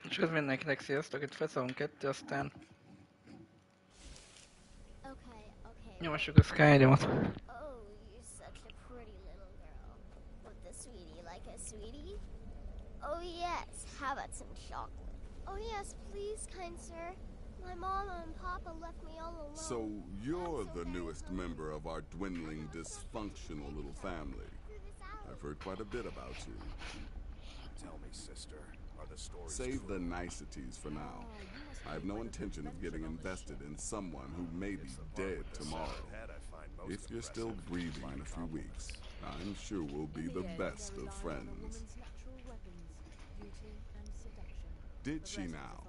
És ez mindenkinek sziasztok, itt Feszalom 2, aztán nyomassuk a Skyrimot. Oh, you're such a pretty little girl. With the sweetie like a sweetie? Oh yes, how about some chocolate? Oh yes, please, kind sir. My mama and papa left me all alone. So you're the newest member of our dwindling, dysfunctional little family. I've heard quite a bit about you. Tell me, sister, are the stories Save true? the niceties for now. I have no intention of getting invested in someone who may be dead tomorrow. If you're still breathing in a few weeks, I'm sure we'll be the best of friends. Did she now?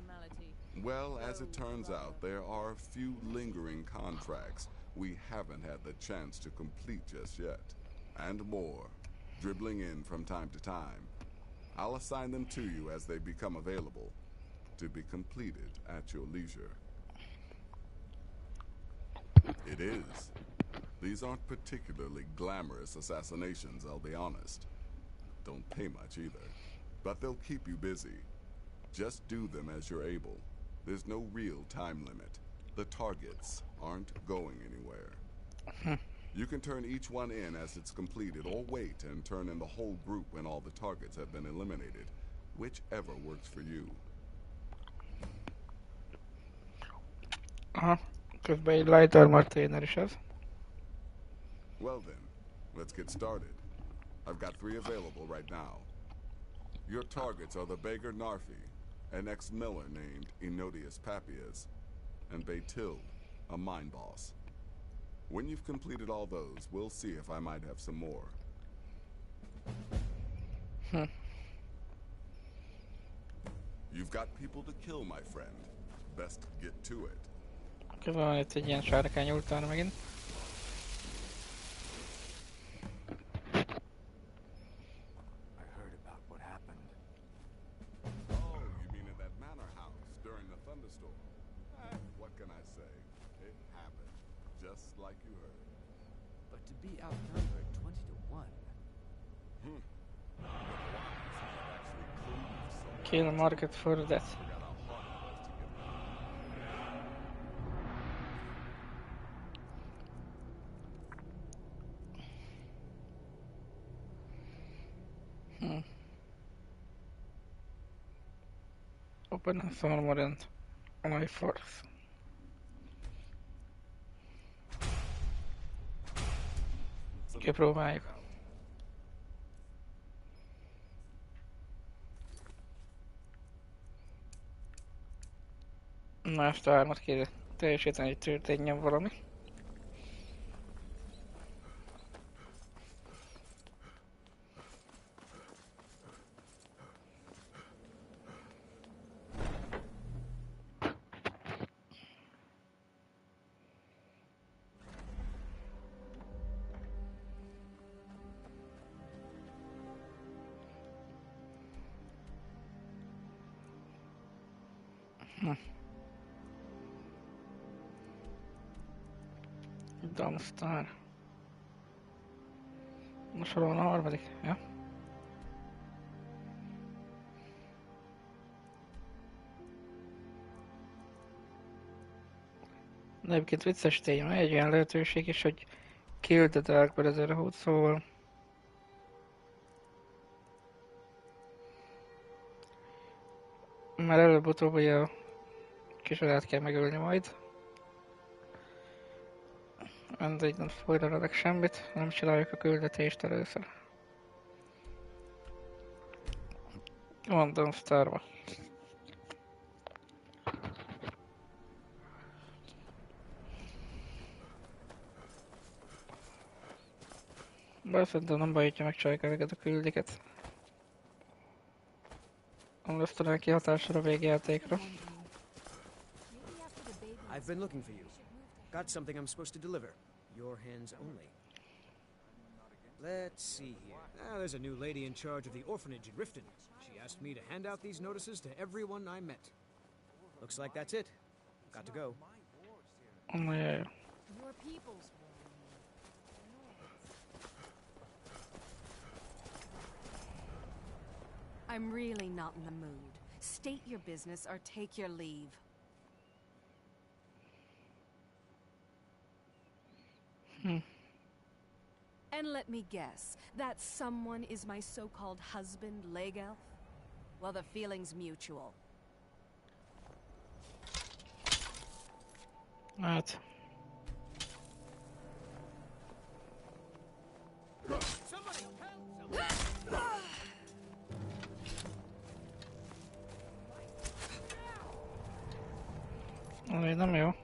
Well, as it turns out, there are a few lingering contracts we haven't had the chance to complete just yet. And more, dribbling in from time to time. I'll assign them to you as they become available, to be completed at your leisure. It is. These aren't particularly glamorous assassinations, I'll be honest. Don't pay much either. But they'll keep you busy. Just do them as you're able. There's no real time limit. The targets aren't going anywhere. You can turn each one in as it's completed, or wait and turn in the whole group when all the targets have been eliminated. Whichever works for you. Aha, közben egy light armor trainer is az. Well then, let's get started. I've got 3 available right now. Your targets are the beggar Narfi, an ex-miller named Enodius Papias, and Baytil, a mine boss. When you've completed all those, we'll see if I might have some more. You've got people to kill, my friend. Best get to it. Közben van itt egy ilyen sárkány ultána megint. I heard about what happened. Oh, you mean in that manor house during the thunderstorm? What can I say? It happened, just like you heard. But to be outnumbered 20 to 1. Kill market for death. Open and armor and life force. Kipróbáljuk. Na, ezt a 3-at kéne teljesíteni, hogy történjen valami. Dumpstar. Most hol van a harmadik? Ja? De egyébként vicces téma, egy olyan lehetőség is, hogy Kill the Dark Brotherhood, szóval már előbb-utóbb ugye a kisodát kell megölni majd. Mindegy, nem spoilerolok semmit, nem csináljuk a küldetést először. Van Dumpstarba. Bár szerintem nem baj, hogyha megcsalják ezeket a küldiket. Nem lesz talán kihatásra a végjátékra. I've been looking for you. Got something I'm supposed to deliver. Your hands only. Let's see here. Ah, there's a new lady in charge of the orphanage in Riften. She asked me to hand out these notices to everyone I met. Looks like that's it. Got to go. Yeah. Your people's I'm really not in the mood. State your business or take your leave. And let me guess, that someone is my so-called husband, Leg Elf? Well, the feeling's mutual. Hát... Ami nem jó.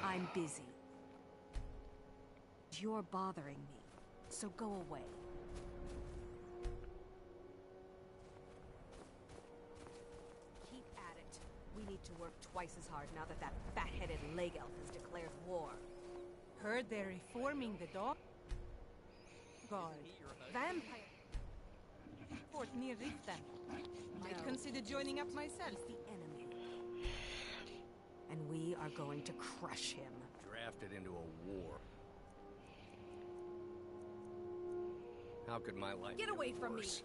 I'm busy. You're bothering me, so go away. Keep at it. We need to work twice as hard now that that fat-headed leg elf has declared war. Heard they're reforming the dog guard. Vampire fort near Riften. Might No. consider joining up myself. He's the enemy. And we are going to crush him. Drafted into a war. How could my life Get away from me! worse?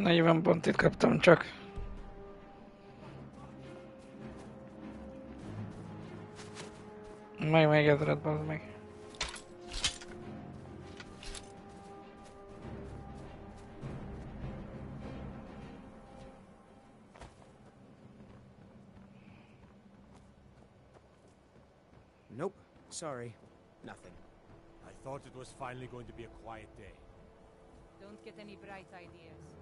Negyven pontot kaptam csak. Meg még ezret, bazd meg. Nope. Sorry. Nothing. I thought it was finally going to be a quiet day. Don't get any bright ideas.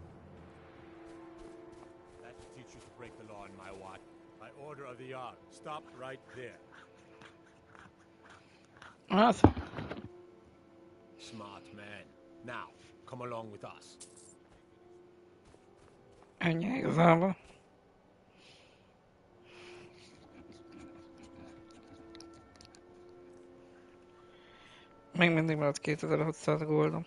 That will teach you to break the law in my watch. By order of the Jarl. Stop right there. Hát, Smart man. Now, come along with us. ennyi igazából. Még mindig maradt 2600 goldom.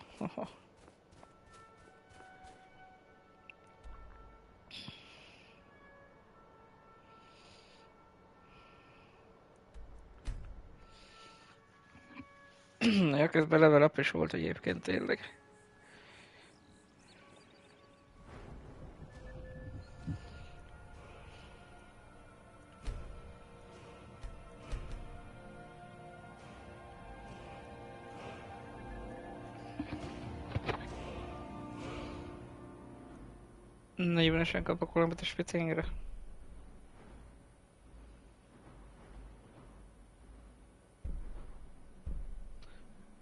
Ja, közben level up is volt egyébként tényleg. Negyvenesen kapok valamit a spicingre.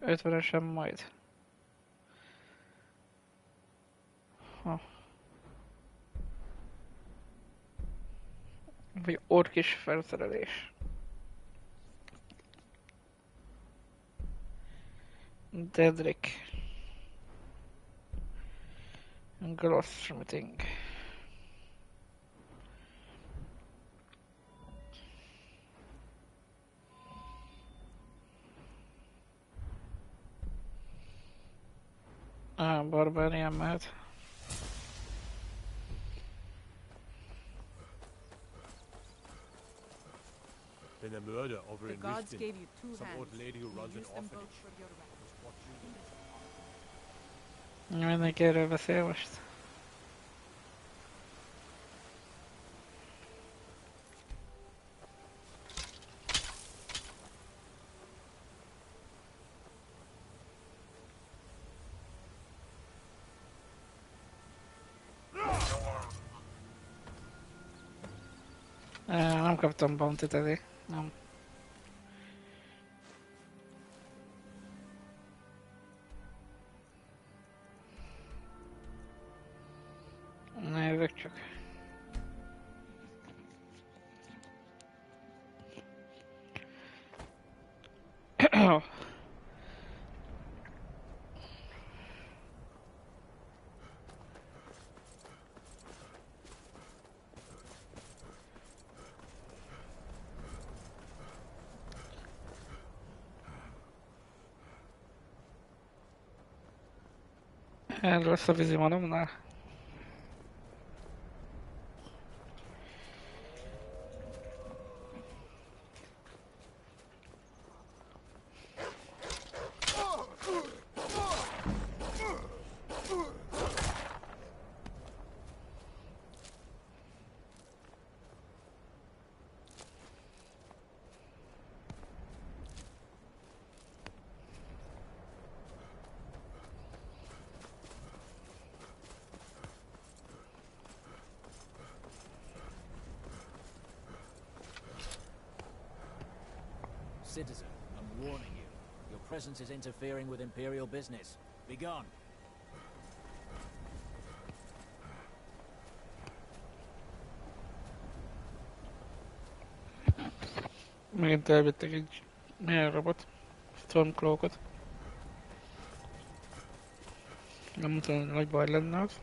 Ötvenesen majd. Ha. Vagy ork is felszerelés. Dedrick. Glossmithing. Barbarian mehet. Been been a murder over The in gods Riften. gave you two Some hands. old lady who You runs an use them both orphanage. for your weapon. Just what you do. Mindenki erről beszél most. Nem kaptam bounty-t ezért. Nem. Nézzük csak. El lesz a vízimalomnál. Citizen, I'm warning you. Your presence is interfering with Imperial business. Be gone. Megint elvittek egy milyen robot. Stormcloakot. Nem tudom, hogy nagy baj lenne az.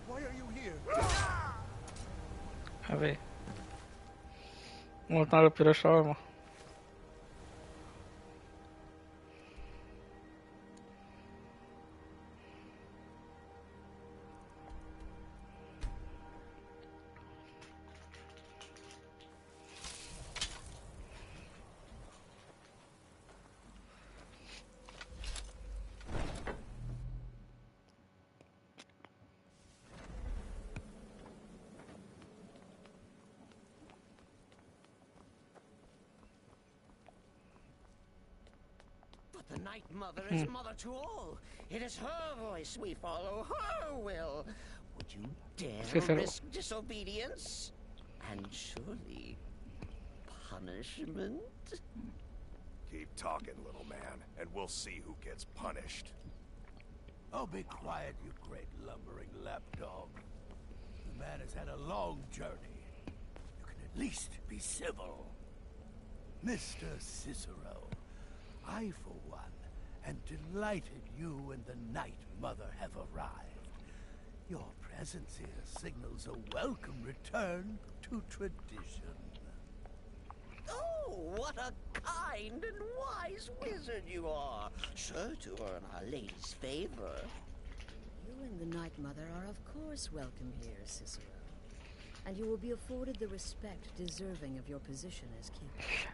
Why are you here? Heavy. Volt nála piros alma. The Night Mother is mother to all. It is her voice we follow, her will. Would you dare risk disobedience? And surely punishment? Keep talking, little man, and we'll see who gets punished. Oh, be quiet, you great lumbering lapdog. The man has had a long journey. You can at least be civil. Mr. Cicero, I, for one, am delighted you and the Night Mother have arrived. Your presence here signals a welcome return to tradition. Oh, what a kind and wise wizard you are, sure to earn Our Lady's favor. You and the Night Mother are of course welcome here, Cicero. And you will be afforded the respect deserving of your position as keeper.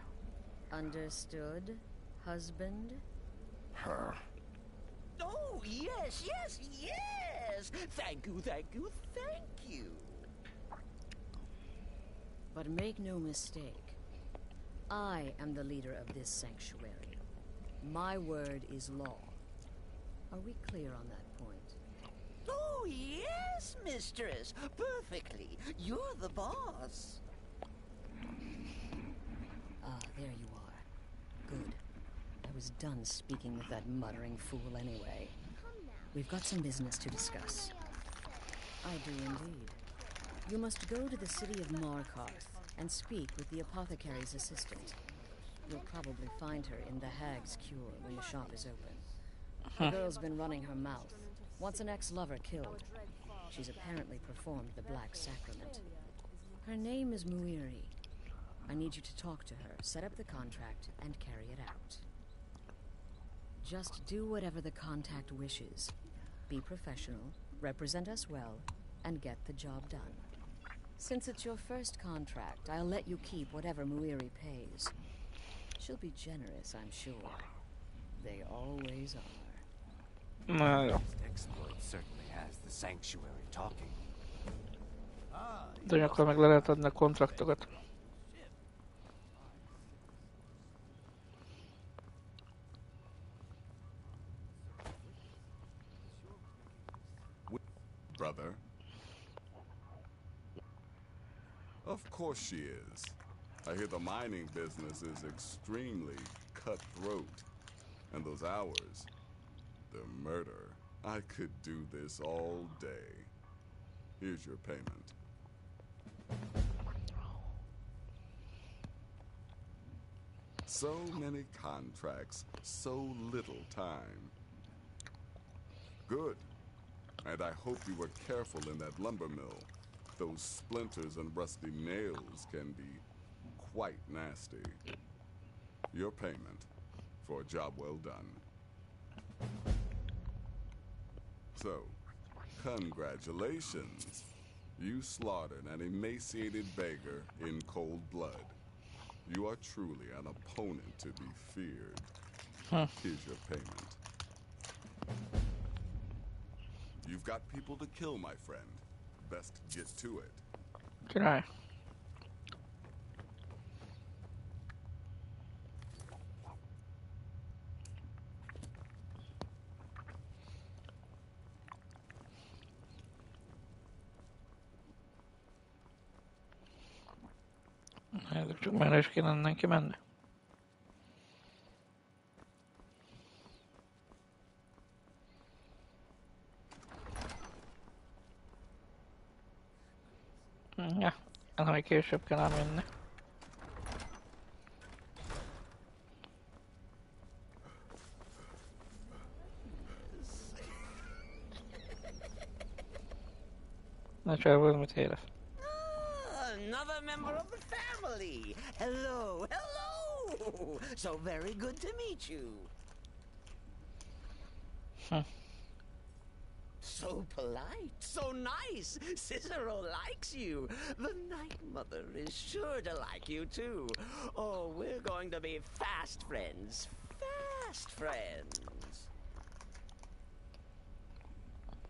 Understood, husband? Her. Oh, yes, yes, yes! Thank you, thank you, thank you! But make no mistake. I am the leader of this sanctuary. My word is law. Are we clear on that point? Oh, yes, mistress! Perfectly. You're the boss. Ah, there you are. Good. I was done speaking with that muttering fool anyway. We've got some business to discuss. I do indeed. You must go to the city of Markarth and speak with the apothecary's assistant. You'll probably find her in the Hag's Cure when the shop is open. The girl's been running her mouth. Wants an ex-lover killed. She's apparently performed the Black Sacrament. Her name is Muiri. I need you to talk to her, set up the contract, and carry it out. Just do whatever the contact wishes. Be professional, represent us well, and get the job done. Since it's your first contract, I'll let you keep whatever Muiri pays. She'll be generous, I'm sure. They always are. No. This exploit certainly has the sanctuary talking. De akkor meg le lehet adni a kontraktokat. Brother. Of course she is. I hear the mining business is extremely cutthroat. And those hours, the murder. I could do this all day. Here's your payment. So many contracts, so little time. Good. And I hope you were careful in that lumber mill. Those splinters and rusty nails can be quite nasty. Your payment for a job well done. So, congratulations. You slaughtered an emaciated beggar in cold blood. You are truly an opponent to be feared. Here's your payment. You've got people to kill, my friend. Best get to it. Király. Ezek csak merre is kéne neki menni. Ja, hanem később kell elmenni. Na csak volt, mit érez. Another member of the family. Hello, hello. So very good to meet you. So polite, so nice. Cicero likes you. The Night Mother is sure to like you too. Oh, we're going to be fast friends. Fast friends.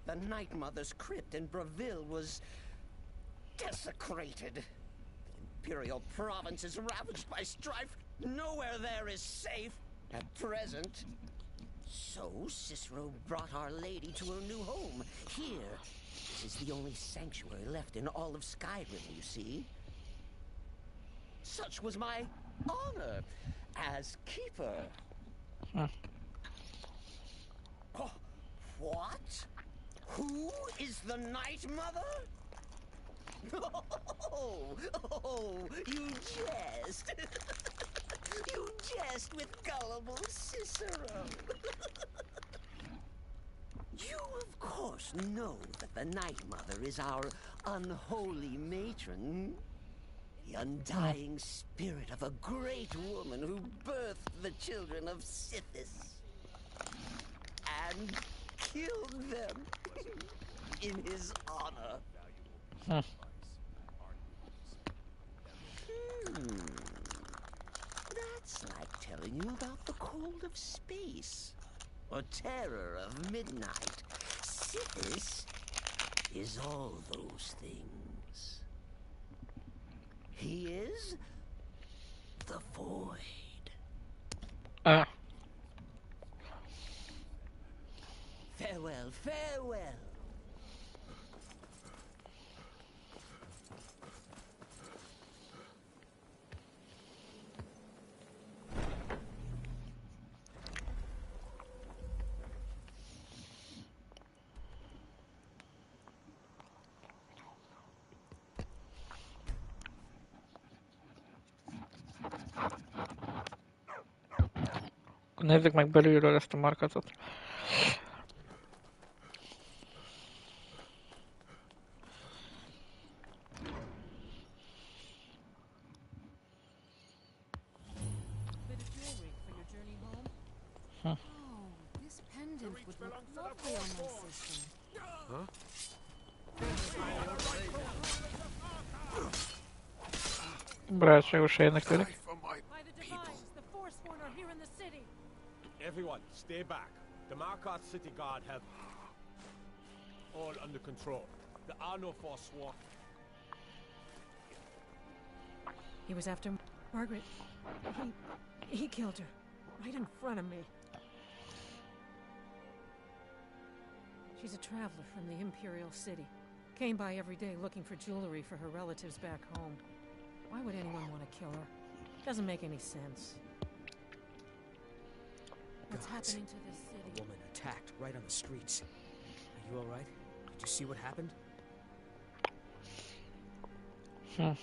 The Night Mother's crypt in Breville was desecrated. The Imperial province is ravaged by strife. Nowhere there is safe at present. So Cicero brought Our Lady to her new home. Here, this is the only sanctuary left in all of Skyrim, you see. Such was my honor as keeper. Oh, what? Who is the Night Mother? Oh, you jest. You jest with gullible Cicero. You, of course, know that the Night Mother is our unholy matron. The undying spirit of a great woman who birthed the children of Sithis. And killed them in his honor. That's like telling you about the cold of space, or terror of midnight. Sithis is all those things. He is the void. Farewell, farewell. Nézzük meg belülről ezt a markatot. Oh, this pendant would look lovely on my system. Huh? Barátságos helynek tűnik. By the divines, the Forsworn are here in the city. Everyone, stay back. The Markarth city guard have all under control. There are no Forsworn. He was after Margaret. He killed her right in front of me. She's a traveler from the Imperial City. Came by every day looking for jewelry for her relatives back home. Why would anyone want to kill her? Doesn't make any sense. What's happening to this city? A woman attacked right on the streets. Are you alright? Did you see what happened? The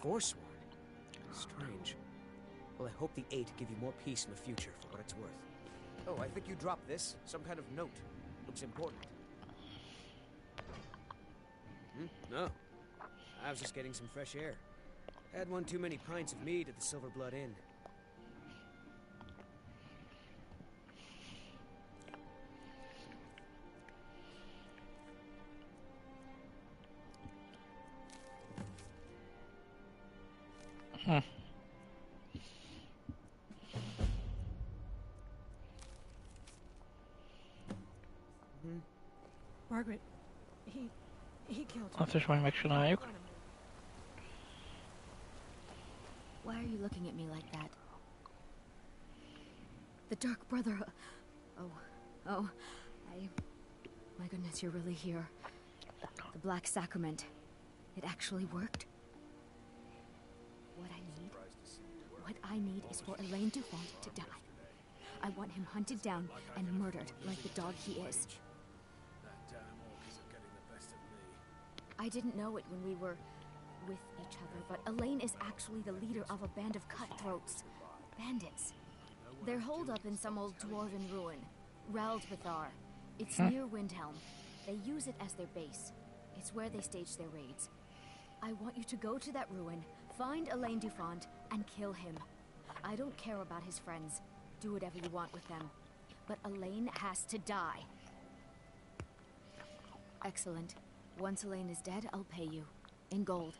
Forsworn? Strange. Well, I hope the Eight give you more peace in the future for what it's worth. Oh, I think you dropped this. Some kind of note. Looks important. No. I was just getting some fresh air. Had one too many pints of mead at the Silver Blood Inn. Margaret, he killed her. Azt is majd megcsináljuk. Why are you looking at me like that? The Dark Brother... My goodness, you're really here. The Black Sacrament. It actually worked? What I need is for Elaine Dufont to die. I want him hunted down and murdered like the dog he is. I didn't know it when we were with each other, but Elaine is actually the leader of a band of cutthroats. Bandits. They're holed up in some old dwarven ruin. Raldvithar. It's near Windhelm. They use it as their base. It's where they stage their raids. I want you to go to that ruin, find Elaine Dufont, and kill him. I don't care about his friends. Do whatever you want with them. But Elaine has to die. Excellent. Once Elaine is dead, I'll pay you. In gold.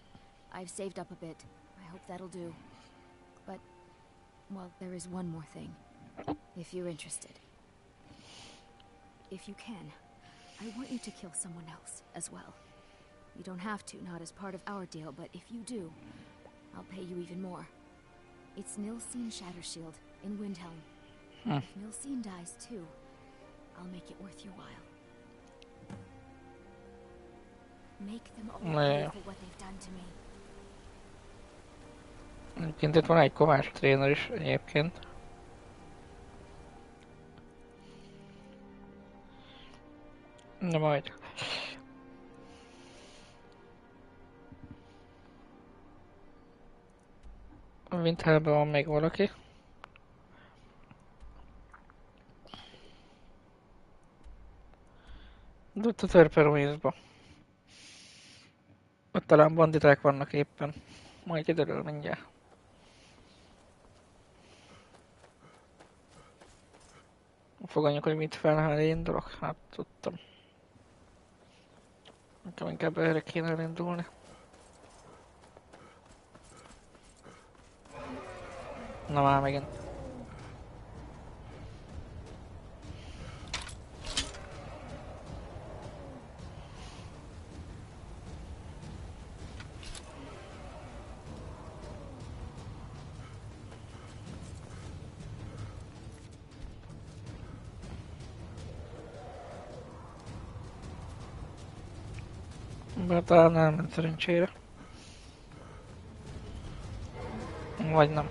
I've saved up a bit. I hope that'll do. But, well, there is one more thing. If you're interested. If you can, I want you to kill someone else as well. You don't have to, not as part of our deal, but if you do, I'll pay you even more. It's Nilsine Shattershield in Windhelm. If Nilsine dies too, I'll make it worth your while. Make them all pay for what they've done to me. Egyébként itt van egy Kovács tréner is egyébként. Na majd. A Windhelmben van még valaki. De ott a Törperuinsba. Ott talán banditák vannak éppen. Majd kiderül mindjárt. Fogadjuk, hogy mit fel indulok. Hát tudtam. Nekem inkább erre kéne elindulni. Na már megint. Bár talán elment szerencsére. Vagy nem.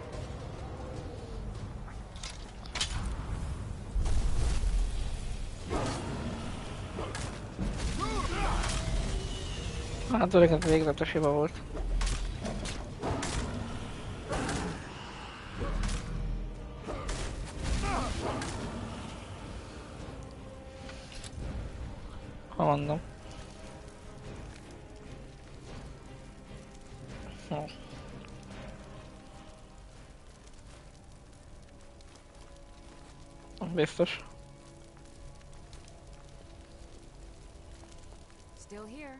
Hát öreget végletes hiba volt. Ha mondom. Biztos. Still here.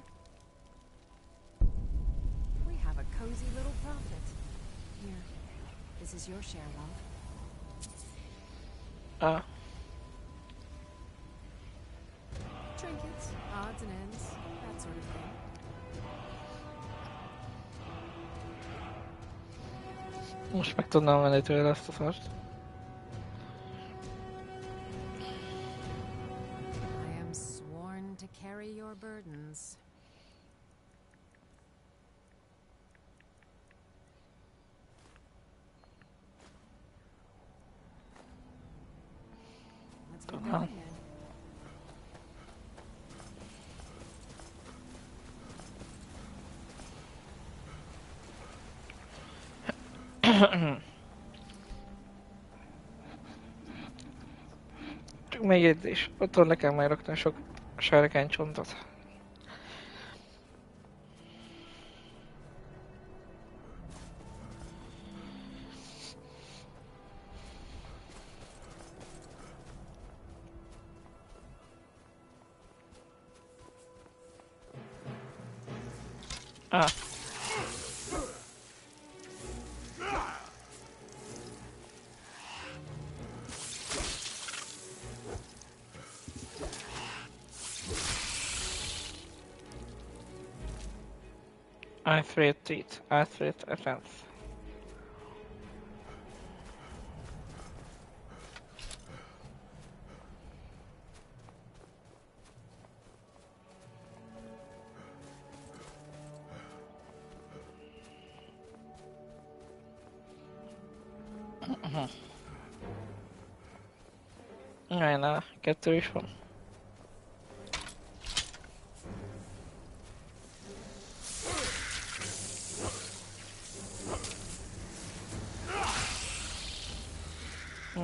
We have a cozy little profit. Here, this is your share, love. Ah. Trinkets, odds and ends, that sort of thing. Most meg tudnám venni tőle ezt a szart. I am sworn to carry your burdens. Let's get going then. Csak megjegyzés, otthon le kell majd rakni sok sárkánycsontot. Ah. I threat teeth. I threat offense. Na, kettő is van.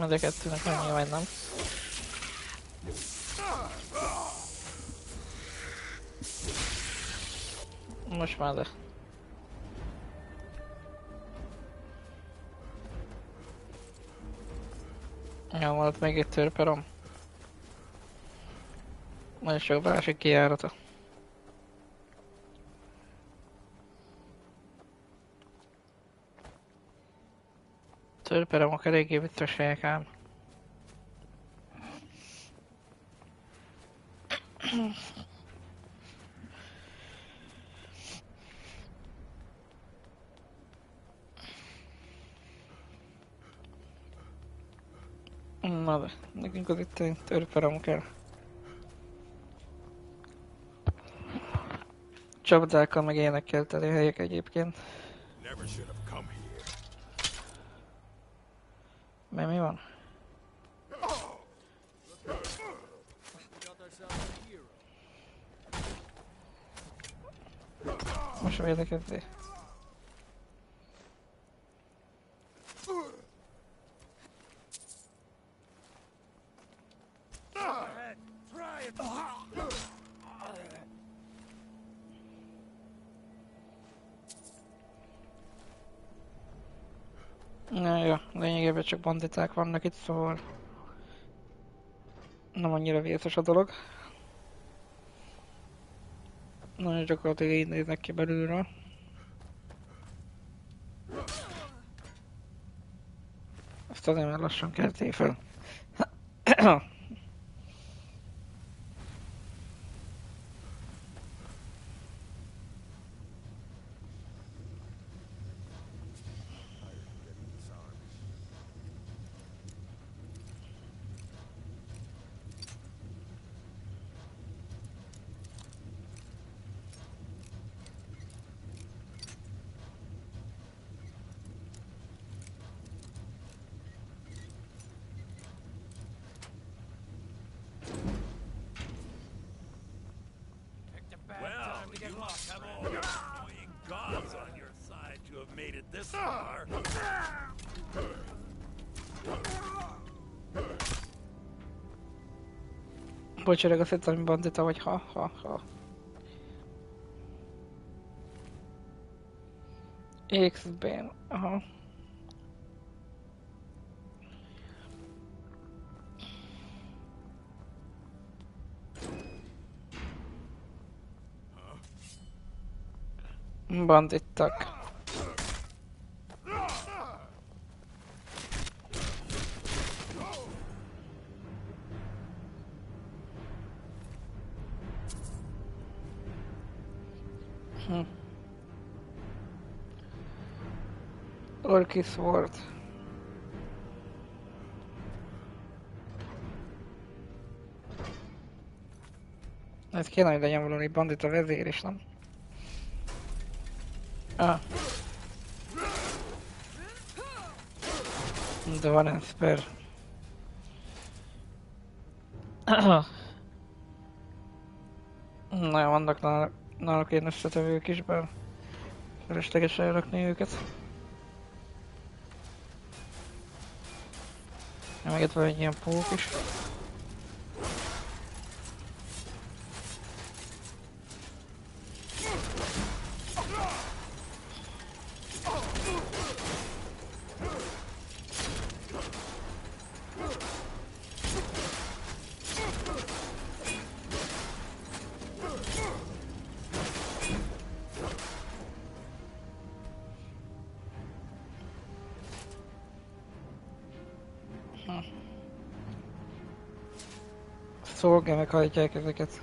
De kettőnek annyi vagy nem. Most már de. Ja, volt még egy törperom. Nagyon sok másik kijárata. Törperomok eléggé vicceseek ám. Na de, nekünk az itt egy törperom kell. Csapdákkal meg énekkel teli helyek egyébként. Mert mi van? Most védekezzé. Na jó, lényegében csak banditák vannak itt, szóval nem annyira vészes a dolog. Nagyon gyakorlatilag így néznek ki belülről. Ezt azért már lassan kelté fel. Bocsánat, azt hittem, hogy bandita vagy ha. X-ben, aha. Bandittak. Orkis volt. Ez kéne, hogy legyen valami bandita vezér is, nem? Ah. De van Esper. Na, vannak náluk ilyen összetevők is, bár felesleges elrakni őket. Még itt van egy ilyen pók is. Szolgálnak hajtják ezeket.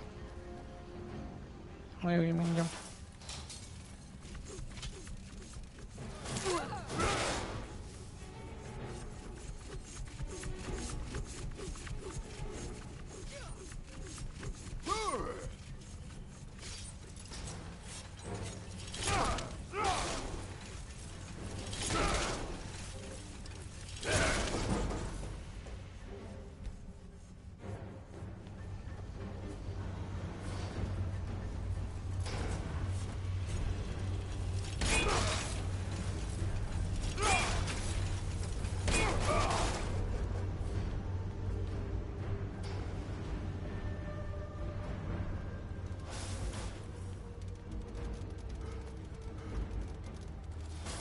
Ha úgy mondjam.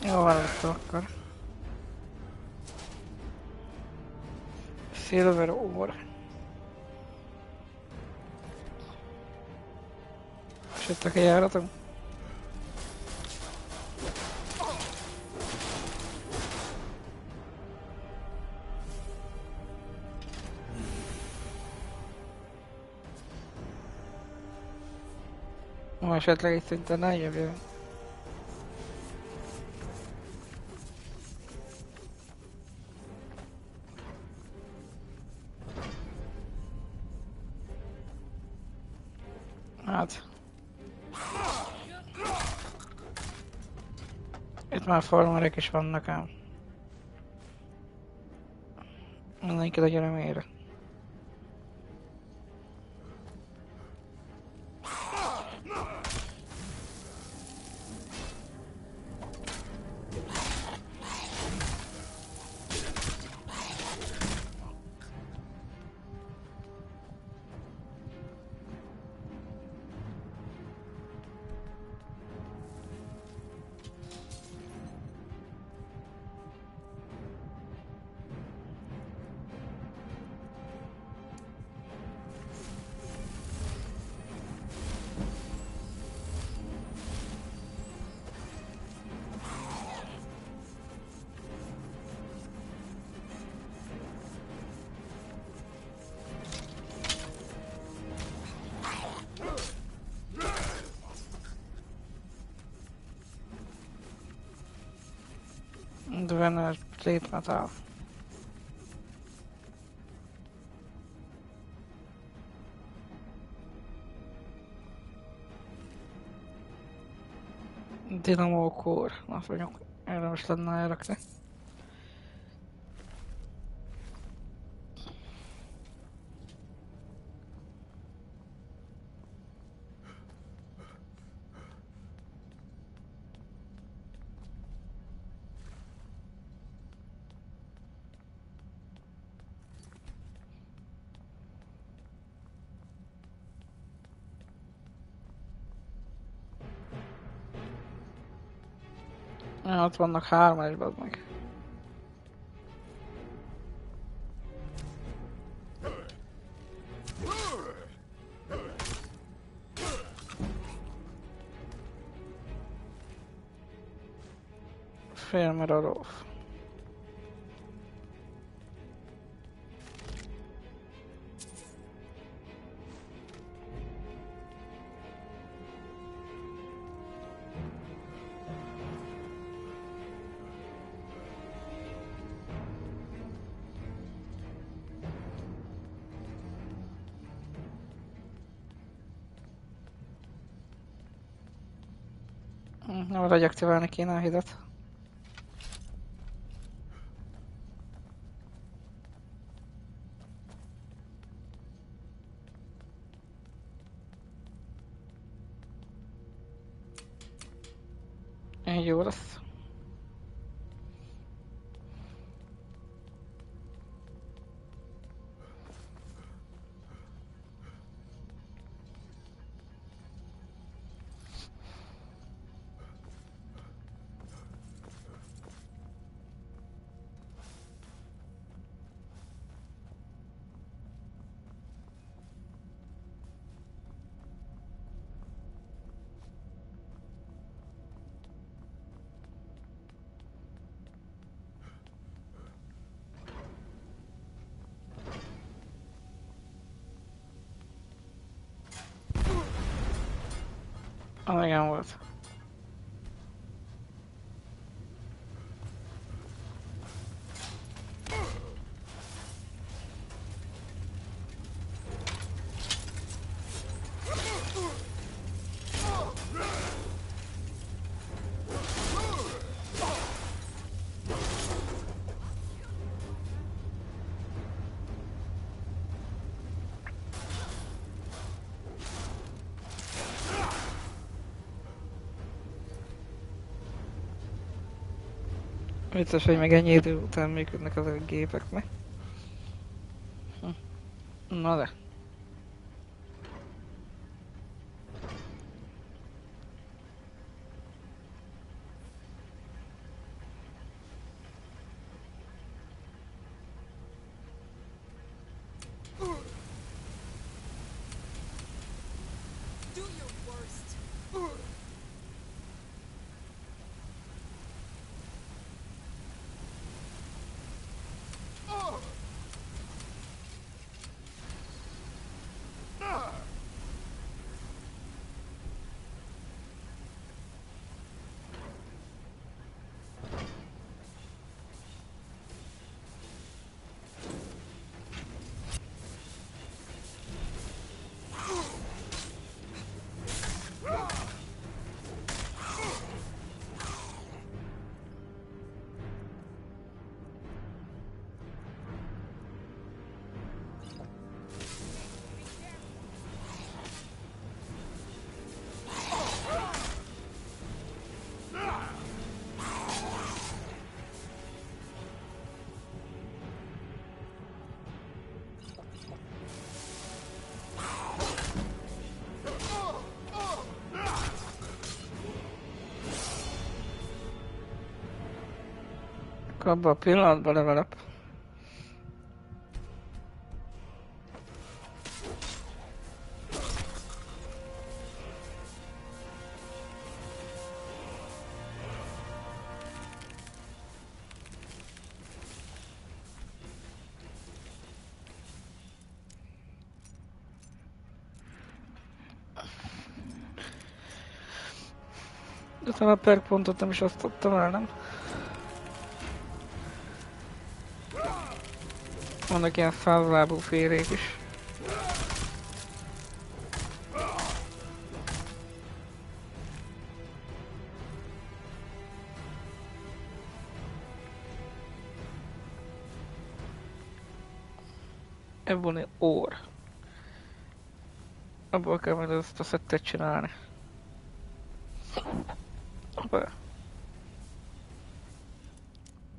Jó, választó akkor. Silver ore. És itt a kijáratom. Ma esetleg itt szinten ne jövjön. Hát. Itt már farmerek is vannak ám. Mindenki legyen remélre. Dwener plate metal. Dynamo core. Na, vagyok. Erre most lenne elrakni. Ott vannak hárman is, bazd meg. Félmer a lóf. Nem radioaktiválni kéne a hidat. Jó lesz. Igen volt. Vicces, hogy meg ennyi idő után működnek azok a gépek, ne? Na de. Abban a pillanatban level up. De talán a perk pontot nem is osztottam el, nem? Vannak ilyen százlábú félék is. Ebony ore. Abból kell majd azt a szettet csinálni. Hoppá.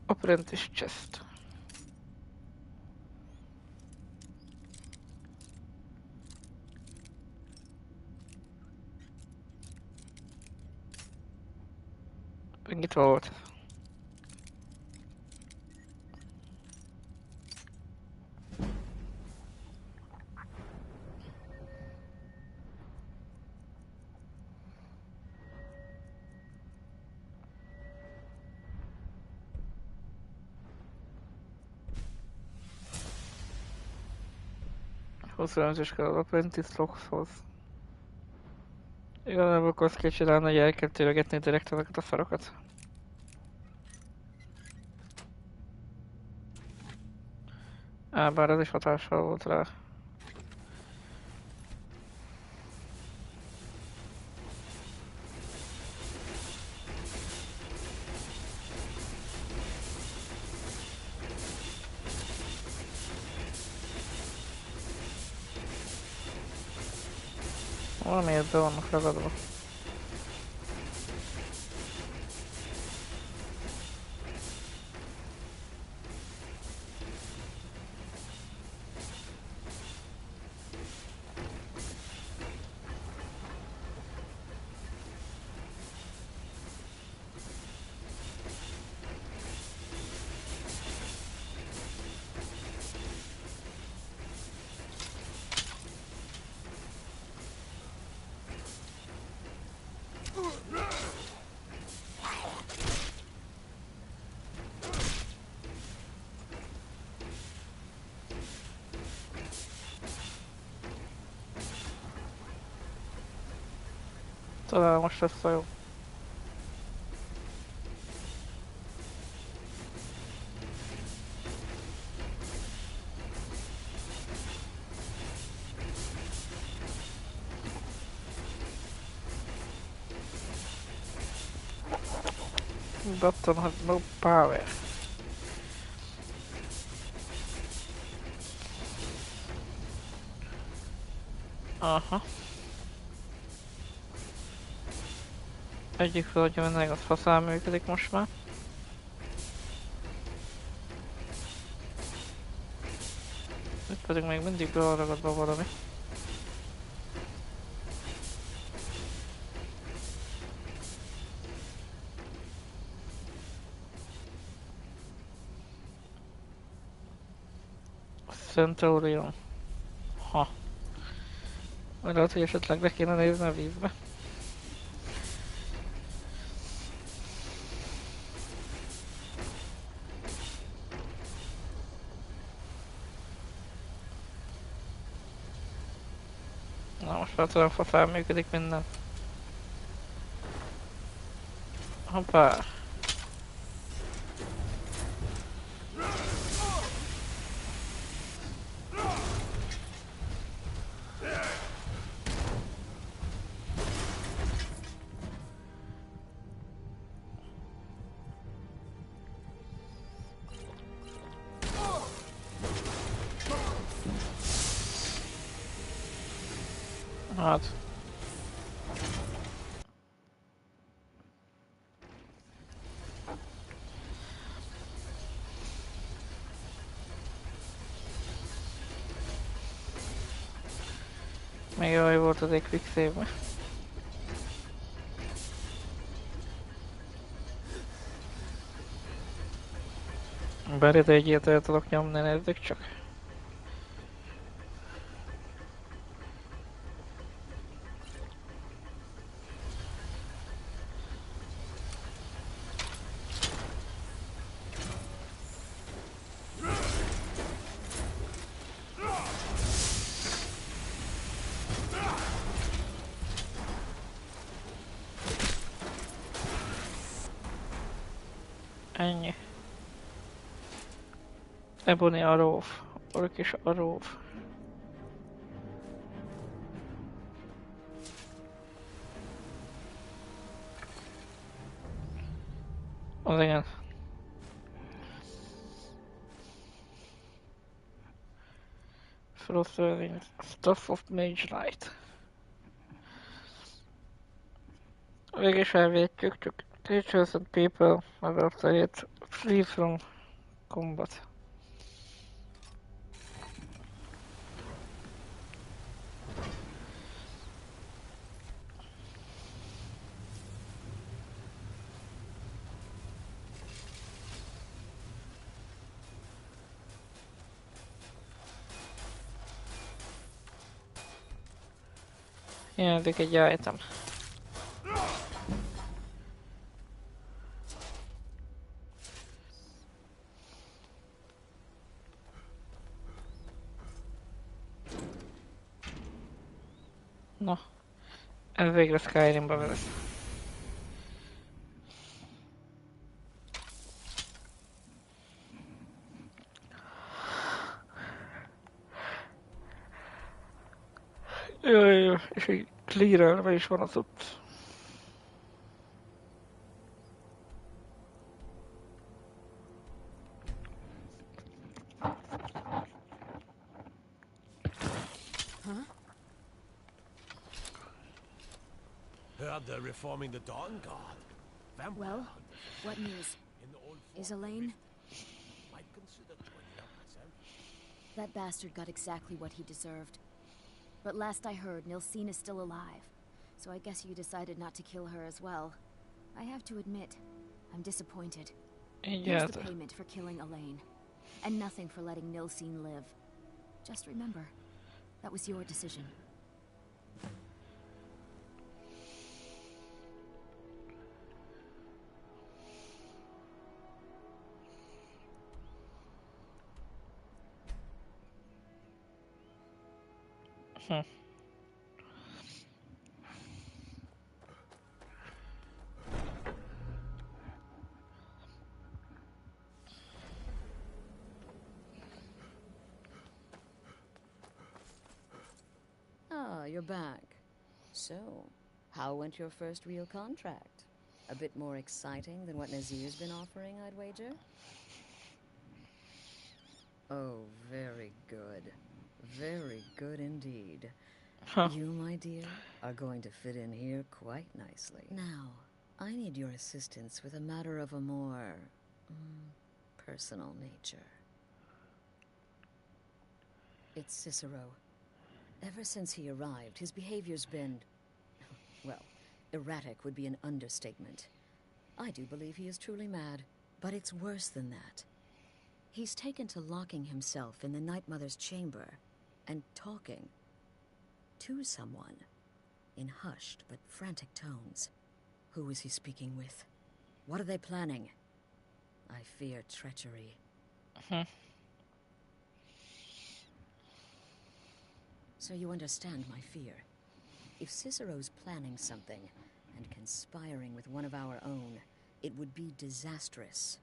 Apprentice chest. Nyitva volt. 25-ös kell az Apprentice Lockshoz. Igazából akkor azt kell csinálni, hogy el kell tőlegetni direkt ezeket a szarokat. Bár ez is hatással volt rá. Valamiért be vannak ragadva. Talán most lesz a jó. Button has no power. Aha. Egyik feladja mindenki, az faszán működik most már. Itt pedig még mindig beleragadva valami. Centurion. Ha. Vagy lehet, hogy esetleg le kéne nézni a vízbe. Na most már tudom, faszán működik minden. Hoppá. Hát. Még jaj volt az egy quick save-be. Bár ide egy ilyet el tudok nyomni, nézzük csak. Ennyi. Ebony Arrow. Orkish Arrow. Az igen. Frozen Stuff of Mage Light. Végig elvétjük, csak creatures and people level 38 free from combat. Hiányzik egy item. Na, ez végre Skyrimba vezet. Jaj, és így clearelve is van az ott. Heard they're reforming the Dawn Guard. Well, what news? Is Elaine? Might consider joining up myself. That bastard got exactly what he deserved. But last I heard, Nilsine is still alive. So I guess you decided not to kill her as well. I have to admit, I'm disappointed. Here's the payment for killing Elaine. And nothing for letting Nilsine live. Just remember, that was your decision. Ah, you're back. So, how went your first real contract? A bit more exciting than what Nazir's been offering, I'd wager? Oh, very good. Very good indeed. You, my dear, are going to fit in here quite nicely. Now, I need your assistance with a matter of a more personal nature. It's Cicero. Ever since he arrived, his behavior's been, well, erratic would be an understatement. I do believe he is truly mad, but it's worse than that. He's taken to locking himself in the Night Mother's chamber and talking to someone in hushed but frantic tones. Who is he speaking with? What are they planning? I fear treachery. So you understand my fear. If Cicero's planning something and conspiring with one of our own, it would be disastrous.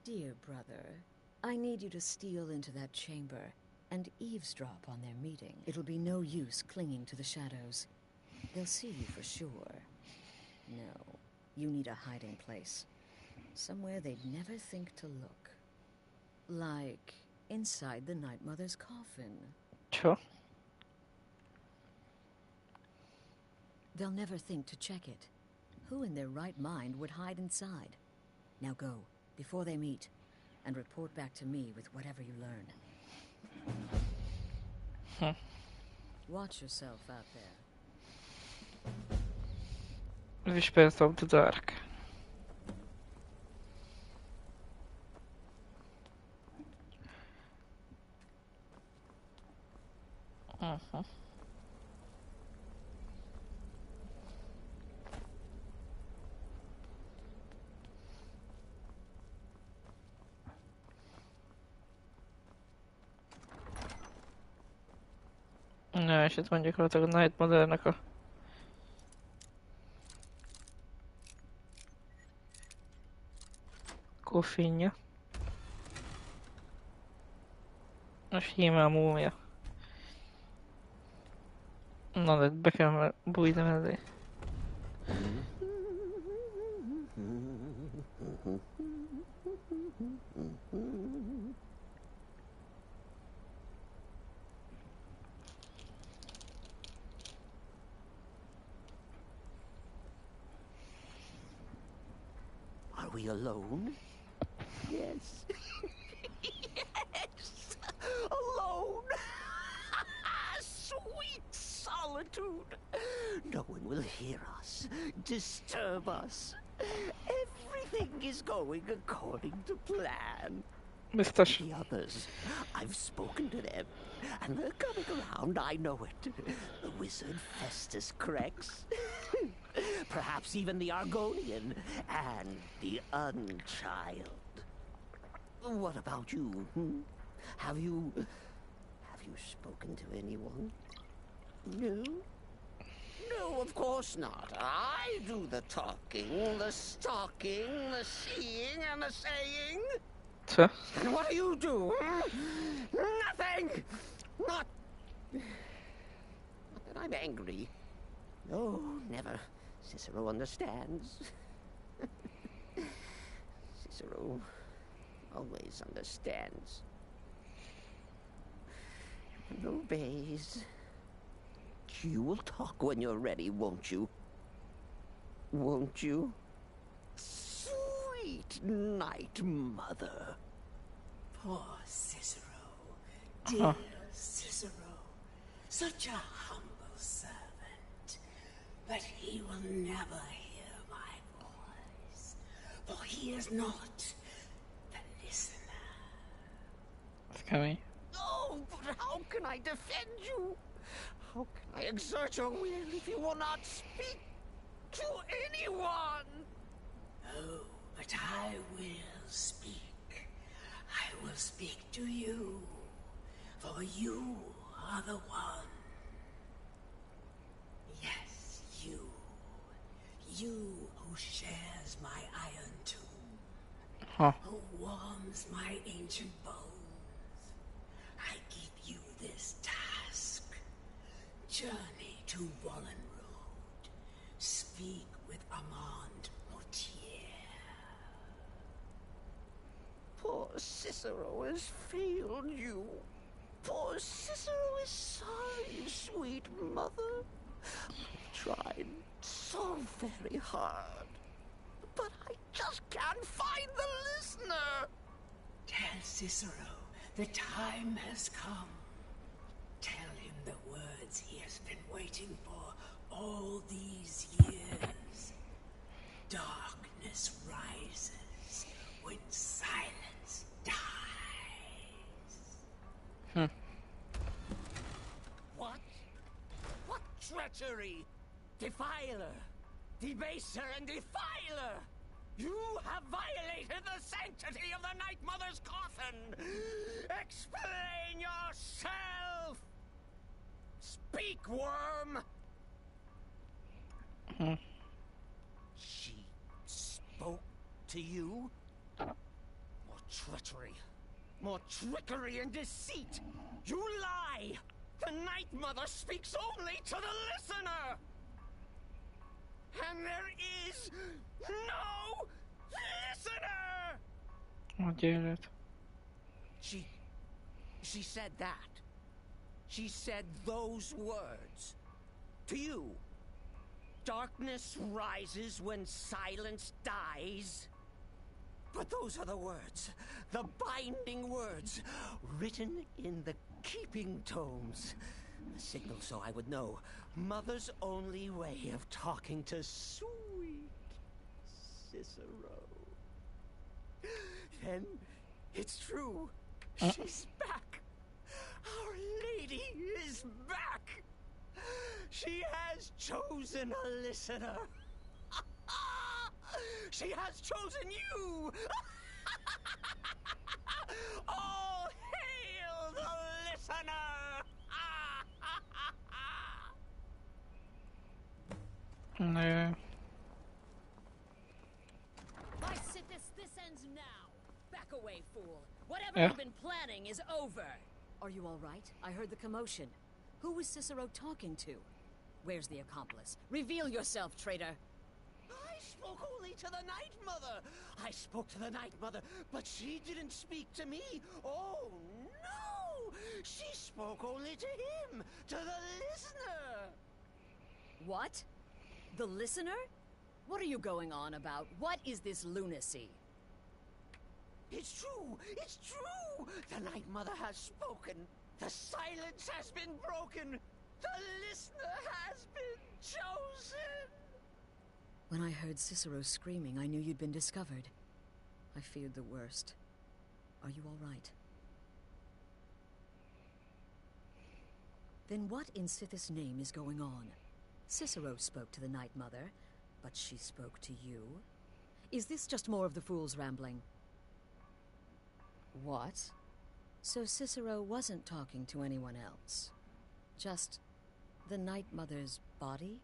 Dear brother, I need you to steal into that chamber and eavesdrop on their meeting. It'll be no use clinging to the shadows. They'll see you for sure. No, you need a hiding place. Somewhere they'd never think to look. Like inside the Night Mother's coffin. Sure. They'll never think to check it. Who in their right mind would hide inside? Now go, before they meet, and report back to me with whatever you learn. Watch yourself out there. Whispers of the Dark. Na, és itt mondjuk a Night Mothernek a koffinja. A sima múmia. Na, de be kell bújni mellé. Are we alone? Yes. Yes! Alone! Sweet solitude! No one will hear us, disturb us. Everything is going according to plan. Mr. The others, I've spoken to them, and they're coming around, I know it. The wizard Festus Crex. Perhaps even the Argonian and the Unchild. What about you? Have you spoken to anyone? No? No, of course not. I do the talking, the stalking, the seeing, and the saying. Sir? And what do you do? Nothing! Not that I'm angry. No, never. Cicero understands. Cicero always understands. And obeys. You will talk when you're ready, won't you? Won't you? Sweet night, mother. Poor Cicero. Dear Cicero. Such a humble servant. But he will never hear my voice. For he is not the listener. It's coming. Oh, but how can I defend you? How can I exert your will if you will not speak to anyone? Oh, but I will speak. I will speak to you. For you are the one. Yes, you. You who shares my iron tomb. Who warms my ancient bones. I give you this task. Journey to Wallen Road. Speak with Armand Mortier. Poor Cicero has failed you. Poor Cicero is sorry, sweet mother. I've tried so very hard. But I just can't find the listener. Tell Cicero the time has come. Tell him the words he has been waiting for all these years. Darkness rises when silence dies. What? What treachery? Defiler, debaser, and defiler! You have violated the sanctity of the Night Mother's coffin! Explain yourself! Speak, worm! She spoke to you? More treachery. More trickery and deceit! You lie! The Night Mother speaks only to the listener! And there is no listener! Oh, dear. She said that. She said those words. To you. Darkness rises when silence dies. But those are the words. The binding words. Written in the keeping tomes. A signal so I would know. Mother's only way of talking to sweet Cicero. Then it's true. She's back. Our Lady is back. She has chosen a listener. She has chosen you. All hail the listener. No. I sit this ends now. Back away, fool. Whatever Yeah. you've been planning is over. Are you all right? I heard the commotion. Who was Cicero talking to? Where's the accomplice? Reveal yourself, traitor. I spoke only to the Night Mother. I spoke to the Night Mother, but she didn't speak to me. Oh, no! She spoke only to him, to the listener. What? The listener? What are you going on about? What is this lunacy? It's true! It's true! The Night Mother has spoken. The silence has been broken. The listener has been chosen. When I heard Cicero screaming, I knew you'd been discovered. I feared the worst. Are you all right? Then what in Sithis' name is going on? Cicero spoke to the Night Mother, but she spoke to you? Is this just more of the fool's rambling? What? So Cicero wasn't talking to anyone else? Just The Night Mother's body?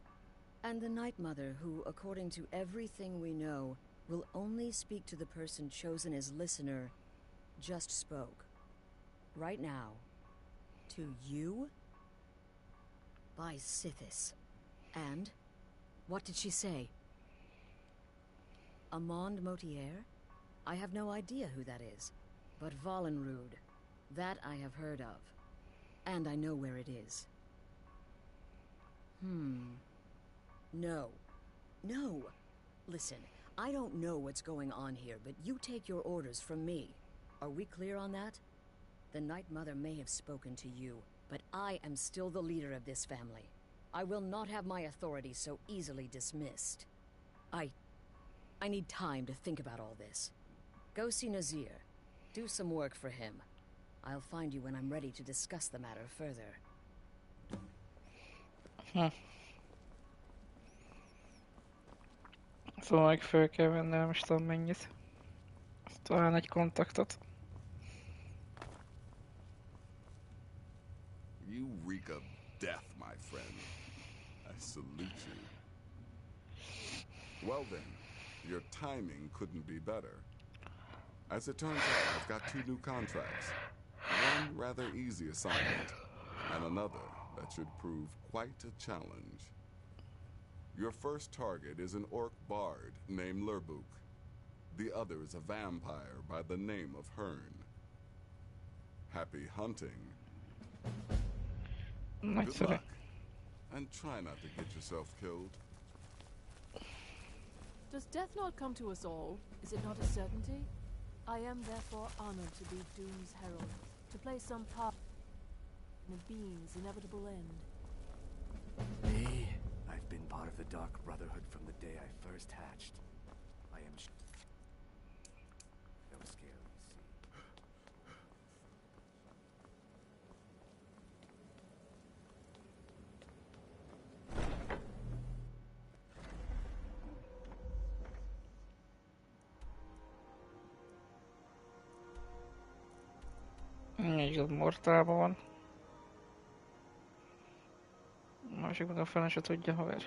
And the Night Mother who, according to everything we know, will only speak to the person chosen as listener, just spoke. Right now. To you? By Sithis. And? What did she say? Amand Motier? I have no idea who that is. But Valenrud, that I have heard of. And I know where it is. No. No! Listen, I don't know what's going on here, but you take your orders from me. Are we clear on that? The Night Mother may have spoken to you, but I am still the leader of this family. I will not have my authority so easily dismissed. I need time to think about all this. Go see Nazir. Do some work for him. I'll find you when I'm ready to discuss the matter further. Szóval meg föl kell venni, nem is tudom mennyit. Talán egy kontaktot. You reek of death, my friend. I salute you. Well then, your timing couldn't be better. As it turns out, I've got 2 new contracts. One rather easy assignment, and another that should prove quite a challenge. Your first target is an orc bard named Lurbuk. The other is a vampire by the name of Hearn. Happy hunting. Good luck. And try not to get yourself killed. Does death not come to us all? Is it not a certainty? I am therefore honored to be Doom's herald, to play some part in a being's inevitable end. Me? I've been part of the Dark Brotherhood from the day I first hatched. I am no scary sea. Még az mortálban van. Másik meg a fene se tudja, haver.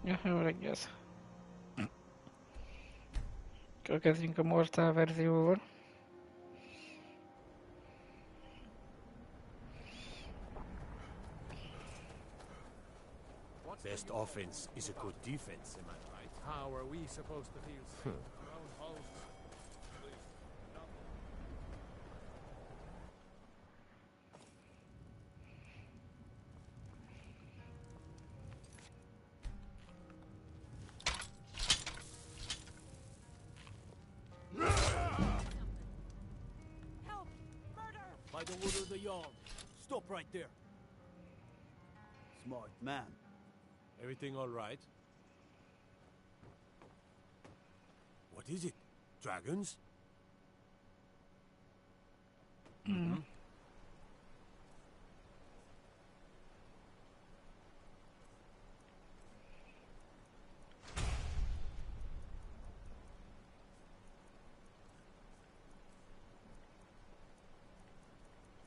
Ja, jó reggel. Akkor kezdjünk a mortál verzióval. Best offense is a good defense, am I right? How are we supposed to feel safe? Our own homes. Help! Murder! By the wood of the yarn. Stop right there. Smart man. Everything all right? What is it? Dragons?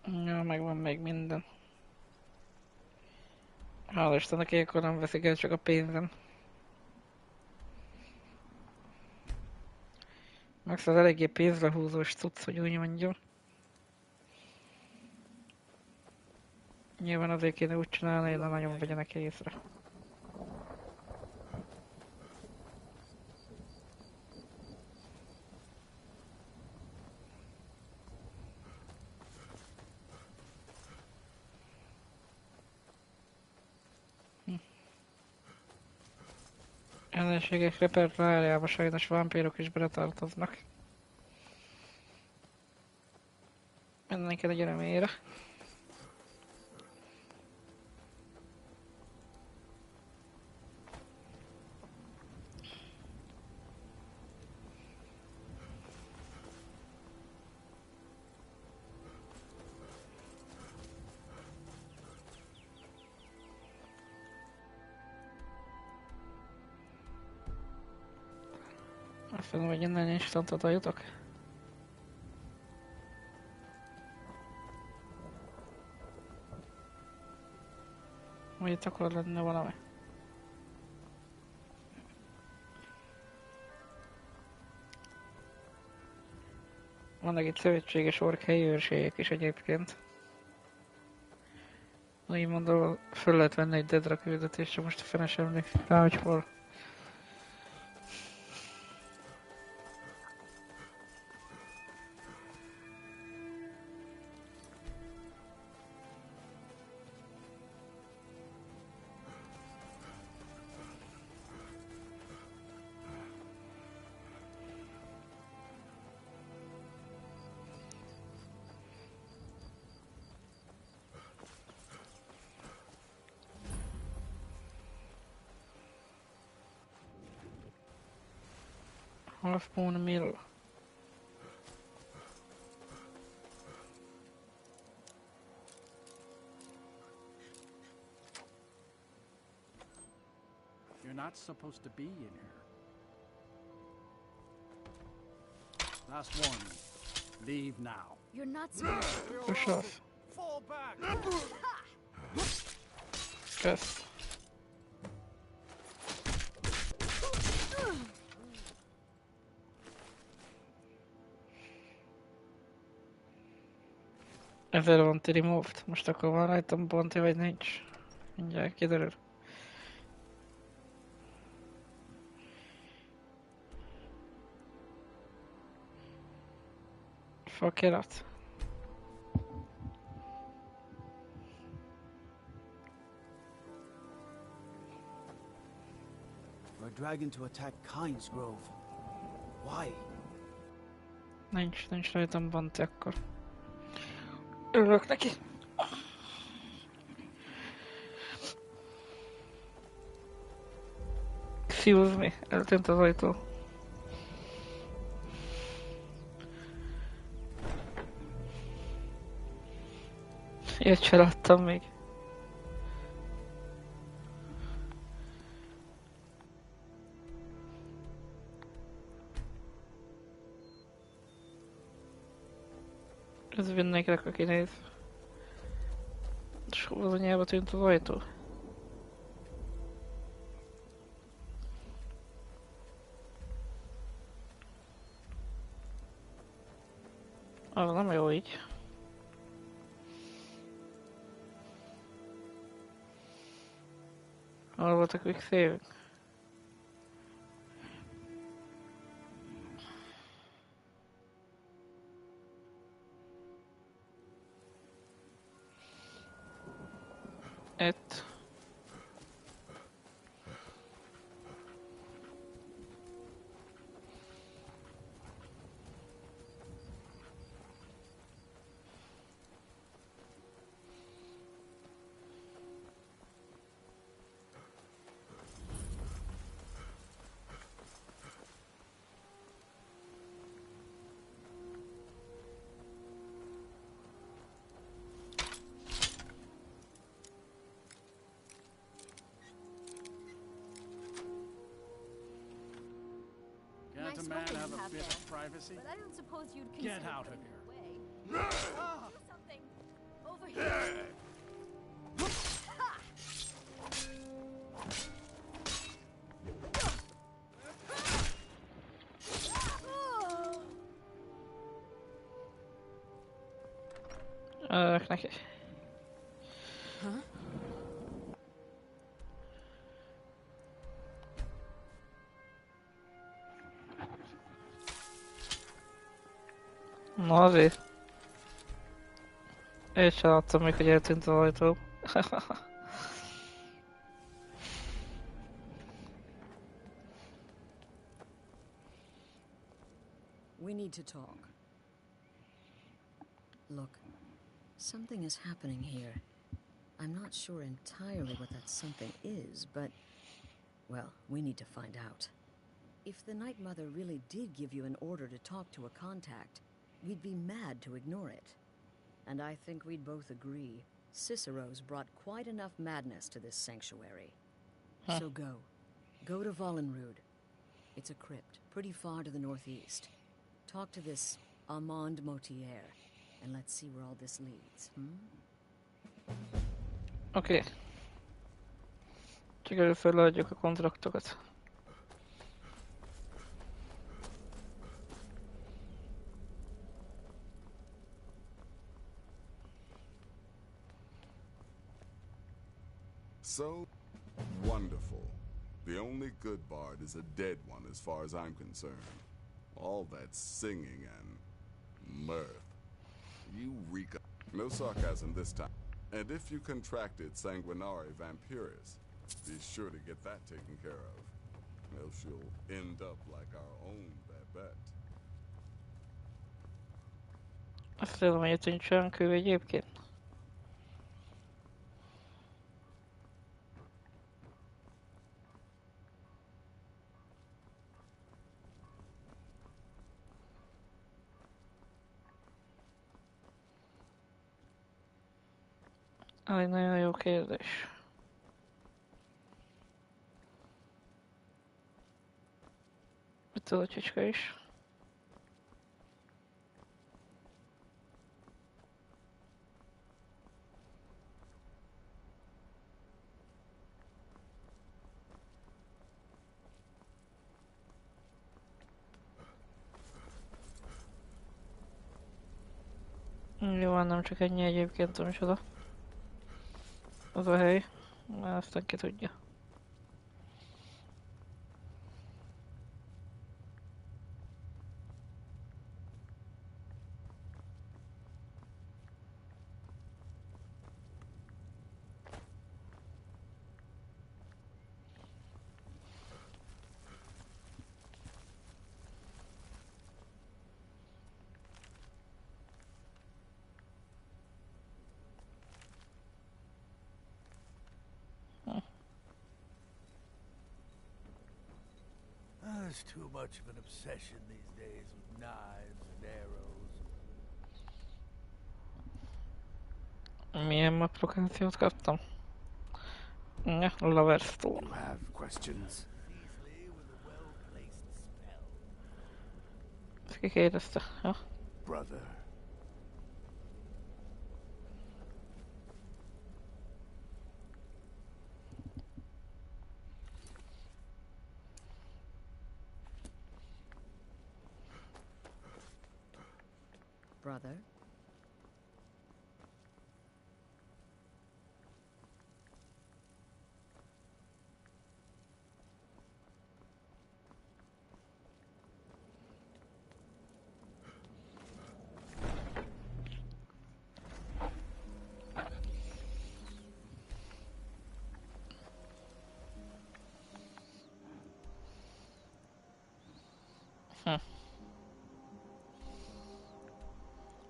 Ja, megvan még minden. Hála Istennek, ilyenkor nem veszik el csak a pénzem. Max az eléggé pénzlehúzós cucc, hogy úgy mondjam. Nyilván azért kéne úgy csinálni, hogy ne nagyon vegyenek észre. Ellenségek repertoárjába sajnos vámpírok is beletartoznak. Mindenki egy örömére. Fenn vagy innen instantot jutok. Vagy itt akkor lenne valami. Vannak itt szövetséges ork helyi őrségek is egyébként. Úgy mondom, föl lehet venni egy Dedra küldetésre, most a fene sem emlékszik rá, hogy hol. Half Moon Mill. You're not supposed to be in here. Last warning. Leave now. You're not supposed to. Push off. Fall back! Yes. Ezzel van removed. Most akkor van rajtam bonti vagy nincs. Mindjárt kiderül. Fakirat. We're dragging to attack Kynes Grove. Why? Nincs rajtam bonti akkor. Örülök neki. Excuse me, eltűnt az ajtó. Ilyet se láttam még. Ez mindenkinek, aki néz. És hol az anyába tűnt az ajtó? Az nem jó így. Hol volt a quick save? Ett. Can't a man have a bit of privacy? But I don't suppose you'd Get consider out of putting here. it away. Do something. Over here. Neki. Huh? Na azért. Én sem láttam még, hogy eltűnt az ajtó. We need to talk. Look, something is happening here. I'm not sure entirely what that something is, but... well, we need to find out. If the Night Mother really did give you an order to talk to a contact, we'd be mad to ignore it. And I think we'd both agree, Cicero's brought quite enough madness to this sanctuary. Huh. So go. Go to Vollenrude. It's a crypt, pretty far to the northeast. Talk to this Armand Motier, and let's see where all this leads, Oké. Csak először leadjuk a kontraktokat. So wonderful. The only good bard is a dead one as far as I'm concerned. All that singing and mirth. You reek of... No sarcasm this time. And if you contracted sanguinary vampiris, be sure to get that taken care of. Else you'll end up like our own Babette. Azt tudom, hogy itt nincs olyan kő egyébként. Az egy nagyon jó kérdés. Mit tud a csicska is? Jó, van, nem csak ennyi egyébként, tudom is oda. Az a hely. Aztán ki tudja. There's too much of an obsession these days with knives and arrows. Milyen applikációt kaptam? Ja, Loverstone. You have questions? Ezt ki kérdezte? Ja? Brother. Brother?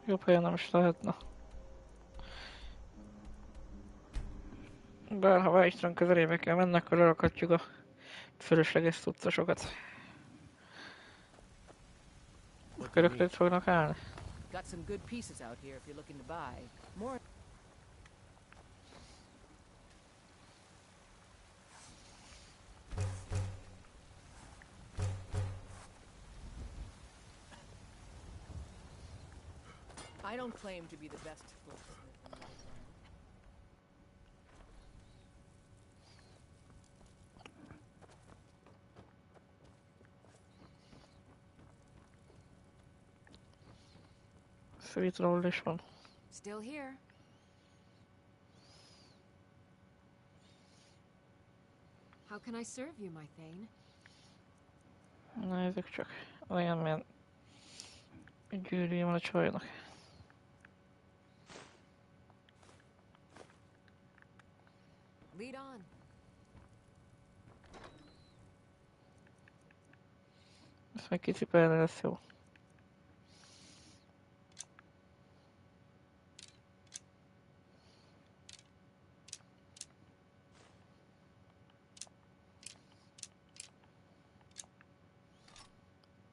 Jobb helyen nem is lehetne. Bár ha Vájstrán közelébe kell menni, akkor lerakhatjuk a fölösleges cuccosokat. A körökre itt fognak állni. Got some good pieces out here if you're looking to buy. More. I don't claim to be the best goldsmith in the world. Sweet roll is van. Still here. How can I serve you, my Thane? Nézzük csak. Olyan milyen gyűrűje van a csajnak. Lead on. Ezt meg kicipelni lesz jó.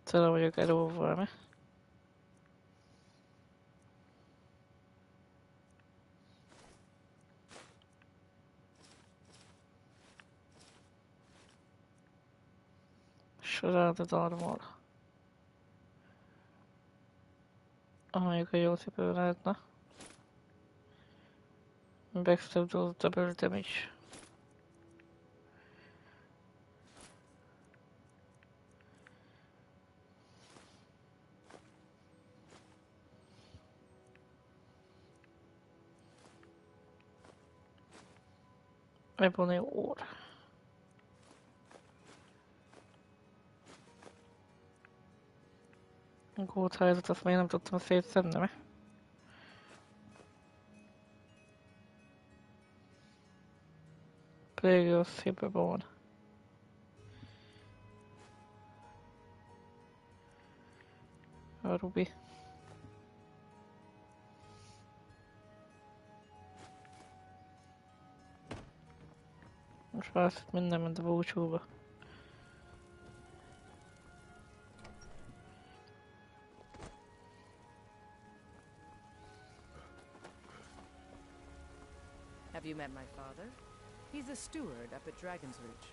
Tele vagyok elóval, mi? Shrouded armor. Amelyik a jó cipő lehetne. Backstab those double damage. Ebony ore. Gótházat azt még nem tudtam szétszedni, mi? Plague Cyberbone. A Ruby. Most már azt minden ment a búcsúba. Have you met my father? He's a steward up at Dragon's Reach.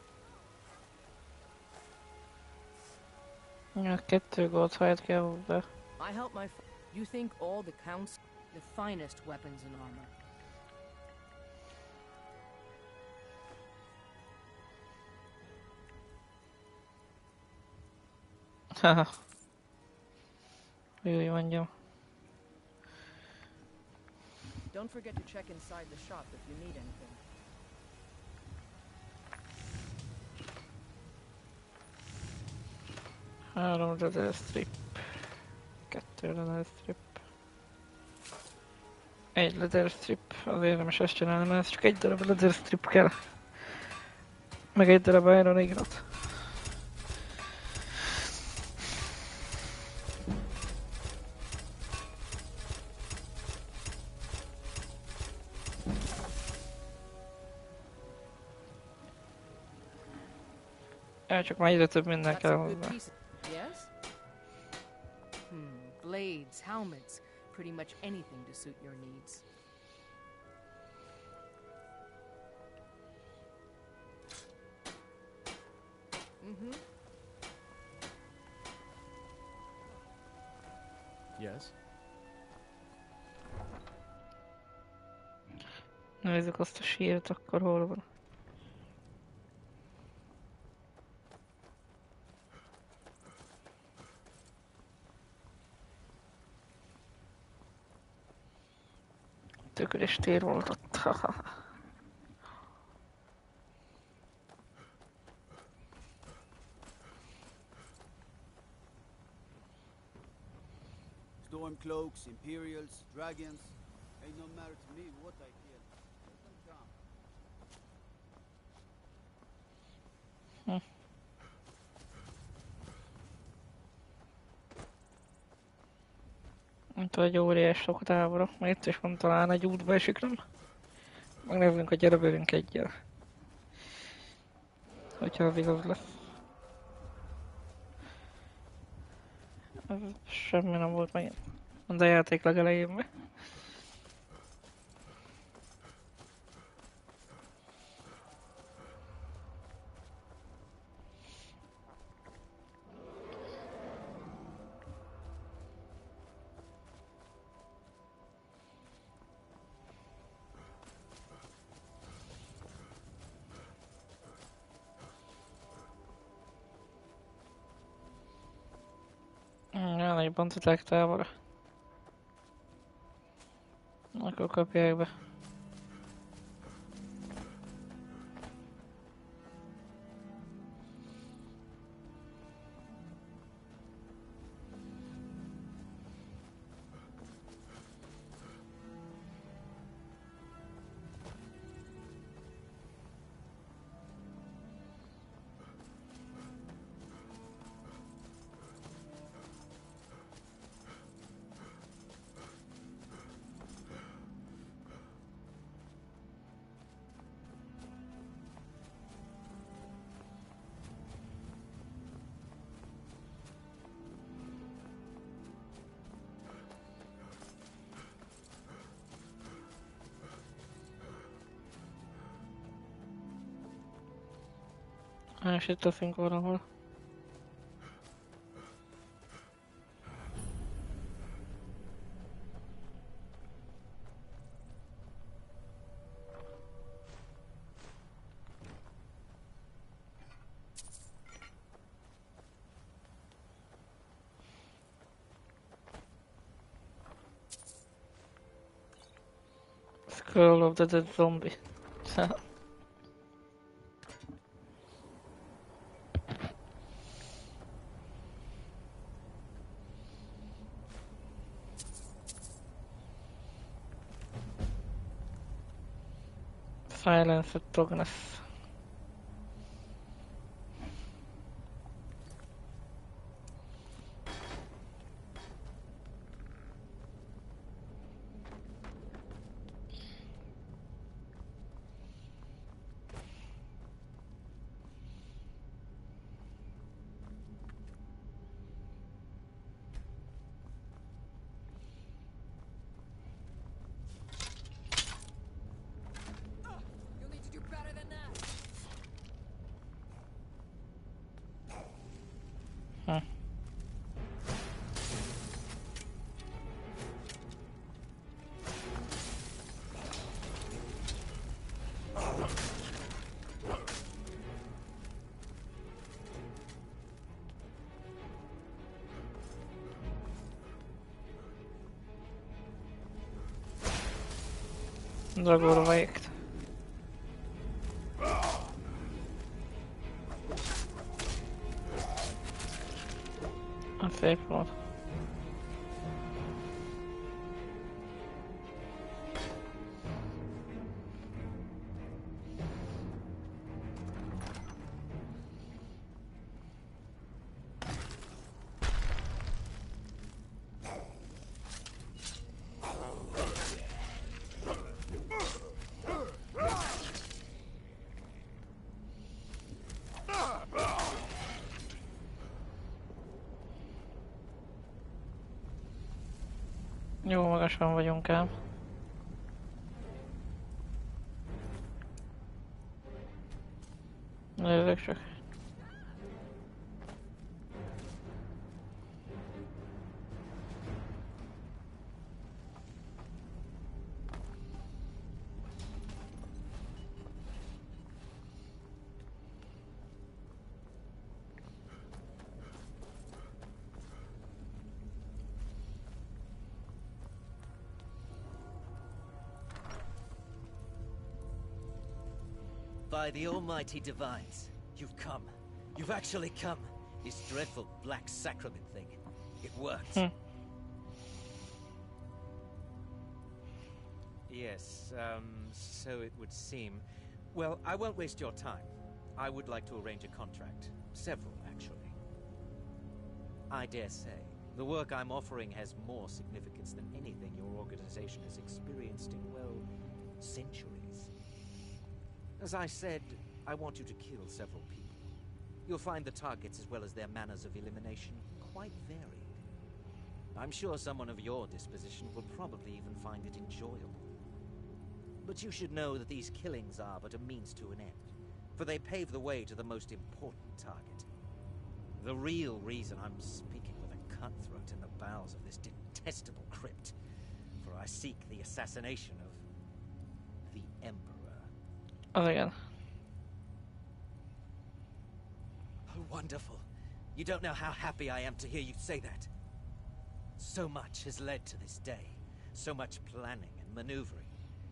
Ja, 2 gótházat kell hozzá. I help my You think all the counts the finest weapons and armor. Haha. Úgy mondjam. Don't forget to check inside the shop if you need anything. Három leather strip. 2 leather strip. 1 leather strip. Azért nem is ezt csinálni, mert ez csak 1 darab leather strip kell. Meg 1 darab iron ingot. Csak már egyre több minden kell hozzá. Yes? Blades, helmets, pretty much anything to suit your needs. Yes? Nézzük azt a sírt, akkor hol van. Tökös tér volt ott. Stormcloaks, Imperials, Dragons. Ain't no matter to me what I kill. Let them come. Mint egy óriás sok távra. Itt is van talán egy útba esik, nem? Megnézzünk, hogy gyere bőrünk egyel. Hogyha az igaz lesz. Ez semmi nem volt megint. Mondd a játék legelején mi? Egy bontaták távolra. Akkor kapják be. És itt leszünk valahol. Call of the Dead Zombie. Silence at Tognes. You'll need to do better than that. Huh. Zagorva égte. A szép volt. Jó magasan vagyunk ám. Nézzük csak. By the almighty divines, you've come. You've actually come. This dreadful black sacrament thing. It worked. Yes, so it would seem. Well, I won't waste your time. I would like to arrange a contract. Several, actually. I dare say, the work I'm offering has more significance than anything your organization has experienced in, well, centuries. As I said, I want you to kill several people. You'll find the targets as well as their manners of elimination quite varied. I'm sure someone of your disposition will probably even find it enjoyable. But you should know that these killings are but a means to an end, for they pave the way to the most important target. The real reason I'm speaking with a cutthroat in the bowels of this detestable crypt, for I seek the assassination of the Emperor. Oh my god. Oh, wonderful. You don't know how happy I am to hear you say that. So much has led to this day. So much planning and maneuvering.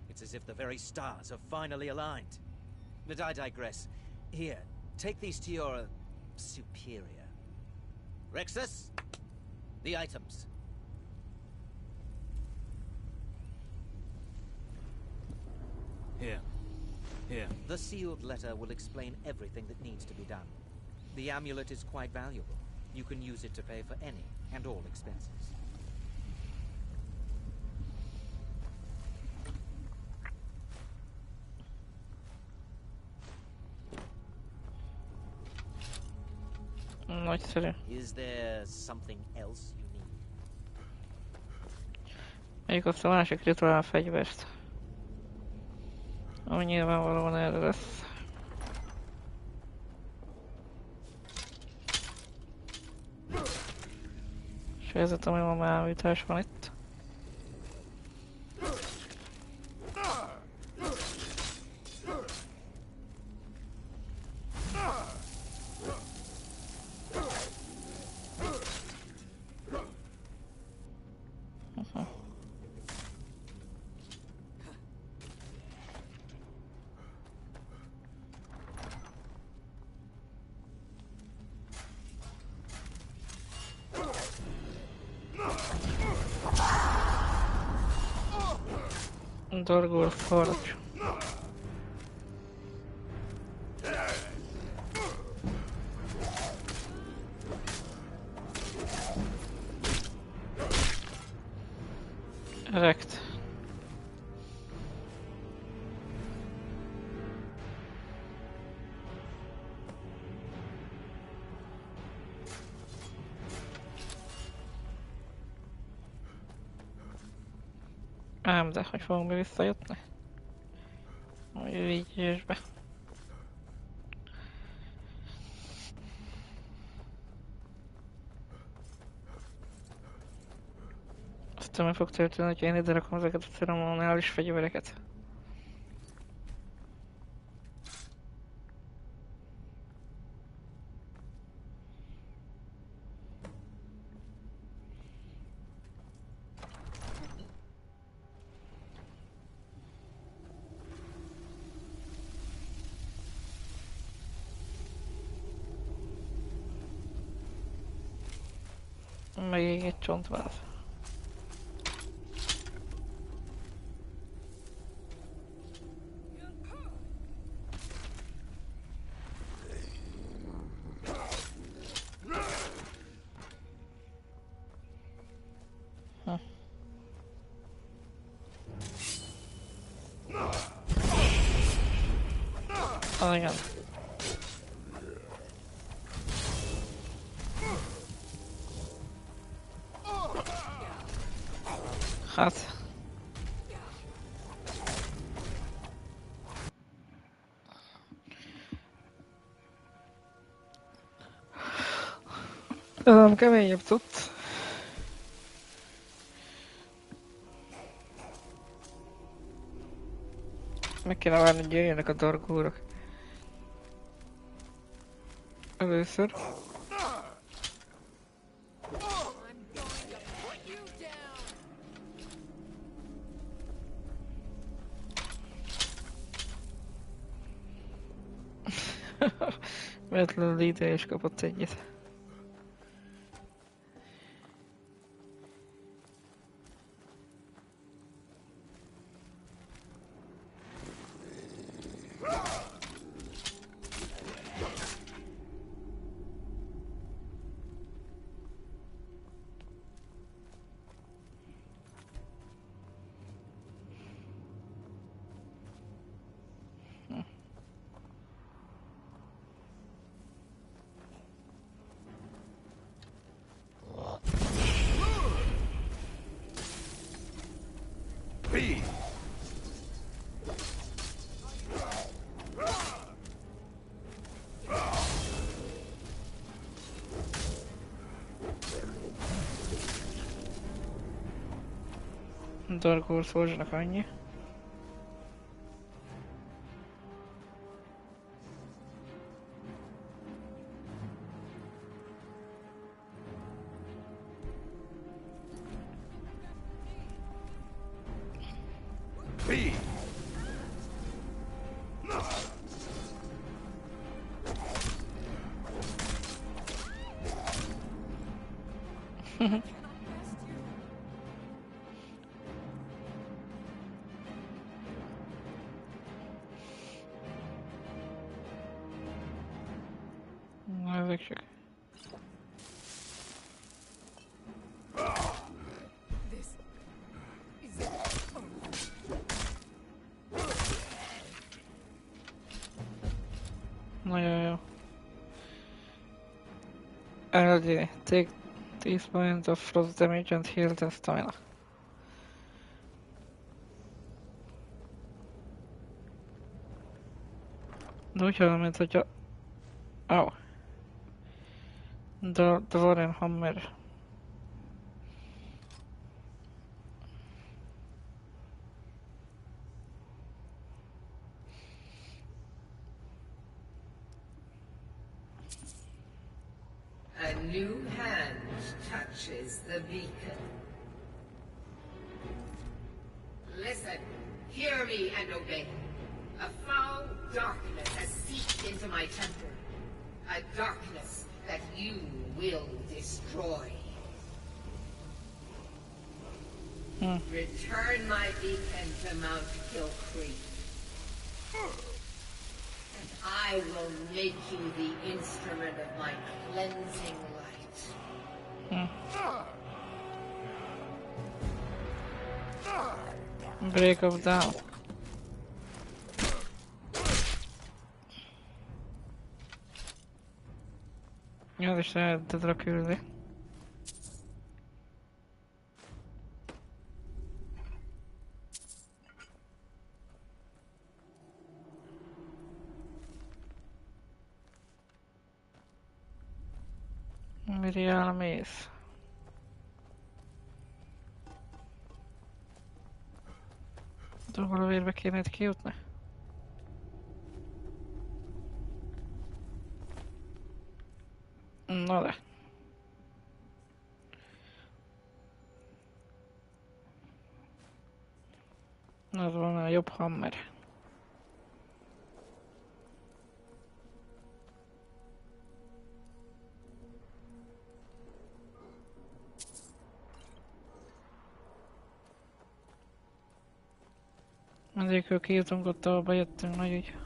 It's as if the very stars have finally aligned. But I digress. Here, take these to your superior. Rexus, the items. Here. Here. The sealed letter will explain everything that needs to be done. The amulet is quite valuable. You can use it to pay for any and all expenses. Nagyszerű. Is there something else you need? Melyik azt a másik rituál fegyvert. Ami nyilvánvalóan erre lesz. És ez a ami ma állítás van itt. Dorgul Forge. Erect. Ám, de hogy fogunk mi visszajutni? Hogy végyésbe. Aztán meg fog történni, hogy én ide rakom ezeket a ceremoniális fegyvereket. Még egy csontváz. Igen. Hát. Keményebb tudsz. Meg kéne várni, hogy jöjjenek a dargúrok. Először. Véletlenül ide is kapott egyet. Dark Forge-nak annyi. Ezek csak. Nagyon jó. LD, take 10 points of frost damage and heal the stamina. De úgy hallom, mint hogyha... Oh. The Warren Hammer. A new hand touches the beacon. Listen, hear me and obey. A foul darkness has seeped into my temple. A darkness that you will destroy. Return my beacon to Mount Kill Creek. And I will make you the instrument of my cleansing light. Break of down. Jó, és eltettek küldni. Miriam mész. Dolgol a vérbe kéne itt kijutni? Na de. Az volna a jobb hammer. Mindegyikről kijutunk ott, ahol bejöttünk, nagy ügy.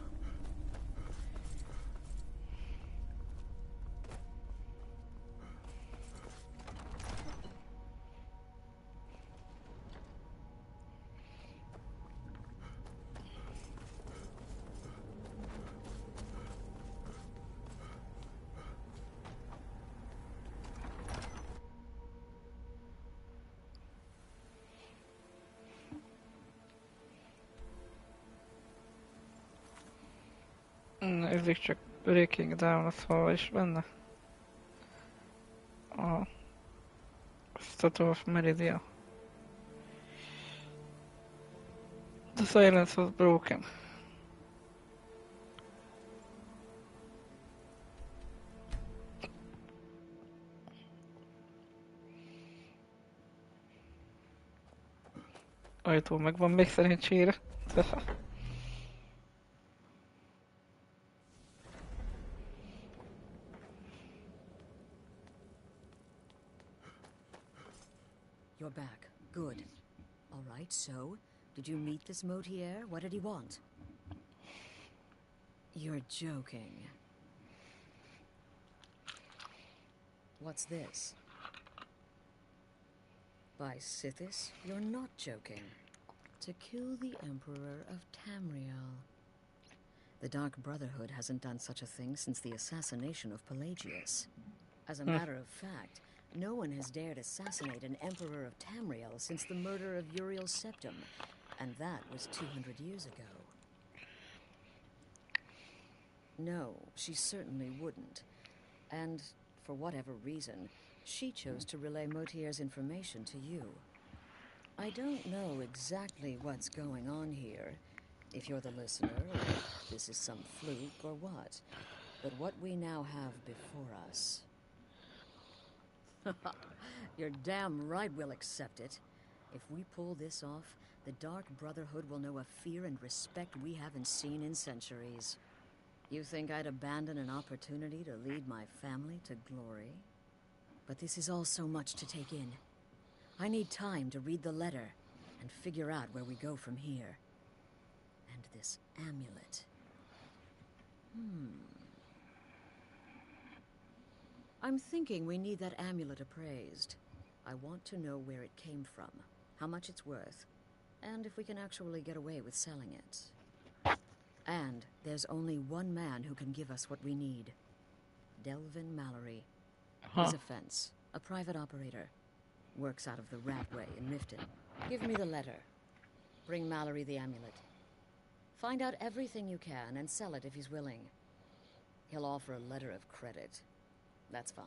Nézzük csak Breaking Down, az hol is benne. A Statue of Meridia. The silence was broken. Ajtó megvan még szerencsére. You're back. Good. All right, so, did you meet this Motier? What did he want? You're joking. What's this? By Sithis, you're not joking. To kill the Emperor of Tamriel. The Dark Brotherhood hasn't done such a thing since the assassination of Pelagius. As a matter of fact, no one has dared assassinate an Emperor of Tamriel since the murder of Uriel Septim, and that was 200 years ago. No, she certainly wouldn't. And, for whatever reason, she chose to relay Motier's information to you. I don't know exactly what's going on here, if you're the listener, or if this is some fluke, or what. But what we now have before us... You're damn right we'll accept it. If we pull this off, the Dark Brotherhood will know a fear and respect we haven't seen in centuries. You think I'd abandon an opportunity to lead my family to glory? But this is all so much to take in. I need time to read the letter and figure out where we go from here. And this amulet. I'm thinking we need that amulet appraised. I want to know where it came from, how much it's worth, and if we can actually get away with selling it. And there's only one man who can give us what we need. Delvin Mallory. He's a fence, a private operator. Works out of the Ratway in Riften. Give me the letter. Bring Mallory the amulet. Find out everything you can and sell it if he's willing. He'll offer a letter of credit. That's fine.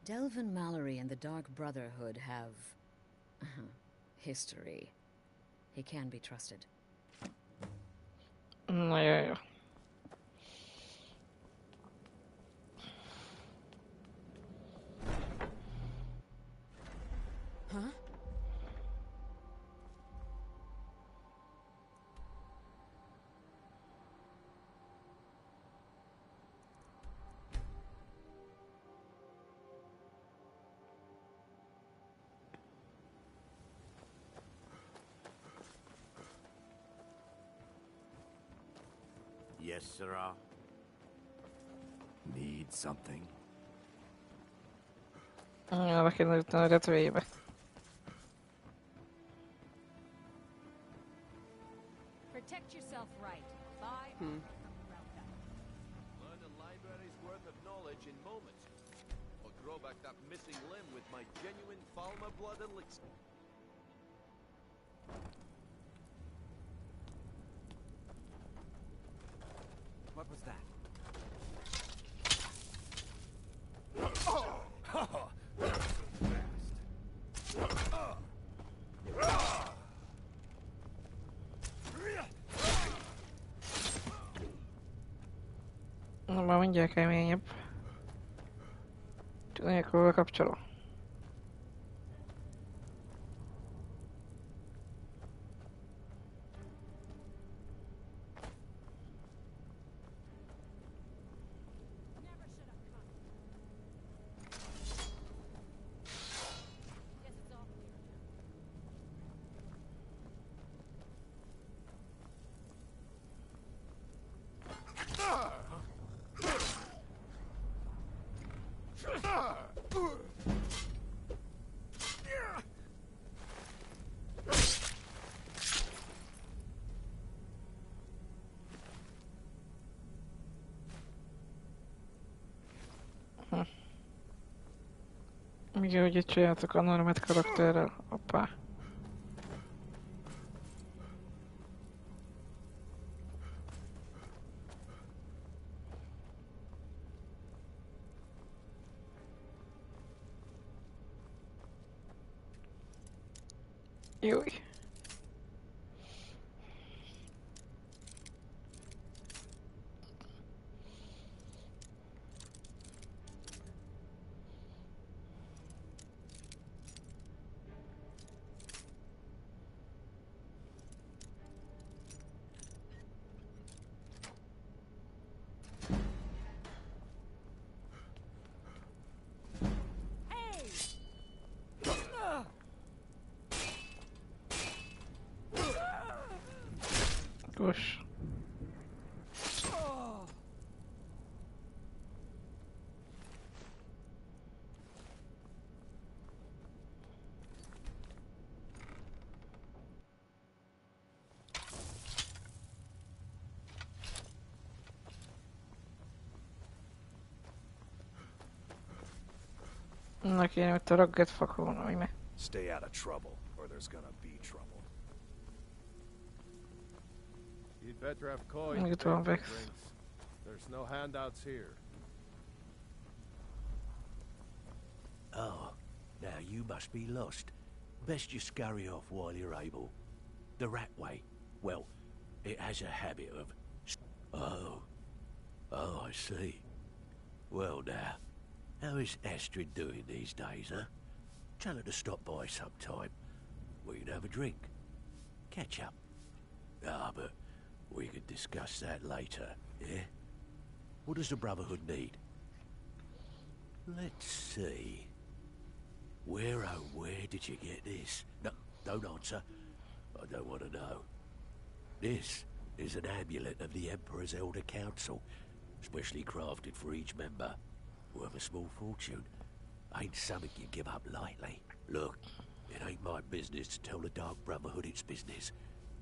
Delvin Mallory and the Dark Brotherhood have... history. He can be trusted. Ja. Huh? Yes, sirrah. Need something? Arra kéne jutni a retvébe. Protect yourself right. Bye. Hmm. Learn a library's worth of knowledge in moments. Or grow back that missing limb with my genuine Falmer blood elixir. What was that? Na, már mindjárt keményebb. Csak nélkül kapcsolom. Igen, hogy itt csináltak a normát karakterrel. Hoppá. Júj. Gosh. Na kéne, hogy a ragget fakolna, vagy mi? Stay out of trouble, or there's gonna be trouble. You'd better have coin Még to itt pay van for Vex. drinks. There's no handouts here. Oh, now you must be lost. Best you scurry off while you're able. The rat way, well, it has a habit of... Oh, I see. Well now, how is Astrid doing these days, huh? Tell her to stop by sometime. We can have a drink. Catch up. Ah, but we can discuss that later, yeah? What does the Brotherhood need? Let's see. Where did you get this? No, don't answer. I don't want to know. This is an amulet of the Emperor's Elder Council, specially crafted for each member. Worth a small fortune. Ain't something you give up lightly. Look, it ain't my business to tell the Dark Brotherhood its business,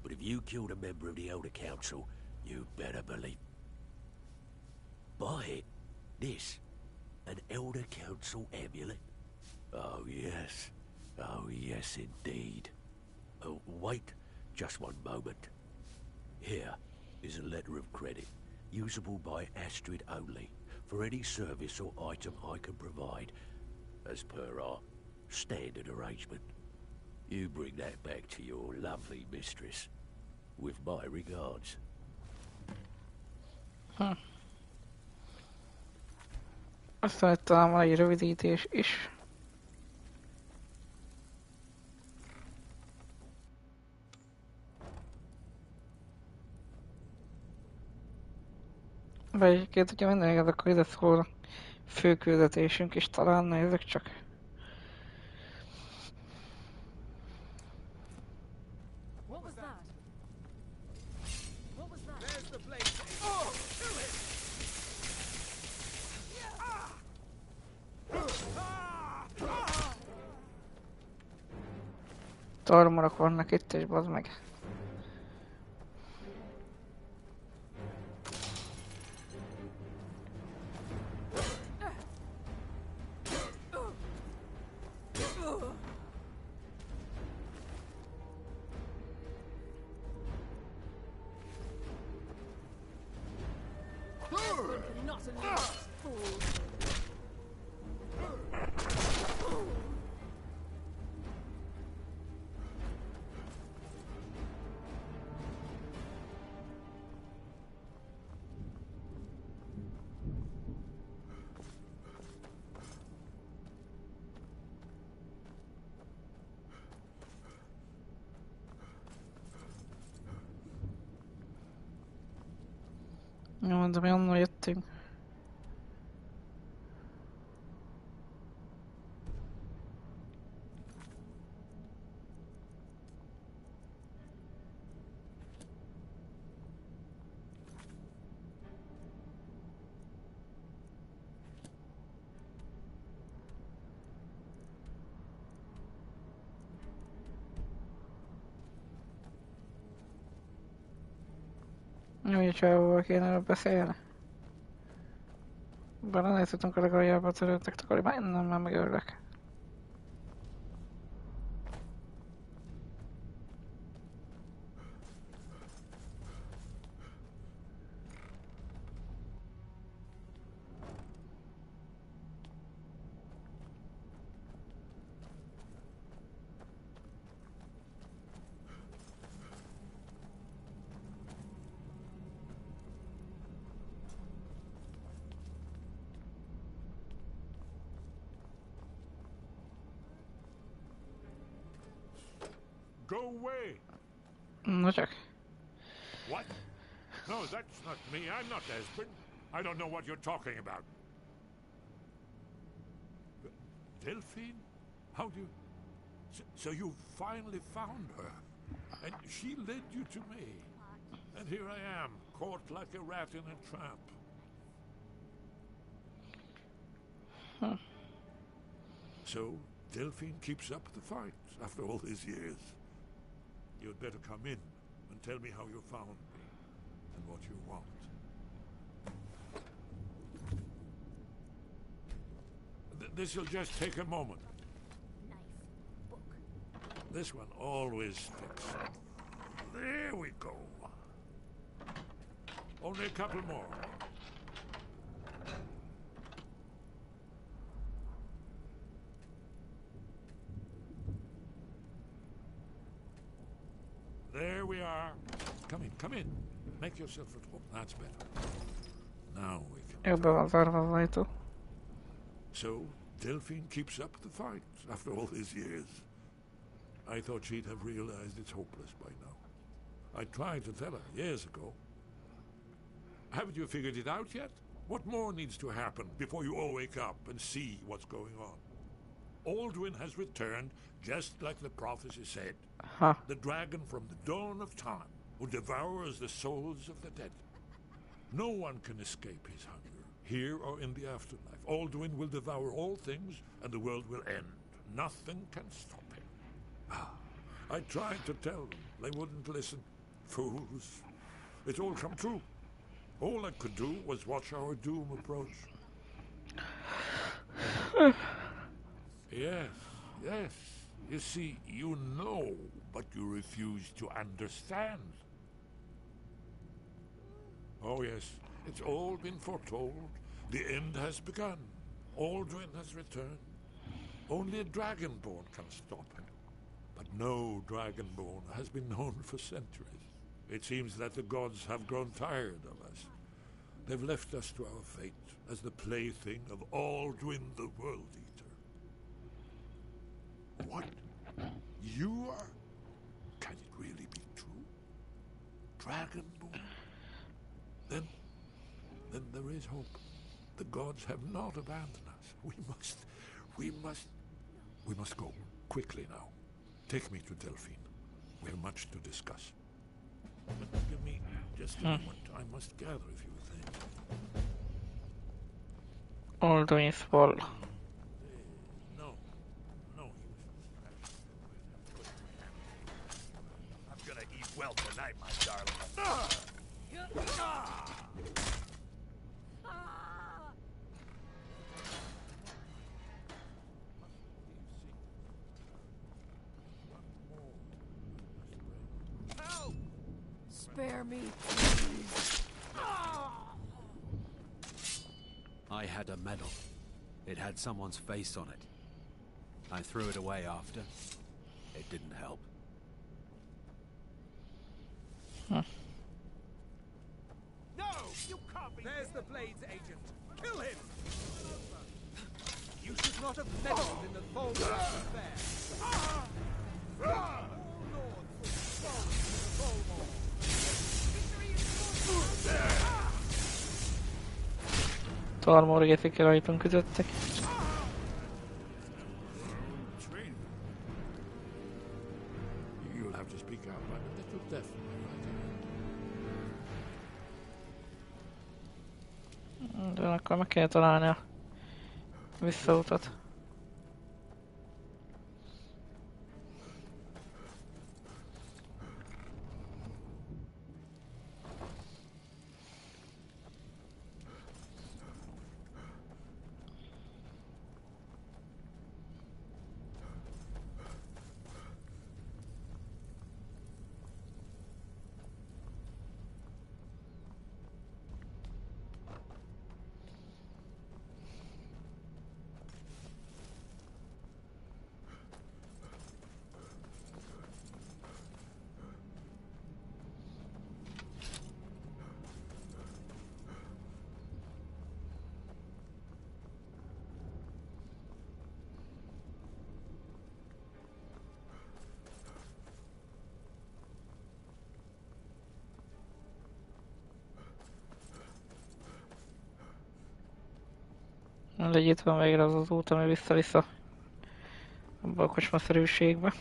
but if you killed a member of the Elder Council, you better believe... Buy it. This. An Elder Council amulet. Oh, yes. Oh, yes, indeed. Oh, wait just one moment. Here is a letter of credit, usable by Astrid only, for any service or item I can provide, as per our standard arrangement. You bring that back to your lovely mistress, with my regards. Aztán itt talán van egy rövidítés is. Vagy egyébként, hogyha mindeneket, akkor ide szól főküldetésünk is talán, nézzük csak. What was that? What was that? There's the blade. Oh! Tormorok vannak itt is, bazd meg. Not enough, fool. Jó, de mi onnan jöttünk. Jó, hogy csávóval kéne beszélni. Bár nézhetünk a legaljába törődtek takari, már innen már megörülök. Go away! No csak. What? No, that's not me. I'm not Espen. I don't know what you're talking about. Delphine? How do you... So you finally found her. And she led you to me. And here I am, caught like a rat in a trap. Huh. So, Delphine keeps up the fight after all these years. You'd better come in and tell me how you found me and what you want. This'll just take a moment. Nice book. This one always sticks. There we go. Only a couple more. There we are. Come in, come in. Make yourself at home. That's better. Now we can... Jobban van zárva az ajtó. So, Delphine keeps up the fight after all these years. I thought she'd have realized it's hopeless by now. I tried to tell her years ago. Haven't you figured it out yet? What more needs to happen before you all wake up and see what's going on? Alduin has returned just like the prophecy said. Huh. The dragon from the dawn of time who devours the souls of the dead. No one can escape his hunger, here or in the afterlife. Alduin will devour all things and the world will end. Nothing can stop him. I tried to tell them. They wouldn't listen. Fools. It's all come true. All I could do was watch our doom approach. Yes, yes. You see, you know, but you refuse to understand. Oh yes, it's all been foretold. The end has begun. Alduin has returned. Only a dragonborn can stop him. But no dragonborn has been known for centuries. It seems that the gods have grown tired of us. They've left us to our fate as the plaything of Alduin the World Eater. What? You are? Can it really be true? Dragonborn? Then there is hope. The gods have not abandoned us. We must go. Quickly now. Take me to Delphine. We have much to discuss. But give me just a moment. I must gather a few things. Alduin is full. No. well tonight, my darling. Spare me, please. I had a medal. It had someone's face on it. I threw it away after. It didn't help. No! You can't be. There's the Blades agent. Kill him! You should not have meddled in the Tholmar affair. All lords will fall to the Tholmar. Talmorgézik rajtunk közöttek. You'll have to speak out. I'm a little deaf. De akkor meg kell találni a visszautat. Mindegy, itt van végre az az út, ami vissza-vissza abba a kocsmaszerűségbe.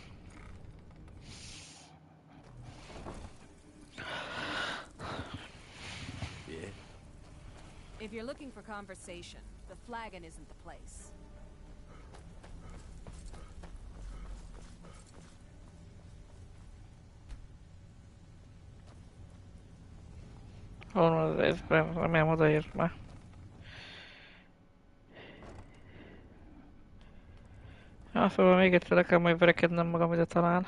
If you're looking for conversation, the flagon isn't the place. Hol van az ez? Remélem odaért már. Ja, szóval még egyszer le kell majd verekednem magam ide talán.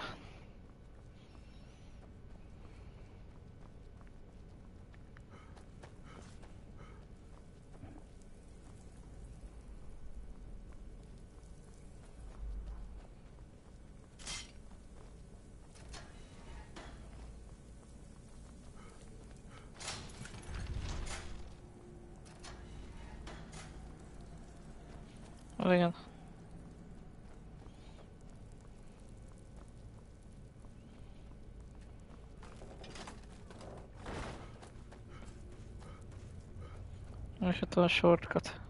Igen. És ott van a shortcut.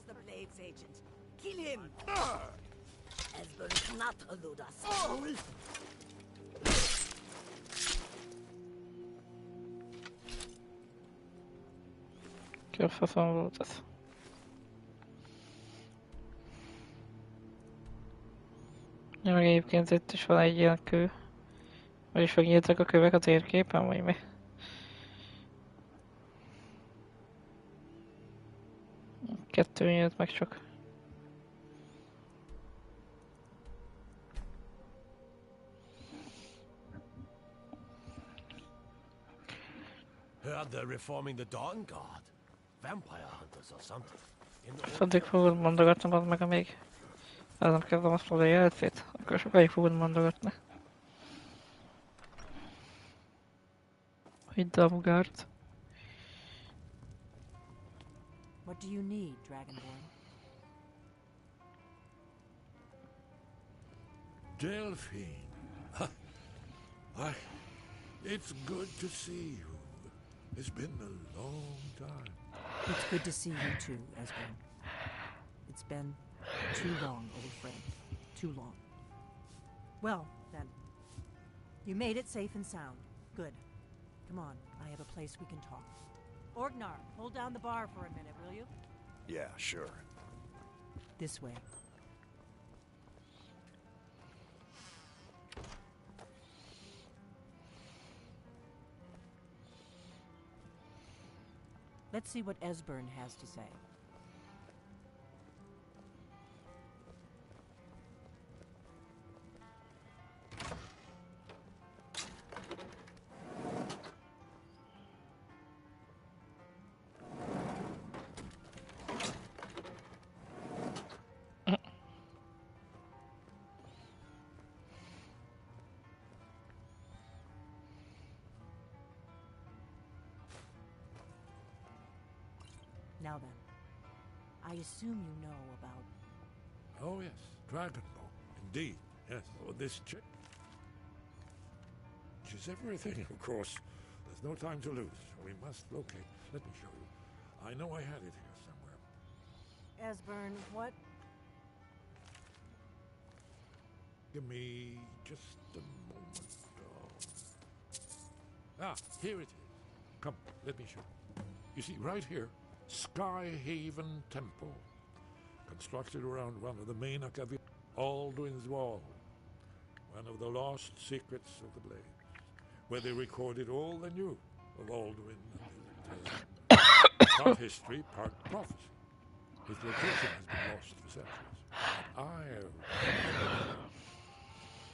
The Blades agent. Kill him! Esbern cannot elude us, fool! Ki a faszom volt ez? Ja, meg egyébként itt is van egy ilyen kő. Vagyis megnyíltak a kövek a térképen, vagy mi? Kettő nyílt meg csak. Heard they're reforming the Dawn Guard. Vampire hunters or something. Addig fogod mondogatni, az meg amíg el nem kezdem azt a jelcét, akkor sokáig fogod mondogatni. Hidd a Guard. What do you need, Dragonborn? Delphine. Why, it's good to see you. It's been a long time. It's good to see you too, Esbern. It's been too long, old friend. Too long. Well, then. You made it safe and sound. Good. Come on, I have a place we can talk. Orgnar, hold down the bar for a minute, will you? Yeah, sure. This way. Let's see what Esbern has to say. Now then, I assume you know about... Oh, yes, Dragonbow. Indeed, yes. Oh, this chick. She's everything, of course. There's no time to lose. We must locate. Let me show you. I know I had it here somewhere. Esbern, what? Give me just a moment. Ah, here it is. Come, let me show you. You see, right here, Skyhaven Temple, constructed around one of the main Alduin's Wall, one of the lost secrets of the Blades, where they recorded all they knew of Alduin and his tale. Part history, part prophecy. Its location has been lost for centuries.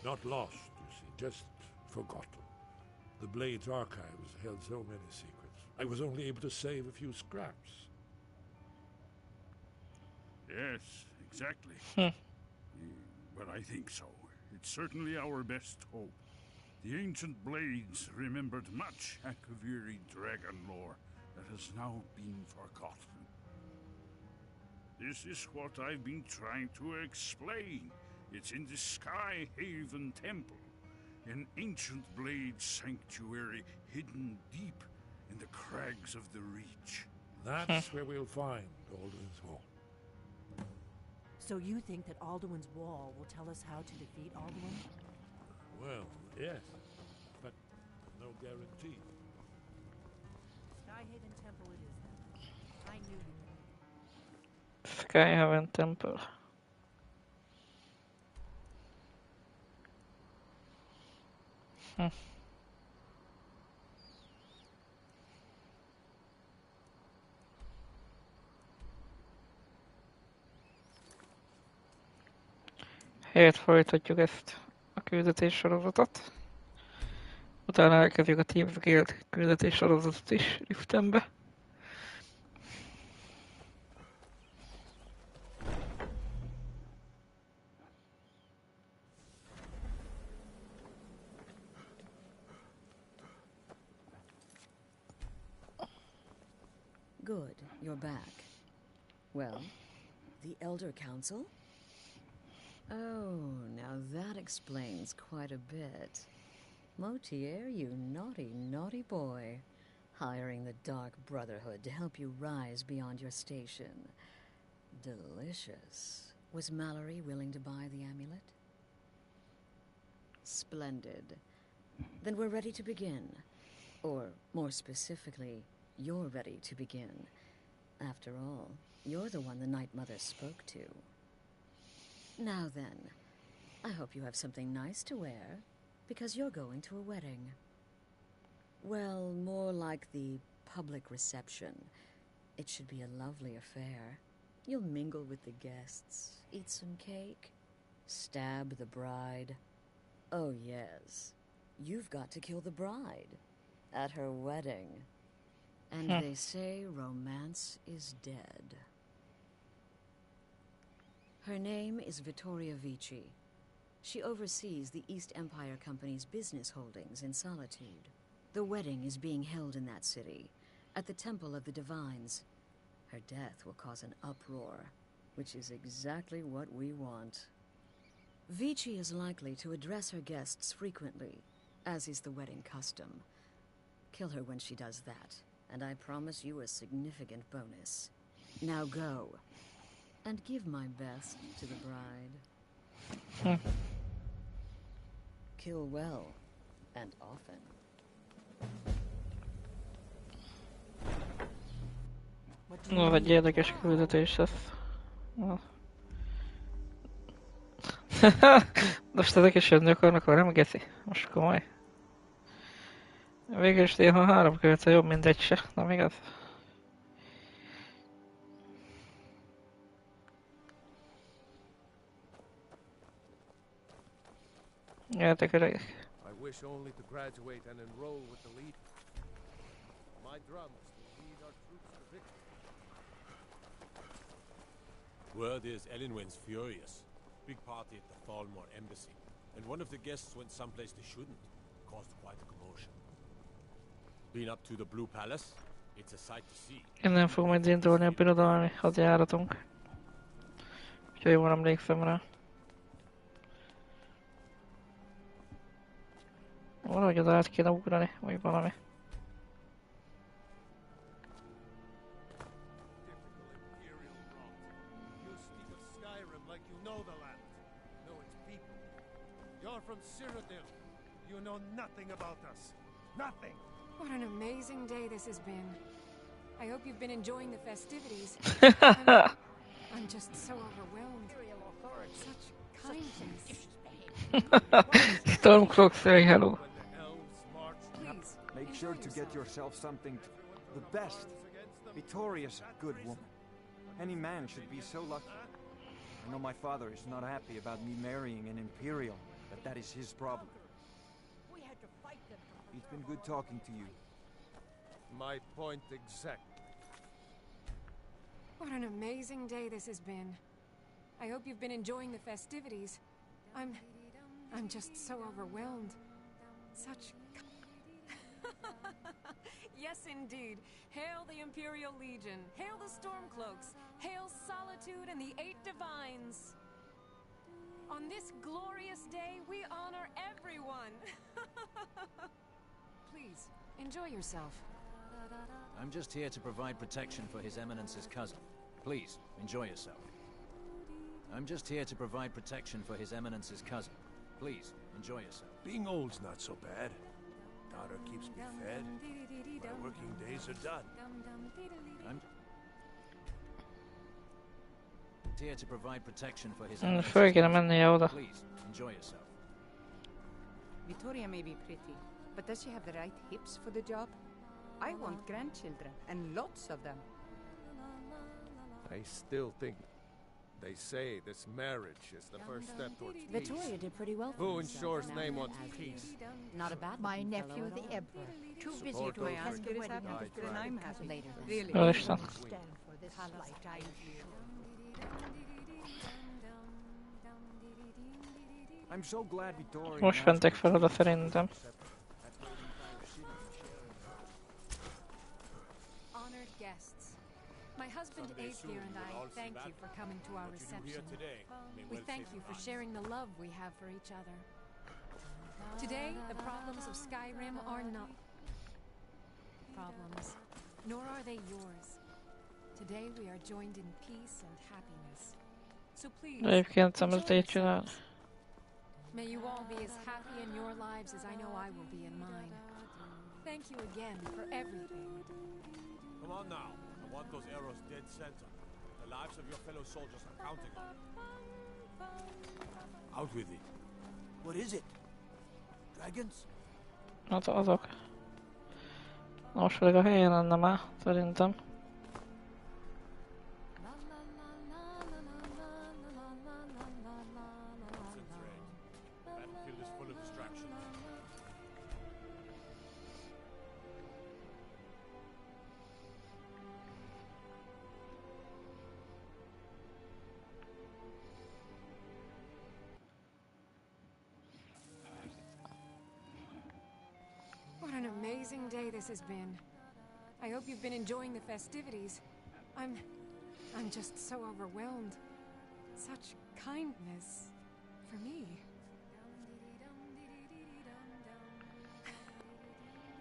Not lost, you see, just forgotten. The Blades archives held so many secrets. I was only able to save a few scraps. Yes, exactly. But I think so. It's certainly our best hope. The ancient Blades remembered much Akaviri dragon lore that has now been forgotten. This is what I've been trying to explain. It's in the Skyhaven Temple, an ancient Blade sanctuary hidden deep in the crags of the Reach. That's where we'll find Alduin's Wall. So you think that Alduin's Wall will tell us how to defeat Alduin? Well, yes, but no guarantee. Skyhaven Temple it is then. I knew you. Skyhaven Temple. Helyett folytatjuk ezt a küldetés sorozatot. Utána elkezdjük a Teams Guild küldetés sorozatot is Riftenbe. Good, you're back. Well, the Elder Council? Oh, now that explains quite a bit. Motier, you naughty, naughty boy. Hiring the Dark Brotherhood to help you rise beyond your station. Delicious. Was Mallory willing to buy the amulet? Splendid. Then we're ready to begin. Or, more specifically, you're ready to begin. After all, you're the one the Night Mother spoke to. Now then, I hope you have something nice to wear, because you're going to a wedding. Well, more like the public reception. It should be a lovely affair. You'll mingle with the guests, eat some cake, stab the bride. Oh yes, you've got to kill the bride at her wedding. And they say romance is dead. Her name is Vittoria Vici. She oversees the East Empire Company's business holdings in Solitude. The wedding is being held in that city, at the Temple of the Divines. Her death will cause an uproar, which is exactly what we want. Vici is likely to address her guests frequently, as is the wedding custom. Kill her when she does that, and I promise you a significant bonus. Now go, and give my best to the bride. Kill well, and often. No, egy érdekes küldetés lesz. Most ezek is jönni akarnak velem, geci? Most komoly. Végül is néha 3 kölce jobb, mint egy se, nem igaz? Jöttek öregek. I wish only to graduate and enroll with the lead. My drums will lead our troops to victory. Word is Elinwen's furious. Big party at the Falmore embassy. And one of the guests went someplace they shouldn't. Caused quite a commotion. Been up to the Blue Palace? It's a sight to see. Innen fog majd indulni a birodalmi hadjáratunk. Úgyhogy jól emlékszem rá. Valahogy oda át kéne ugrani, vagy valami. You speak of Skyrim like you know the land. No, its people. You're from Cyrodiil. You know nothing about us. Nothing. What an amazing day this has been. I hope you've been enjoying the festivities. I'm just so overwhelmed. Such kindness. Stormcloak, say hello. Please, make sure to get yourself something the best. Victoria's a good woman. Any man should be so lucky. I know my father is not happy about me marrying an Imperial, but that is his problem. It's been good talking to you. My point exactly. what an amazing day this has been. I hope you've been enjoying the festivities. I'm just so overwhelmed. Such... Yes, indeed. Hail the Imperial Legion. Hail the Stormcloaks. Hail Solitude and the 8 Divines. On this glorious day, we honor everyone. Please, enjoy yourself. I'm just here to provide protection for His Eminence's cousin. Please, enjoy yourself. I'm just here to provide protection for His Eminence's cousin. Please, enjoy yourself. Being old's not so bad. Daughter keeps me fed. My working days are done. I'm here to provide protection for His Föl kéne mennie oda. Please, enjoy yourself. Victoria may be pretty, but does she have the right hips for the job? I want grandchildren, and lots of them. I still think they say this marriage is the first step towards peace. Victoria did pretty well for Who in herself Shore's now name that wants as peace? Not a bad My looking nephew, fellow at the all. Emperor. Too busy Support to those ask who good as happy, I but then I'm happy. Later. Really. Ja, just det. Stand for this lifetime. I'm so glad Victoria. Most mentek fel oda szerintem. Honored guests, my husband Aether and I thank you for coming to our reception. We thank you for sharing the love we have for each other. Today, the problems of Skyrim are not problems, nor are they yours. Today we are joined in peace and happiness. So please, Egyébként nem enjoy ezt így csinálni. yourselves. May you all be as happy in your lives as I know I will be in mine. Thank you again for everything. Come on now. I want those arrows dead center. The lives of your fellow soldiers are counting on it. Out with it. What is it? Dragons? Azok. Na most pedig a helyen lenne már, szerintem. Battlefield is full of distractions. What an amazing day this has been. I hope you've been enjoying the festivities. I'm just so overwhelmed. Such kindness. for me.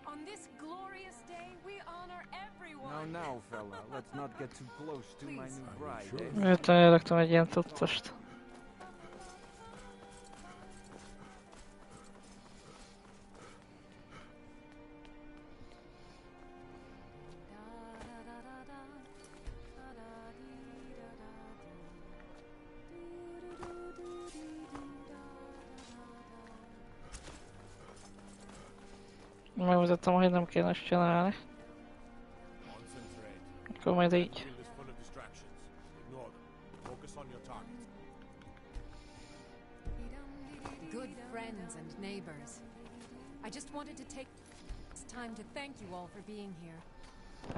On this glorious day, we honor everyone. Now, fella, let's not get too close to my new bride, eh? Miután elraktam egy ilyen tudtost. Megmutattam, hogy nem kéne ezt csinálni. Akkor majd így. Good friends and neighbors. I just wanted to take this time to thank you all for being here.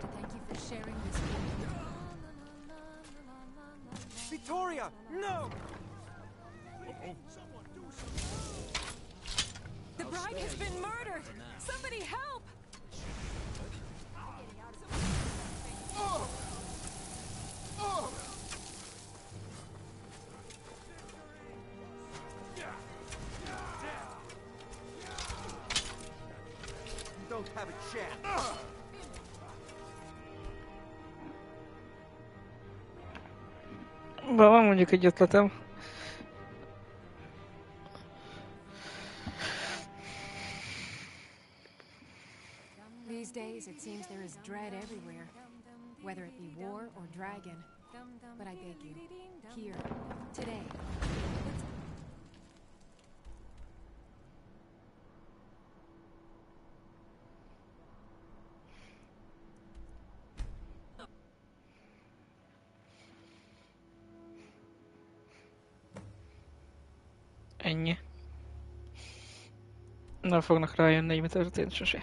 To thank you for sharing this moment. Victoria! No! The bride has been murdered! Somebody help! Oh! Oh! You don't have a chance. Van mondjuk egy ötletem. These days, it seems there is dread everywhere, whether it be war or dragon. But I beg you, here, today, Ennyi. Nem fognak rájönni, hogy mi történt sose.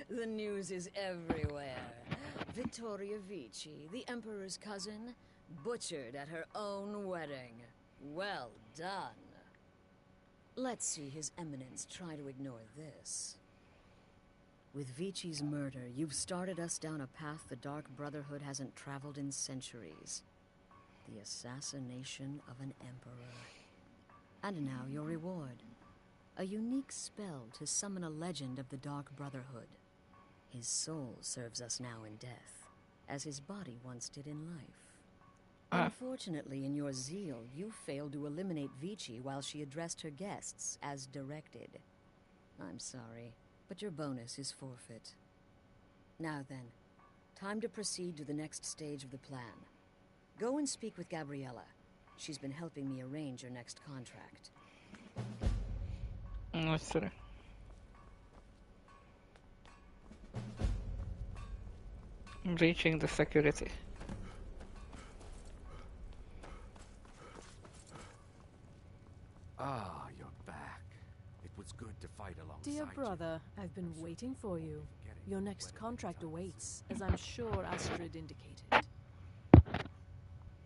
The news is everywhere. Vittoria Vici, the Emperor's cousin, butchered at her own wedding. Well done. Let's see His Eminence try to ignore this. With Vici's murder, you've started us down a path the Dark Brotherhood hasn't traveled in centuries. The assassination of an emperor. And now your reward. A unique spell to summon a legend of the Dark Brotherhood. His soul serves us now in death, as his body once did in life. Unfortunately, in your zeal, you failed to eliminate Vici while she addressed her guests as directed. I'm sorry, but your bonus is forfeit. Now then, time to proceed to the next stage of the plan. Go and speak with Gabriella. She's been helping me arrange your next contract. Nagyszerű. Reaching the security. Ah, you're back. It was good to fight alongside Dear brother, I've been waiting for you. Your next contract awaits, as I'm sure Astrid indicated.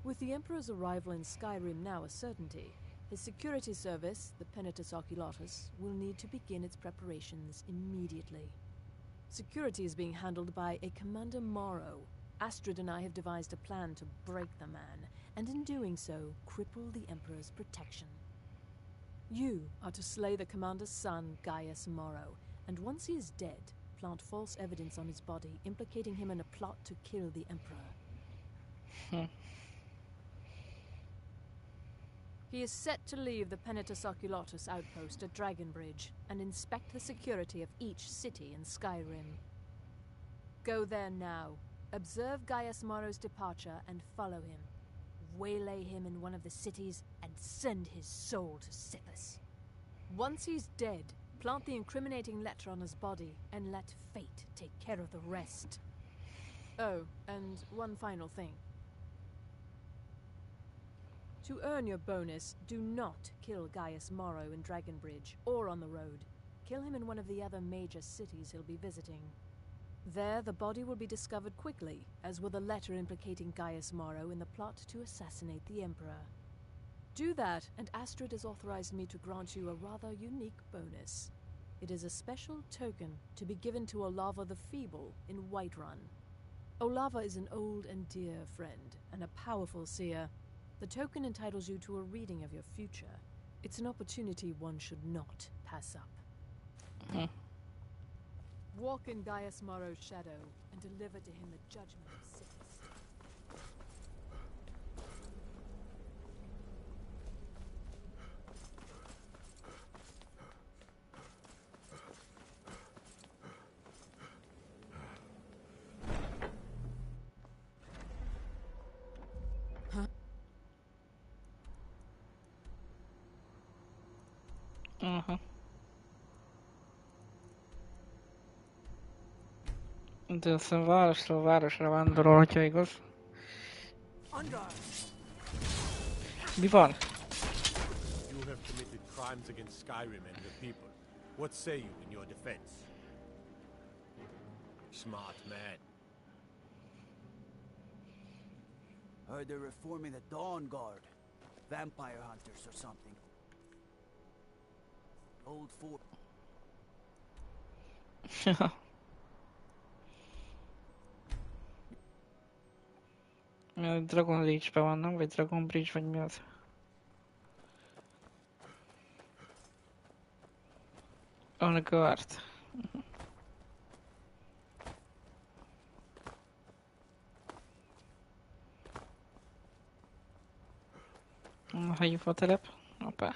With the Emperor's arrival in Skyrim now a certainty, his security service, the Penitus Oculatus, will need to begin its preparations immediately. Security is being handled by a Commander Morrow. Astrid and I have devised a plan to break the man, and in doing so, cripple the Emperor's protection. You are to slay the Commander's son, Gaius Morrow, and once he is dead, plant false evidence on his body, implicating him in a plot to kill the Emperor. He is set to leave the Penitus Oculatus outpost at Dragonbridge and inspect the security of each city in Skyrim. Go there now, observe Gaius Morrow's departure and follow him. Waylay him in one of the cities and send his soul to Sithis. Once he's dead, plant the incriminating letter on his body and let fate take care of the rest. Oh, and one final thing. To earn your bonus, do not kill Gaius Morrow in Dragonbridge or on the road. Kill him in one of the other major cities he'll be visiting. There, the body will be discovered quickly, as will the letter implicating Gaius Maro in the plot to assassinate the Emperor. Do that, and Astrid has authorized me to grant you a rather unique bonus. It is a special token to be given to Olava the Feeble in Whiterun. Olava is an old and dear friend, and a powerful seer. The token entitles you to a reading of your future. It's an opportunity one should not pass up. Walk in Gaius Maro's shadow, and deliver to him the judgment of sins. De aztán városról városra vándorol, hogyha igaz. Mi van? You have committed crimes against Skyrim and the people. What say you in your defense? Smart man. Heard they're reforming the Dawn Guard. Vampire hunters or something. Old fort. Dragon Reach-ben van, nem? Vagy Dragon Bridge, vagy mi az? On guard. Hagyjuk a telep. Hoppá.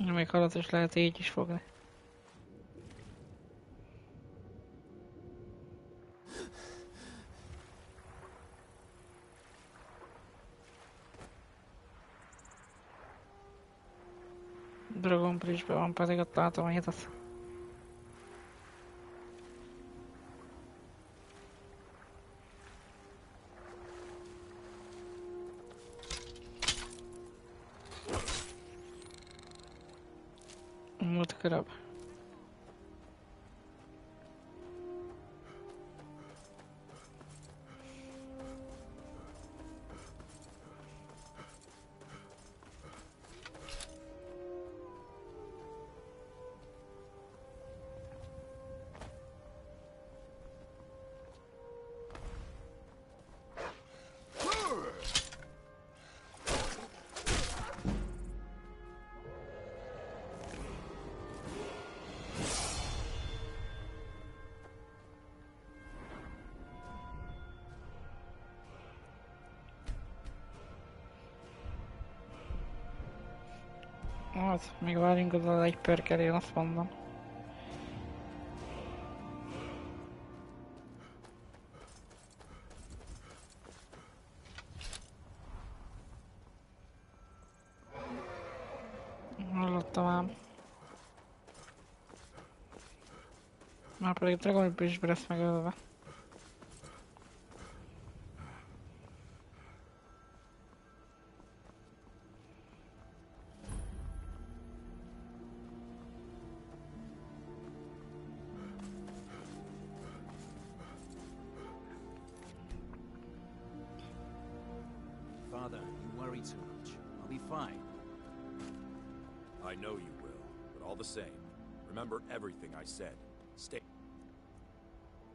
Még halat is lehet így is fogni. Dragon Bridge-ben van, pedig ott látom a hidat. Múlt körebb. Hát, még várjunk oda egy perkel, én azt mondom. Hallottam ám. Már pedig Dragon Bridge-be lesz megölve. Father, you worry too much. I'll be fine. I know you will, but all the same, remember everything I said. Stay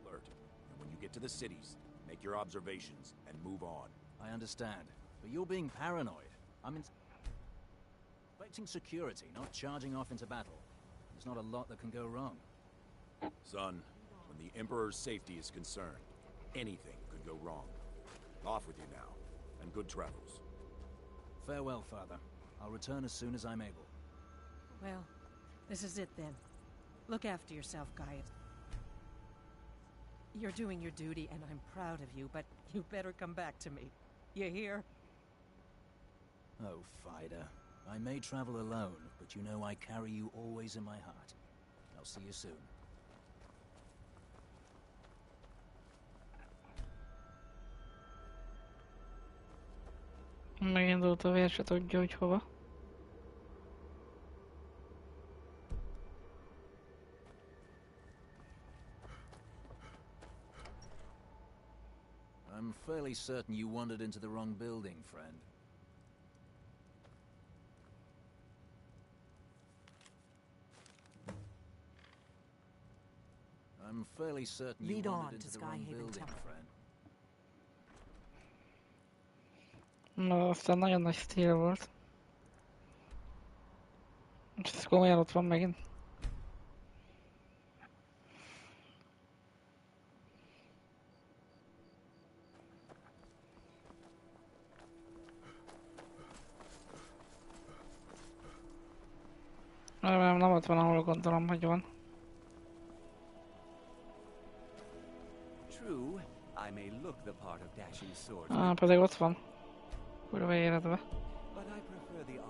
alert, and when you get to the cities, make your observations and move on. I understand, but you're being paranoid. I'm expecting security, not charging off into battle. There's not a lot that can go wrong. Son, when the Emperor's safety is concerned, anything could go wrong. Off with you now, and good travels. Farewell, Father. I'll return as soon as I'm able. Well, this is it then. Look after yourself, Gaius. You're doing your duty, and I'm proud of you, but you better come back to me. You hear? Oh, Fida. I may travel alone, but you know I carry you always in my heart. I'll see you soon. Megindult a vér, se tudja, hogy hova. I'm fairly certain you wandered into the wrong building, friend. I'm fairly certain you Lead wandered on into to the wrong Skyhaven building, Temple. friend. Na, aztán nagyon nagy stíl volt. És ez komolyan ott van megint. Nem ott van, ahol gondolom, hogy van. True, I may look the part of dashing swords. Pedig ott van. Kurva életbe. But I prefer the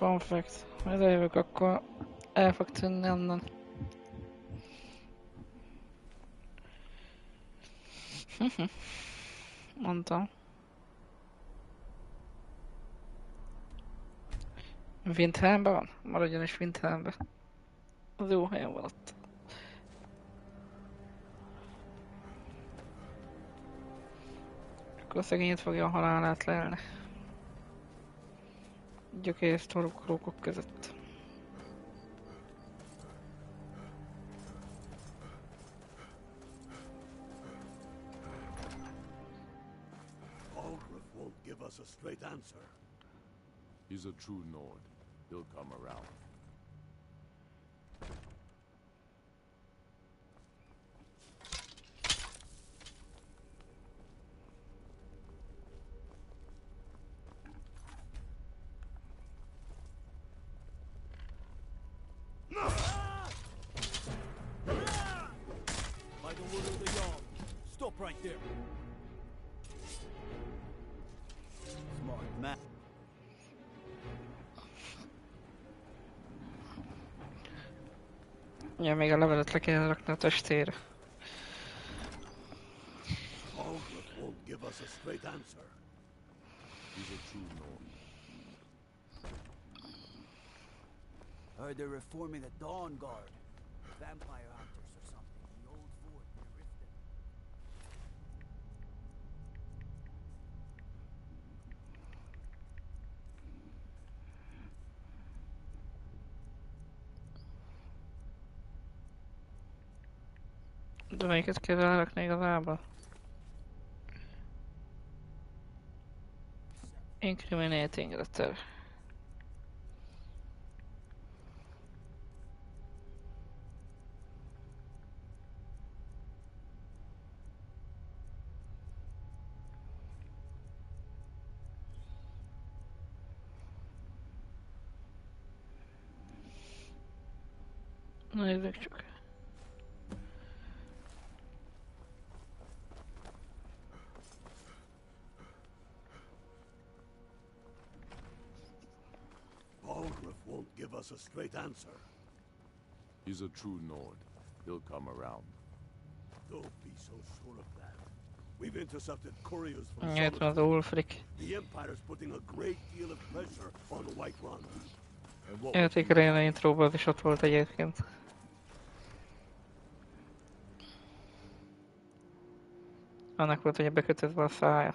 Fun fact. Ha idejövök, akkor el fog tűnni onnan. Mondtam. Windhelmben van? Maradjon is Windhelmben. Az jó helyen van ott. Akkor szegényt fogja a halálát lelni. Gyökész torokrókok között. Algrith won't give us a straight answer. He's a true Nord. He'll come around. By the word of the Jarl, stop right there. Smart man. Ja, még a levelet le kéne rakni a testére. Algrith won't give us a straight answer. He's a true Nord. Heard they're reforming the Dawn Guard. Vampire hunters or something. The old fort near Riften. De melyiket kell rárakni igazából? Incriminating letter. Nézzük csak. Algrith won't give us a straight answer. He's a true Nord. He'll come around. Don't be so sure of that. We've intercepted couriers from Itt van az Ulfric. The Empire's putting a great deal of pressure on the White Run. Játék elején a intróban az is ott volt egyébként. Annak volt, hogy bekötözve a szája.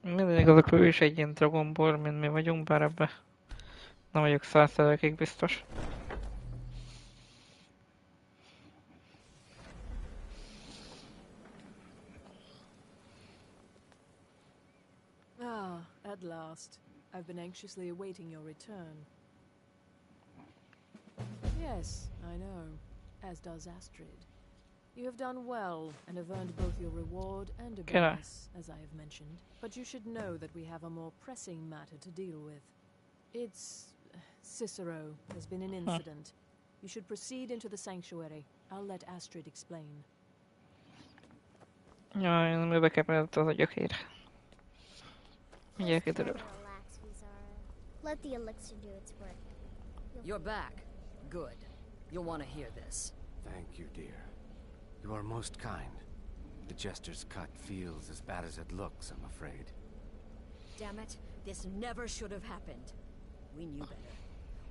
Mindig az, akkor ő is egy ilyen Dragonborn, mint mi vagyunk, bár ebbe nem vagyok 100%-ig biztos. At last. I've been anxiously awaiting your return. Yes, I know. As does Astrid. You have done well, and have earned both your reward and a bonus, as I have mentioned. But you should know that we have a more pressing matter to deal with. It's... Cicero. There's been an incident. You should proceed into the sanctuary. I'll let Astrid explain. Jaj, nem bekeveredett az a gyökér. Mindjárt kiderül. Relax, Vizara. Let the elixir do its work. You're back. Good. You'll want to hear this. Thank you, dear. You are most kind. The Jester's cut feels as bad as it looks, I'm afraid. Damn it. This never should have happened. We knew better.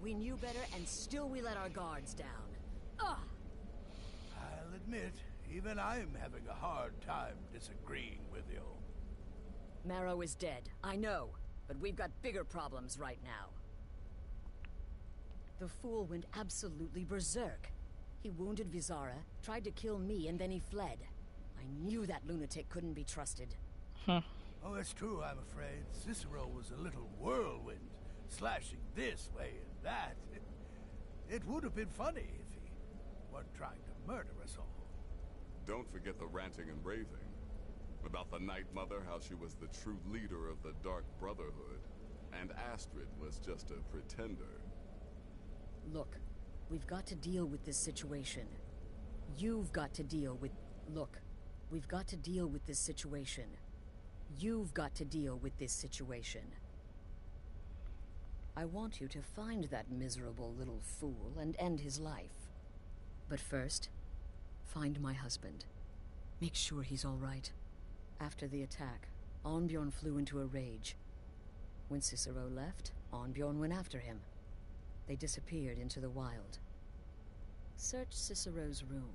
We knew better, and still we let our guards down. Ugh! I'll admit, even I'm having a hard time disagreeing with you. Marrow is dead, I know, but we've got bigger problems right now. The fool went absolutely berserk. He wounded Vizara, tried to kill me, and then he fled. I knew that lunatic couldn't be trusted. Oh, it's true, I'm afraid. Cicero was a little whirlwind, slashing this way and that. It would have been funny if he weren't trying to murder us all. Don't forget the ranting and raving. About the Night Mother, how she was the true leader of the Dark Brotherhood. And Astrid was just a pretender. Look, we've got to deal with this situation. You've got to deal with... Look, we've got to deal with this situation. You've got to deal with this situation. I want you to find that miserable little fool and end his life. But first, find my husband. Make sure he's all right. After the attack, Arnbjorn flew into a rage. When Cicero left, Arnbjorn went after him. They disappeared into the wild. Search Cicero's room.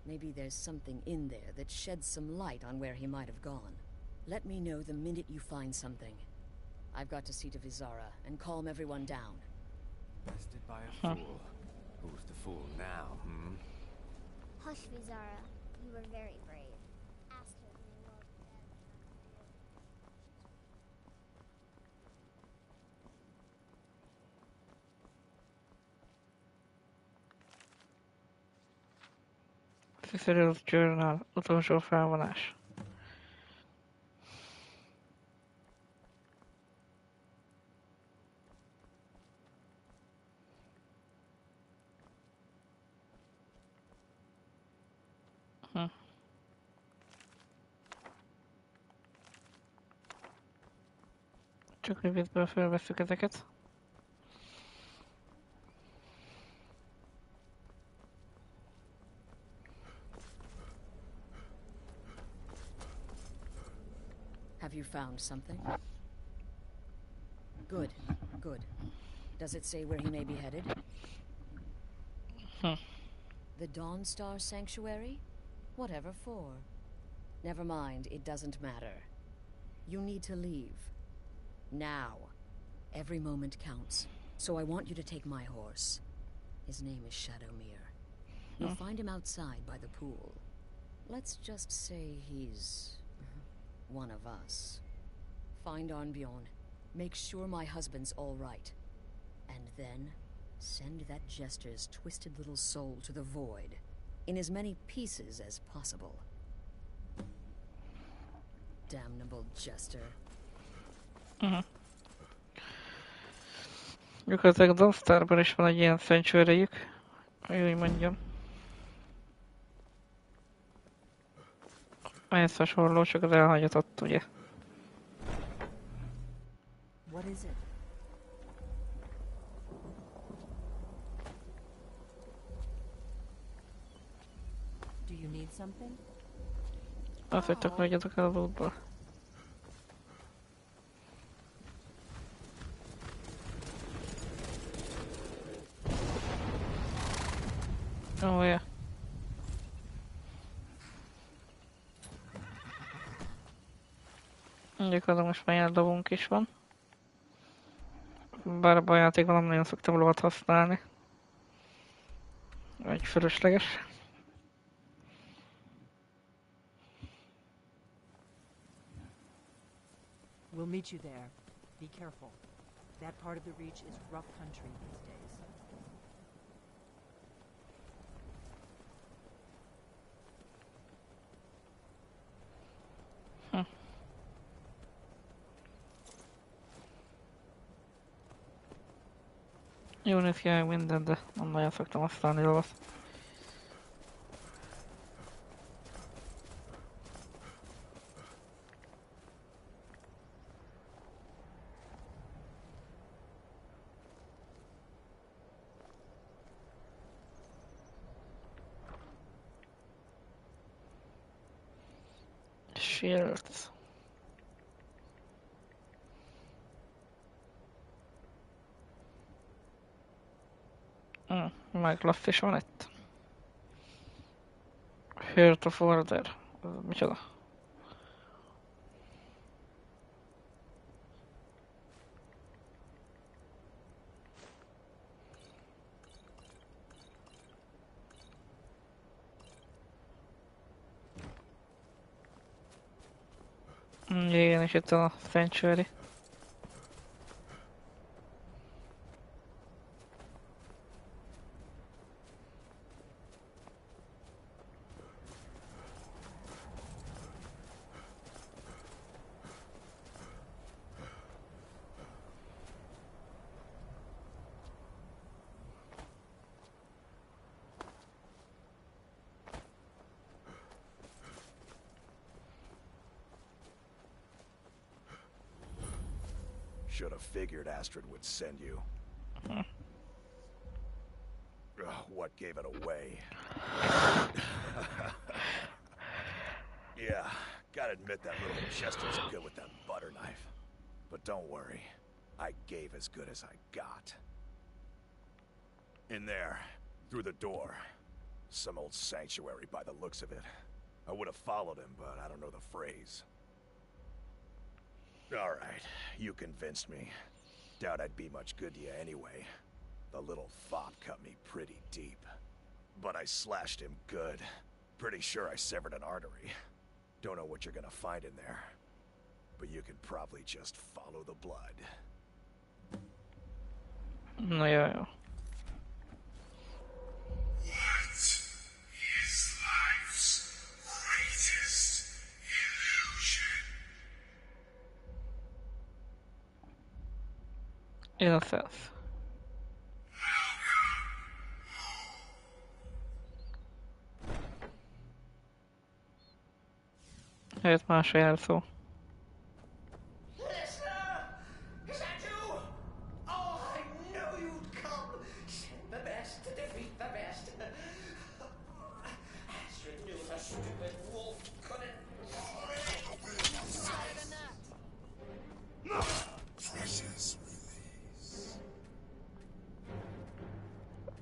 Maybe there's something in there that sheds some light on where he might have gone. Let me know the minute you find something. I've got to see to Vizara and calm everyone down. Bested by a fool. Who's the fool now, hmm? Hush, Vizara. You were very brave. Astrid may well be dead. Cicero's Journal, utolsó felvonás. Csak rövidből felvesszük ezeket. Have you found something? Good, good. Does it say where he may be headed? The Dawn Star Sanctuary? Whatever for. Never mind, it doesn't matter. You need to leave. Now. Every moment counts. So I want you to take my horse. His name is Shadowmere. You'll find him outside by the pool. Let's just say he's... one of us. Find Arnbjorn. Make sure my husband's all right. And then, send that Jester's twisted little soul to the void, in as many pieces as possible. Damnable Jester. Gyakorlatilag Dawn Starban is van egy ilyen sanctuary-jük, hogy úgy mondjam. Ehhez hasonló, csak az elhagyatott, ugye? What is it? Do you need something? Azt, hogy takarjatok el az útból. Oh, yeah. Gyakorlatilag most már ilyen lovunk is van. Bár abban a játékban nem nagyon szoktam lovat használni. Vagy fölösleges. We'll meet you there. Be careful. That part of the Reach is rough country these days. Jó néz ki minden, de nem nagyon szoktam használni lovas. Shields. Meglaff is van itt. Heart of Order. Micsoda? Igen, és itt a Sanctuary. Should have figured Astrid would send you. Ugh, what gave it away? Yeah, gotta admit that little Chester's good with that butter knife. But don't worry, I gave as good as I got. In there, through the door. Some old sanctuary by the looks of it. I would have followed him, but I don't know the phrase. All right, you convinced me. Doubt I'd be much good to you anyway. The little fop cut me pretty deep. But I slashed him good. Pretty sure I severed an artery. Don't know what you're gonna find in there. But you can probably just follow the blood. No, yeah. What is life's greatest illusion? Innocence. Ez más a jelszó.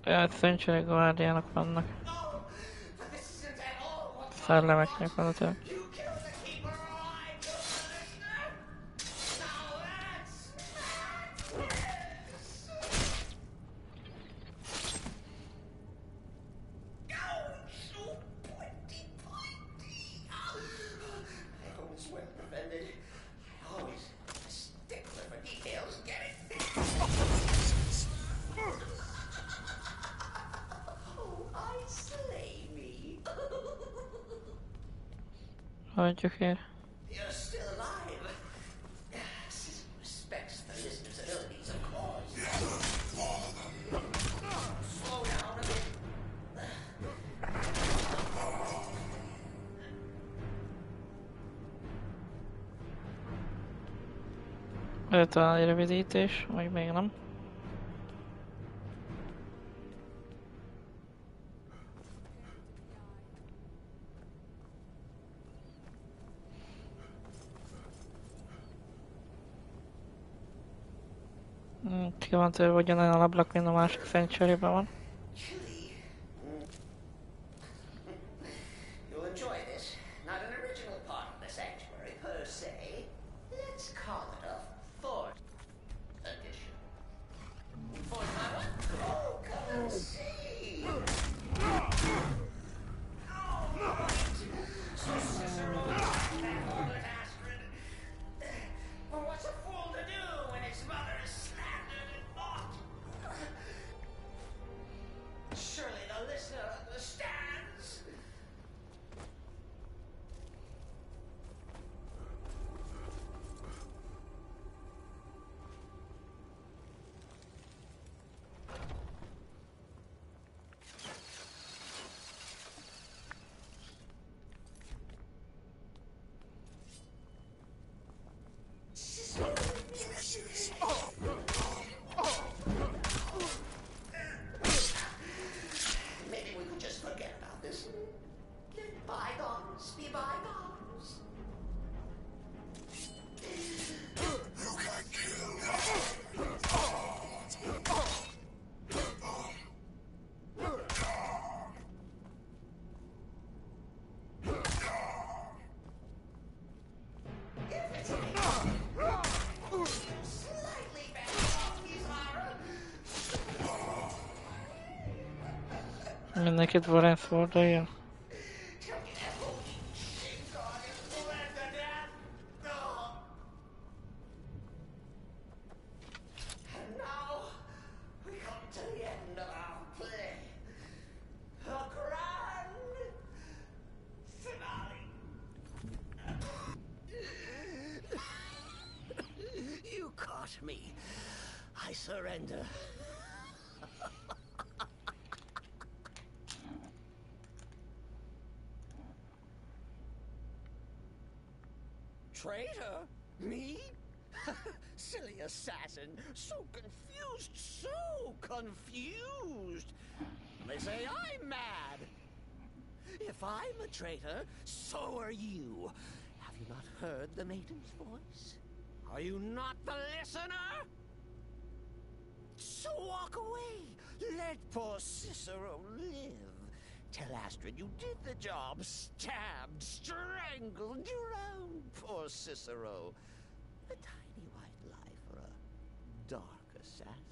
Ja, Century Guardianok vannak. Szellemeknek van a több. Hagyjuk ér. You're still alive. Respects the listener's abilities, of course. Slow down a bit. Talán egy rövidítés, vagy még nem. Ki van törve ugyanolyan a ablak, mint a másik Sanctuary-ben van. You'll enjoy this. Not an original part of the sanctuary per se. Let's call it a fourth edition. Fourth my what? Oh, come and see. So Cicero that ordered Astrid. Well, what's a fool to do Mindenkit Varenc oldaljon. You caught me. I surrender. Traitor? Me? Silly assassin. So confused, so confused. They say I'm mad. If I'm a traitor, so are you. Have you not heard the maiden's voice? Are you not the listener? So walk away. Let poor Cicero live. Tell Astrid you did the job. Stabbed, strangled, drowned poor Cicero. A tiny white lie for a dark assassin.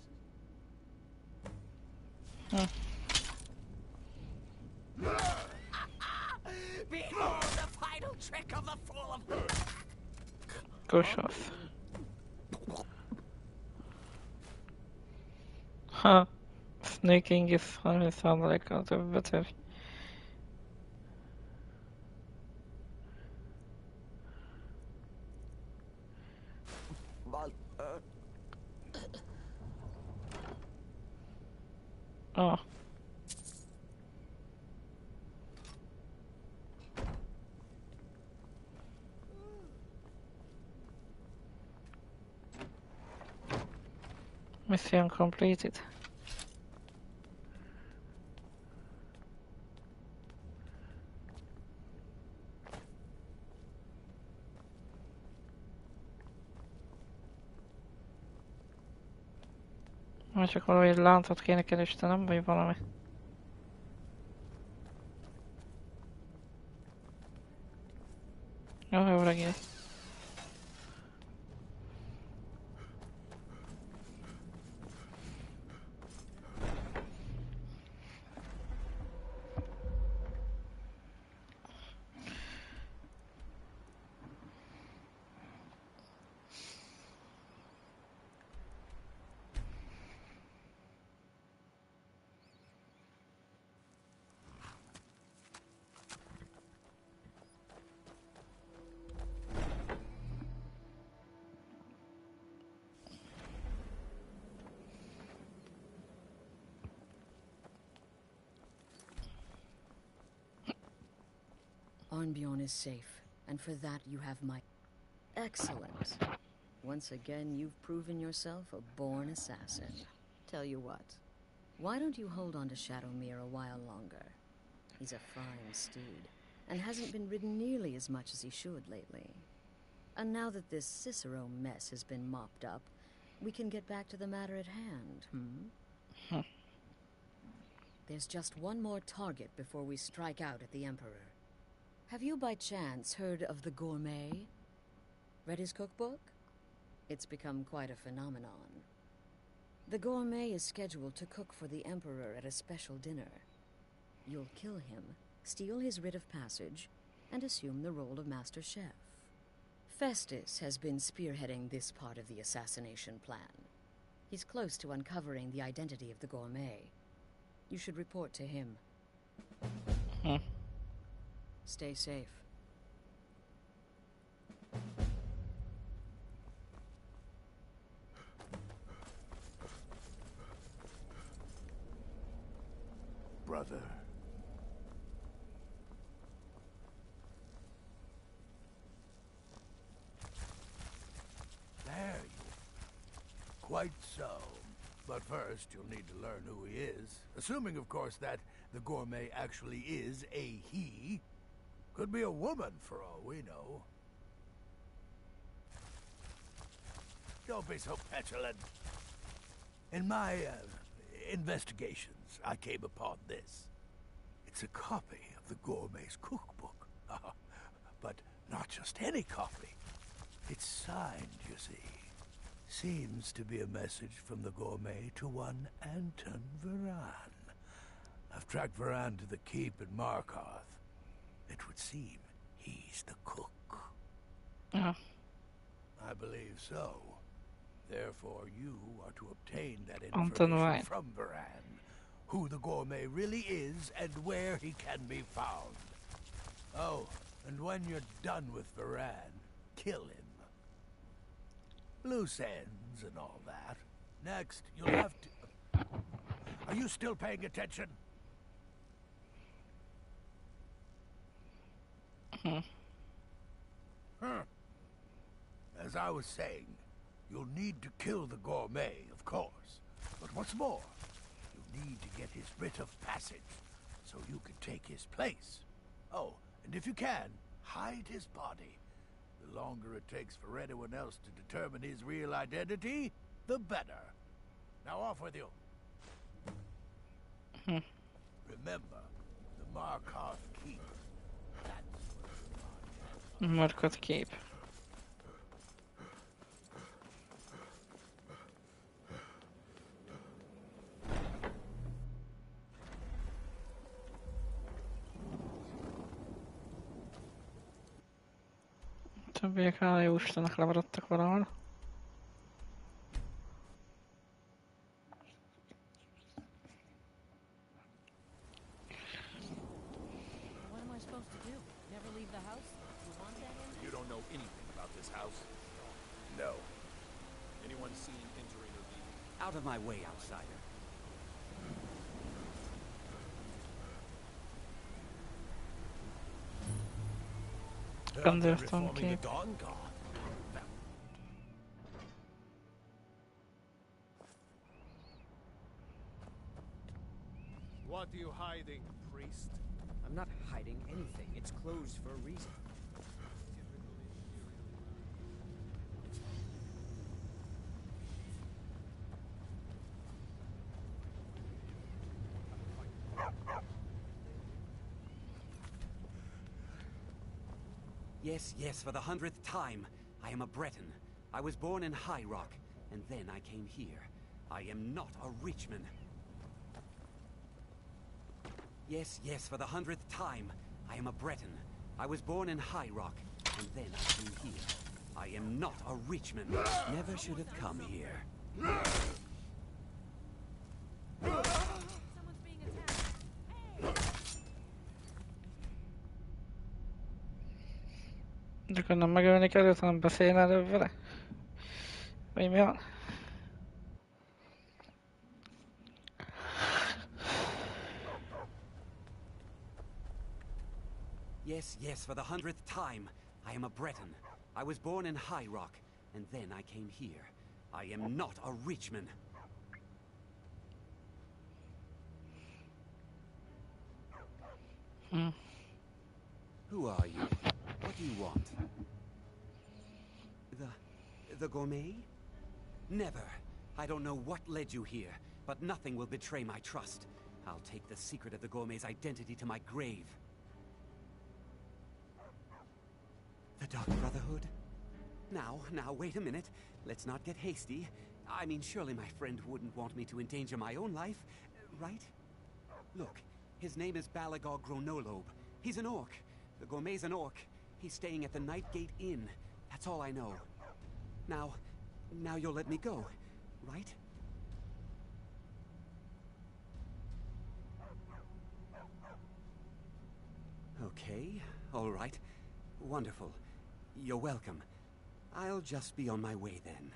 Behold the final trick of the fool of... Gosh off. Ha! Sneaking is 30%-kal többet ér. Ah. Mission completed. Már csak valahogy láncot kéne kerestem, vagy valami. Jó reggel. Arnbjorn is safe, and for that you have my... Excellent. Once again, you've proven yourself a born assassin. Tell you what, why don't you hold on to Shadowmere a while longer? He's a fine steed, and hasn't been ridden nearly as much as he should lately. And now that this Cicero mess has been mopped up, we can get back to the matter at hand, There's just one more target before we strike out at the Emperor. Have you by chance heard of the Gourmet? Read his cookbook? It's become quite a phenomenon. The Gourmet is scheduled to cook for the Emperor at a special dinner. You'll kill him, steal his writ of passage, and assume the role of Master Chef. Festus has been spearheading this part of the assassination plan. He's close to uncovering the identity of the Gourmet. You should report to him. Stay safe. Brother. There you are. Quite so. But first, you'll need to learn who he is. Assuming, of course, that the Gourmet actually is a he. Could be a woman, for all we know. Don't be so petulant. In my investigations, I came upon this. It's a copy of the Gourmet's cookbook. But not just any copy. It's signed, you see. Seems to be a message from the Gourmet to one Anton Varan. I've tracked Varan to the keep at Markarth. It would seem he's the cook. I believe so. Therefore, you are to obtain that information from Varan. Who the gourmet really is and where he can be found. Oh, and when you're done with Varan, kill him. Loose ends and all that. Next, you'll have to... Are you still paying attention? As I was saying, you'll need to kill the gourmet, of course. But what's more, you need to get his writ of passage, so you can take his place. Oh, and if you can, hide his body. The longer it takes for anyone else to determine his real identity, the better. Now off with you. Remember, the Markarth Keep. Markarth Keep. Többiek hála jó Istennek lemaradtak valahol. You don't know anything about this house? No. Anyone seen entering or leaving? Out of my way, outsider. Understone Keep. What are you hiding, priest? I'm not hiding anything. It's closed for a reason. Yes, yes, for the 100th time. I am a Breton. I was born in High Rock, and then I came here. I am not a Richman. Yes, yes, for the 100th time. I am a Breton. I was born in High Rock, and then I came here. I am not a Richman. Never should have come here. De akkor nem megölnék előtt, hanem beszélne előbb vele? Vagy mi van? Yes, yes, for the 100th time. I am a Breton. I was born in High Rock, and then I came here. I am not a Richman. Who are you? What do you want? The gourmet? Never. I don't know what led you here, but nothing will betray my trust. I'll take the secret of the gourmet's identity to my grave. The Dark Brotherhood? Now, wait a minute. Let's not get hasty. I mean, surely my friend wouldn't want me to endanger my own life, right? Look, his name is Balagog Gronolobe. He's an orc. The gourmet's an orc. He's staying at the Nightgate Inn. That's all I know. Now you'll let me go, right? Okay, all right. Wonderful. You're welcome. I'll just be on my way then.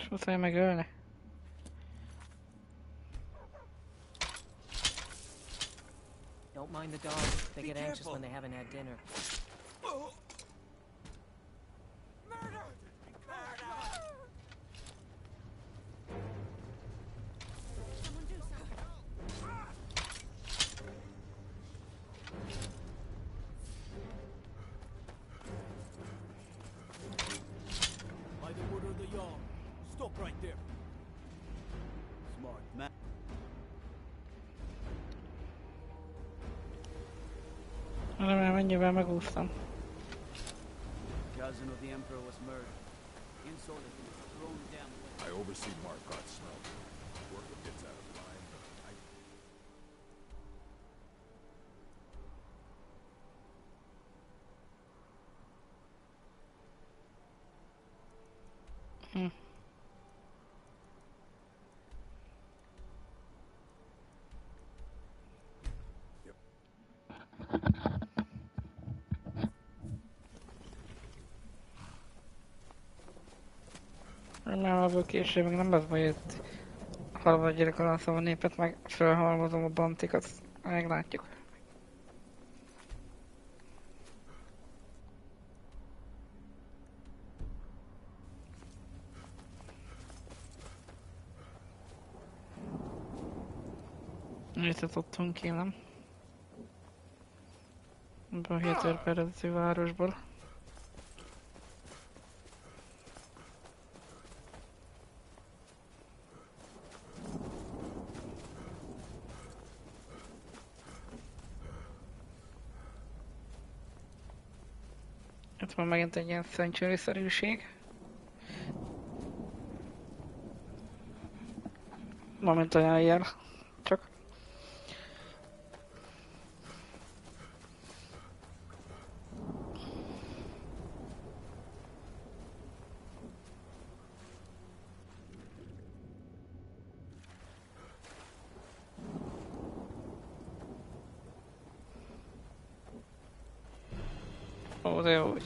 Muszáj megölni. Don't mind the dogs. They get anxious when they haven't had dinner. By the order of the Jarl. Stop right there. Smart man. Remélem, mennyivel megúsztam. Cousin of the Emperor was murdered. I oversee Markart's smelter. Work that gets out of line, I... Remélem, később még nem lesz baj, itt halvadgyilkolom a népet, meg felhalmozom a bantikat, meglátjuk. Visszatudtunk ki, nem? Ebből a hétörperező városból. Itt van megint egy ilyen sanctuary-szerűség. Ma mint olyan jel. Csak. Ó, de jó úgy.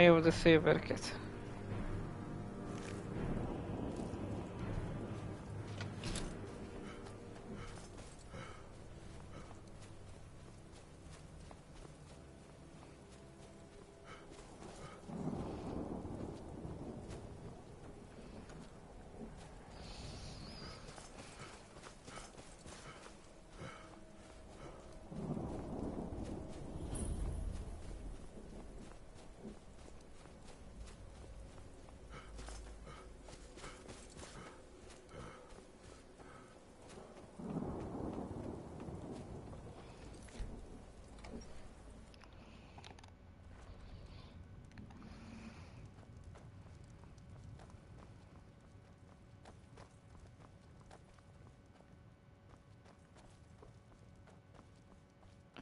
Jó, de széberket.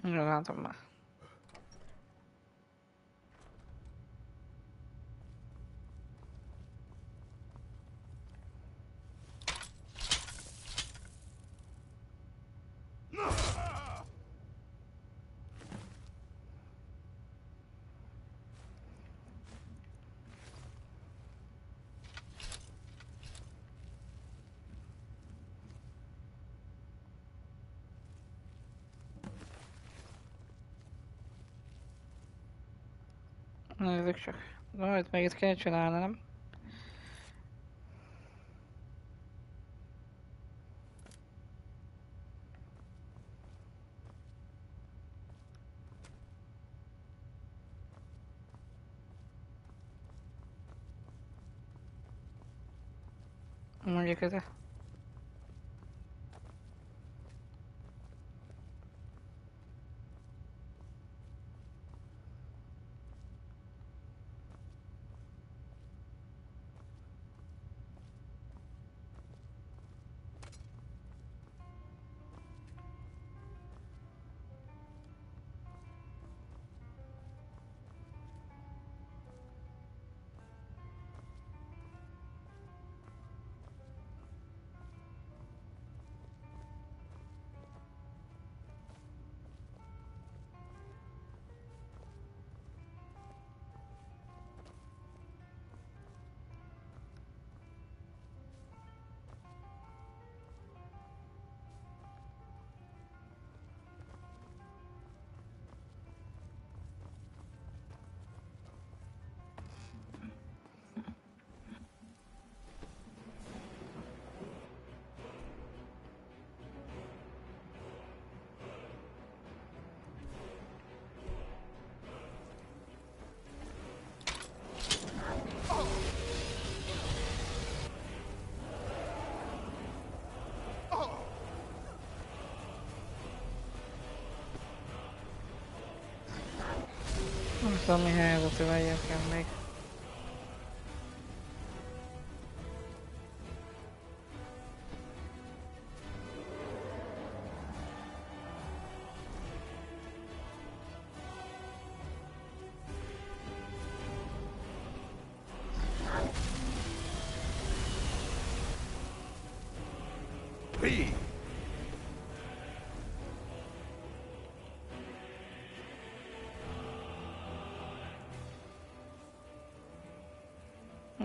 Ja, látom már. Nézzük csak. Na, itt meg itt kell csinálni, nem? Mondjuk ide. tudom, mi helyzet, hogy vegyek még.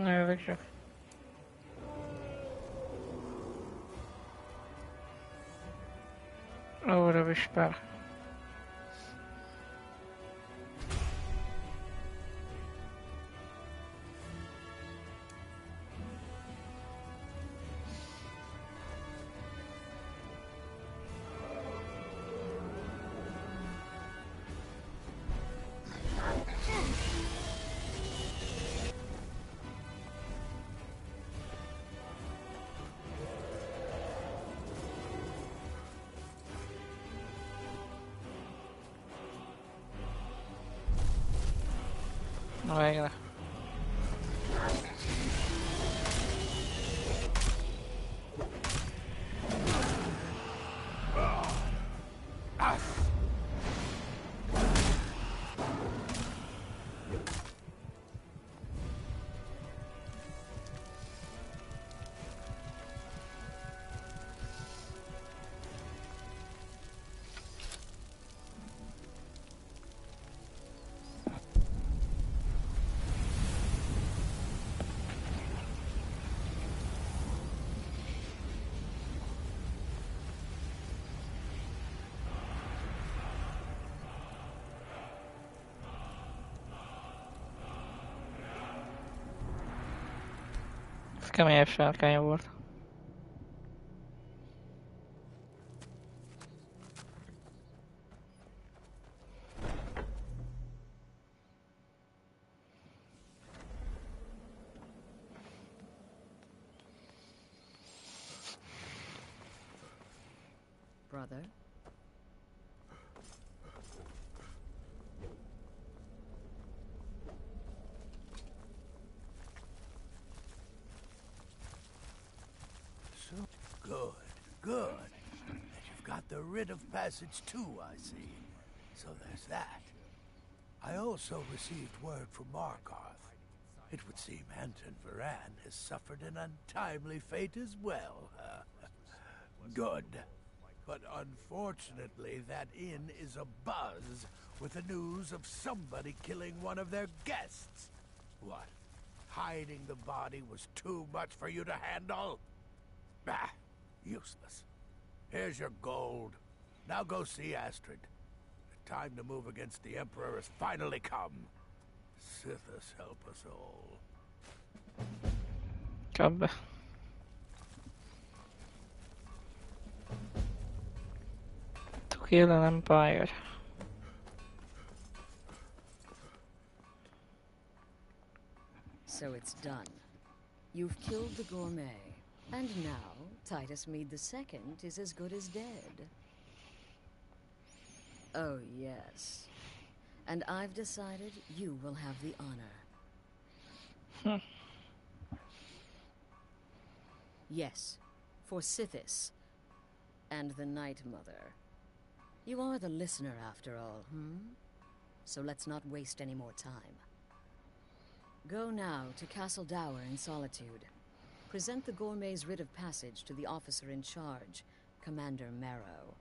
Jövök csak. Óra vispár. Na végre. Ez keményebb sárkánya volt. Brother? So good, good. And you've got the writ of passage too, I see. So there's that. I also received word from Markarth. It would seem Anton Varan has suffered an untimely fate as well. Good. But unfortunately, that inn is abuzz with the news of somebody killing one of their guests. What? Hiding the body was too much for you to handle? Ah, useless. Here's your gold. Now go see Astrid. The time to move against the Emperor has finally come. Sithis help us all. Come. To kill an empire. So it's done. You've killed the gourmet. And now, Titus Mead II is as good as dead. Oh, yes. And I've decided you will have the honor. Yes, for Sithis. And the Night Mother. You are the listener, after all, So let's not waste any more time. Go now to Castle Dower in Solitude. Present the gourmet's writ of passage to the officer in charge, Commander Marrow.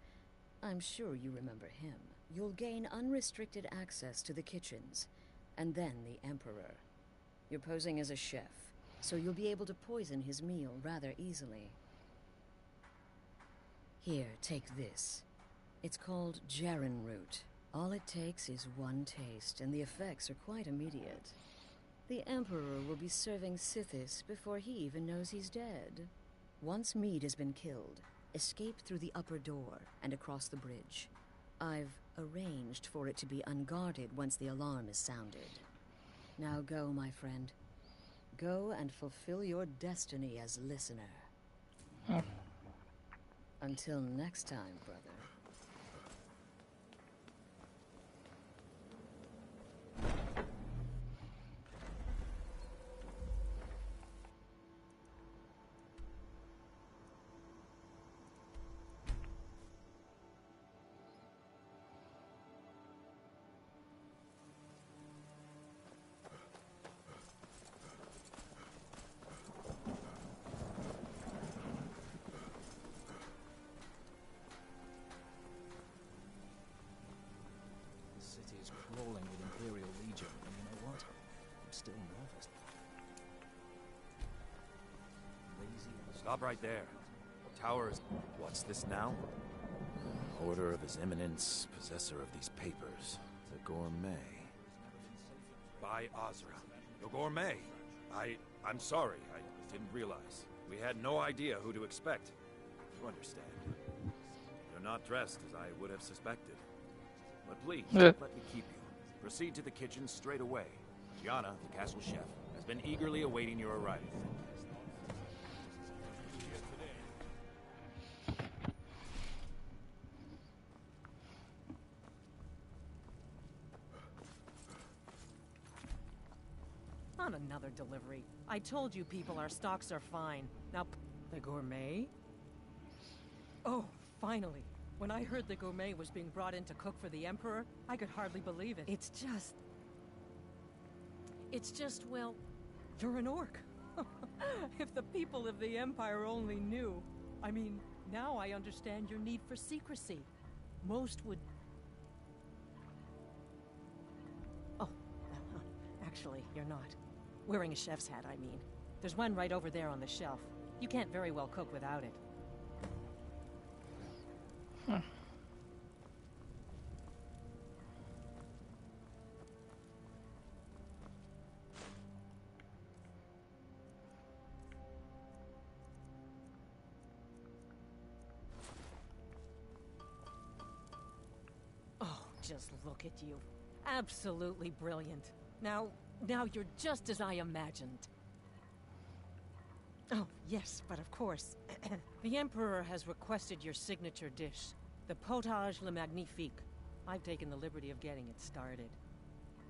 I'm sure you remember him. You'll gain unrestricted access to the kitchens, and then the Emperor. You're posing as a chef, so you'll be able to poison his meal rather easily. Here, take this. It's called Jaren root. All it takes is one taste, and the effects are quite immediate. The Emperor will be serving Sithis before he even knows he's dead. Once Mead has been killed, escape through the upper door and across the bridge. I've arranged for it to be unguarded once the alarm is sounded. Now go, my friend. Go and fulfill your destiny as listener. Until next time, brother. Stop right there. The tower is... What's this now? Order of His Eminence, possessor of these papers. The Gourmet. By Azra. The Gourmet. I'm sorry. I didn't realize. We had no idea who to expect. You understand. You're not dressed as I would have suspected. But please, let me keep you. Proceed to the kitchen straight away. Gianna, the castle chef, has been eagerly awaiting your arrival. On another delivery. I told you people our stocks are fine. Now, the Gourmet? Oh, finally. When I heard the Gourmet was being brought in to cook for the Emperor, I could hardly believe it. It's just, well, you're an orc. If the people of the Empire only knew. I mean, now I understand your need for secrecy. Most would... Oh, actually, you're not. Wearing a chef's hat, I mean. There's one right over there on the shelf. You can't very well cook without it. Huh. Oh, just look at you. Absolutely brilliant. Now you're just as I imagined. Oh, yes, but of course. The Emperor has requested your signature dish, the potage le magnifique. I've taken the liberty of getting it started.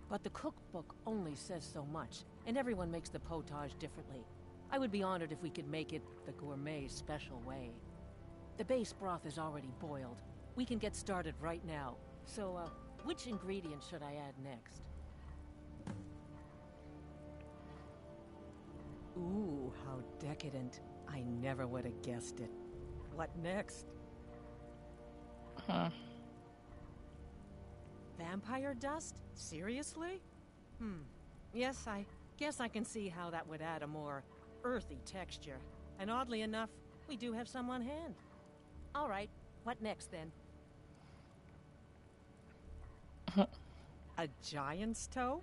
But the cookbook only says so much, and everyone makes the potage differently. I would be honored if we could make it the Gourmet's special way. The base broth is already boiled. We can get started right now. So, which ingredient should I add next? Ooh, how decadent. I never would have guessed it. What next? Huh. Vampire dust? Seriously? Yes, I guess I can see how that would add a more earthy texture. And oddly enough, we do have some on hand. All right, what next then? A giant's toe?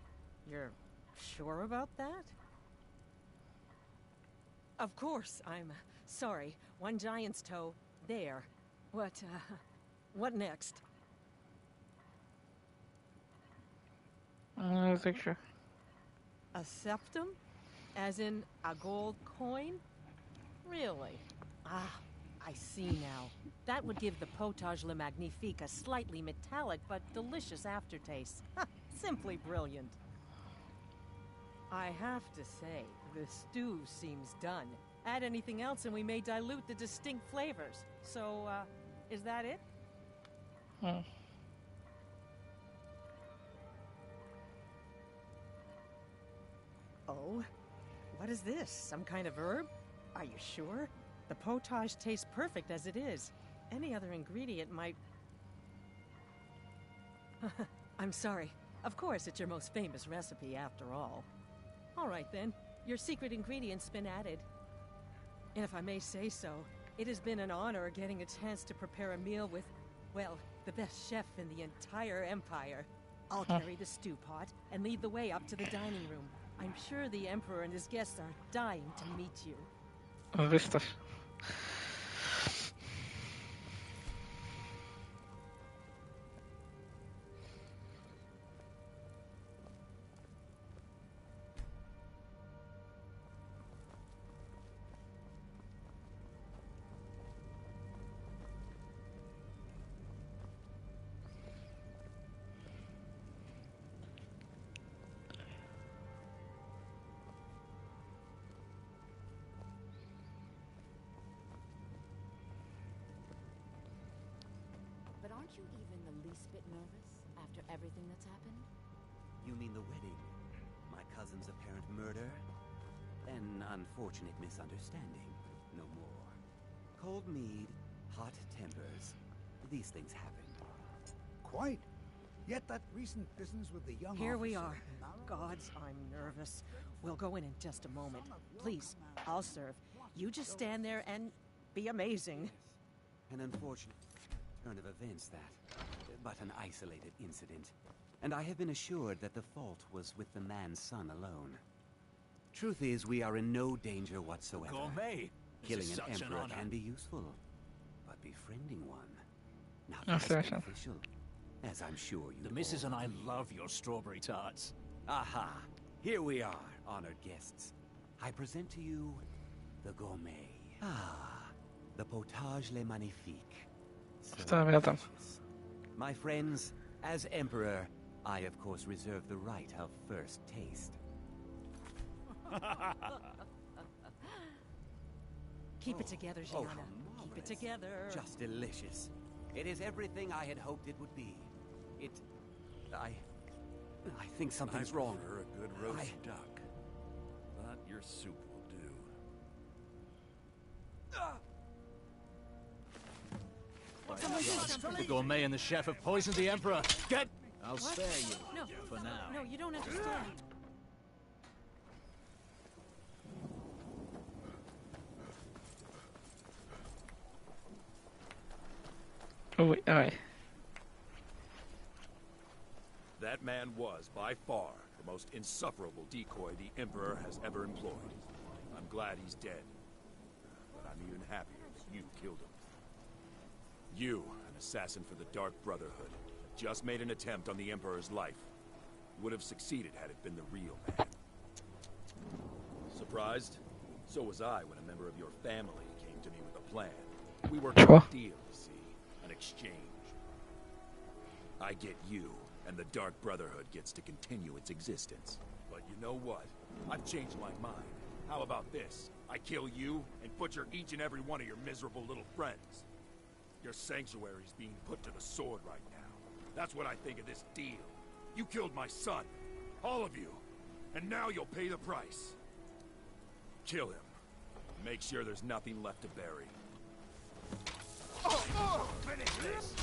You're sure about that? Of course, I'm sorry. One giant's toe, there. What next? I think sure. A septum? As in a gold coin? Really? Ah, I see now. That would give the potage le magnifique a slightly metallic but delicious aftertaste. Simply brilliant. I have to say, the stew seems done. Add anything else and we may dilute the distinct flavors. So, is that it? Oh, what is this? Some kind of herb? Are you sure? The potage tastes perfect as it is. Any other ingredient might... I'm sorry. Of course, it's your most famous recipe after all. All right then, your secret ingredient's been added. And if I may say so, it has been an honor getting a chance to prepare a meal with, well, the best chef in the entire Empire. I'll carry the stew pot and lead the way up to the dining room. I'm sure the Emperor and his guests are dying to meet you. Biztos. Aren't you even the least bit nervous after everything that's happened? You mean the wedding? My cousin's apparent murder? An unfortunate misunderstanding, no more. Cold mead, hot tempers. These things happen. Quite. Yet that recent business with the young Here we officer are. Gods, I'm nervous. We'll go in just a moment. Please, I'll serve. You just stand there and be amazing. An unfortunate turn of events, that. But an isolated incident. And I have been assured that the fault was with the man's son alone. Truth is, we are in no danger whatsoever. Gourmet! Killing an Such an emperor honor. can be useful, but befriending one, now That's that's awesome. beneficial, as I'm sure you. The missus and I love your strawberry tarts. Aha! Here we are, honored guests. I present to you the gourmet. Ah, the potage le magnifique. Aztán véltem. My friends, as emperor, I of course reserve the right of first taste. Keep it together, Gianna. how Keep it together. Just delicious. It is everything I had hoped it would be. I think something's wrong. I prefer a good roast duck, but your soup will do. The gourmet and the chef have poisoned the Emperor. Get! I'll What? spare you. No, for now. No, you don't understand. Új, aj. That man was, by far, the most insufferable decoy the Emperor has ever employed. I'm glad he's dead. But I'm even happier that you killed him. You, an assassin for the Dark Brotherhood, just made an attempt on the Emperor's life. You would have succeeded had it been the real man. Surprised? So was I when a member of your family came to me with a plan. We worked out a deal, you see. An exchange. I get you, and the Dark Brotherhood gets to continue its existence. But you know what? I've changed my mind. How about this? I kill you, and butcher each and every one of your miserable little friends. Your sanctuary's being put to the sword right now. That's what I think of this deal. You killed my son. All of you. And now you'll pay the price. Kill him. Make sure there's nothing left to bury. Finish this!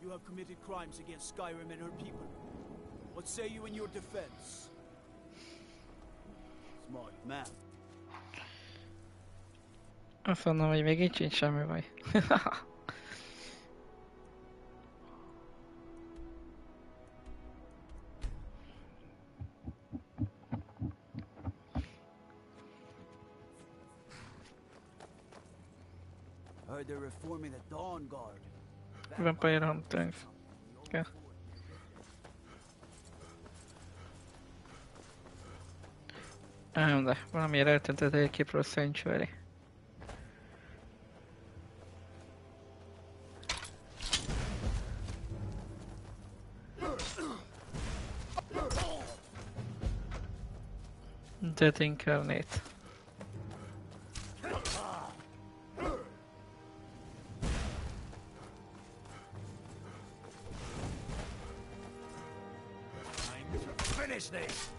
You have committed crimes against Skyrim and her people. What say you in your defense? Smart man. Azt mondom, hogy még így sincs semmi baj. Heard they're reforming the Dawn Guard. Vampire Hunting. Okay. De valamiért eltűntött egy képről a Sanctuary. Dead Incarnate. Finish this!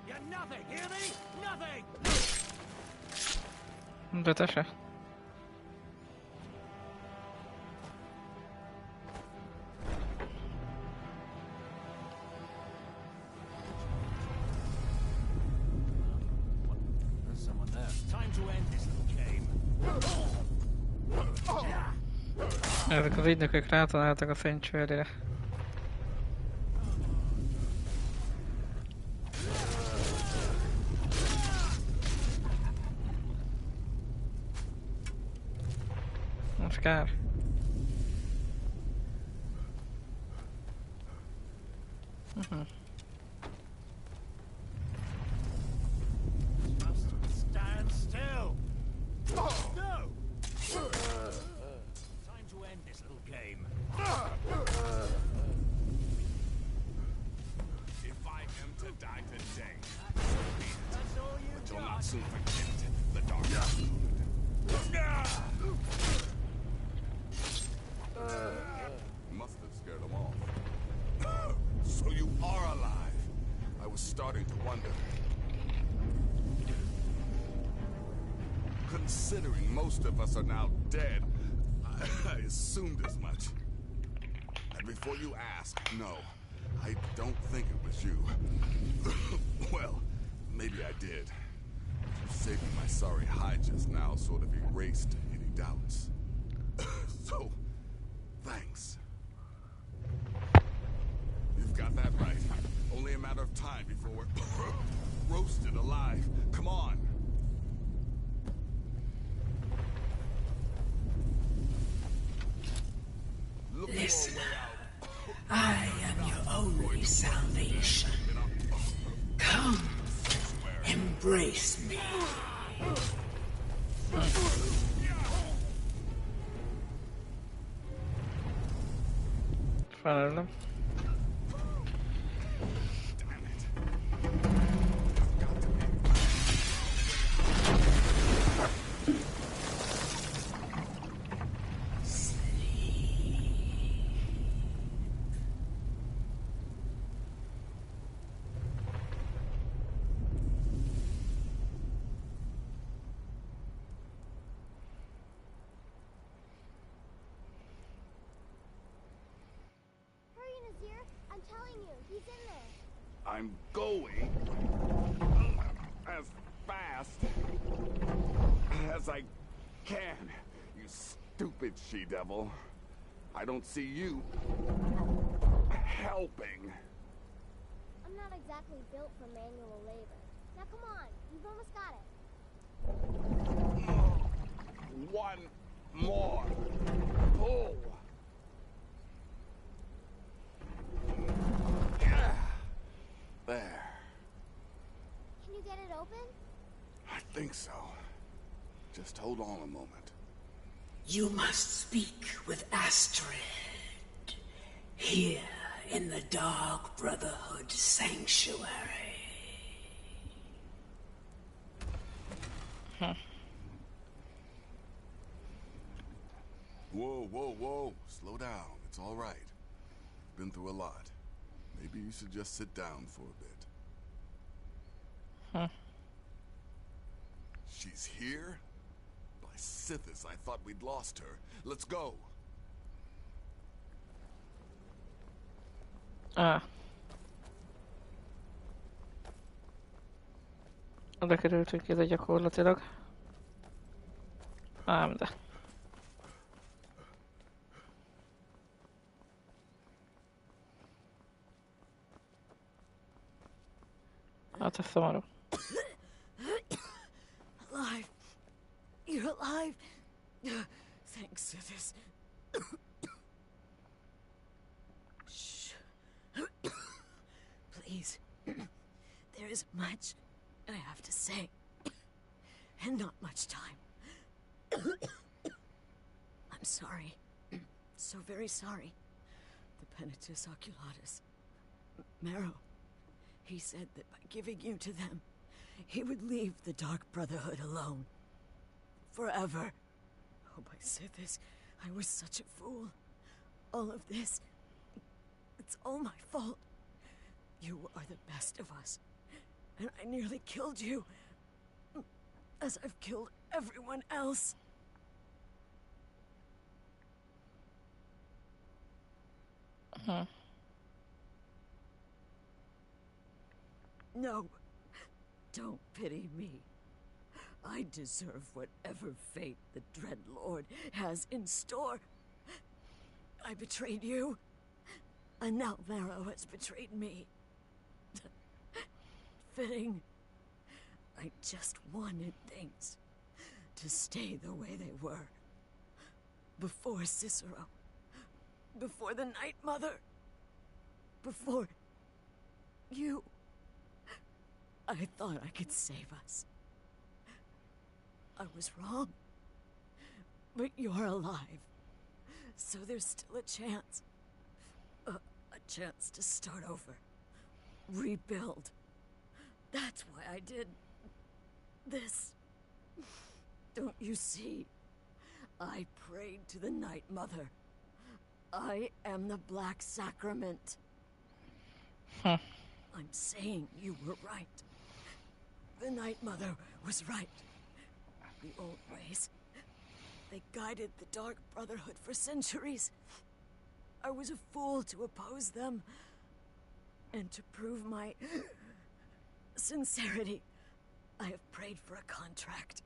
You're nothing, hear me? Nothing! De te se. There's someone there. Time to end this little game. Ezek az ügynökök rátaláltak a Sanctuary-re. Most kár. Stand still! No! Time to end this little game. If I am to die today, That's all you but you'll got. not soon forget the Dark Considering most of us are now dead, I assumed as much. And before you ask, no, I don't think it was you. Well, maybe I did. Saving my sorry hide just now sort of erased any doubts. So, thanks. You've got that right. Only a matter of time before we're roasted alive. Come on. Listen, I am your only salvation. Come, embrace me. Felelem. I'm going as fast as I can, you stupid she-devil. I don't see you helping. I'm not exactly built for manual labor. Now come on, you've almost got it. One more pull. There. Can you get it open? I think so. Just hold on a moment. You must speak with Astrid. Here in the Dark Brotherhood Sanctuary. Whoa, whoa, whoa. Slow down. It's all right. Been through a lot. Maybe you should just sit down for a bit. She's here? By Sithis, I thought we'd lost her. Let's go. Oda kerültünk ide gyakorlatilag. Ám de. Hát ez szomorú. Alive. You're alive. Thanks to this. Shh. Please. There is much I have to say. And not much time. I'm sorry. So very sorry. The Penitus Oculatus. Marrow. He said that by giving you to them, he would leave the Dark Brotherhood alone. Forever. Oh, by Sithis, I was such a fool. All of this, it's all my fault. You are the best of us. And I nearly killed you. As I've killed everyone else. No, don't pity me. I deserve whatever fate the Dread Lord has in store. I betrayed you, and now Marrow has betrayed me. Fitting. I just wanted things to stay the way they were. Before Cicero. Before the Night Mother. Before you. I thought I could save us. I was wrong. But you're alive. So there's still a chance. A chance to start over. Rebuild. That's why I did this. Don't you see? I prayed to the Night Mother. I am the Black Sacrament. I'm saying you were right. The Night Mother was right. the old ways. They guided the Dark Brotherhood for centuries. I was a fool to oppose them. And to prove my sincerity, I have prayed for a contract.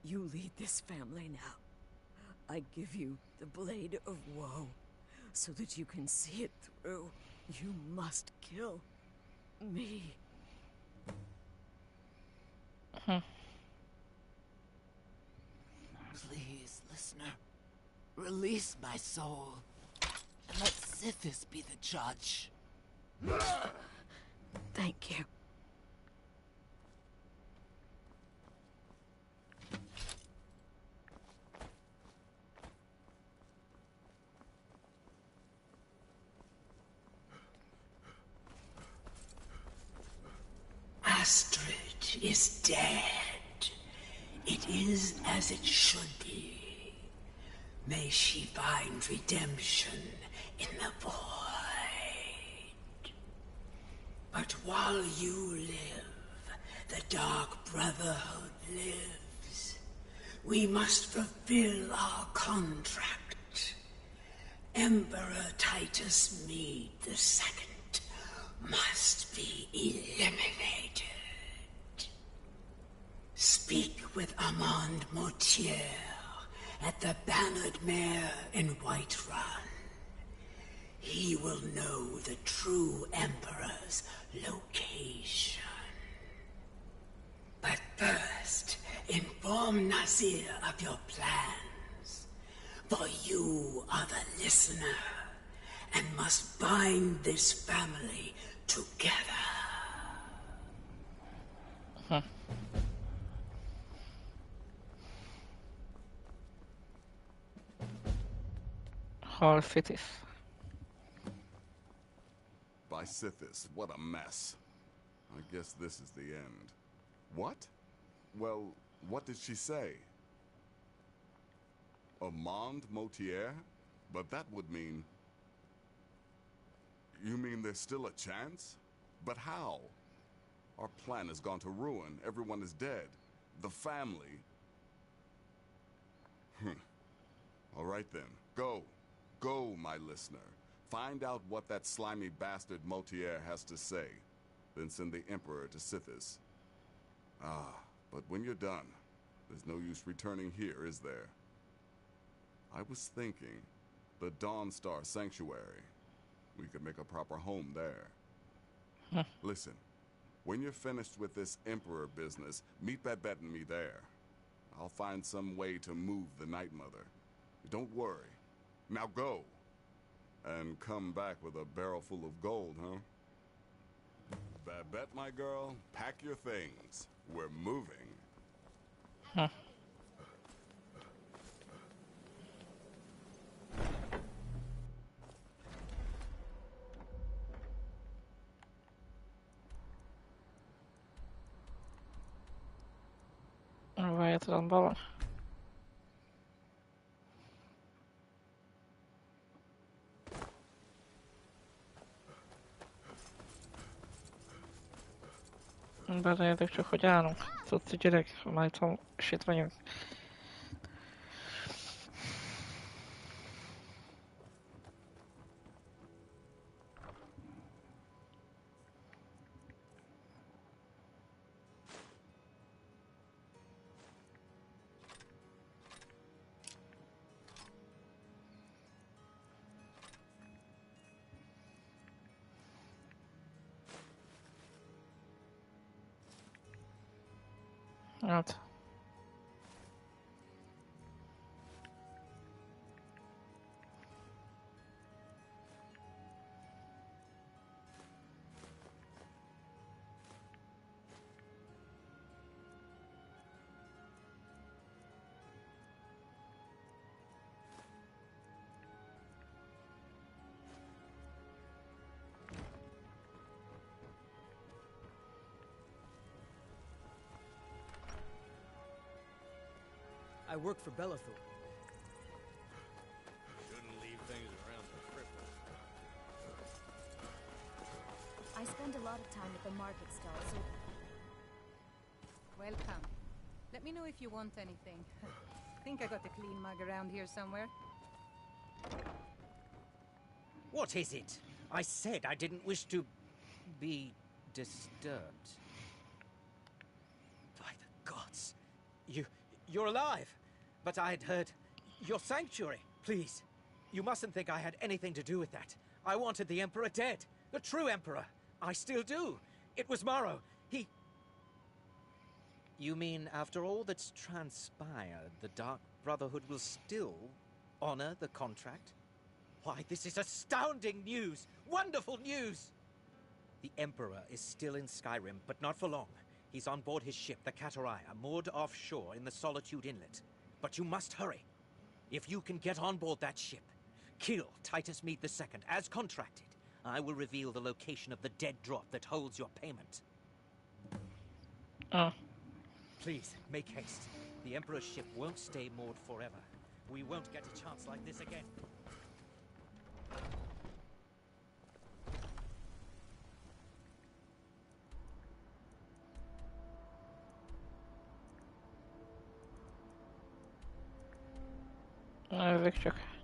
You lead this family now. I give you the Blade of Woe, so that you can see it through. You must kill me. Please, listener, release my soul, and let Sithis be the judge. Thank you. Astrid is dead. It is as it should be. May she find redemption in the void. But while you live, the Dark Brotherhood lives. We must fulfill our contract. Emperor Titus Mede II must be eliminated. Speak with Armand Mortier at the Bannered Mare in Whiterun. He will know the true Emperor's location. But first, inform Nazir of your plans. For you are the listener, and must bind this family together. Hall Cities. By Sithis, what a mess. I guess this is the end. What? Well, what did she say? Armand Mortier? But that would mean... You mean there's still a chance? But how? Our plan has gone to ruin. Everyone is dead. The family. All right then. Go. Go, my listener. Find out what that slimy bastard Mortier has to say. Then send the Emperor to Sithis. But when you're done, there's no use returning here, is there? I was thinking, the Dawnstar Sanctuary. We could make a proper home there. Listen, when you're finished with this Emperor business, meet Babette and me there. I'll find some way to move the Night Mother. Don't worry. Now go. And come back with a barrel full of gold, huh? Babette, my girl, pack your things. We're moving. Vad heter den bara? Beleérjük csak, hogy állunk. Tudsz, gyerek, majd shit vagyunk. Hát. I work for Bellathor. Shouldn't leave things around for cripples. I spend a lot of time at the market stall, so... Welcome. Let me know if you want anything. I think I got a clean mug around here somewhere. What is it? I said I didn't wish to be disturbed. By the gods. You're alive. But I'd heard your sanctuary. Please, you mustn't think I had anything to do with that. I wanted the Emperor dead. The true Emperor. I still do. It was Morrow. He... You mean after all that's transpired, the Dark Brotherhood will still honor the contract? Why, this is astounding news! Wonderful news! The Emperor is still in Skyrim, but not for long. He's on board his ship, the Kataraya, moored offshore in the Solitude Inlet. But you must hurry. If you can get on board that ship, kill Titus Mead II, as contracted, I will reveal the location of the dead drop that holds your payment. Please, make haste. The Emperor's ship won't stay moored forever. We won't get a chance like this again. Ezek csak.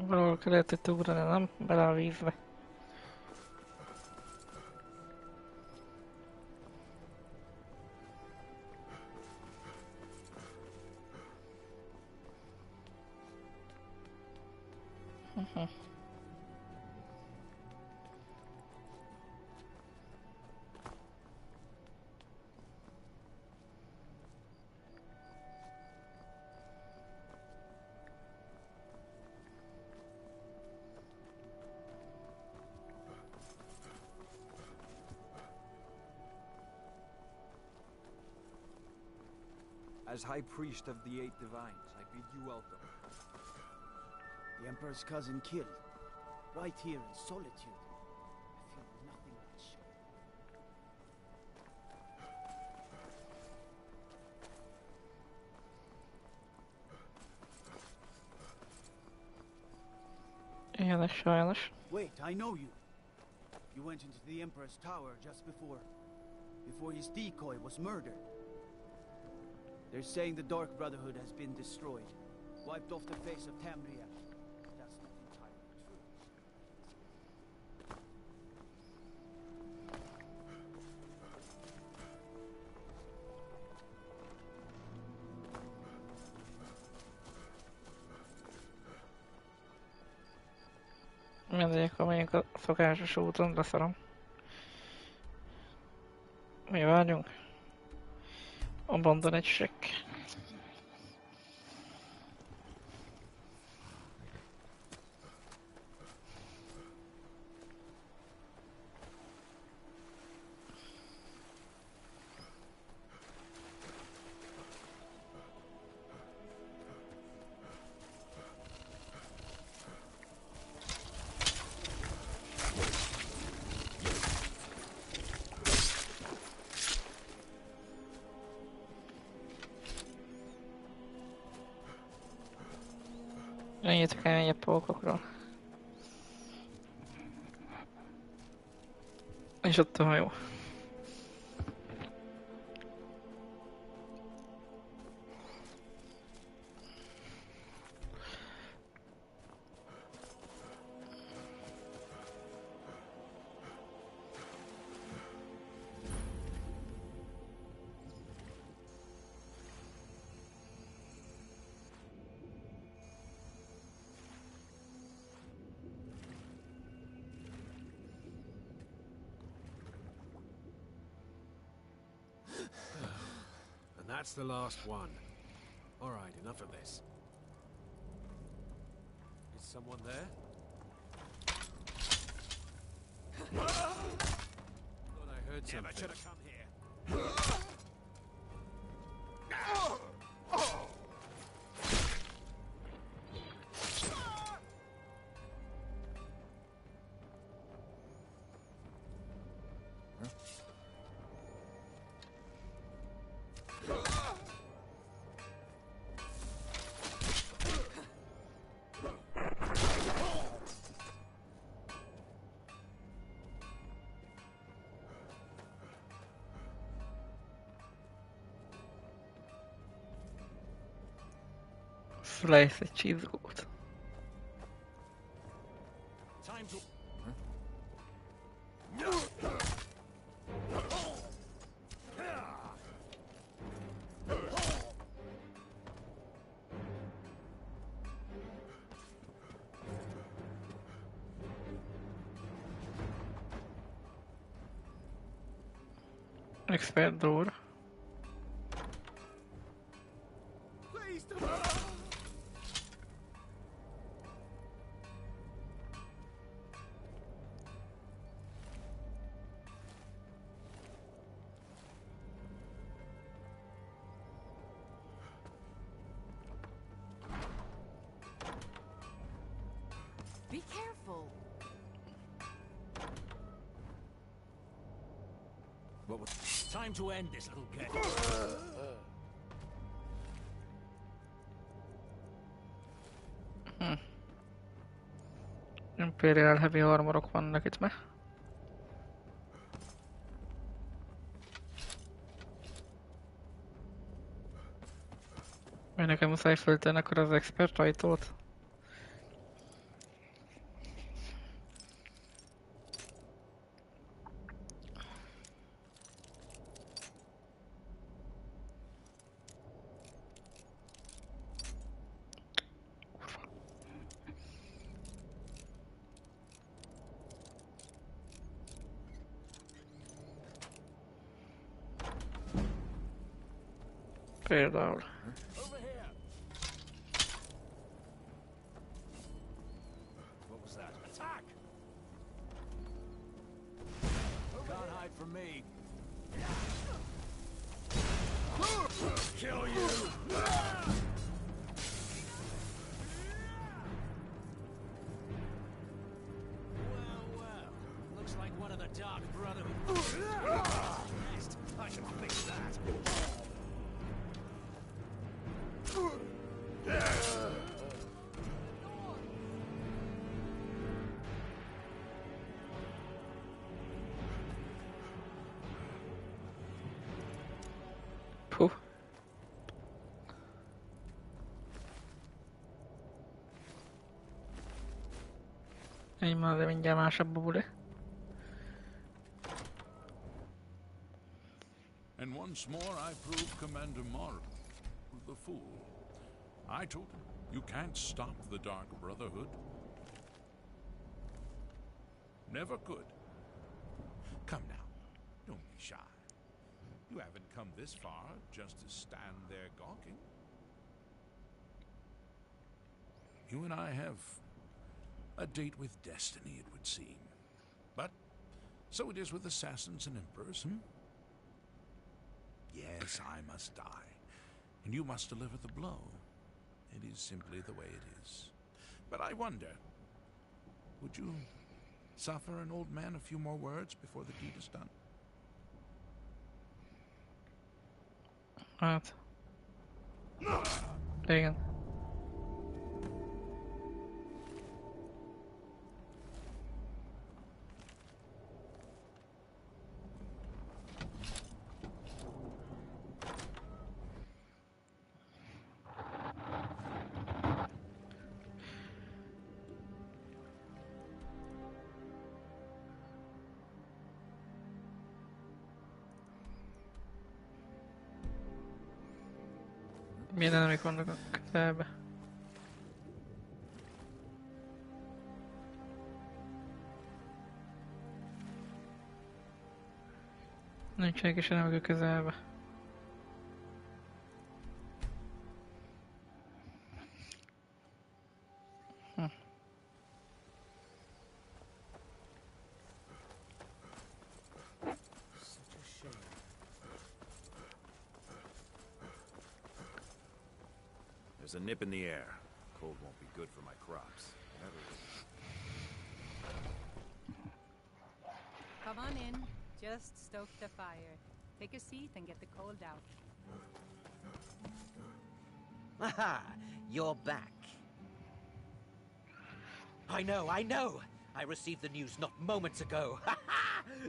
Valahol ki lehetett ugrani, nem? Bele a vízbe. As High Priest of the Eight Divines, I bid you welcome. The Emperor's cousin killed. Right here in Solitude. I feel nothing but shame. Sajnos, sajnos. Wait, I know you. You went into the Emperor's tower just before his decoy was murdered. They're saying the Dark Brotherhood has been destroyed, wiped off the face of Tamriel. That's not entirely true. Megyek, amelyik a szokásos úton, leszarom. Mi várjunk? Abandon egy check. Ennyit keményebb pókokról. És ott a hajó. That's the last one. All right, enough of this. Is someone there? Thought I heard something. Never should have come here. Slice egy csizgót. Time to... Expert door. Be careful. What was... Time to end this little game. Imperial Heavy Armorok vannak itt már. Mert nekem muszáj föltenni akkor az expert ajtót. Például. What was that? Attack! Can't hide from me. Kill you! Well, looks like one of the Dark Brotherhood. I should fix that. Puh. Egy már de mindjárt másabb a buli. And once more I proved Commander Morrow the fool. I told him, you can't stop the Dark Brotherhood. Never could. Come now, don't be shy. You haven't come this far just to stand there gawking. You and I have a date with destiny, it would seem. But so it is with assassins and emperors, Yes, I must die, and you must deliver the blow. It is simply the way it is. But I wonder, would you suffer an old man a few more words before the deed is done? Hát. Igen. Milyen elemik vannak a közelbe? Nincsenek is elemek a közelbe. There's a nip in the air. Cold won't be good for my crops. Come on in. Just stoke the fire. Take a seat and get the cold out. Aha! You're back. I know! I received the news not moments ago.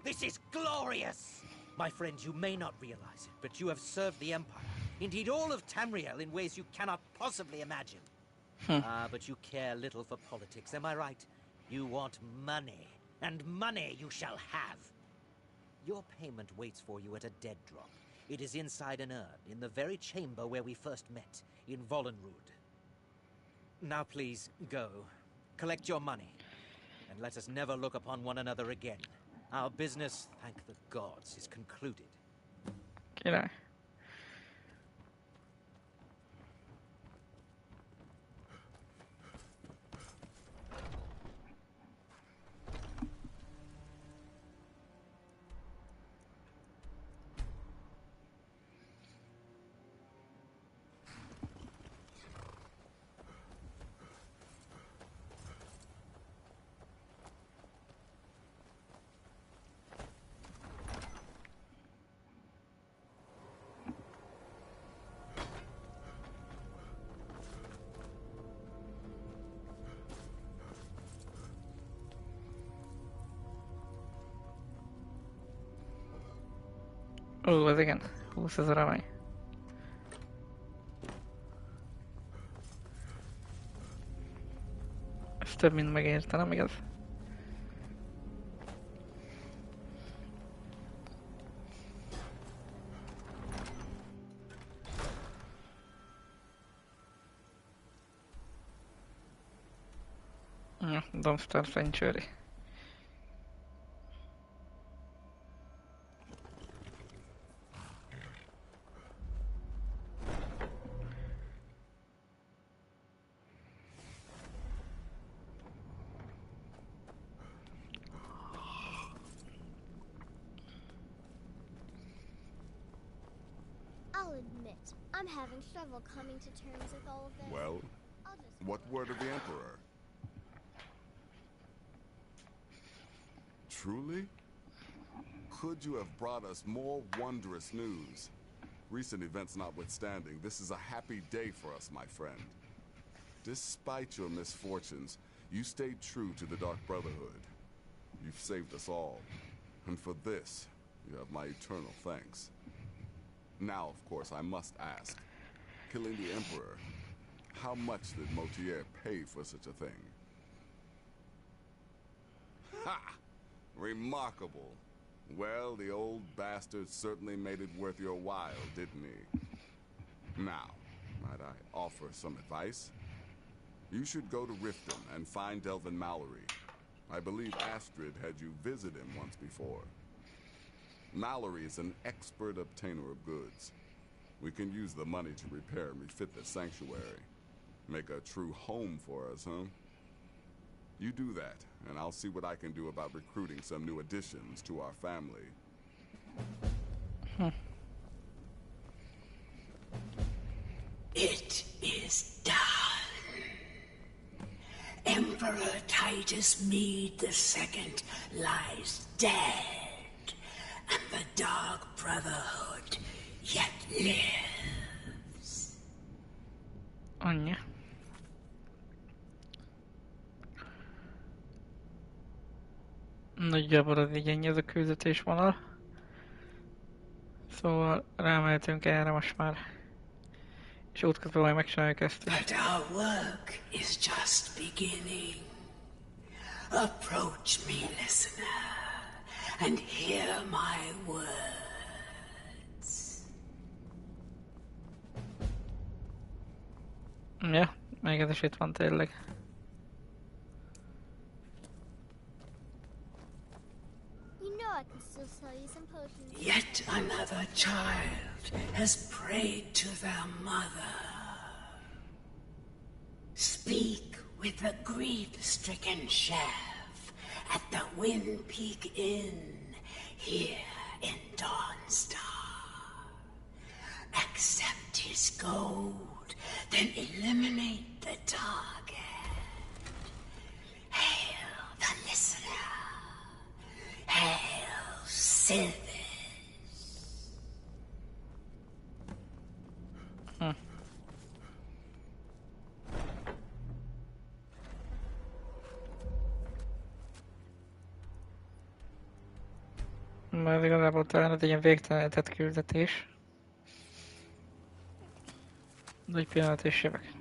This is glorious! My friend, you may not realize it, but you have served the Empire. Indeed, all of Tamriel in ways you cannot possibly imagine. But you care little for politics, am I right? You want money, and money you shall have. Your payment waits for you at a dead drop. It is inside an urn, in the very chamber where we first met, in Vollenrud. Now please, go. Collect your money, and let us never look upon one another again. Our business, thank the gods, is concluded. Király. Ó, ez igen. 20 000 arany. Ez több, mint megérte, nem igaz? Ja, Dumpster Sanctuary. I'll admit, I'm having trouble coming to terms with all of this. Well, what word of the Emperor? Truly? Could you have brought us more wondrous news? Recent events notwithstanding, this is a happy day for us, my friend. Despite your misfortunes, you stayed true to the Dark Brotherhood. You've saved us all, and for this, you have my eternal thanks. Now, of course, I must ask, killing the Emperor, how much did Motier pay for such a thing? Ha! Remarkable. Well, the old bastard certainly made it worth your while, didn't he? Now, might I offer some advice? You should go to Riften and find Delvin Mallory. I believe Astrid had you visit him once before. Mallory is an expert obtainer of goods. We can use the money to repair and refit the sanctuary. Make a true home for us, huh? You do that, and I'll see what I can do about recruiting some new additions to our family. It is done. Emperor Titus Mede II lies dead, and the Dark Brotherhood yet lives. Anyja. Nagyjából az így ennyi ez a küldetésvonal. Szóval rámehetünk erre most már. És útközben majd megcsináljuk ezt. But our work is just beginning. Approach me, listener, and hear my words. Ja, még ez is itt van tényleg. You know I can still sell you some potions. Yet another child has prayed to their mother. Speak with the grief-stricken chef at the Wind Peak Inn here in Dawnstar. Accept his gold, then eliminate the target. Hail the listener. Hail Sylvis. Mert igazából talán ez egy ilyen végtelenített küldetés. De egy pillanat és jövök.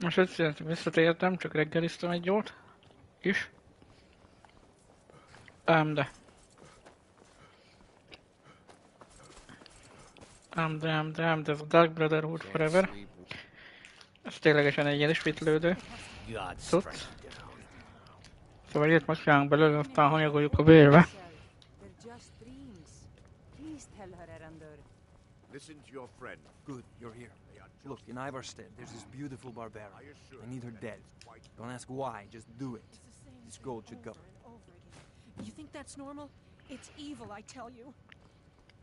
Most egyszerűen visszatértem, csak reggeliztem egy jót. Is. De ez a Dark Brotherhood Forever. Ez ténylegesen egy ilyen ismétlődő cucc. Szóval ilyet most csinálunk belőle, aztán hanyagoljuk a bérbe. Listen to your friend. Good, you're here. Look, in Ivarstead, there's this beautiful barbarian. I need her dead. Don't ask why, just do it. This gold should go. You think that's normal? It's evil, I tell you.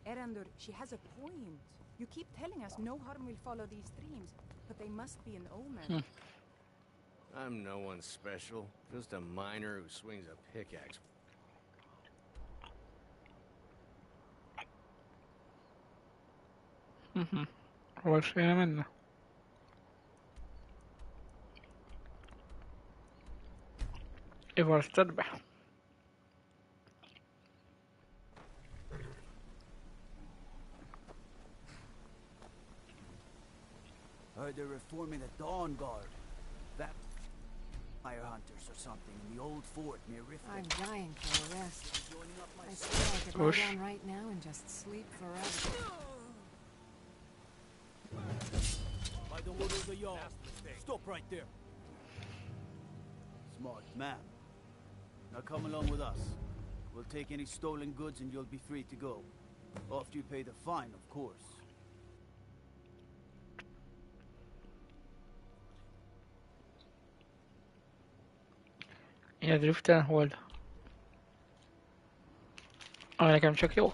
Erandur, she has a point. You keep telling us no harm will follow these streams, but they must be an omen. I'm no one special, just a miner who swings a pickaxe. Hol kéne menne? Ivarsteadbe. Heard they're reforming the Dawn Guard. That fire hunters or something in the old fort near Riften. I'm dying for a rest. I swear I could lie down right now and just sleep forever. By the order of the Jarl. Stop right there. Smart man. Now come along with us. We'll take any stolen goods and you'll be free to go. After you pay the fine, of course. Ilyen Riften hold. Ami nekem csak jó.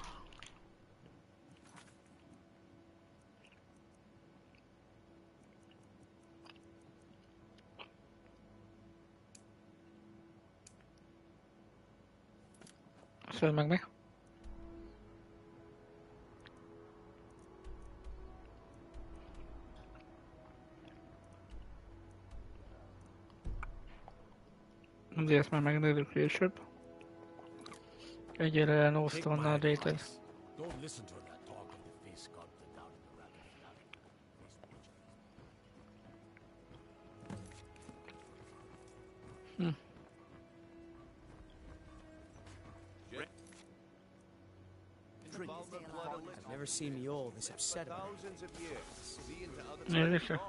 Szedd meg mi? De ezt már megnézzük később. Egyre Nostonnál dated. Don't listen to that talk of the face sculptor down in the rapid valley. I've never seen the old this upset about Nézzük.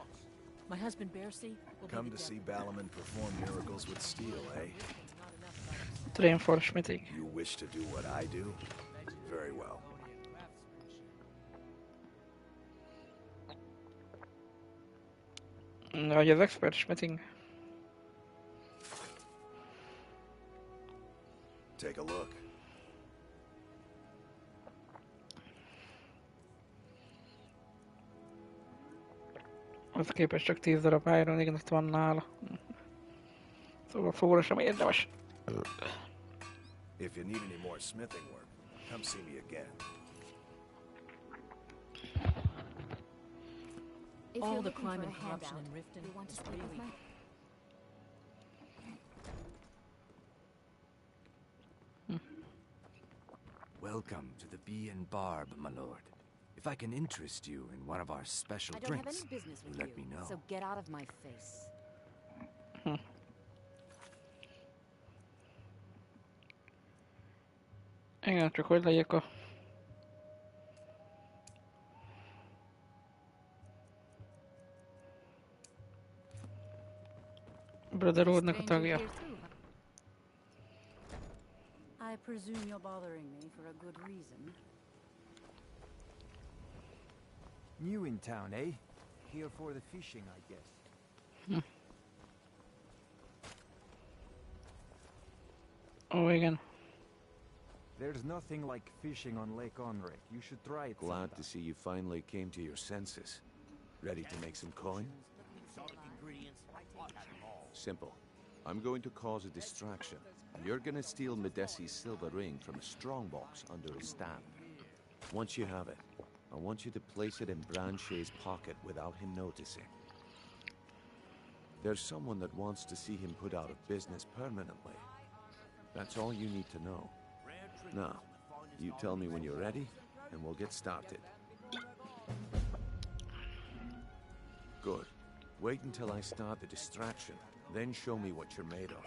My husband Bercy will Come to see Balaman perform miracles with steel, eh? Train for smithing. You wish to do what I do? Very well. Vagy az expert smithing. Take a look. Az képest csak 10 darab Iron Ignite van nála. Szóval fóra sem érdemes. If you need any more smithing work, come see me again. All the crime and corruption in Riften is really... Welcome to the Bee and Barb, my lord. If I can interest you in one of our special I don't have drinks, any business with let you, me know. so get out of my face. Igen, csak hogy legyek a... Brotherhoodnak a tagja. I presume you're bothering me for a good reason. New in town, eh? Here for the fishing, I guess. Ó, igen. There's nothing like fishing on Lake Onrek. You should try it. Glad to see you finally came to your senses. Ready to make some coin? Simple. I'm going to cause a distraction. You're gonna steal Medesi's silver ring from a strongbox under his stand. Once you have it, I want you to place it in Branche's pocket without him noticing. There's someone that wants to see him put out of business permanently. That's all you need to know. Now, you tell me when you're ready, and we'll get started. Good. Wait until I start the distraction, then show me what you're made of.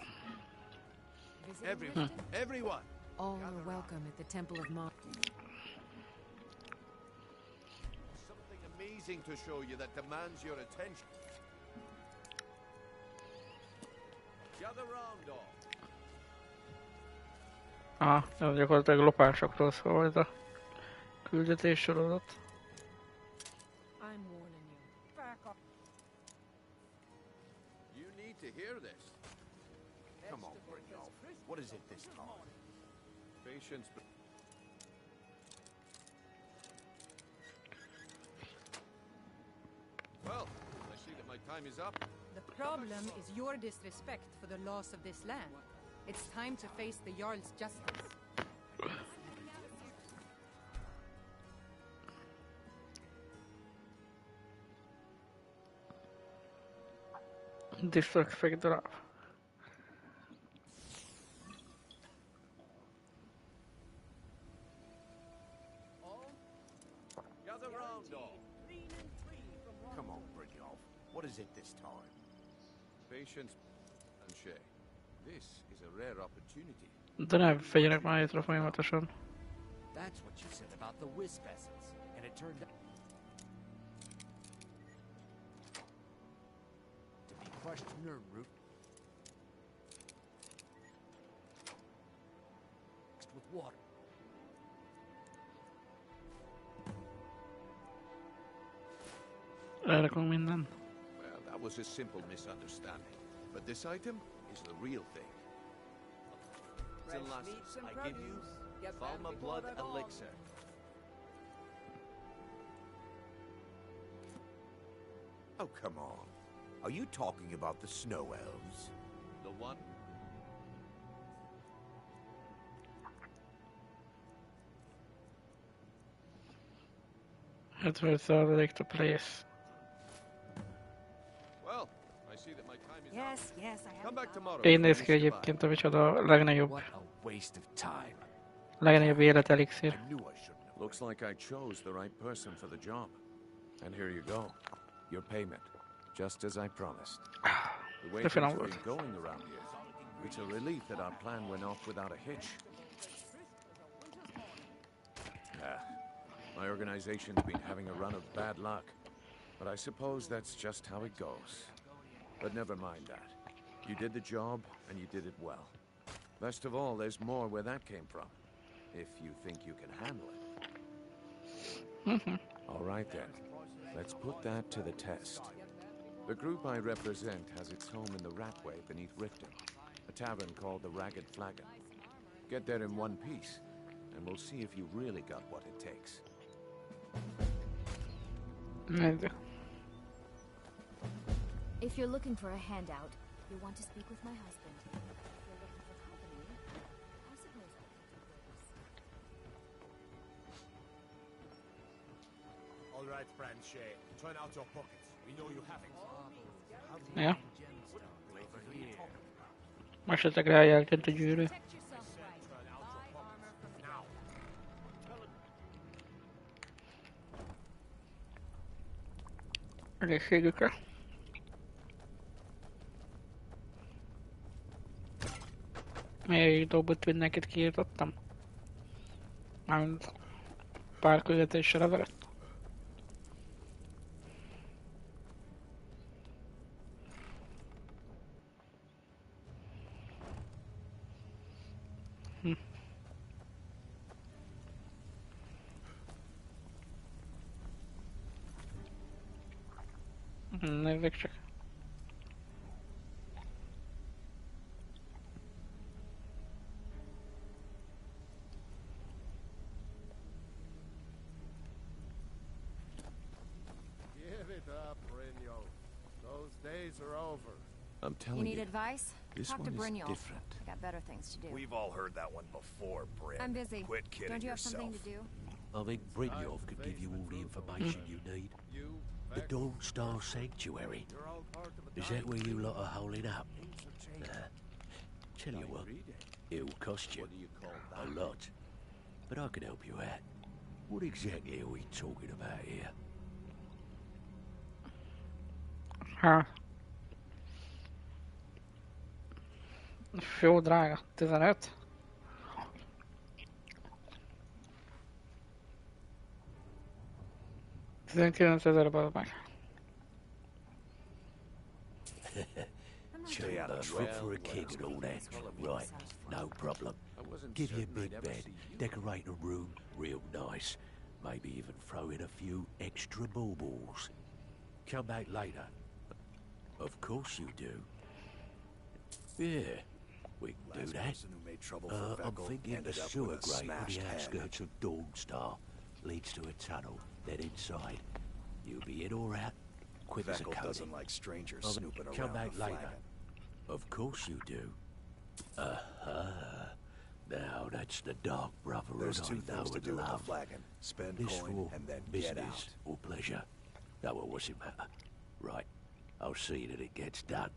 Everyone! All are welcome at the Temple of Ma. Something amazing to show you that demands your attention. Gather round all. Ez gyakorlatilag lopásokról szól ez a küldetés sorozat. I'm warning you. Back up. You need to hear this. Come on, Brynjolf. What is it this time? Patience. Well, I see that my time is up. The problem is your disrespect for the laws of this land. It's time to face the Jarl's justice. Disrespect the law. Gather round all. Come on, Brynjolf. What is it this time? Patience and Shay. This is a rare opportunity. De ne fegyenek már étre folyamatosan. That's what you said about the wisp essence, and it turned out to be crushed nerve root mixed with water. Elrakunk minden. Well, that was a simple misunderstanding. But this item is the real thing. Lasses, I give you Falma Blood Elixir. Oh, come on. Are you talking about the snow elves? The one? Hát vagy százalék to place. Well, I see that my time is Yes, yes, I have. Come back tomorrow. Én néz ki egyébként a micsoda a legnagyobb. Waste of time. Legnagyobb életelixír. Looks like I chose the right person for the job. And here you go. Your payment. Just as I promised. The way things have been going around here. It's a relief that our plan went off without a hitch. My organization's been having a run of bad luck. But I suppose that's just how it goes. But never mind that. You did the job, and you did it well. Best of all, there's more where that came from. If you think you can handle it. All right then. Let's put that to the test. The group I represent has its home in the Ratway beneath Riften, a tavern called the Ragged Flagon. Get there in one piece, and we'll see if you really got what it takes. If you're looking for a handout, you'll want to speak with my husband. If you're looking for company, I suppose I can do this. All right, friend Shay. Turn out your pockets. We know you have it. Ja. Esetleg rájeltett a gyűrű. Egészségükre. Még dolgot mindenkit kiírtottam. Mármint pár küldetésre levelet. Nézzük csak. Give it up, Brynjolf. Those days are over. I'm telling You you. need advice? This Talk to one is Brynjolf. different. I got better things to do. We've all heard that one before, Bryn. I'm busy. Quit kidding Don't you have yourself. something to do? I think Brynjolf could give you all the information you need. The Dawn Star Sanctuary. Is that where you lot are holding up? Nah. Tell you what, it'll cost you a lot. But I can help you out. What exactly are we talking about here? Hát. Jó drága. 15. $19,000 meg. Stay out of trouble for a king and all that. Right, no problem. Give you a big bed, decorate a room real nice. Maybe even throw in a few extra baubles. Come back later. Of course you do. Yeah, we can do that. I'm thinking the sewer grate on the outskirts of Dawnstar leads to a tunnel, then inside. You'll be in or out, quick as a Veckle coding. doesn't like strangers snooping around Come back the later. flagon. Of course you do. Now that's the dark brotherhood There's two I know things to and do with the love. flagon. Spend This coin for and then business get out. or pleasure. No, well, what's it matter? Right, I'll see that it gets done.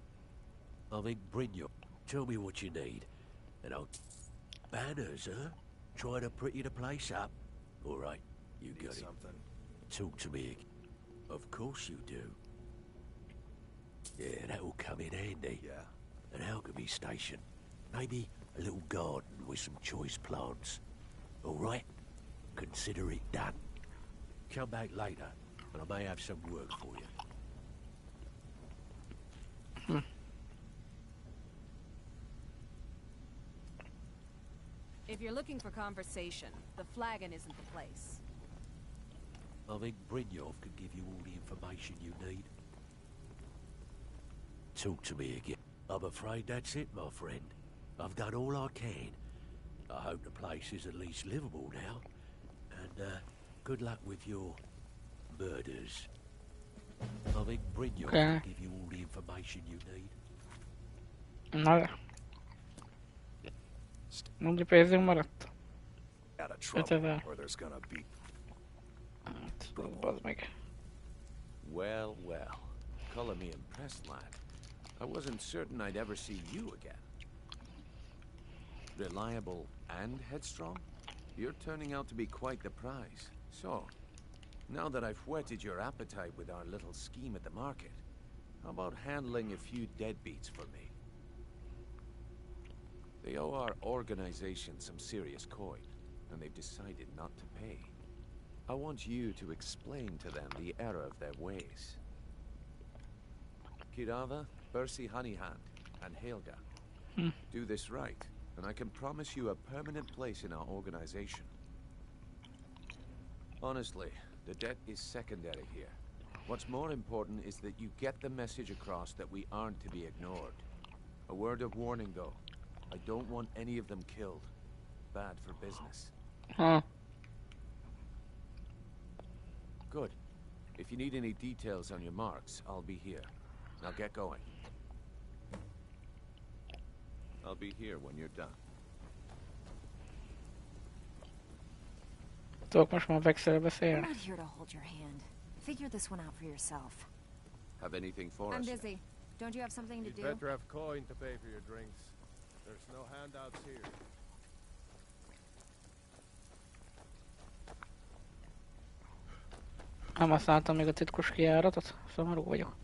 I think Brynjolf, tell me what you need, and I'll... Banners, huh? Trying to pretty the place up? All right, you got it. Something. Talk to me. Of course you do. Yeah, that'll come in handy. Yeah. An alchemy station. Maybe a little garden with some choice plants. All right? Consider it done. Come back later, and I may have some work for you. If you're looking for conversation, the flagon isn't the place. I think Brynjolf can give you all the information you need. Talk to me again. I'm afraid that's it, my friend. I've done all I can. I hope the place is at least livable now. And, good luck with your murders. I think Brynjolf can give you all the information you need. Nada. Mondj pénzünk maradt. Out of trouble, or there's gonna be... Bazd meg. Well, well. Color me impressed, lad. I wasn't certain I'd ever see you again. Reliable and headstrong? You're turning out to be quite the prize. So, now that I've whetted your appetite with our little scheme at the market, how about handling a few deadbeats for me? They owe our organization some serious coin, and they've decided not to pay. I want you to explain to them the error of their ways. Kirava, Percy Honeyhand, and Helga. Do this right, and I can promise you a permanent place in our organization. Honestly, the debt is secondary here. What's more important is that you get the message across that we aren't to be ignored. A word of warning, though. I don't want any of them killed. Bad for business. Good. If you need any details on your marks, I'll be here. Now get going. I'll be here when you're done. Tudok most már Vexel I'm beszélni. not here to hold your hand. Figure this one out for yourself. Have anything for I'm us? busy. Don't you have something to You'd do? better have coin to pay for your drinks. There's no handouts here. Nem használtam még a titkos kijáratot, szomorú vagyok.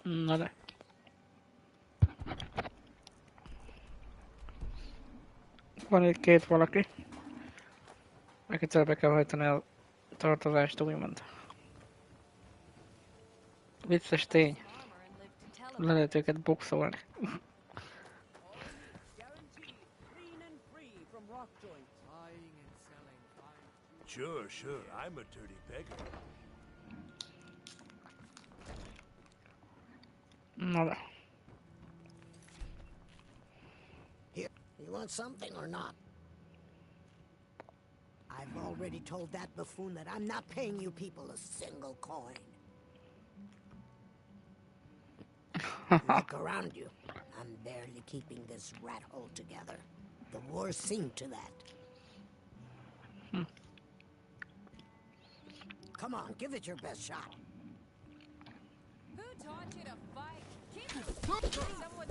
Na de. Van itt két valaki. Egyszer be kell hajtani a tartozást, úgymond. Vicces tény. Le lehet őket boxolni. Sure, I'm a dirty beggar. Na de. Here, you want something or not? I've already told that buffoon that I'm not paying you people a single coin. Look around you. I'm barely keeping this rat hole together. The war's seen to that. Come on, give it your best shot. Who taught you to fight? Keep someone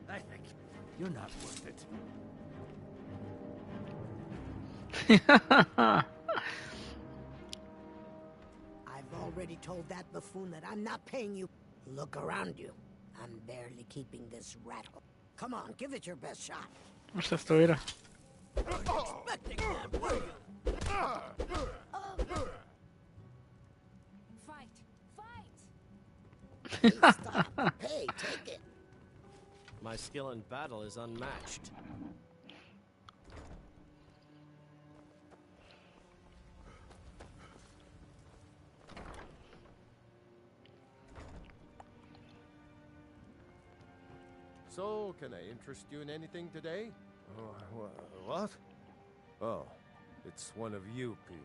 I think you're not worth it. I've already told that buffoon that I'm not paying you. Look around you. I'm barely keeping this rat hole. Come on, give it your best shot. Most ezt újra. Expecting that, were you? fight! Stop. Hey, take it. My skill in battle is unmatched. So, can I interest you in anything today? What? Oh, it's one of you people.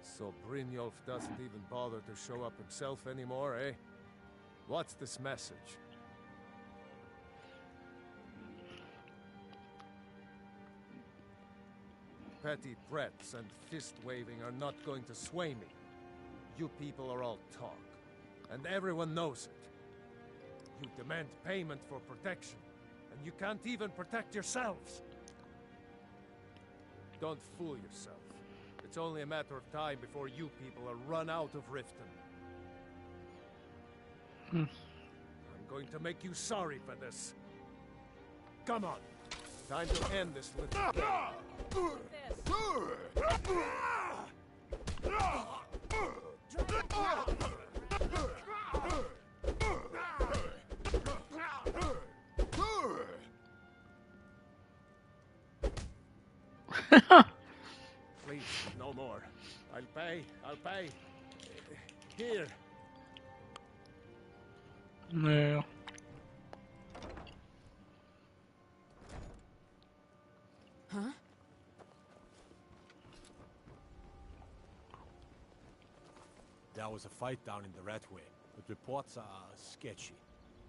So Brynjolf doesn't even bother to show up himself anymore, eh? What's this message? Petty threats and fist-waving are not going to sway me. You people are all talk, and everyone knows it. You demand payment for protection, and you can't even protect yourselves. Don't fool yourself. It's only a matter of time before you people are run out of Riften. I'm going to make you sorry for this. Come on. Time to end this little game. Please, no more. I'll pay. Here. No. Huh? There was a fight down in the Ratway, but reports are sketchy.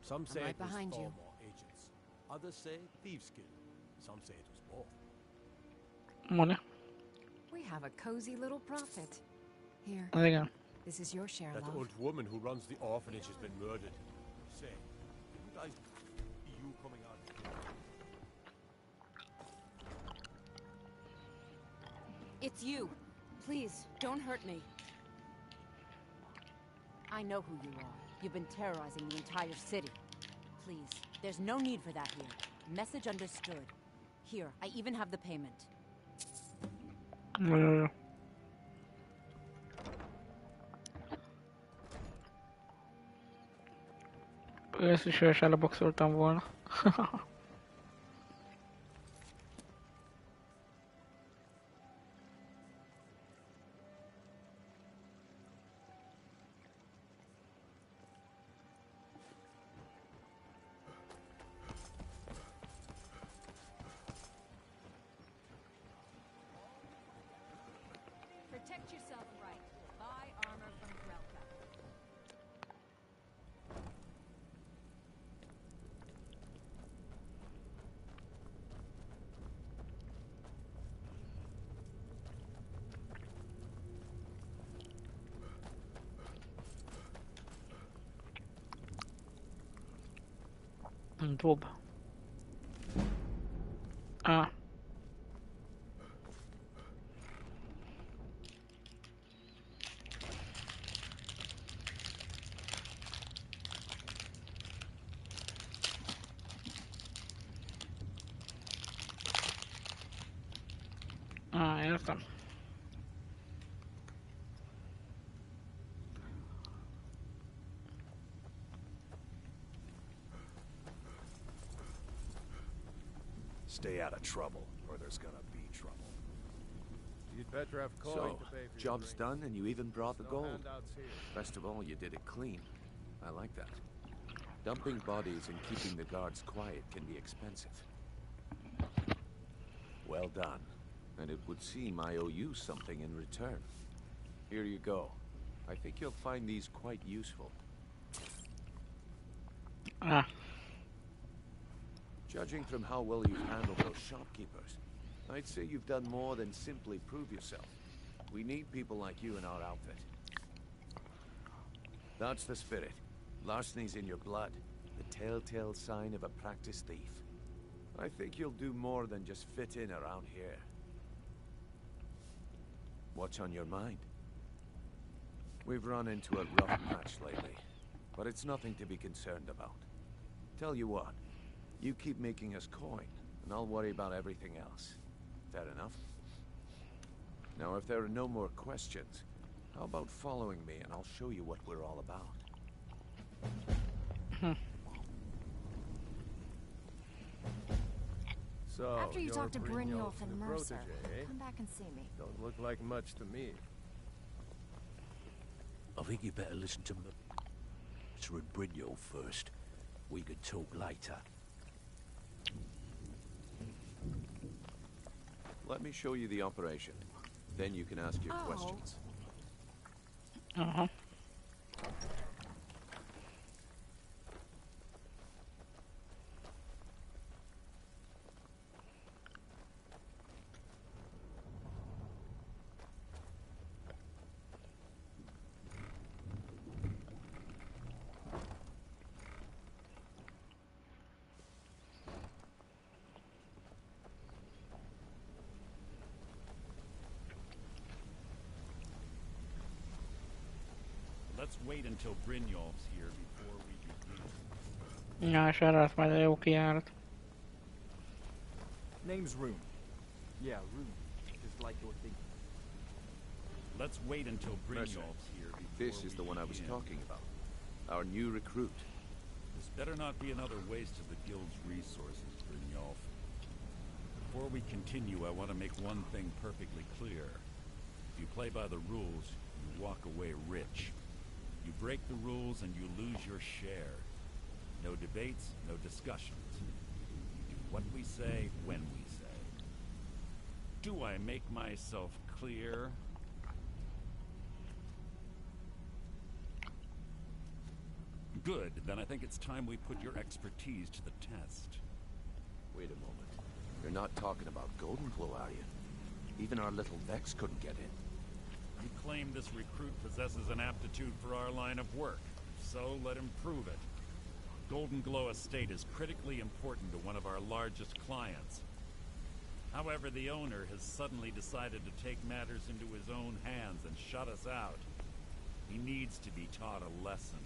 Some say right it was behind you. Thormore agents. Others say thieves killed. Some say it was both. Money. We have a cozy little prophet. Here. There you go. This is your share, That love. old woman who runs the orphanage has been murdered. Say, didn't I see you coming out? It's you. Please, don't hurt me. I know who you are. You've been terrorizing the entire city. Please, there's no need for that here. Message understood. Here, I even have the payment. Ezt is ősára boxoltam volna. Protect yourself right. Buy armor from Grelka. Dob. Ah. Ah, értem. Stay out of trouble, or there's gonna be trouble. You Petrov coin So, to pay for job's your done and you even brought the No gold. handouts here. Best of all, you did it clean. I like that. Dumping bodies and keeping the guards quiet can be expensive. Well done. And it would seem I owe you something in return. Here you go. I think you'll find these quite useful. Ah. Judging from how well you've handled those shopkeepers, I'd say you've done more than simply prove yourself. We need people like you in our outfit. That's the spirit. Larceny's in your blood. The telltale sign of a practiced thief. I think you'll do more than just fit in around here. What's on your mind? We've run into a rough patch lately, but it's nothing to be concerned about. Tell you what, you keep making us coin, and I'll worry about everything else. Fair enough? Now, if there are no more questions, how about following me and I'll show you what we're all about? So, After you you're talk to Brynjolf and the Mercer, protege, eh? come back and see me. Don't look like much to me. I think you better listen to Mercer and Brynjolf first. We can talk later. Let me show you the operation. Then you can ask your questions. Uh-huh. Let's wait until Brynjolf's here before we begin. Ja, és erre lesz majd a jó kijárat. Name's Rune. Yeah, Rune. Just like you're thinking. Let's wait until Mercer, Brynjolf's here before this is the one I was talking about. Our new recruit. This better not be another waste of the guild's resources, Brynjolf. Before we continue, I want to make one thing perfectly clear. If you play by the rules, you walk away rich. You break the rules and you lose your share. No debates, no discussions. We do what we say, when we say. Do I make myself clear? Good, then I think it's time we put your expertise to the test. Wait a moment. You're not talking about Golden Glow, are you? Even our little Vex couldn't get in. You claim this recruit possesses an aptitude for our line of work. So let him prove it. Golden Glow Estate is critically important to one of our largest clients. However, the owner has suddenly decided to take matters into his own hands and shut us out. He needs to be taught a lesson.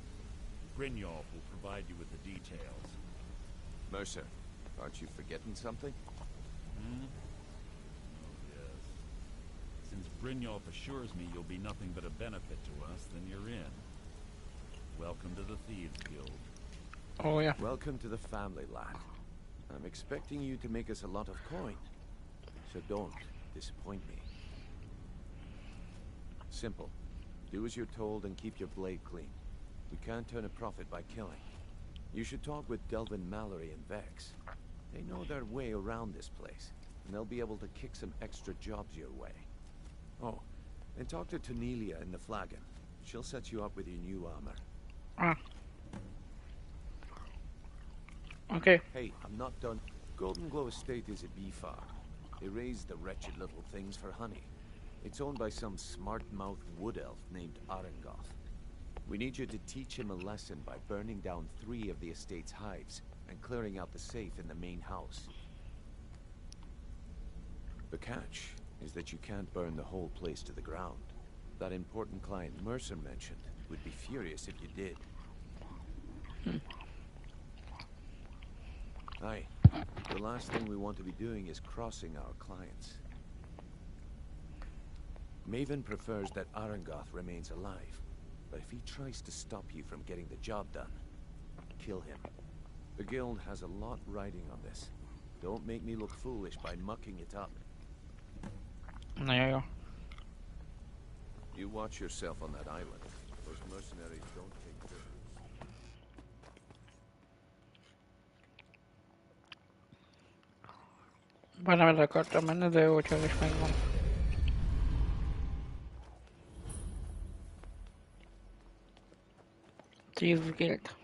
Brynjolf will provide you with the details. Mercer, aren't you forgetting something? Hmm? Oh, yes. Since Brynjolf assures me you'll be nothing but a benefit to us, then you're in. Welcome to the Thieves Guild. Oh, yeah. Welcome to the family, lad. I'm expecting you to make us a lot of coin. So don't disappoint me. Simple. Do as you're told and keep your blade clean. We can't turn a profit by killing. You should talk with Delvin Mallory and Vex. They know their way around this place, and they'll be able to kick some extra jobs your way. Oh, and talk to Tanelia in the Flagon. She'll set you up with your new armor. Ah. Okay. Hey, I'm not done. Golden Glow Estate is a bee farm. They raise the wretched little things for honey. It's owned by some smart-mouthed wood elf named Arengoth. We need you to teach him a lesson by burning down 3 of the estate's hives and clearing out the safe in the main house. The catch is that you can't burn the whole place to the ground. That important client Mercer mentioned would be furious if you did. Aye. The last thing we want to be doing is crossing our clients. Maven prefers that Arengoth remains alive, but if he tries to stop you from getting the job done, kill him. The guild has a lot riding on this. Don't make me look foolish by mucking it up. Na jó. You watch yourself on that island. Those mercenaries don't take prisoners. Bár nem erre akartam menni, de jó, hogy az is megvan. Thieves Guild.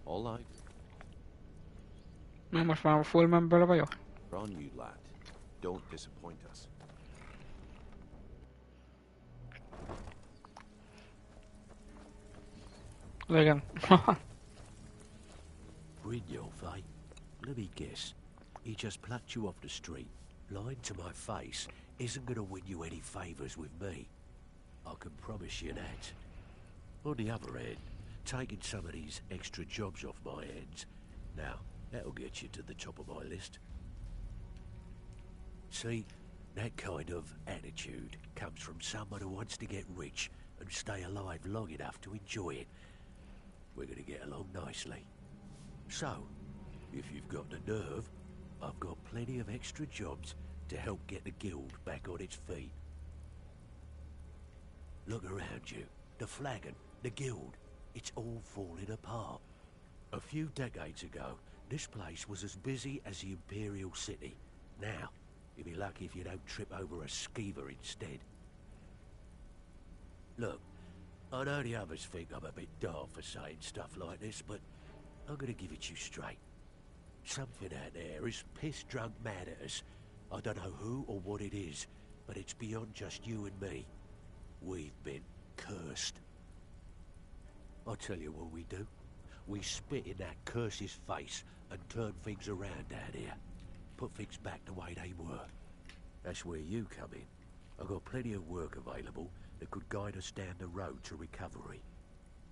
All I Mert most már full member vagyok. on you, lad. Don't disappoint us. Igen. Brynjolf, eh? Let me guess. He just plucked you off the street. Lying to my face isn't gonna win you any favors with me. I can promise you that. On the other hand, taking some of these extra jobs off my hands, now, that'll get you to the top of my list. See, that kind of attitude comes from someone who wants to get rich and stay alive long enough to enjoy it. We're gonna get along nicely. So, if you've got the nerve, I've got plenty of extra jobs to help get the guild back on its feet. Look around you. The flagon, the guild, it's all falling apart. A few decades ago, this place was as busy as the Imperial City. Now, you'll be lucky if you don't trip over a skeever instead. Look, I know the others think I'm a bit daft for saying stuff like this, but I'm gonna give it to you straight. Something out there is piss-drunk mad at us. I don't know who or what it is, but it's beyond just you and me. We've been cursed. I'll tell you what we do. We spit in that curse's face and turn things around down here. Put things back the way they were. That's where you come in. I've got plenty of work available that could guide us down the road to recovery.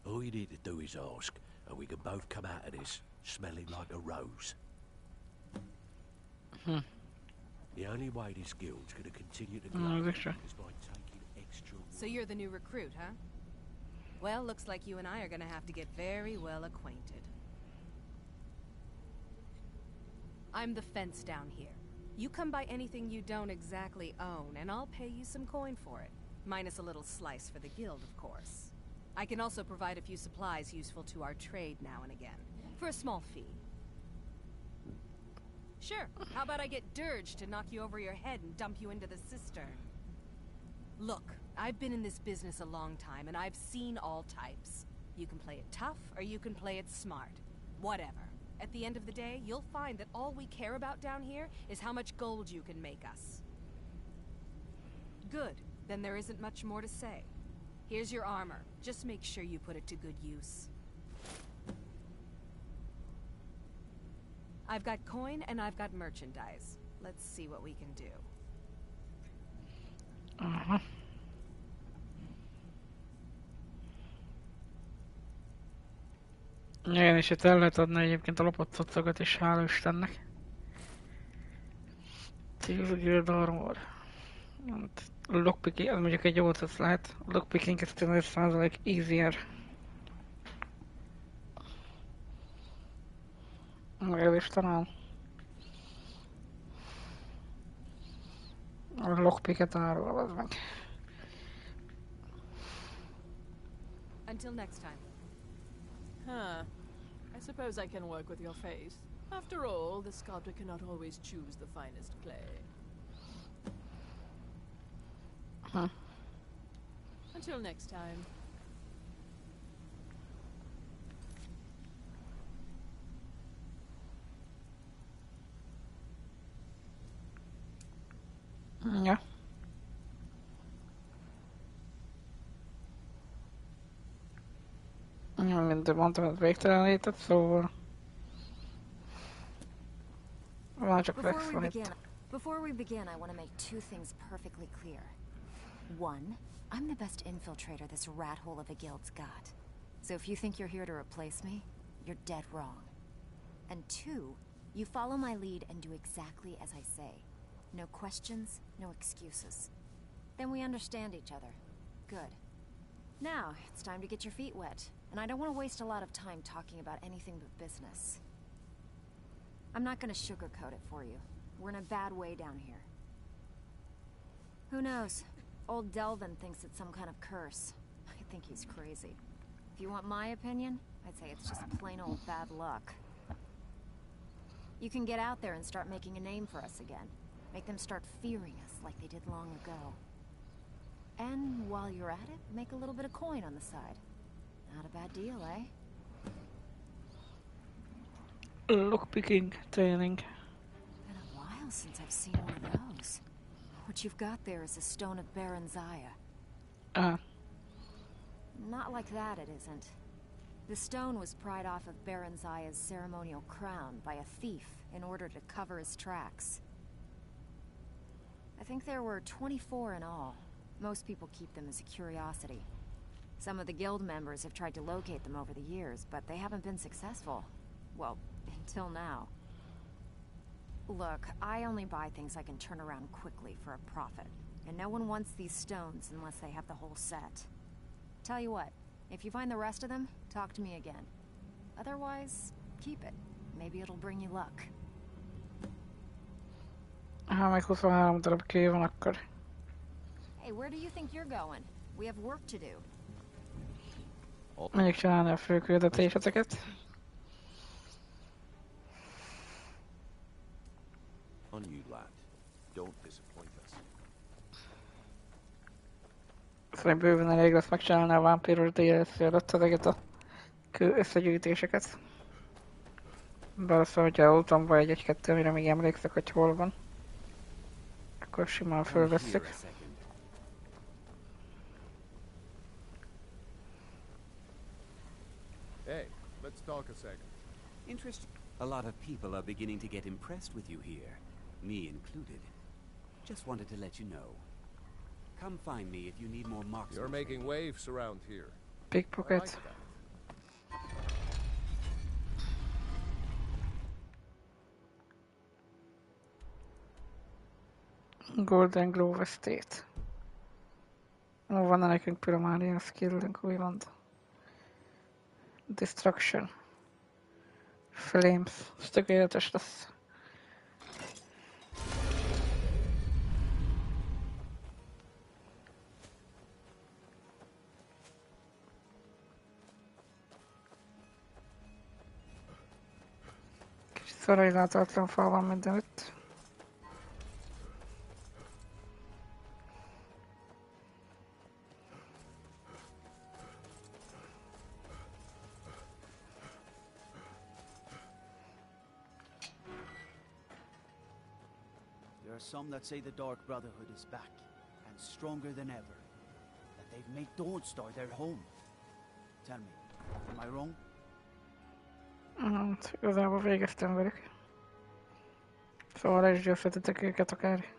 All you need to do is ask, and we can both come out of this smelling like a rose. The only way this guild's gonna continue to grow is by taking extra... So you're the new recruit, huh? Well, looks like you and I are gonna have to get very well acquainted. I'm the fence down here. You come by anything you don't exactly own, and I'll pay you some coin for it. Minus a little slice for the guild, of course. I can also provide a few supplies useful to our trade now and again, for a small fee. Sure, how about I get Dirge to knock you over your head and dump you into the cistern? Look, I've been in this business a long time, and I've seen all types. You can play it tough, or you can play it smart. Whatever. At the end of the day, you'll find that all we care about down here is how much gold you can make us. Good. Then there isn't much more to say. Here's your armor. Just make sure you put it to good use. I've got coin and I've got merchandise. Let's see what we can do. Igen, és itt el lehet adni egyébként a lopott cuccokat is, hála Istennek. Thieves Guild Armor. Lockpicking, ez mondjuk egy jó cucc lehet. Lockpicking 15% easier. Ez is talán. A lockpicket árul, az meg. Until next time. Huh. I suppose I can work with your face. After all, the sculptor cannot always choose the finest clay. Until next time. Ja. Mint mondtam, ez végtelenített, szóval... Már csak Rex van itt. Before we begin, I want to make two things perfectly clear. One, I'm the best infiltrator this rat hole of a guild's got. So if you think you're here to replace me, you're dead wrong. And 2, you follow my lead and do exactly as I say. No questions, no excuses. Then we understand each other. Good. Now, it's time to get your feet wet. And I don't want to waste a lot of time talking about anything but business. I'm not gonna sugarcoat it for you. We're in a bad way down here. Who knows? Old Delvin thinks it's some kind of curse. I think he's crazy. If you want my opinion, I'd say it's just plain old bad luck. You can get out there and start making a name for us again. Make them start fearing us like they did long ago. And while you're at it, make a little bit of coin on the side. Not a bad deal, eh? Lockpicking training. Been a while since I've seen one of those. What you've got there is a stone of Baron Zaya. Not like that, it isn't. The stone was pried off of Baron Zaya's ceremonial crown by a thief in order to cover his tracks. I think there were 24 in all. Most people keep them as a curiosity. Some of the guild members have tried to locate them over the years, but they haven't been successful. Well, until now. Look, I only buy things I can turn around quickly for a profit. And no one wants these stones unless they have the whole set. Tell you what, if you find the rest of them, talk to me again. Otherwise, keep it. Maybe it'll bring you luck. Még 23 darab kő van akkor. Hey, where do you think you're going? We have work to do. Megyek csinálni a főküldetéseteket. On you, lad. Don't disappoint us. Szerintem bőven elég lesz megcsinálni a vámpíros DLC előtt ezeket a kő összegyűjtéseket. Persze, hogyha úton vagy egy-kettő, amire még emlékszek, hogy hol van, akkor simán fölvesszük. Hey, let's talk a second. Interesting. A lot of people are beginning to get impressed with you here, me included. Just wanted to let you know. Come find me if you need more marksmanship. You're making waves around here. Pickpocket. Golden Glove Estate. Van-e nekünk Pyromanian skillünk, úgymond? Destruction. Flames. Ez tökéletes lesz. Kicsit szarai láthatatlan fal van mindenütt. There are some that say the Dark Brotherhood is back, and stronger than ever. That they've made Dawnstar their home. Tell me, am I wrong? Igazából végeztem velük. Szóval le is győzhetitek őket akár.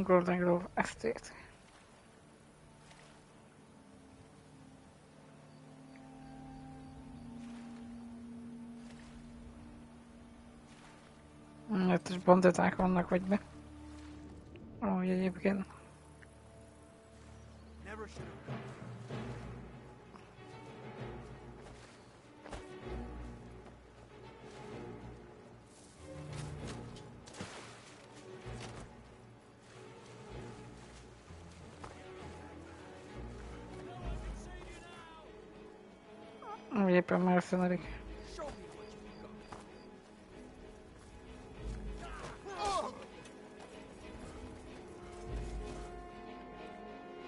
Golden Grove Estate. Itt is banditák vannak, vagy mi? Ahogy egyébként. éppen mercenarik.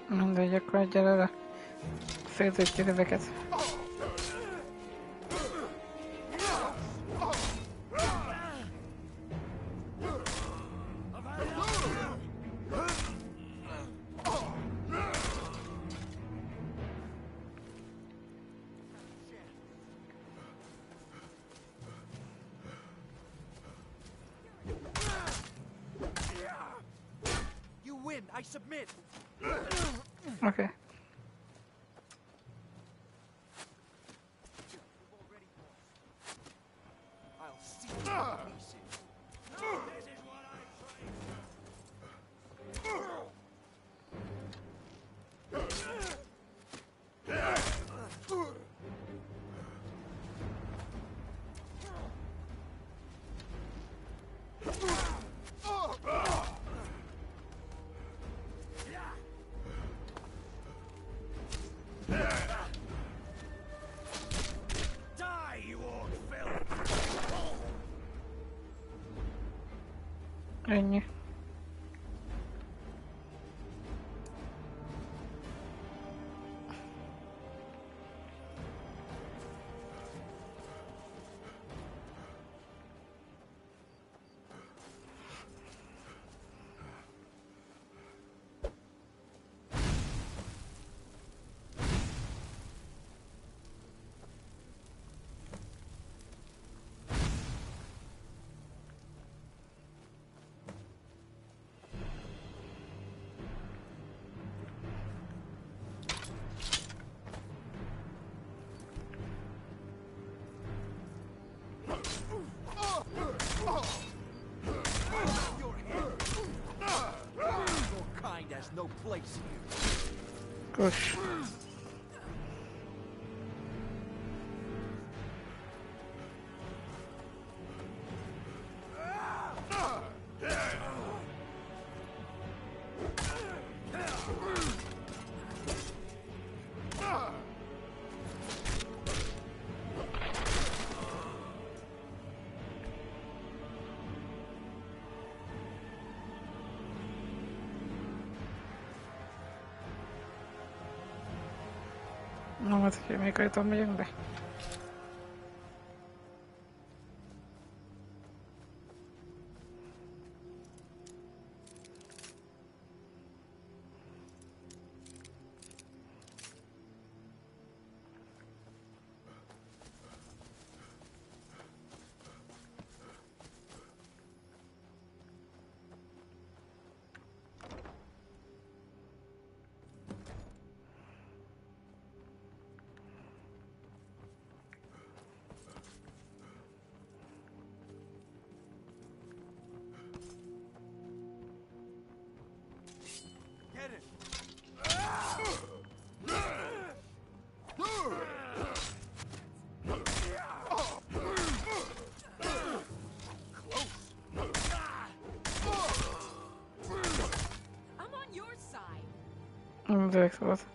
Mindegy, akkor gyere le. Szétszedjük ezeket. You win. I submit. Okay. I'll see you in pieces. This is what I Die, you old filth! Ennyi. Your kind has no place here. Gosh. No, hát még rajtam megyünk be. Get it! I'm on your side. Direkt volt.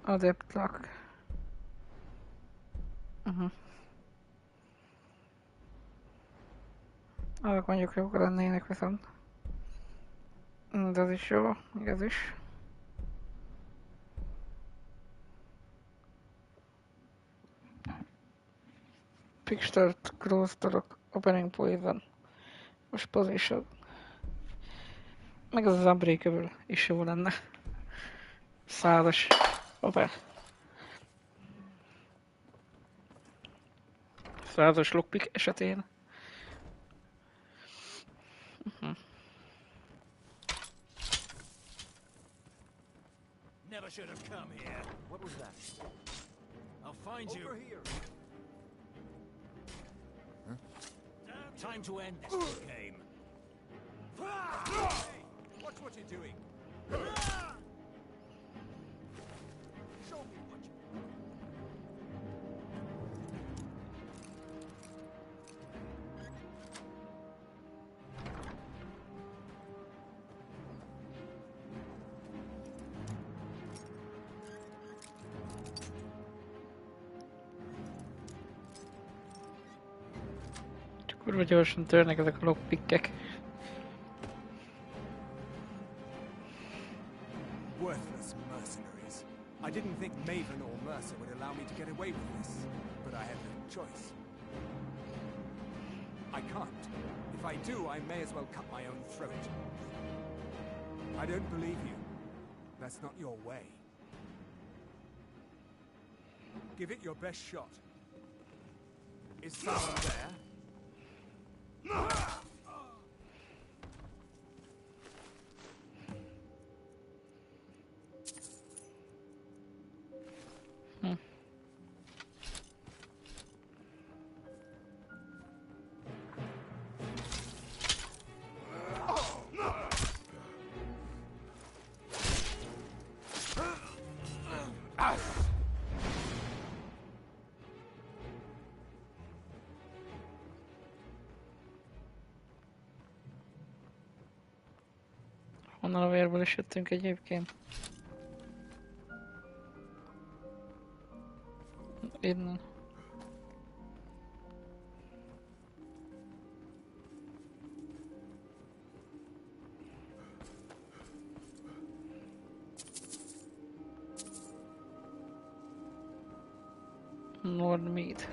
Adeptlak. Azok mondjuk jók lennének viszont. De az is jó, igaz is. Quick start, close torok, opening poison. Most position. Meg az unbreakable is jó lenne. 100-as. Hoppá. százas lockpick esetén. Never should have come here. What was that? I'll find you. Over here. Huh? Time to end this game. Hey, watch what you're doing. Show me what you... Kurva gyorsan törnek ezek a lockpickek. Worthless mercenaries. I didn't think Maven or Mercer would allow me to get away with this, but I had no choice. I can't. If I do, I may as well cut my own throat. I don't believe you. That's not your way. Give it your best shot. Is someone there? Honnan a vérből is jöttünk egyébként? Innen. Nordmead.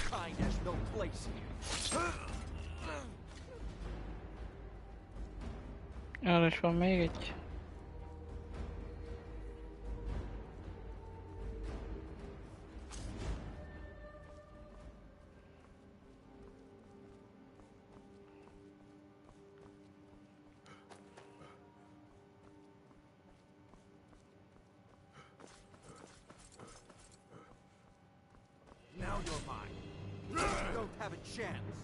Kind has no place here. Arra is van még egy. Now you're mine. You don't have a chance.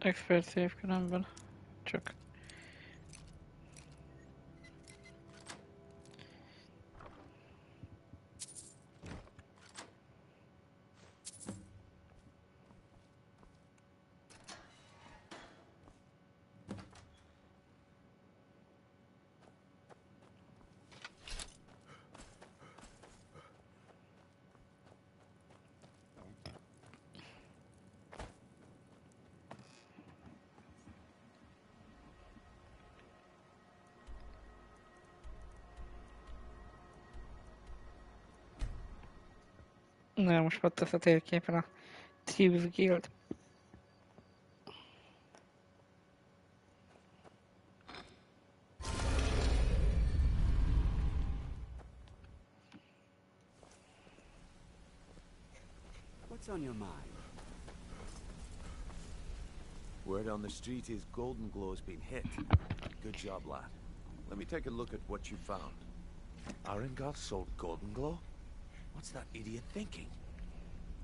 Expert save különben. Csak. Na, most ott lesz a térképen a Thieves Guild. What's on your mind? Word on the street is Golden Glow's been hit. Good job, lad. Let me take a look at what you found. Arengoth sold Golden Glow? What's that idiot thinking?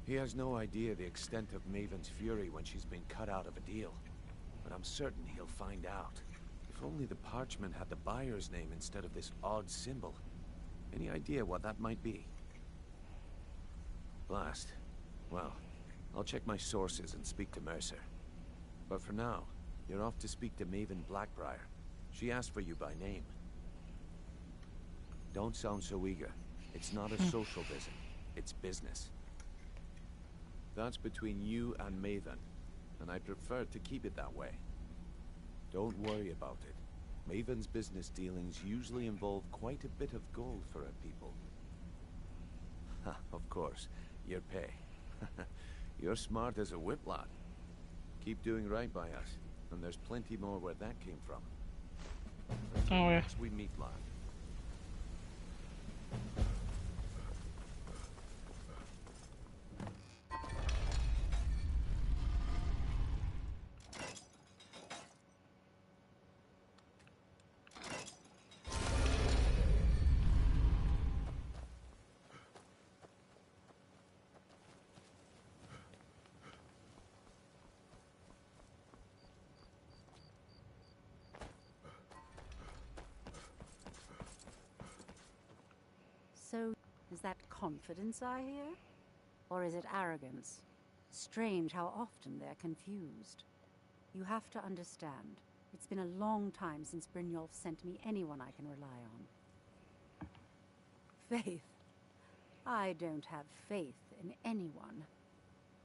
He has no idea the extent of Maven's fury when she's been cut out of a deal. But I'm certain he'll find out. If only the parchment had the buyer's name instead of this odd symbol. Any idea what that might be? Blast. Well, I'll check my sources and speak to Mercer. But for now, you're off to speak to Maven Blackbriar. She asked for you by name. Don't sound so eager. It's not a social visit. It's business. That's between you and Maven, and I prefer to keep it that way. Don't worry about it. Maven's business dealings usually involve quite a bit of gold for her people. Of course, your pay. You're smart as a whip, lad. Keep doing right by us, and there's plenty more where that came from. Oh, yeah. We meet, lad. So, is that confidence I hear? Or is it arrogance? Strange how often they're confused. You have to understand, it's been a long time since Brynjolf sent me anyone I can rely on. Faith? I don't have faith in anyone.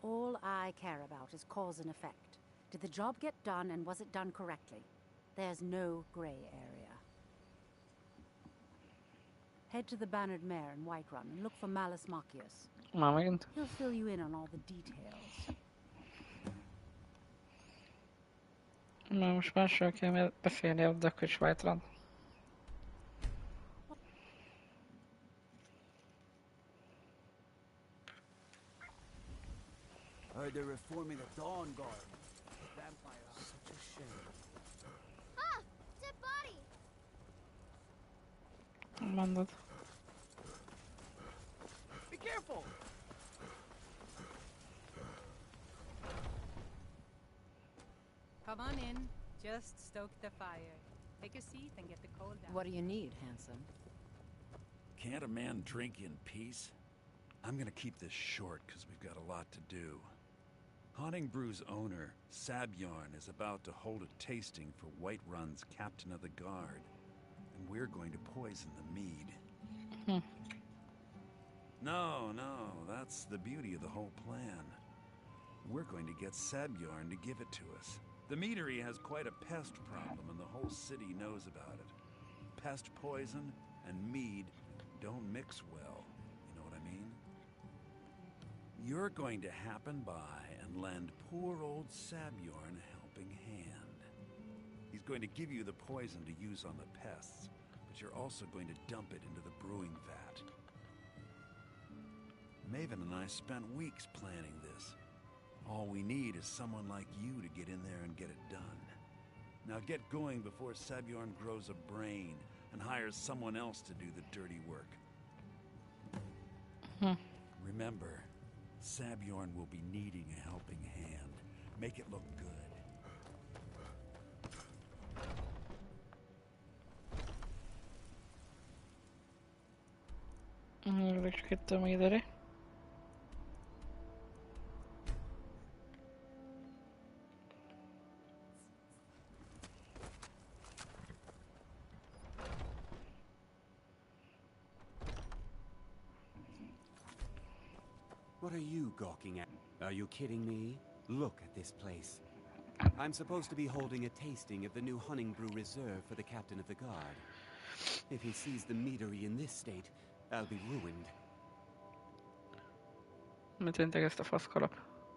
All I care about is cause and effect. Did the job get done, and was it done correctly? There's no gray area. Head to the Bannered Mare in Whiterun and look for Malus Machius. Megint. He'll fill you in on all the details. Na most másról kell beszélni a Dökös Whiterun. Heard they're reforming the Dawn Guard. Vampire. Such a shame. Ah! Dead body! Mondod. Be careful! Come on in. Just stoke the fire. Take a seat and get the cold down. What do you need, handsome? Can't a man drink in peace? I'm gonna keep this short, because we've got a lot to do. Haunting Brew's owner, Sabjorn, is about to hold a tasting for Whiterun's Captain of the Guard. And we're going to poison the mead. No, that's the beauty of the whole plan. We're going to get Sabjorn to give it to us. The meadery has quite a pest problem, and the whole city knows about it. Pest poison and mead don't mix well, you know what I mean? You're going to happen by and lend poor old Sabjorn a helping hand. He's going to give you the poison to use on the pests, but you're also going to dump it into the brewing vat. Maven and I spent weeks planning this. All we need is someone like you to get in there and get it done. Now get going before Sabjorn grows a brain and hires someone else to do the dirty work. Remember, Sabjorn will be needing a helping hand. Make it look good. Csak itt a médere. What are you gawking at? Are you kidding me? Look at this place. I'm supposed to be holding a tasting of the new Honningbrew Reserve for the Captain of the Guard. If he sees the meadery in this state, I'll be ruined.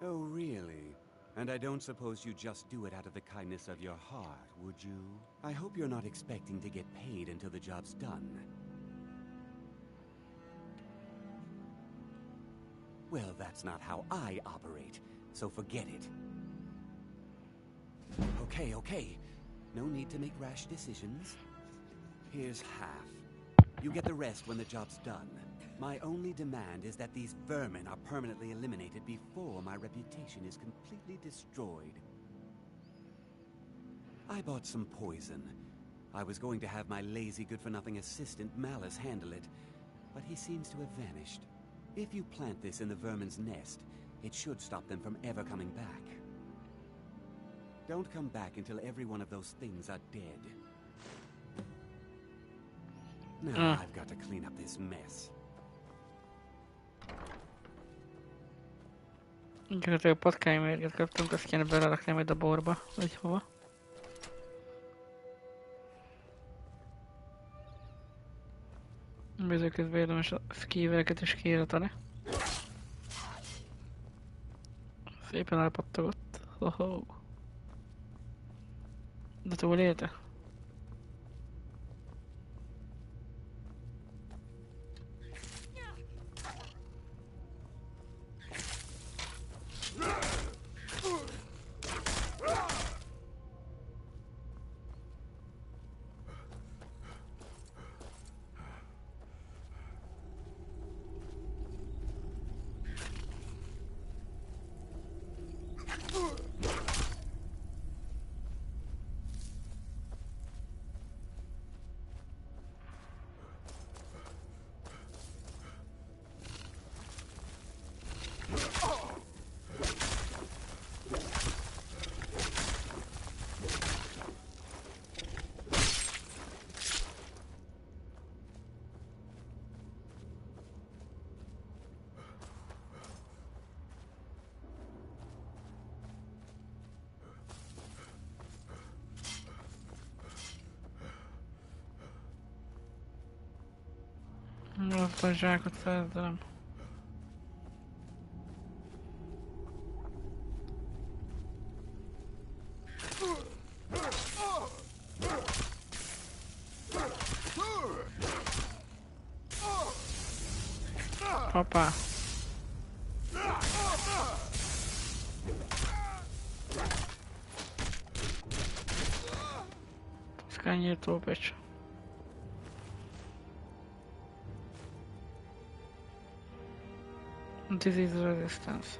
Oh, really? And I don't suppose you just do it out of the kindness of your heart, would you? I hope you're not expecting to get paid until the job's done. Well, that's not how I operate, so forget it. Okay. No need to make rash decisions. Here's half. You get the rest when the job's done. My only demand is that these vermin are permanently eliminated before my reputation is completely destroyed. I bought some poison. I was going to have my lazy, good-for-nothing assistant Malus handle it, but he seems to have vanished. If you plant this in the vermin's nest, it should stop them from ever coming back. Don't come back until every one of those things are dead. Now I've got to clean up this mess. Gyakorlatilag patkánymérget kaptunk, azt kéne belerakni majd a borba, vagy hova. Ezeközben érdemes a szkívereket is kiírtani. Szépen elpattogott. Hoho. De túlélte? Azt a zsákot felzem. Hoppá. Skányírtó pecs. Disease resistance.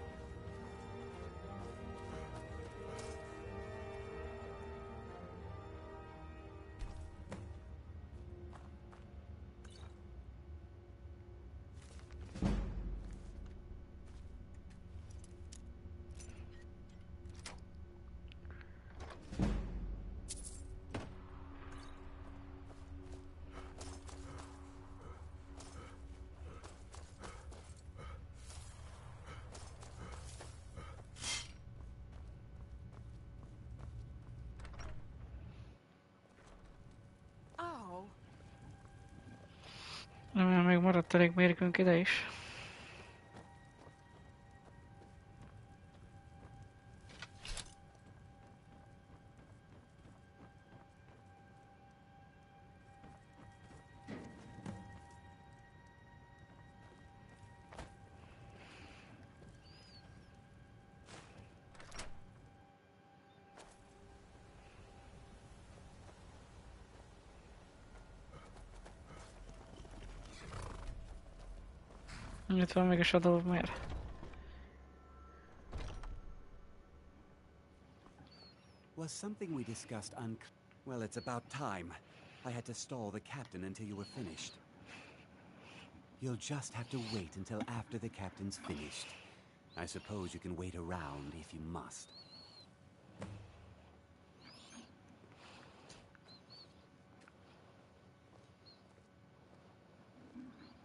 Nem, még maradt elég mérgünk ide is. Itt van még a Shadow of Mare. Was something we discussed Well, it's about time. I had to stall the captain until you were finished. You'll just have to wait until after the captain's finished. I suppose you can wait around if you must.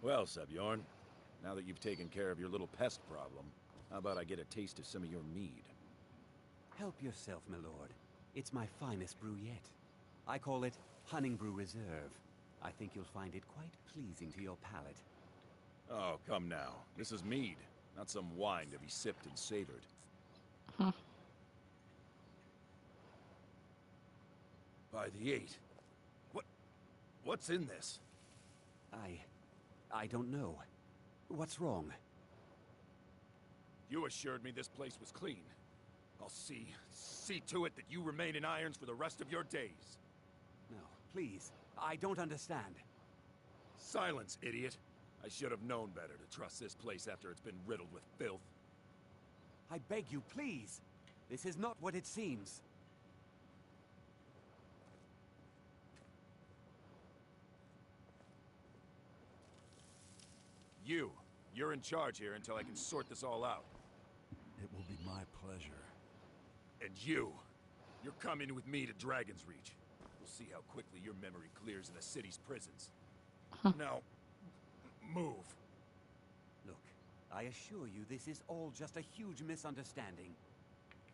Well, Sebjorn, now that you've taken care of your little pest problem, how about I get a taste of some of your mead? Help yourself, my lord. It's my finest brew yet. I call it Honningbrew Reserve. I think you'll find it quite pleasing to your palate. Oh, come now. This is mead, not some wine to be sipped and savored. Huh. By the 8. What's in this? I don't know. What's wrong? You assured me this place was clean. I'll see to it that you remain in irons for the rest of your days. No, please. I don't understand. Silence, idiot. I should have known better to trust this place after it's been riddled with filth. I beg you, please. This is not what it seems. You're in charge here until I can sort this all out. It will be my pleasure. And you're coming with me to Dragon's Reach. We'll see how quickly your memory clears in the city's prisons. Now, move. Look, I assure you this is all just a huge misunderstanding.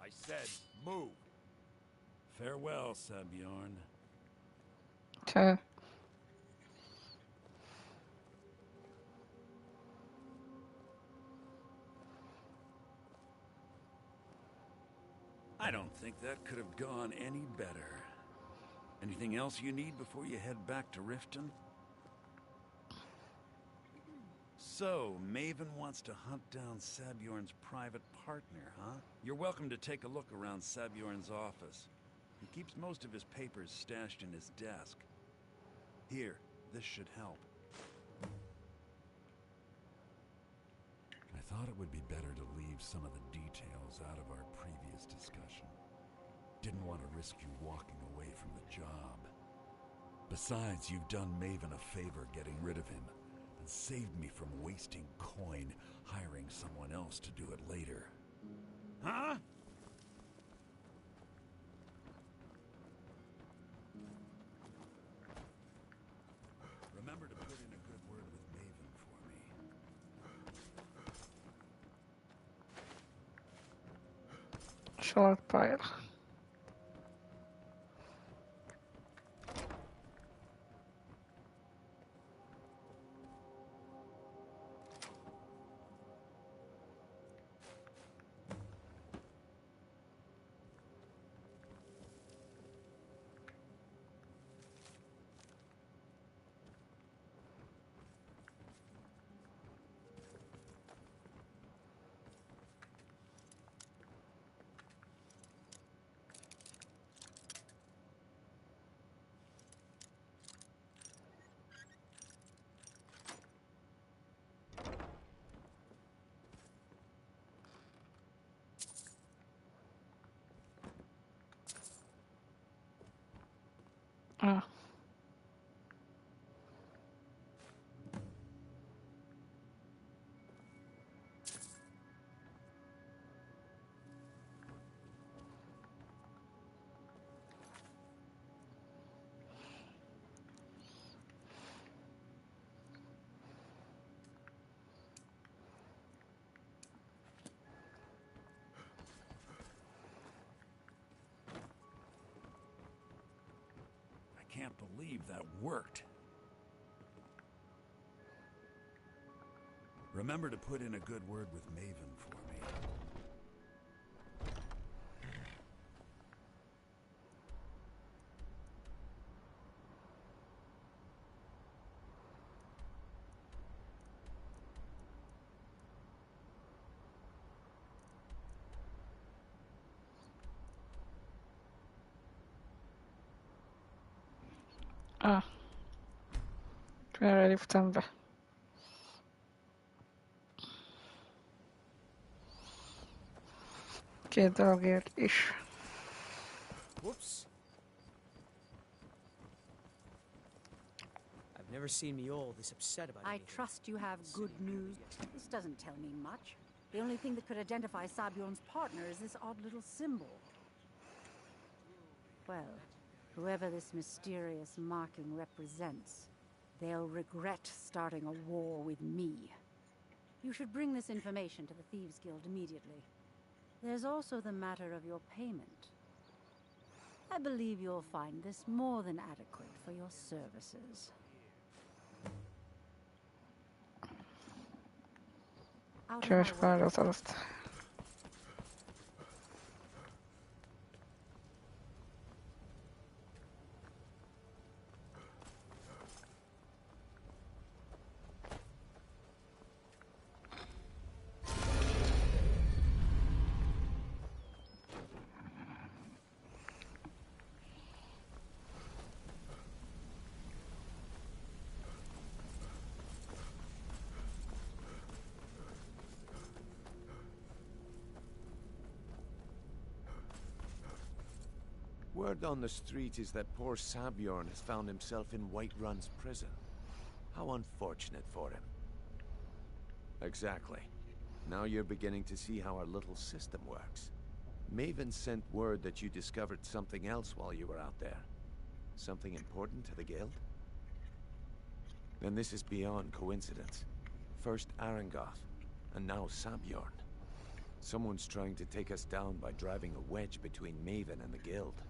I said, move. Farewell, Sabjorn. Ciao. I don't think that could have gone any better. Anything else you need before you head back to Riften? So, Maven wants to hunt down Sabjorn's private partner, huh? You're welcome to take a look around Sabjorn's office. He keeps most of his papers stashed in his desk. Here, this should help. I thought it would be better to leave some of the details out of our previous discussion. Didn't want to risk you walking away from the job. Besides, you've done Maven a favor getting rid of him, and saved me from wasting coin hiring someone else to do it later. Huh? Remember to put in a good word with Maven for me. Short pile. Ah. I can't believe that worked. Remember to put in a good word with Maven for me. Ah. Erre lyften be. Két dolgért is. Whoops. I've never seen Miol this upset about I anything. trust you have good news. This doesn't tell me much. The only thing that could identify Sabjorn's partner is this odd little symbol. Well, whoever this mysterious marking represents, they'll regret starting a war with me. You should bring this information to the Thieves Guild immediately. There's also the matter of your payment. I believe you'll find this more than adequate for your services. Csöves fáradozat. Word on the street is that poor Sabjorn has found himself in Whiterun's prison. How unfortunate for him. Exactly. Now you're beginning to see how our little system works. Maven sent word that you discovered something else while you were out there. Something important to the guild? Then this is beyond coincidence. First Arangoth, And now Sabjorn. Someone's trying to take us down by driving a wedge between Maven and the Guild.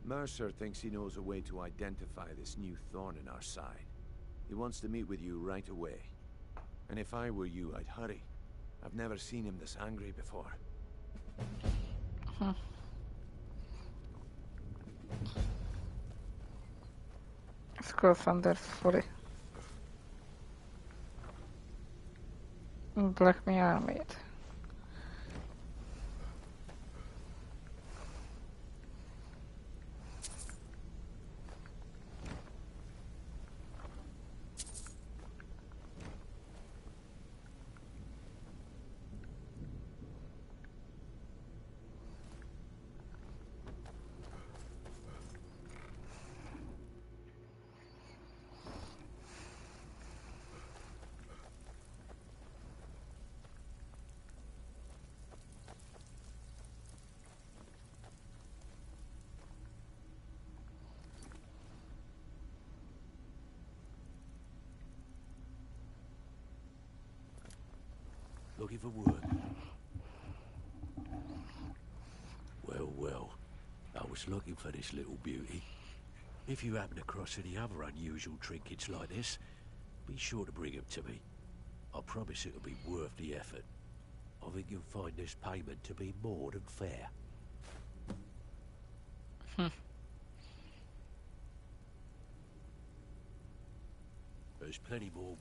Mercer thinks he knows a way to identify this new thorn in our side. He wants to meet with you right away. And if I were you, I'd hurry. I've never seen him this angry before. Scroll Thunder fully. Black me armade. Looking for work? Well, well. I was looking for this little beauty. If you happen across any other unusual trinkets like this, be sure to bring them to me. I promise it'll be worth the effort. I think you'll find this payment to be more than fair. There's plenty more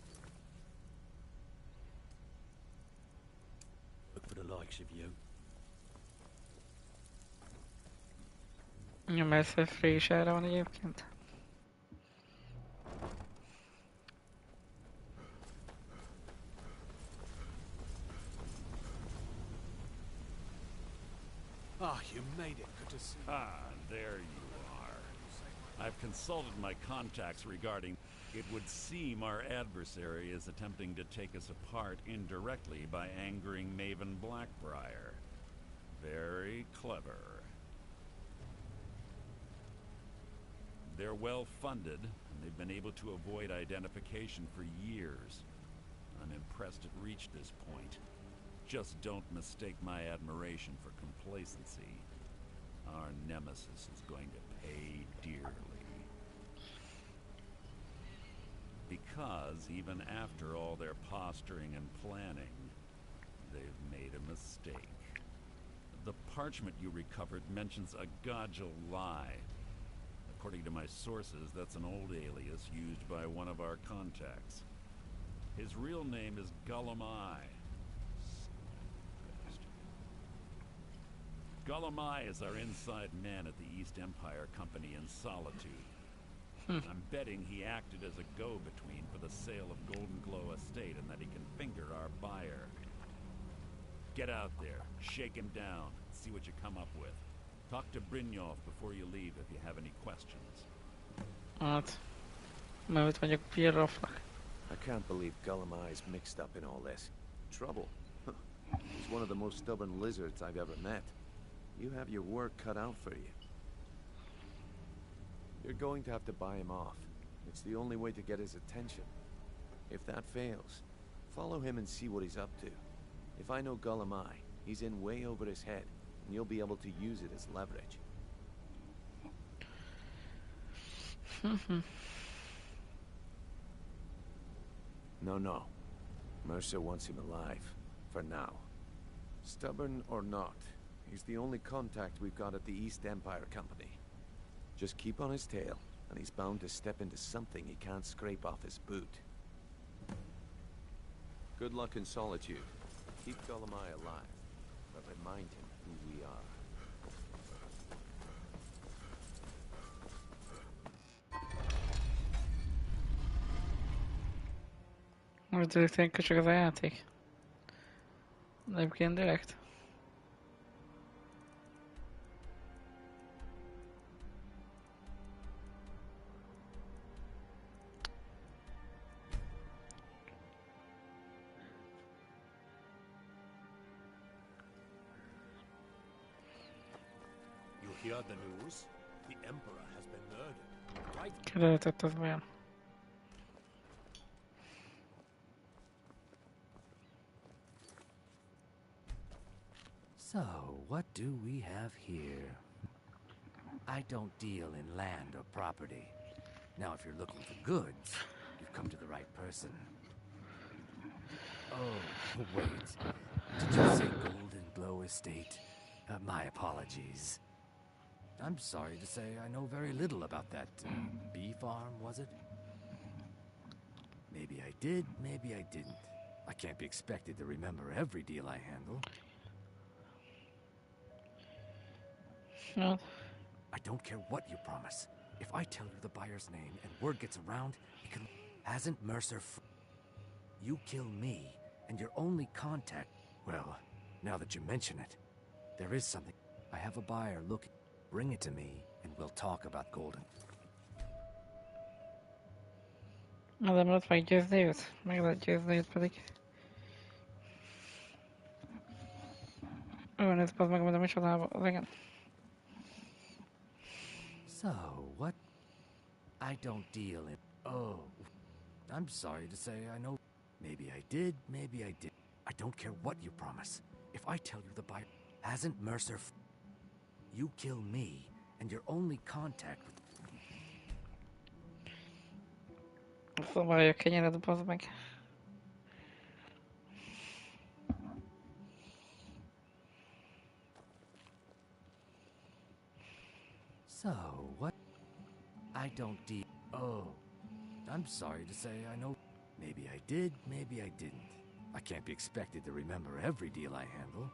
for the likes of you. Messze free is erre van egyébként. Ah, you made it. Good to see you. Ah, there you are. I've consulted my contacts regarding... It would seem our adversary is attempting to take us apart indirectly by angering Maven Blackbriar. Very clever. They're well funded, and they've been able to avoid identification for years. I'm impressed it reached this point. Just don't mistake my admiration for complacency. Our nemesis is going to pay dearly. Because even after all their posturing and planning, they've made a mistake. The parchment you recovered mentions a Godjal lie. According to my sources, that's an old alias used by one of our contacts. His real name is Gullumai. Gullumai is our inside man at the East Empire Company in Solitude. I'm betting he acted as a go-between for the sale of Golden Glow Estate and that he can finger our buyer. Get out there, shake him down, see what you come up with. Talk to Brynjolf before you leave if you have any questions. I can't believe Gullumai's mixed up in all this. Trouble. He's one of the most stubborn lizards I've ever met. You have your work cut out for you. You're going to have to buy him off. It's the only way to get his attention. If that fails, follow him and see what he's up to. If I know Gullumai, he's in way over his head, and you'll be able to use it as leverage. No. Mercer wants him alive. For now. Stubborn or not, he's the only contact we've got at the East Empire Company. Just keep on his tail, and he's bound to step into something he can't scrape off his boot. Good luck in Solitude. Keep Gullumai alive, but remind him who we are. Most direkt csak az a játék. Egyébként direkt. You hear the news? The Emperor has been murdered. Right? Ki lehetett az olyan? So, what do we have here? I don't deal in land or property. Now, if you're looking for goods, you've come to the right person. Oh, wait. Did you say Golden Glow Estate? My apologies. I'm sorry to say I know very little about that bee farm, was it? Maybe I did, maybe I didn't. I can't be expected to remember every deal I handle. No. I don't care what you promise. If I tell you the buyer's name and word gets around, it can... Hasn't Mercer... You kill me, and your only contact... Well, now that you mention it, there is something. I have a buyer looking. Bring it to me, and we'll talk about Golden. Nem lehet meggyőzni őt? Meg lehet győzni őt pedig. Olyan ez az megmondom, micsodába, az igen. So, what? I don't deal in... Oh, I'm sorry to say I know... Maybe I did, maybe I did. I don't care what you promise. If I tell you the buyer... Hasn't Mercer... You kill me, and your only contact with... Szóval a kenyered, bazd meg. So, what? I don't deal... Oh, I'm sorry to say I know... Maybe I did, maybe I didn't. I can't be expected to remember every deal I handle.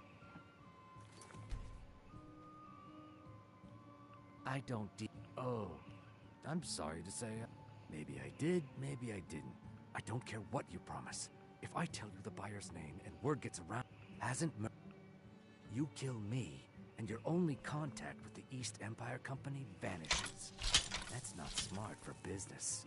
I don't deal... Oh, I'm sorry to say... Maybe I did, maybe I didn't. I don't care what you promise. If I tell you the buyer's name and word gets around... Hasn't... You kill me, and your only contact with the East Empire Company vanishes. That's not smart for business.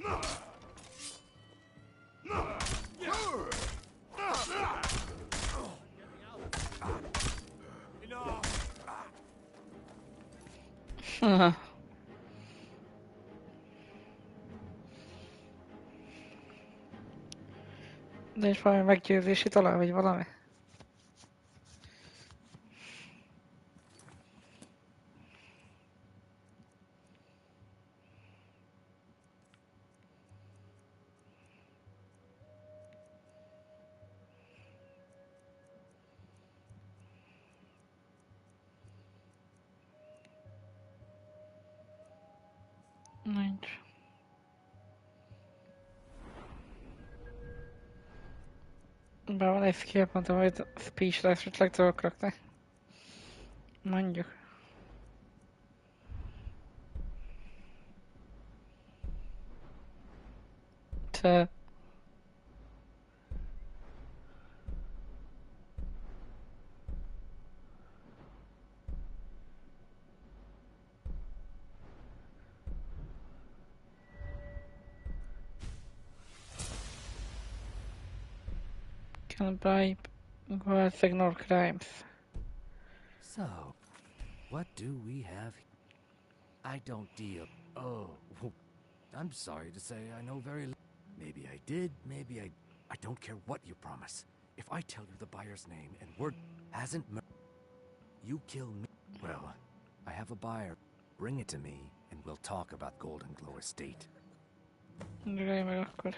De is valami meggyőzési talán, vagy valami. Nincs. Bár van egy skill pontom, hogy speech lesz, esetleg tudok rakni. Mondjuk. Te... Can bribe, guards ignore crimes. So, what do we have here? I don't deal... Oh, I'm sorry to say I know very little. Maybe I did, maybe I... I don't care what you promise. If I tell you the buyer's name and word... Hasn't... You kill me... Well, I have a buyer. Bring it to me, and we'll talk about Golden Glow Estate. Jöjj meg akkor.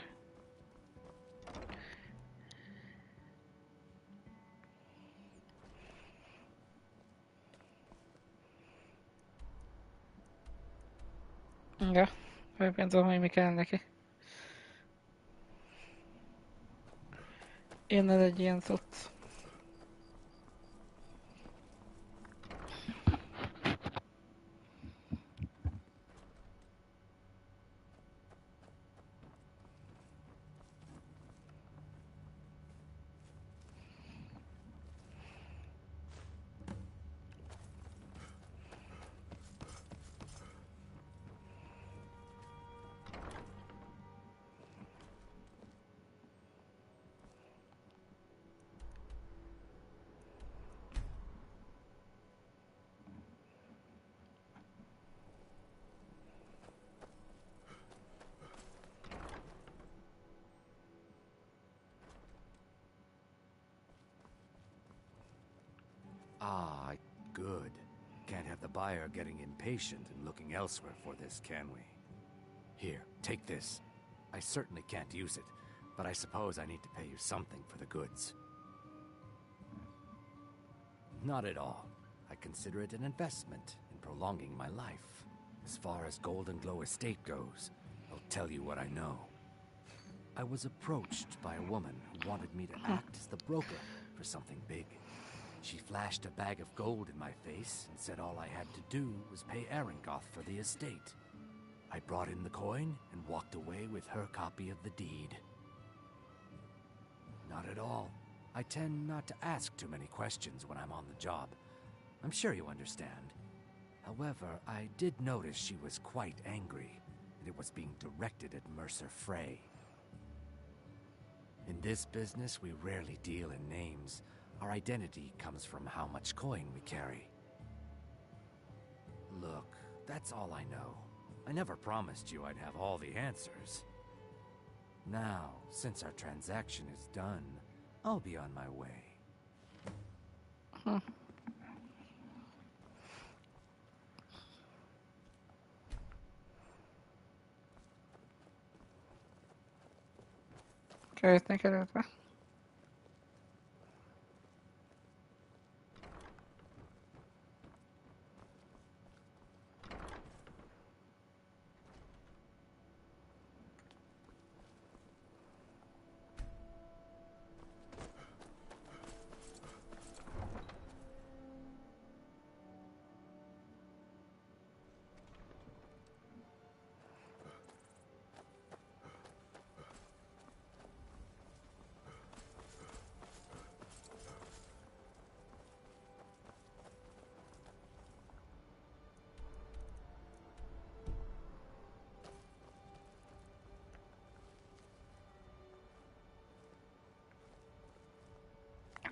Ja, egyébként tudom, hogy mi kell neki. Innen egy ilyen cucc. Ah, good. Can't have the buyer getting impatient and looking elsewhere for this, can we? Here, take this. I certainly can't use it, but I suppose I need to pay you something for the goods. Not at all. I consider it an investment in prolonging my life. As far as Golden Glow Estate goes, I'll tell you what I know. I was approached by a woman who wanted me to act as the broker for something big. She flashed a bag of gold in my face and said all I had to do was pay Arengoth for the estate. I brought in the coin and walked away with her copy of the deed. Not at all. I tend not to ask too many questions when I'm on the job. I'm sure you understand. However, I did notice she was quite angry, and it was being directed at Mercer Frey. In this business, we rarely deal in names. Our identity comes from how much coin we carry. Look, that's all I know. I never promised you I'd have all the answers. Now, since our transaction is done, I'll be on my way. Jöhetnek előtte.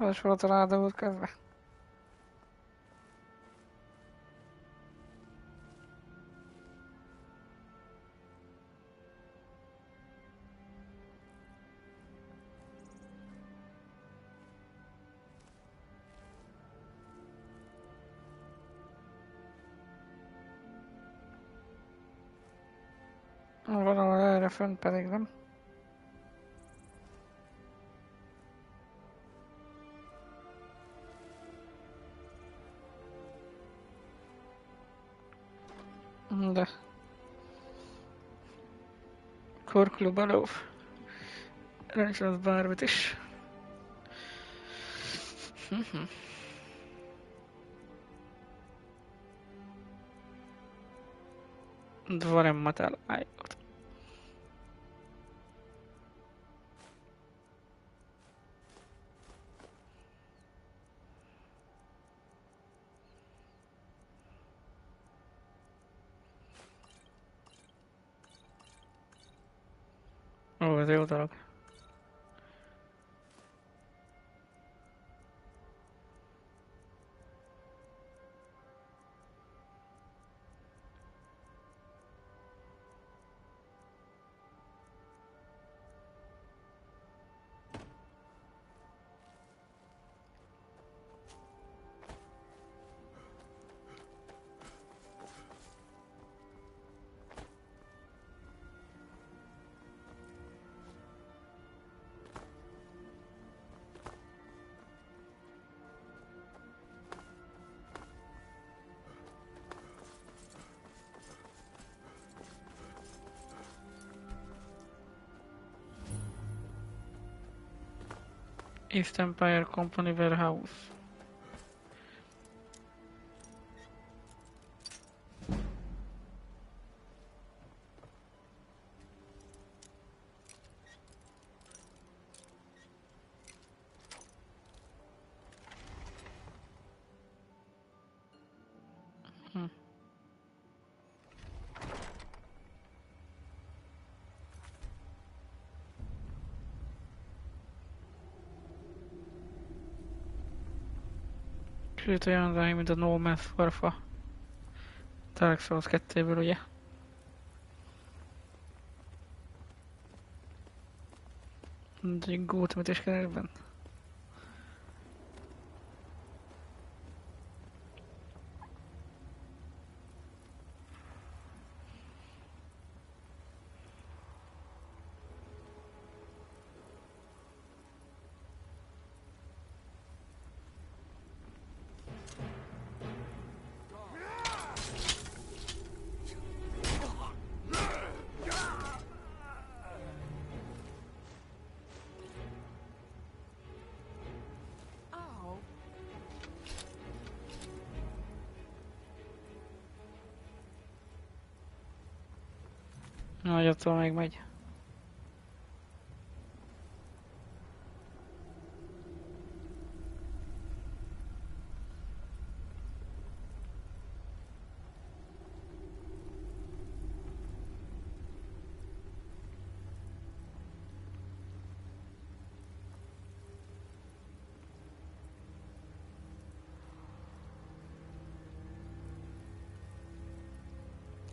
Az is volt a láda út közben. Valahol erre fönt pedig nem. De Korklub alóv. Rendszerűen bármit is. Dvorem Matel állított. Ó, ez jó dolog. East Empire Company Warehouse. Kicsit olyan ráj, mint a No Man's Warfa. Dark Souls 2-ből, ugye? Egy gót, mit is keresben. Nagyottól még megy.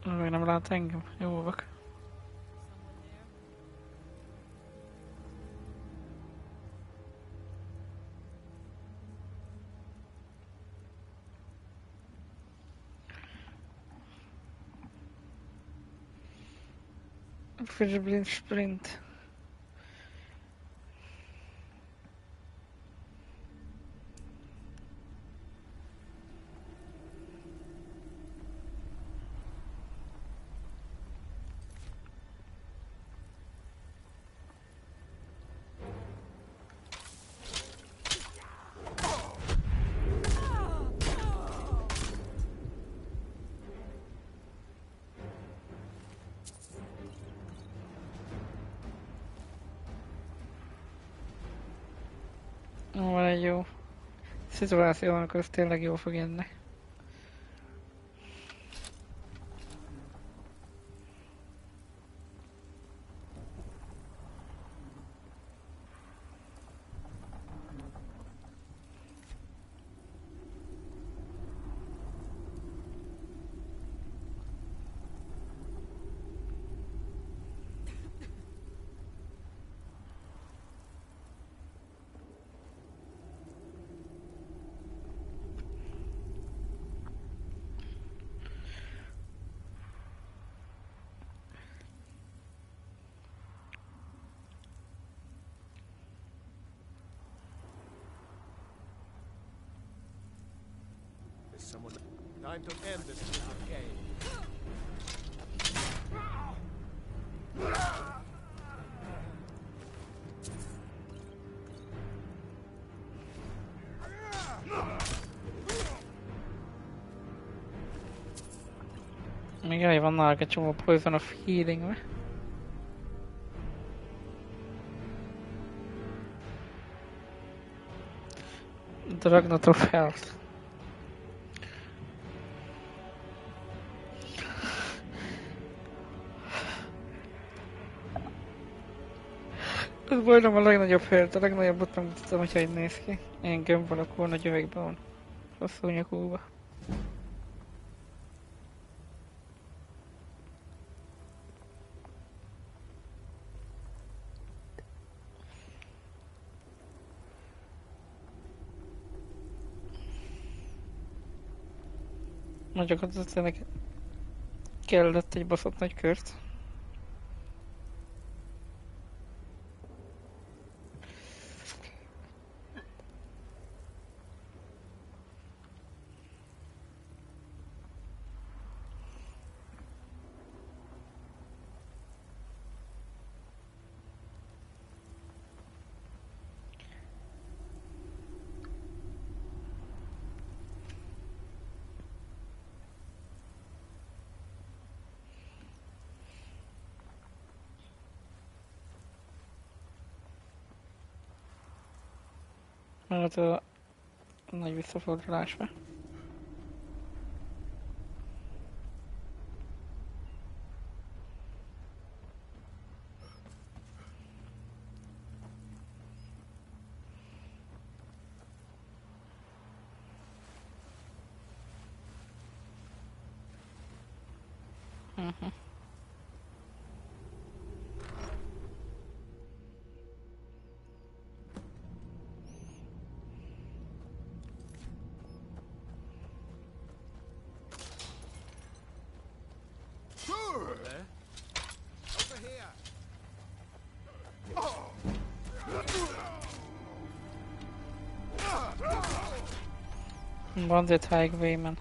Meg nem lát engem. Jó vak. Fish sprint. Van egy jó szituáció, amikor ez tényleg jól fog jönni. Someone time to end this stupid game. Még elég van náluk egy csomó poison of healing-be. Dragnot of health. Ez majdnem a legnagyobb hőt, a legnagyobbat megmutatom, hogyha így néz ki. Ilyen gömb alakú nagy üvegben van. Hosszú nyakúba. Nagyokat tényleg kellett egy baszott nagy kört. Hát a nagy visszafordulásba. Bandit Highwayman.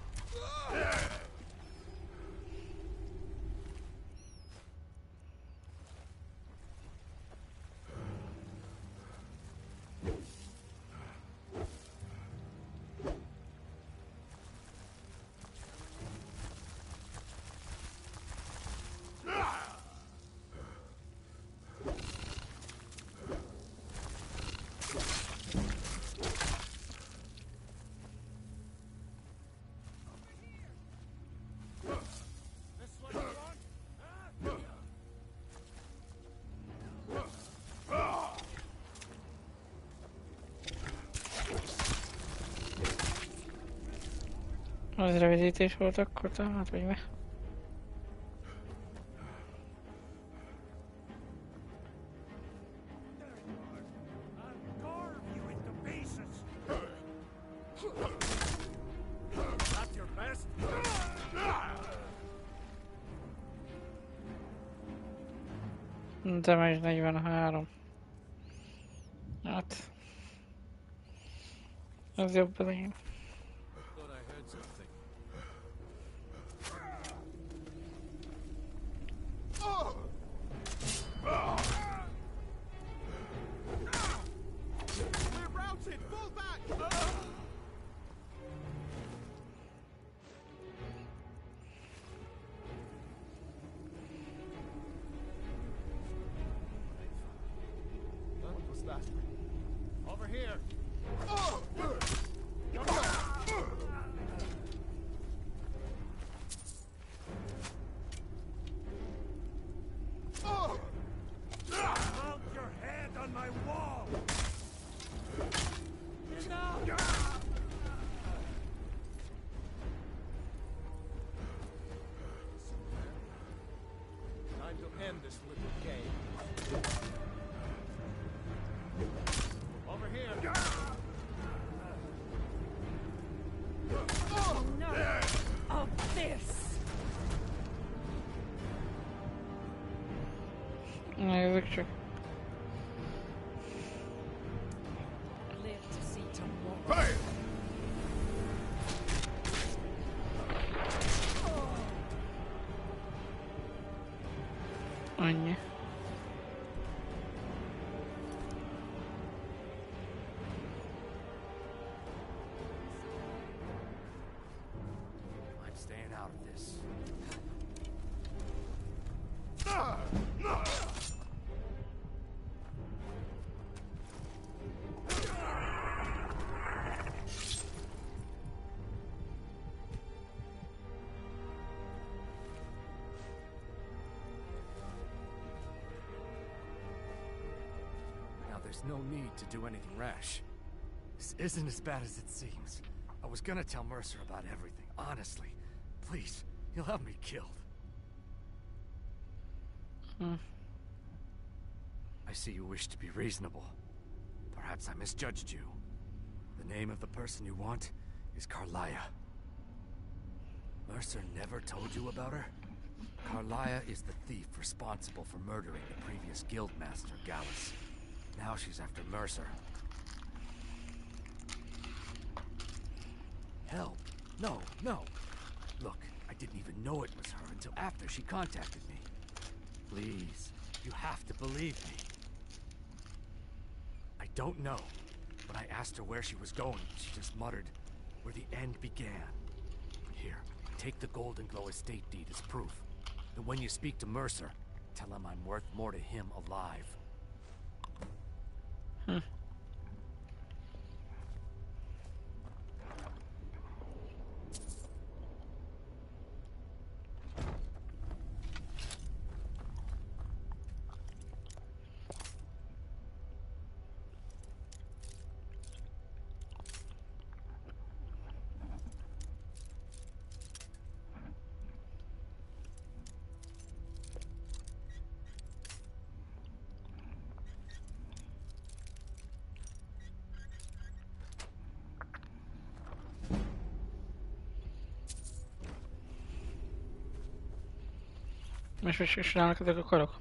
Az rövidítés volt akkor, tehát vagy mi? Damage 43. Hát... Az jobb elején. Thought I heard something. We're routed! Fall back! What was that? Over here! Mount your head on my wall! Time to end this little game. Over here! Of this! Nézzük csak. Live to see tomorrow. Hey! Annyi. I'm staying out of this. Now there's no need to do anything rash. This isn't as bad as it seems. I was gonna tell Mercer about everything, honestly. Please, he'll have me killed. I see you wish to be reasonable. Perhaps I misjudged you. The name of the person you want is Carlia. Mercer never told you about her? Carlia is the thief responsible for murdering the previous guildmaster, Gallus. Now she's after Mercer. Help! No, no! Look, I didn't even know it was her until after she contacted me. Please, you have to believe me. I don't know, but I asked her where she was going. She just muttered, where the end began. Here, take the Golden Glow estate deed as proof. And when you speak to Mercer, tell him I'm worth more to him alive. És mit csinálnak ezek a karok?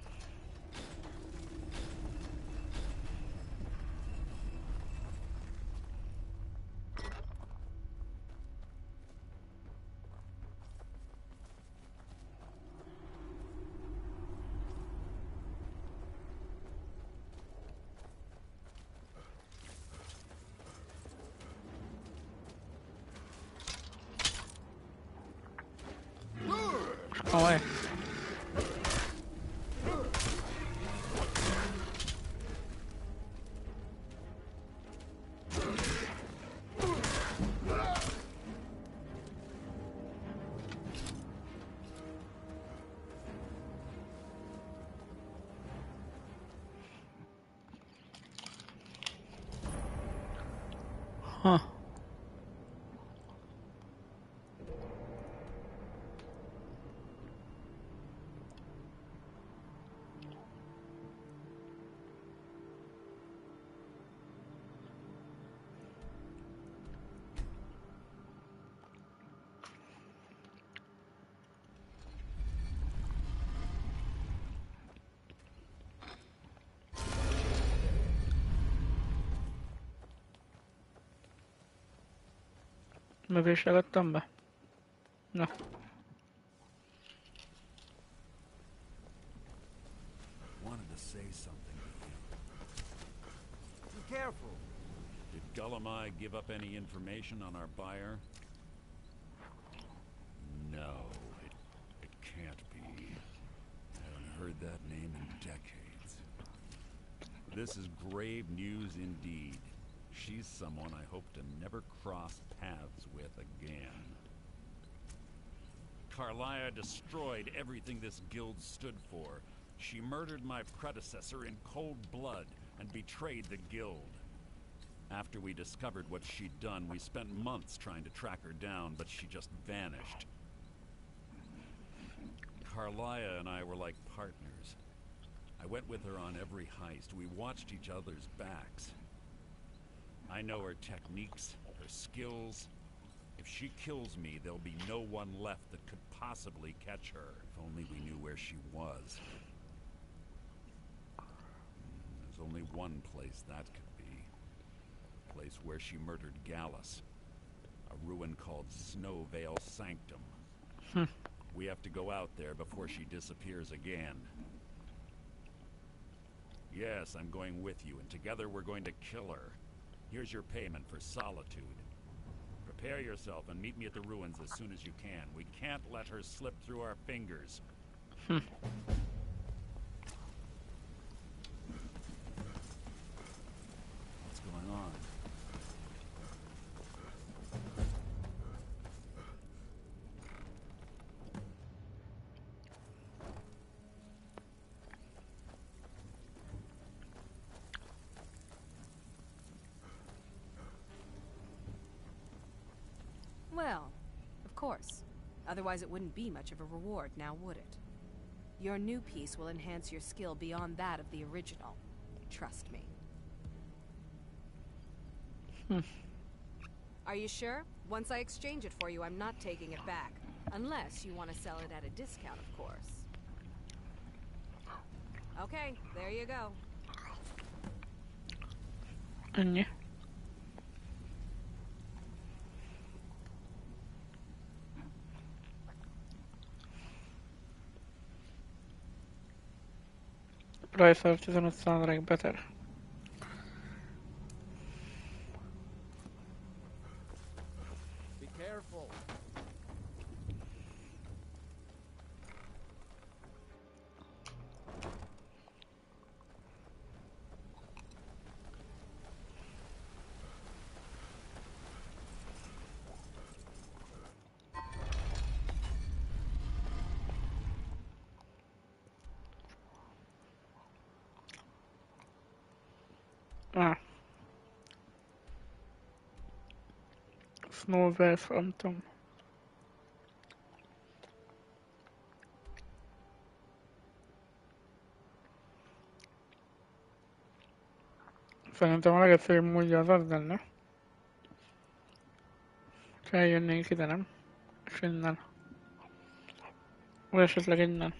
Komoly. Mögé ragadtam be? Na. Wanted to say something to you. Be careful. Did Gullamai give up any information on our buyer? No, it can't be. I haven't heard that name in decades. This is grave news indeed. She's someone I hope to never cross paths with again. Carlia destroyed everything this guild stood for. She murdered my predecessor in cold blood and betrayed the guild. After we discovered what she'd done, we spent months trying to track her down, but she just vanished. Carlia and I were like partners. I went with her on every heist. We watched each other's backs. I know her techniques, her skills. If she kills me, there'll be no one left that could possibly catch her. If only we knew where she was. There's only one place that could be. A place where she murdered Gallus. A ruin called Snowvale Sanctum. We have to go out there before she disappears again. Yes, I'm going with you, and together we're going to kill her. Here's your payment for solitude. Prepare yourself and meet me at the ruins as soon as you can. We can't let her slip through our fingers. What's going on? Well, of course. Otherwise it wouldn't be much of a reward, now would it? Your new piece will enhance your skill beyond that of the original. Trust me. Are you sure? Once I exchange it for you, I'm not taking it back. Unless you want to sell it at a discount, of course. Okay, there you go. Ennyi. Price of 15% better. Be careful. Snowvale Phantom. Szerintem a legegyszerűbb módja az lenne, ha eljönnénk ide, nem? És innen. Vagy esetleg innen.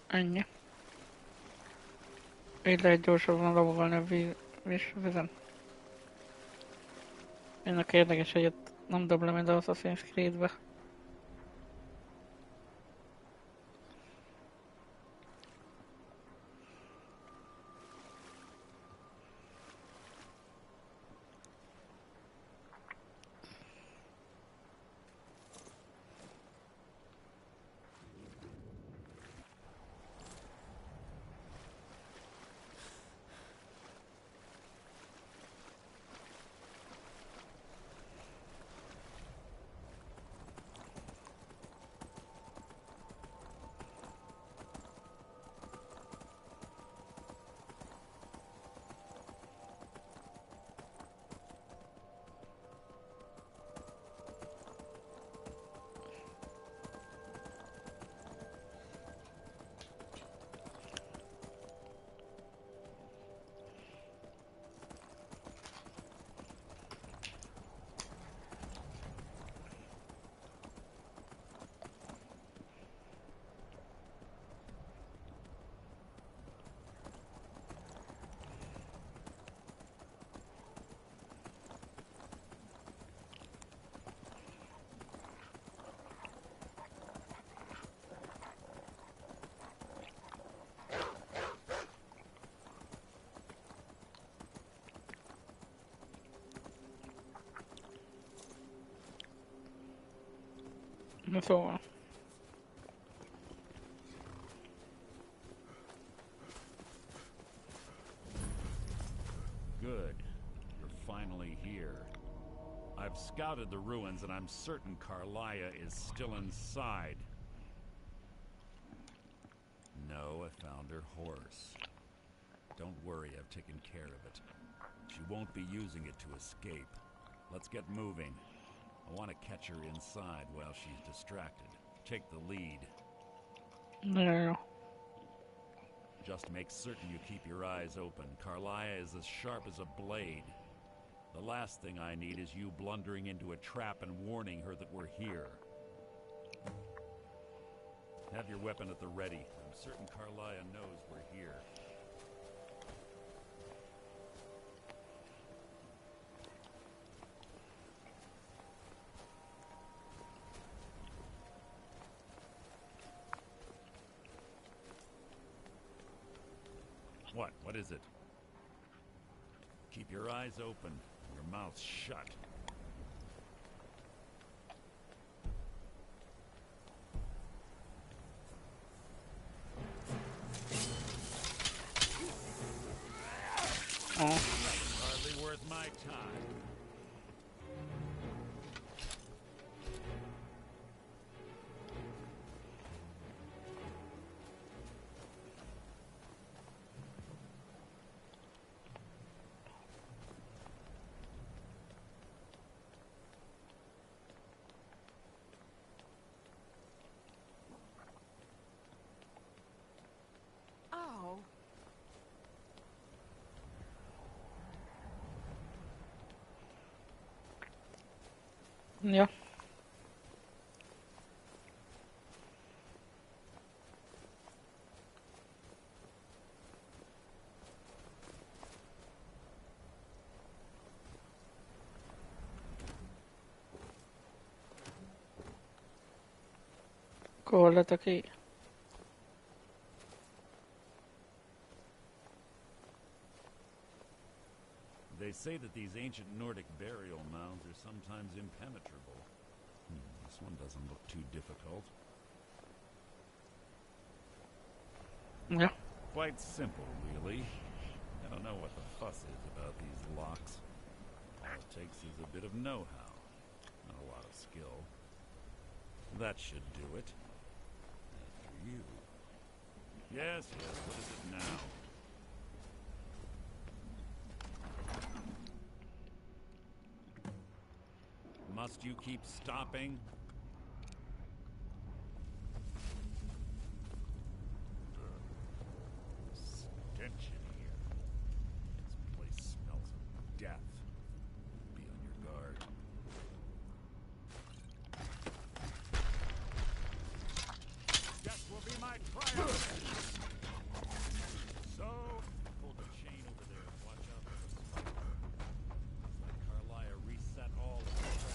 Ennyi. Így lehet gyorsabban lovagolni a vízvizen. Ennek érdekes, hogy ott nem dob le, mint az Assassin's Creed-be. Szóval. Good. You're finally here. I've scouted the ruins and I'm certain Carlia is still inside. No, I found her horse. Don't worry, I've taken care of it. She won't be using it to escape. Let's get moving. I want to catch her inside while she's distracted. Take the lead. No. Just make certain you keep your eyes open. Carlia is as sharp as a blade. The last thing I need is you blundering into a trap and warning her that we're here. Have your weapon at the ready. I'm certain Carlia knows we're here. What is it? Keep your eyes open, your mouth shut. Hardly worth my time. Oh. Ja. Kolla ki. They say that these ancient Nordic burial mounds are sometimes impenetrable. This one doesn't look too difficult. Yeah. Quite simple, really. I don't know what the fuss is about these locks. All it takes is a bit of know-how, not a lot of skill. That should do it. As for you... Yes, what is it now? Must you keep stopping? Stench in here. This place smells of death. Be on your guard. Death will be my triumph! So, pull the chain over there and watch out for the spike. Let Carlia reset all of the traps.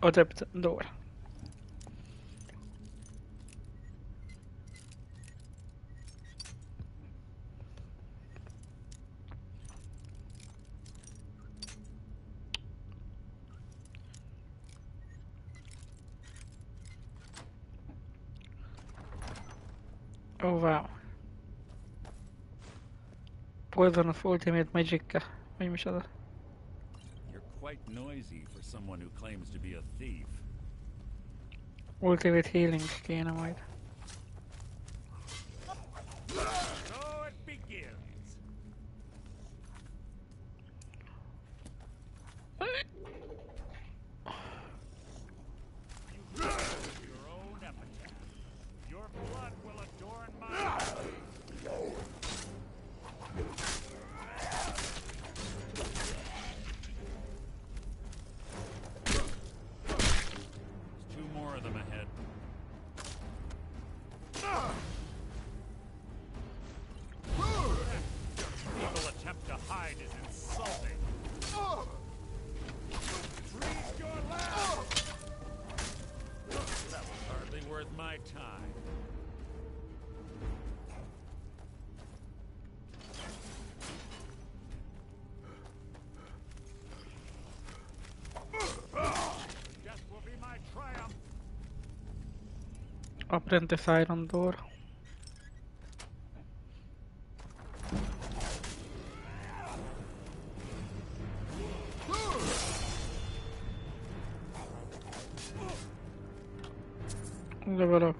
Odept door. Oh wow. Poisonous ultimate magic. Mi micsoda? You're quite noisy for someone who claims to be a thief. Ultimate healing kéne majd. So it begins. You your own epitaph. Your blood will adorn my There's two more of them ahead. time. Death will be my triumph. Apprentice Iron Door. Level up.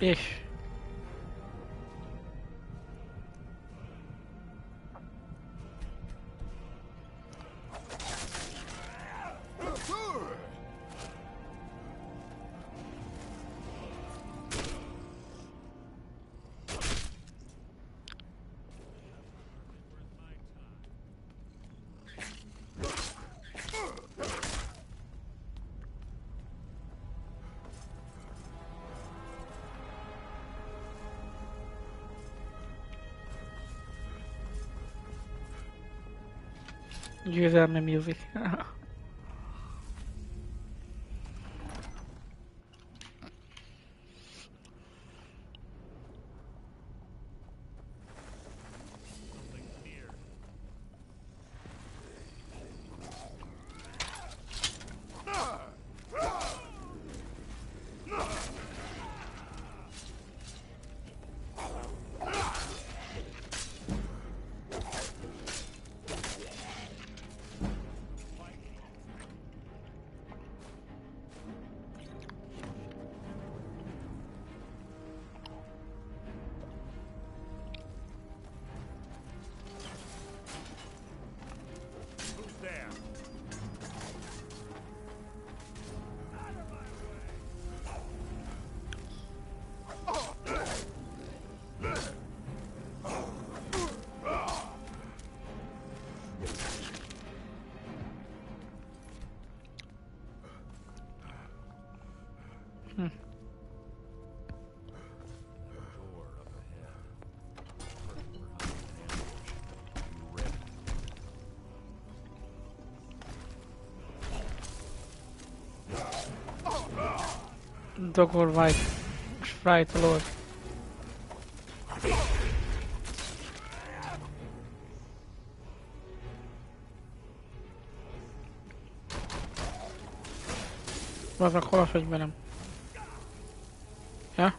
Ish. Győzelmi music. Dogor White, Sprite Lord. Bazd, hol a fegyverem? Ja?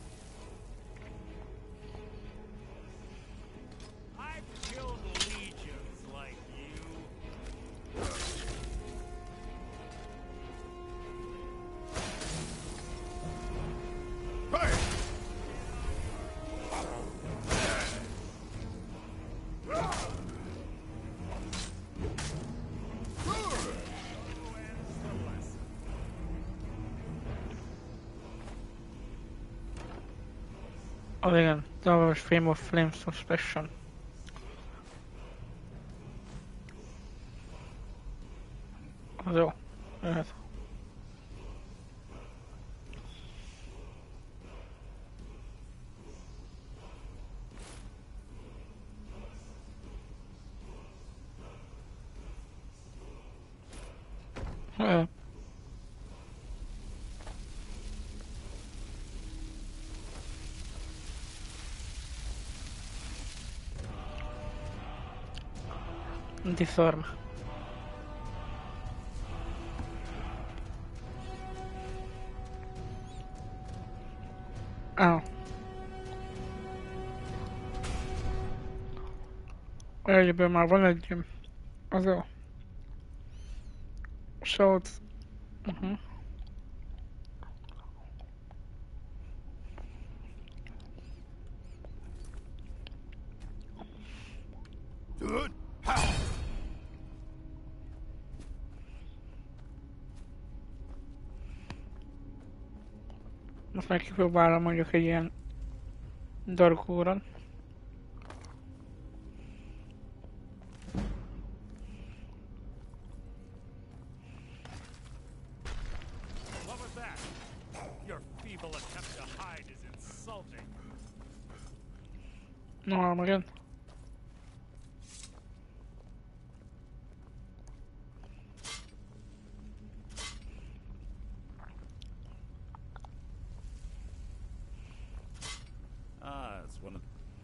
Oh igen, Tower Stream of Flame Suspension. Az jó, jöhet. Disarm. Ah. Egyből már van egy... Az jó. Shouts. Most meg kipróbálom mondjuk egy ilyen darkúron. What was that? Your feeble attempt to hide is insulting. No, again.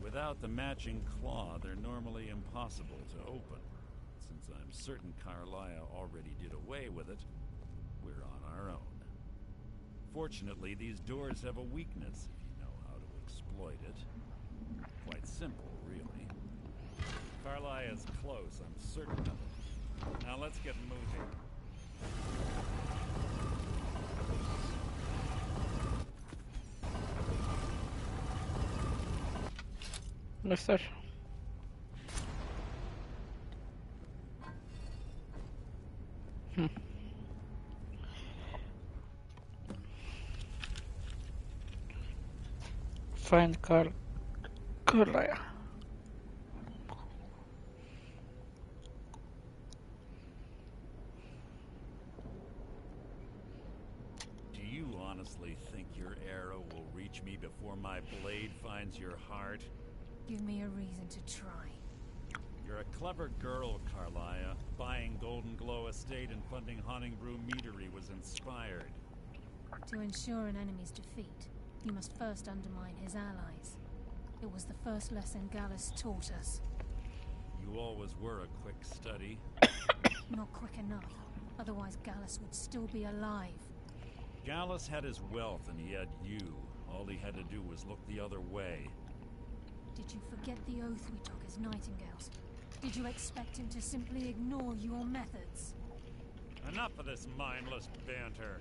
Without the matching claw, they're normally impossible to open. Since I'm certain Carlia already did away with it, we're on our own. Fortunately, these doors have a weakness if you know how to exploit it. Quite simple, really. Carlia is close, I'm certain of it. Now let's get moving. Mister. Find Carlia. Do you honestly think your arrow will reach me before my blade finds your heart? Give me a reason to try. You're a clever girl, Carlia. Buying Golden Glow Estate and funding Honningbrew Meadery was inspired. To ensure an enemy's defeat, you must first undermine his allies. It was the first lesson Gallus taught us. You always were a quick study. Not quick enough. Otherwise Gallus would still be alive. Gallus had his wealth and he had you. All he had to do was look the other way. Did you forget the oath we took as Nightingales? Did you expect him to simply ignore your methods? Enough of this mindless banter.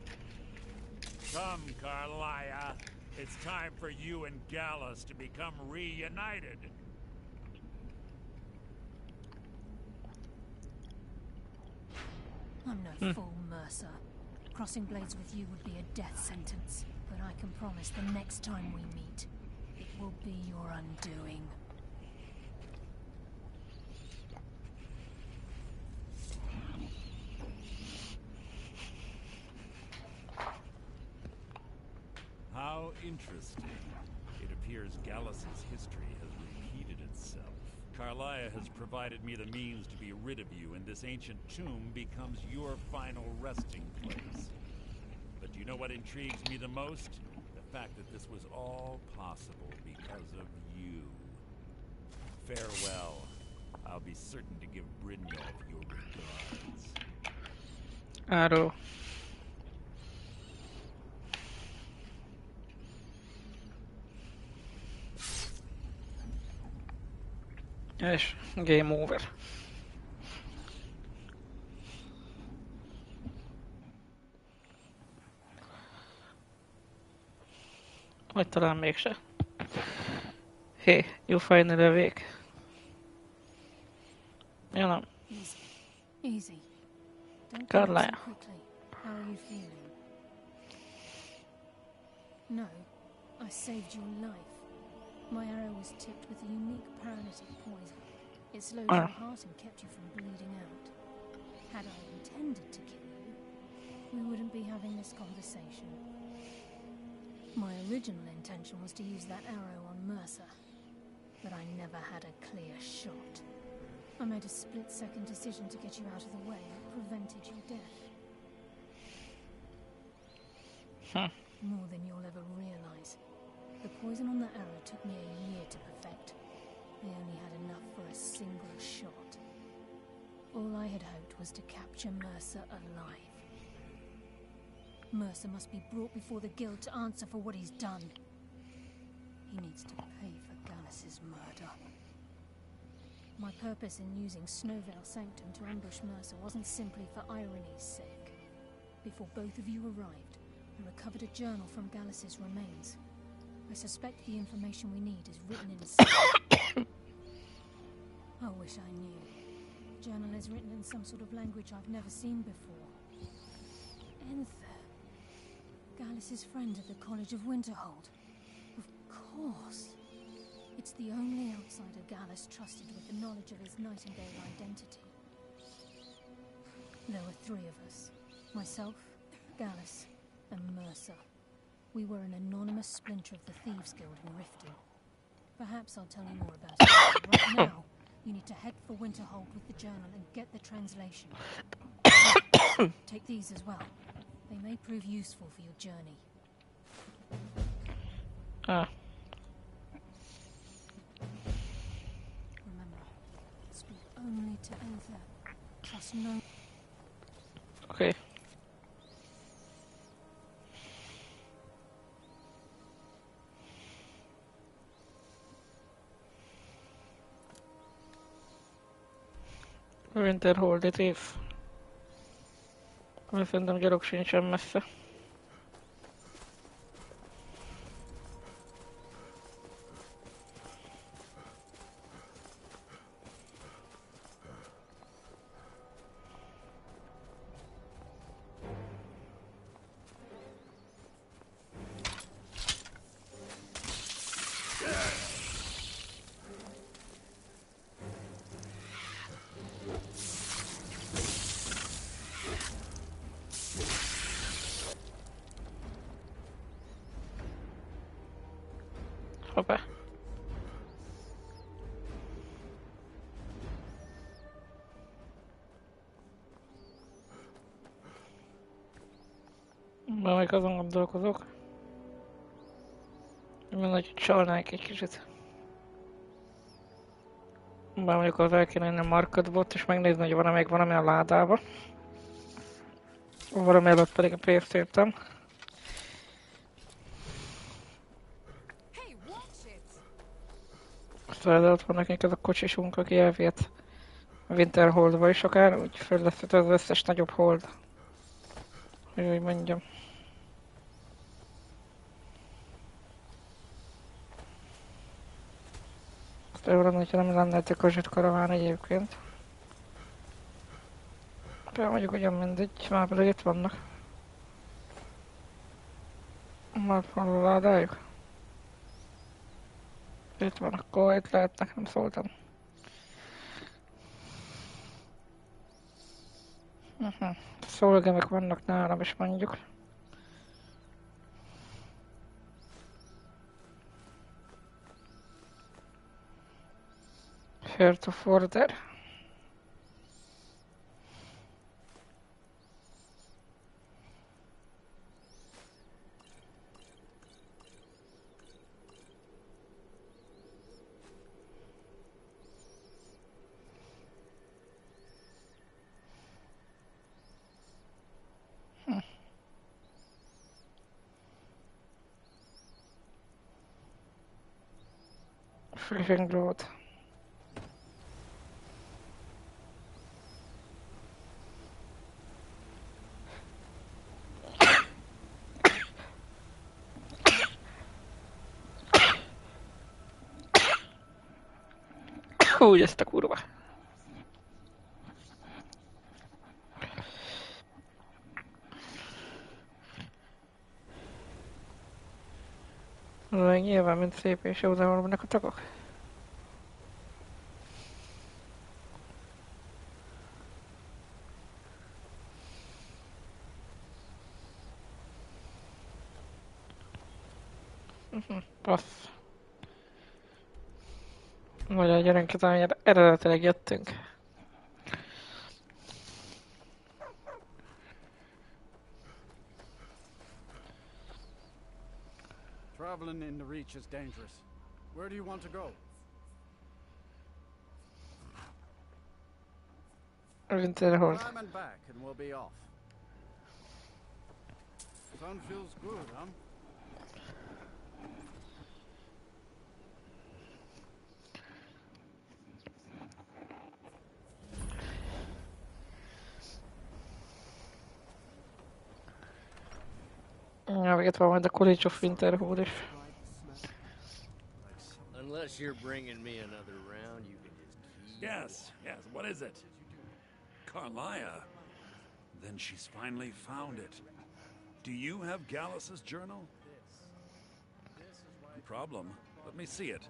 Come, Carlia. It's time for you and Gallus to become reunited. I'm no fool, Mercer. Crossing blades with you would be a death sentence. But I can promise the next time we meet, it will be your undoing. How interesting. It appears Gallus's history has repeated itself. Carlia has provided me the means to be rid of you, and this ancient tomb becomes your final resting place. But do you know what intrigues me the most? The fact that this was all possible because of you. Farewell. I'll be certain to give Brynjolf your regards. Arrow. És game over. Vagy talán mégse. Hey, you finally awake. You know. Easy. Don't Carlia. go so quickly. How are you feeling? No, I saved your life. My arrow was tipped with a unique paralytic poison. It slowed your heart and kept you from bleeding out. Had I intended to kill you, we wouldn't be having this conversation. My original intention was to use that arrow on Mercer, but I never had a clear shot. I made a split-second decision to get you out of the way that prevented your death. More than you'll ever realize. The poison on the arrow took me a year to perfect. I only had enough for a single shot. All I had hoped was to capture Mercer alive. Mercer must be brought before the Guild to answer for what he's done. He needs to pay for Gallus's murder. My purpose in using Snowvale Sanctum to ambush Mercer wasn't simply for irony's sake. Before both of you arrived, I recovered a journal from Gallus's remains. I suspect the information we need is written in I wish I knew. The journal is written in some sort of language I've never seen before. Enther. Gallus's friend at the College of Winterhold. Of course. It's the only outsider Gallus trusted with the knowledge of his Nightingale identity. There were 3 of us. Myself, Gallus, and Mercer. We were an anonymous splinter of the Thieves Guild in Riften. Perhaps I'll tell you more about it. Right now, you need to head for Winterhold with the journal and get the translation. Take these as well. They may prove useful for your journey. Remember, speak only to Enther. Trust no... Okay. Winterhold it is. Szerintem gyalog sincsen messze. Hoppá. Majd azon gondolkozok. Mert hogy csalnánk egy kicsit. Bár mondjuk az el kéne menni a marketbot és megnézni, hogy van-e még valami a ládába. Valami előtt pedig a pénzt értem. Aztán ott van nekünk ez a kocsisunk, aki elvihet a Winterholdba is akár, úgy föl lesz az összes nagyobb hold. Hogy úgy mondjam. Azt jó lenne, hogyha nem lenne egy kozsit karaván egyébként. De mondjuk ugyan mindegy, már pedig itt vannak. Már van a ládájuk. Itt van, akkor itt lehetnek, nem szóltam. Szolgemek vannak nálam is mondjuk. Here to further. Freaking road. Úgy ezt a kurva. Meg nyilván mint szép és jó, de hol vannak a tagok? Passz. Vagy a gyerünk, amire eredetileg jöttünk. Traveling in the Reach is dangerous. Where do you want to go? Winterhold. Climb and back and we'll be off. Sun feels good, huh? Ja, itt van majd a College of Winterhold is. Unless you're bringing me another round, you can just Yes, what is it? Carlia? Then she's finally found it. Do you have Gallus's journal? No problem. Let me see it.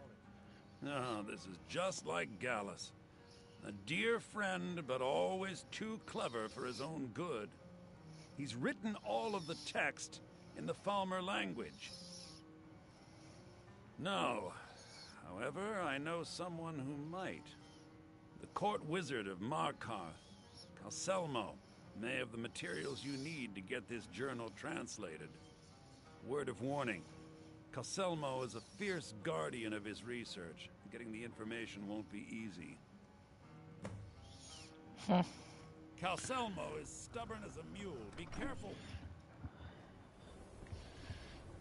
Oh, this is just like Gallus. A dear friend, but always too clever for his own good. He's written all of the text in the Falmer language. No. However, I know someone who might. The court wizard of Markarth, Calselmo, may have the materials you need to get this journal translated. Word of warning. Calselmo is a fierce guardian of his research. Getting the information won't be easy. Calselmo is stubborn as a mule. Be careful.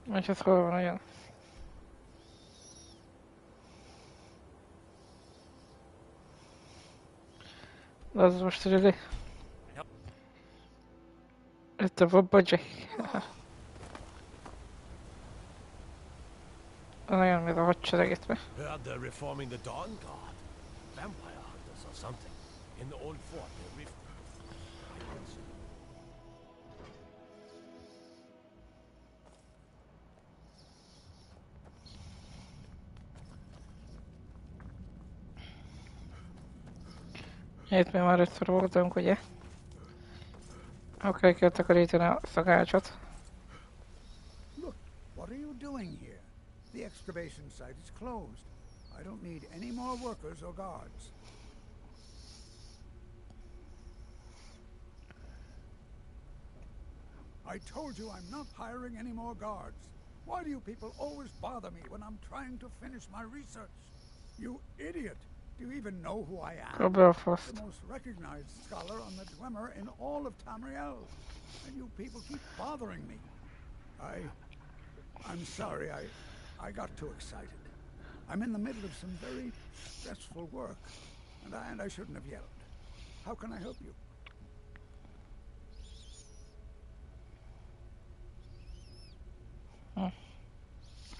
Megyek a hol van olyan. De az most really. Itt a budget. Nagyon még a hadsereget be. Heard they're reforming the Dawn Guard. Vampire hunters or something. In the old fort near Rift. Itt mi már ötször voltunk, ugye? Akkor kell takarítani a szakácsot. Look, what are you doing here? The excavation site is closed. I don't need any more workers or guards. I told you I'm not hiring any more guards. Why do you people always bother me when I'm trying to finish my research? You idiot! Do you even know who I am? The most recognized scholar on the Dwemer in all of Tamriel. And you people keep bothering me. I'm sorry, I got too excited. I'm in the middle of some very stressful work, and I shouldn't have yelled. How can I help you?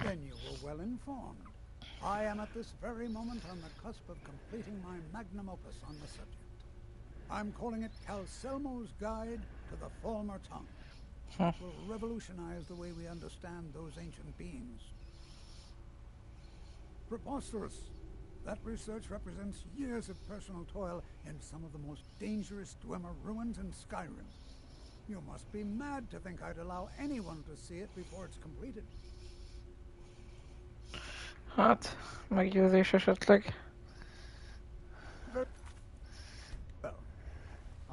Then you were well informed. I am at this very moment on the cusp of completing my magnum opus on the subject. I'm calling it Calselmo's Guide to the Falmer Tongue. It will revolutionize the way we understand those ancient beings. Preposterous! That research represents years of personal toil in some of the most dangerous Dwemer ruins in Skyrim. You must be mad to think I'd allow anyone to see it before it's completed. Hát, meggyőzés esetleg. Well,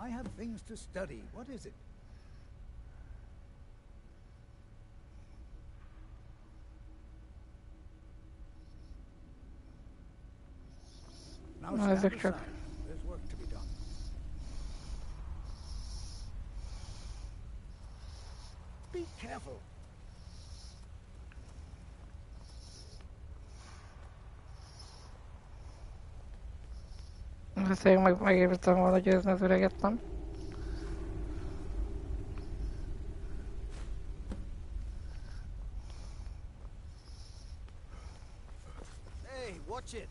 I have things to study. What is it? Now stand aside. There's work to be done. Be careful. Tényleg megértem volna győzni az öreget, nem? Hey, watch it.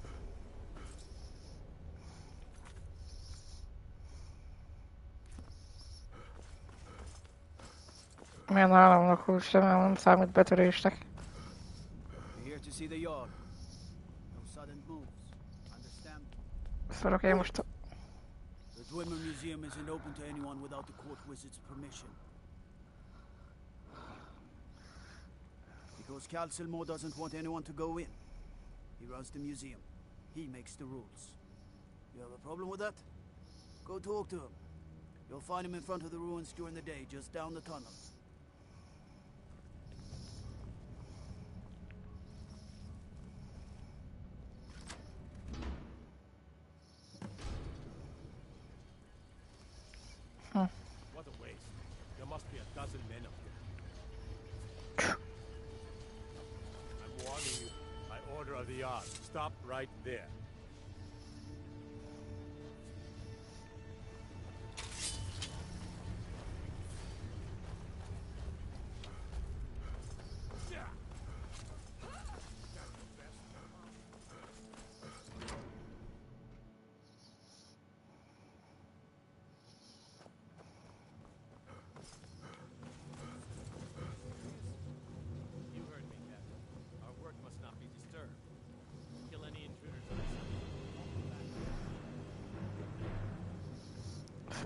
Milyen államnak úgy sem, nem számít betörésnek. We're here to see the yard. No sudden moves. Understand? Szarok én most. The Dwemer Museum isn't open to anyone without the court wizard's permission. Because Calselmo doesn't want anyone to go in. He runs the museum. He makes the rules. You have a problem with that? Go talk to him. You'll find him in front of the ruins during the day, just down the tunnel. What a waste. There must be a dozen men up there. I'm warning you. By order of the yard. Stop right there.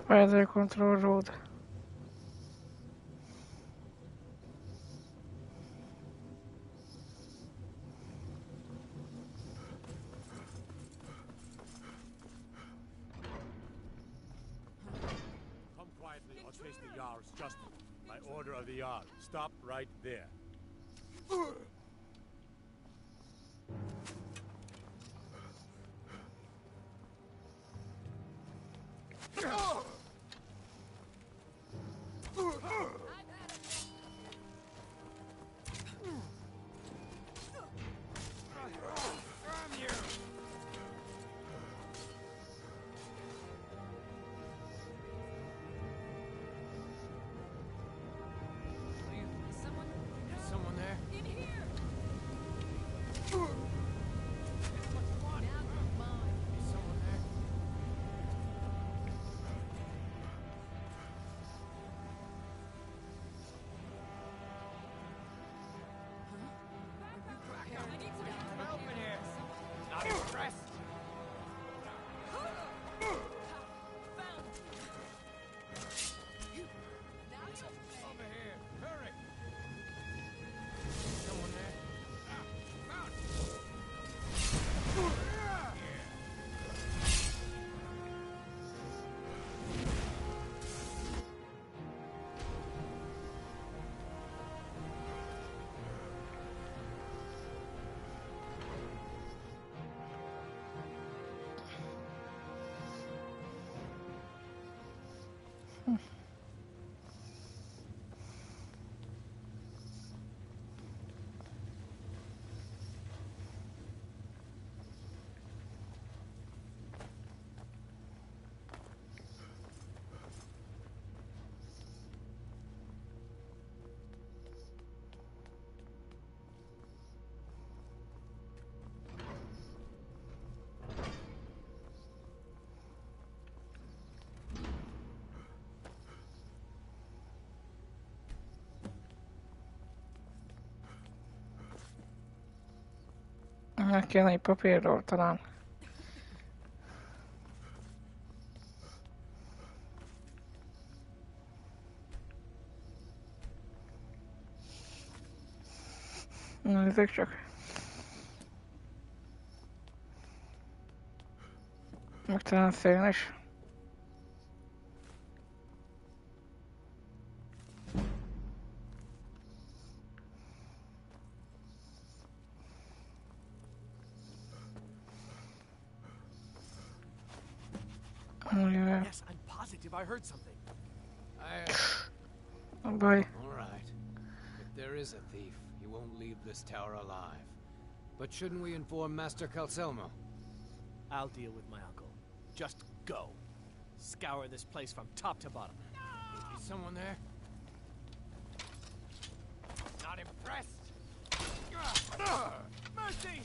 Weather Control Road. Come quietly or face the Jarl's justice. By order of the Jarl. Stop right there. Someone there? In here! Someone there? Help in here! Not impressed! Over here! Hurry! Someone there? Kéne egy papírról talán. Nézzük csak. Meg talán szén is. Yes, I'm positive I heard something. Oh boy. All right. If there is a thief, he won't leave this tower alive. But shouldn't we inform Master Calcelmo? I'll deal with my uncle. Just go. Scour this place from top to bottom. Is someone there? Not impressed. Mercy!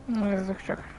Nézzük csak.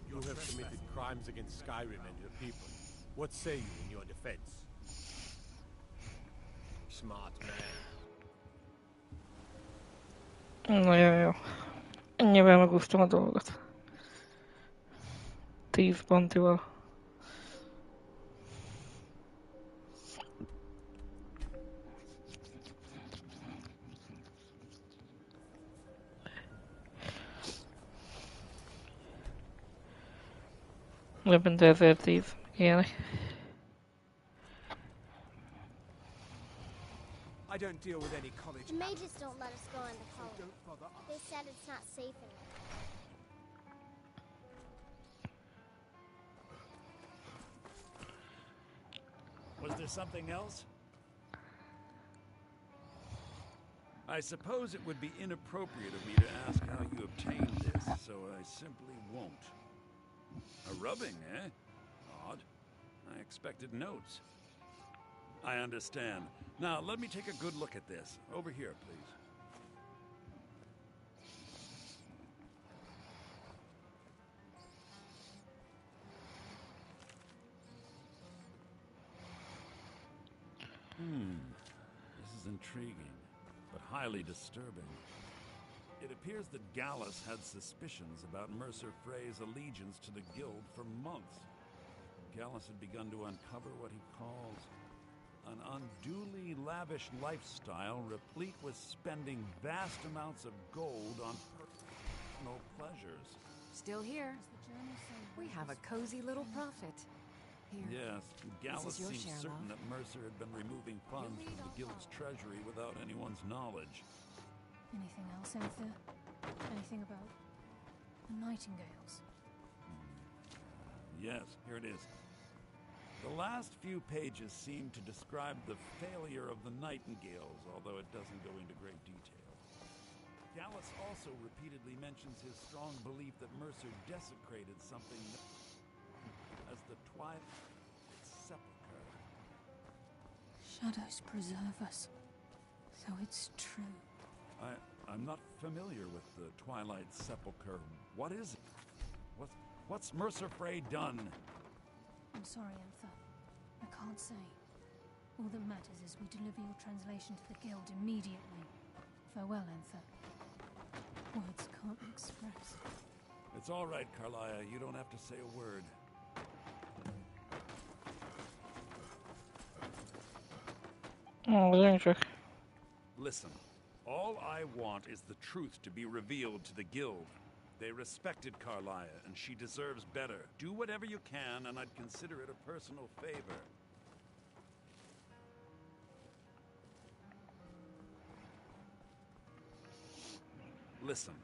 You have committed crimes against Skyrim and your people. What say you in your defense? Smart man. Nagyon jó. Ennyivel megúsztam a dolgot. 10 pontival. Több mint 1010, ilyenek. I don't deal with any college. The mages don't let us go into college. Don't bother us. They said it's not safe in there. Was there something else? I suppose it would be inappropriate of me to ask how you obtained this, so I simply won't. A rubbing, eh? Odd. I expected notes. I understand. Now, let me take a good look at this. Over here, please. This is intriguing, but highly disturbing. It appears that Gallus had suspicions about Mercer Frey's allegiance to the Guild for months. Gallus had begun to uncover what he calls an unduly lavish lifestyle replete with spending vast amounts of gold on personal pleasures. Still here. We have a cozy little profit. Here. Yes, Gallus your seemed share, certain love. that Mercer had been removing funds from the Guild's treasury without anyone's knowledge. Anything else, Anther? Anything about the Nightingales? Yes, here it is. The last few pages seem to describe the failure of the Nightingales, although it doesn't go into great detail. Gallus also repeatedly mentions his strong belief that Mercer desecrated something as the Twilight Sepulchre. Shadows preserve us. So it's true. I'm not familiar with the Twilight Sepulchre. What is it? What's Mercer Frey done? I'm sorry, Anther. I can't say. All that matters is we deliver your translation to the Guild immediately. Farewell, Anther. Words can't express. It's all right, Carlia. You don't have to say a word. Listen, all I want is the truth to be revealed to the Guild. They respected Carlia, and she deserves better. Do whatever you can, and I'd consider it a personal favor. Listen,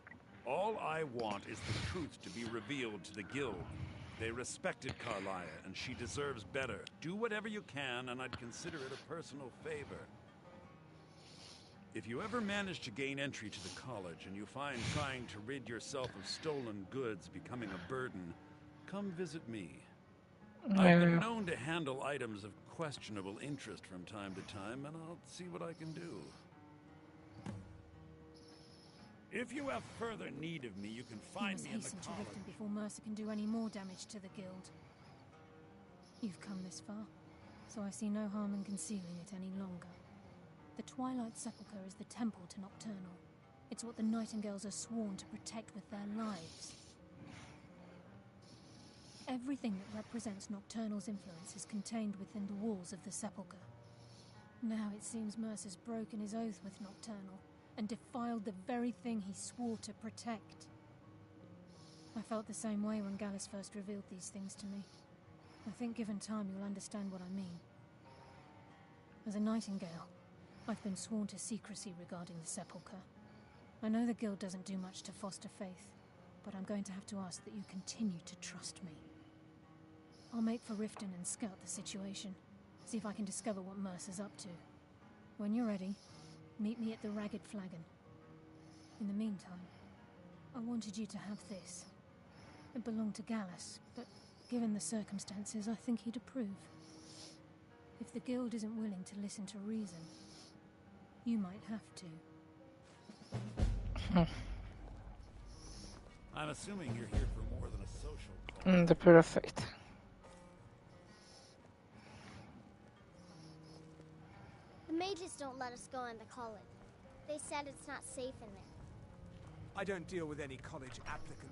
all I want is the truth to be revealed to the Guild. They respected Carlia, and she deserves better. Do whatever you can, and I'd consider it a personal favor. If you ever manage to gain entry to the college and you find trying to rid yourself of stolen goods becoming a burden, come visit me. I've been known to handle items of questionable interest from time to time, and I'll see what I can do. If you have further need of me, you can find me in the hasten to college. Riften before Mercer can do any more damage to the Guild. You've come this far, so I see no harm in concealing it any longer. The Twilight Sepulchre is the temple to Nocturnal. It's what the Nightingales are sworn to protect with their lives. Everything that represents Nocturnal's influence is contained within the walls of the Sepulchre. Now it seems Mercer's broken his oath with Nocturnal and defiled the very thing he swore to protect. I felt the same way when Gallus first revealed these things to me. I think given time you'll understand what I mean. As a Nightingale, I've been sworn to secrecy regarding the Sepulchre. I know the Guild doesn't do much to foster faith, but I'm going to have to ask that you continue to trust me. I'll make for Riften and scout the situation, see if I can discover what Mercer's up to. When you're ready, meet me at the Ragged Flagon. In the meantime, I wanted you to have this. It belonged to Gallus, but given the circumstances, I think he'd approve. If the Guild isn't willing to listen to reason, you might have to. I'm assuming you're here for more than a social call. The perfect. The mages don't let us go into college. They said it's not safe in there. I don't deal with any college applicant.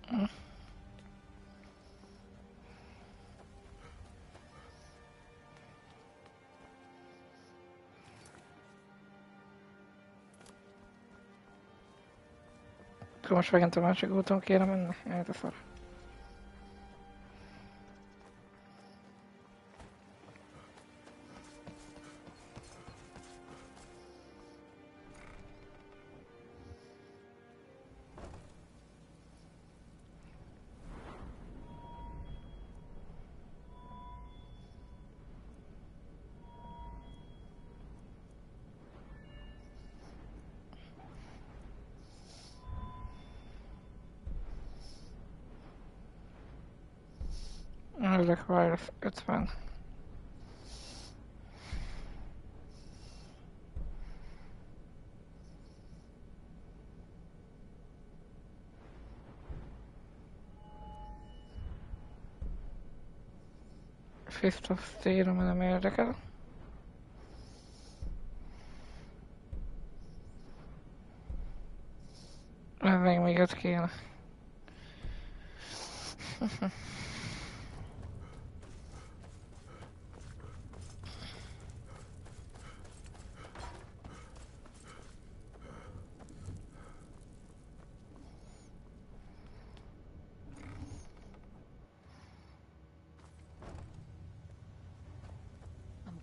Akkor most megint a másik úton kéne menni? Hát a szar. Ezek virus 50. Fifth of Steel, ami nem érdekel. Ez még 5 kéne.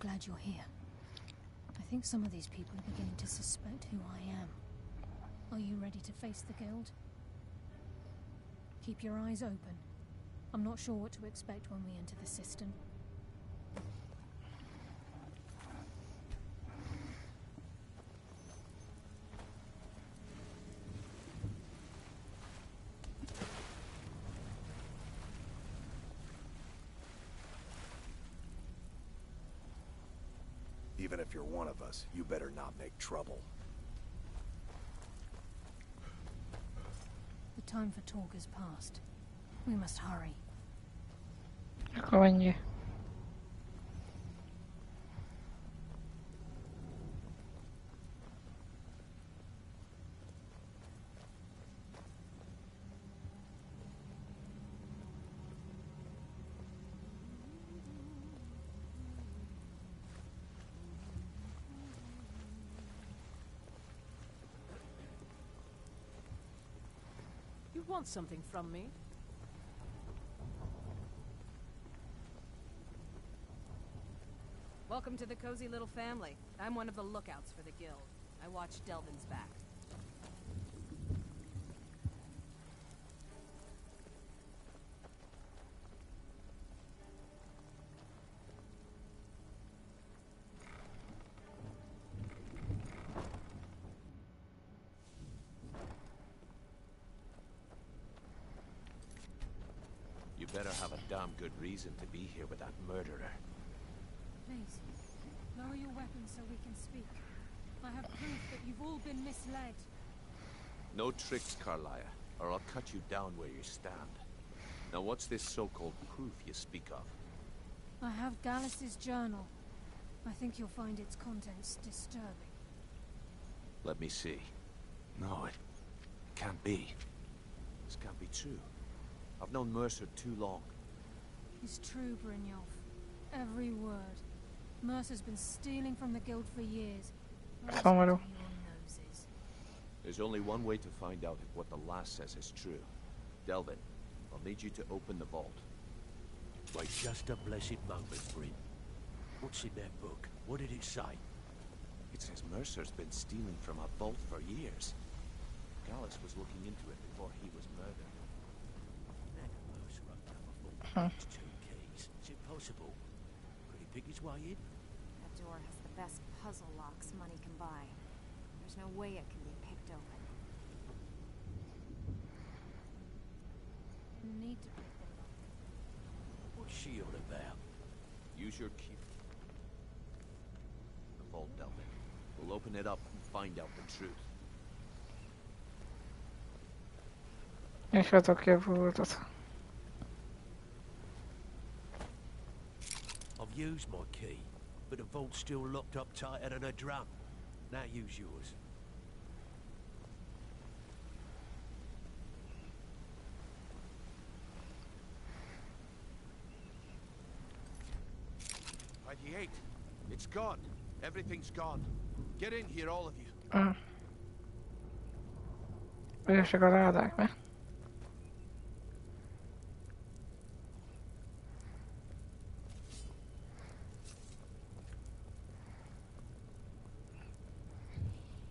Glad you're here. I think some of these people are beginning to suspect who I am. Are you ready to face the guild? Keep your eyes open. I'm not sure what to expect when we enter the system. Even if you're one of us, you better not make trouble. The time for talk has passed. We must hurry. Konie. You want something from me? Welcome to the cozy little family. I'm one of the lookouts for the guild. I watch Delvin's back. You better have a damn good reason to be here with that murderer. Please, lower your weapons so we can speak. I have proof that you've all been misled. No tricks, Carlia, or I'll cut you down where you stand. Now what's this so-called proof you speak of? I have Gallus's journal. I think you'll find its contents disturbing. Let me see. No, it can't be. This can't be true. I've known Mercer too long. It's true, Brynjolf. Every word. Mercer's been stealing from the guild for years. There's only one way to find out if what the lass says is true. Delvin, I'll need you to open the vault. Wait just a blessed moment, Bryn. What's in that book? What did it say? It says Mercer's been stealing from a vault for years. Gallus was looking into it before he was murdered. Mercer opened up a vault with 2 keys. Is it possible? Could he pick his way in? That door has the best puzzle locks money can buy. There's no way it can be picked open. You need to pick the lock. What's she all about? Use your key. The vault, Delvin. We'll open it up and find out the truth. És adok ki a vaultot. I've used my key, but the vault's still locked up tighter than a drum. Now use yours. gate. It's gone. Everything's gone. Get in here, all of you. Üresek a ládák, mi?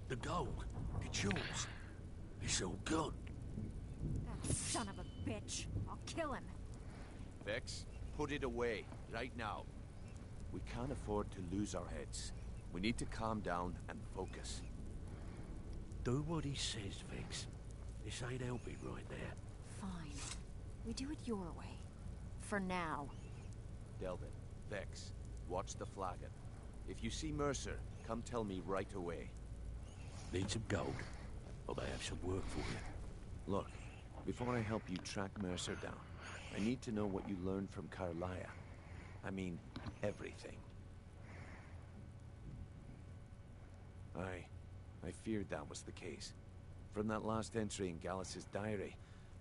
The gold. It's yours. It's all gone. That son of a bitch. I'll kill him. Vex, put it away, right now. We can't afford to lose our heads. We need to calm down and focus. Do what he says, Vex. This ain't helping right there. Fine. We do it your way. For now. Delvin, Vex, watch the flagon. If you see Mercer, come tell me right away. Need some gold? I may have some work for you. Look, before I help you track Mercer down, I need to know what you learned from Carlia. I mean, everything. I feared that was the case. From that last entry in Gallus's diary,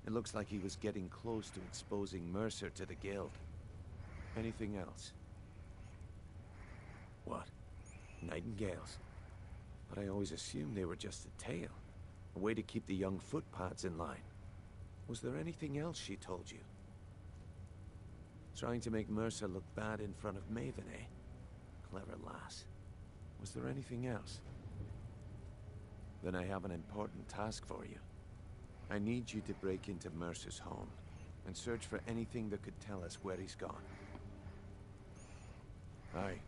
it looks like he was getting close to exposing Mercer to the Guild. Anything else? What? Nightingales? But I always assumed they were just a tale. A way to keep the young footpads in line. Was there anything else she told you? Trying to make Mercer look bad in front of Maven, eh? Clever lass. Was there anything else? Then I have an important task for you. I need you to break into Mercer's home and search for anything that could tell us where he's gone. Aye.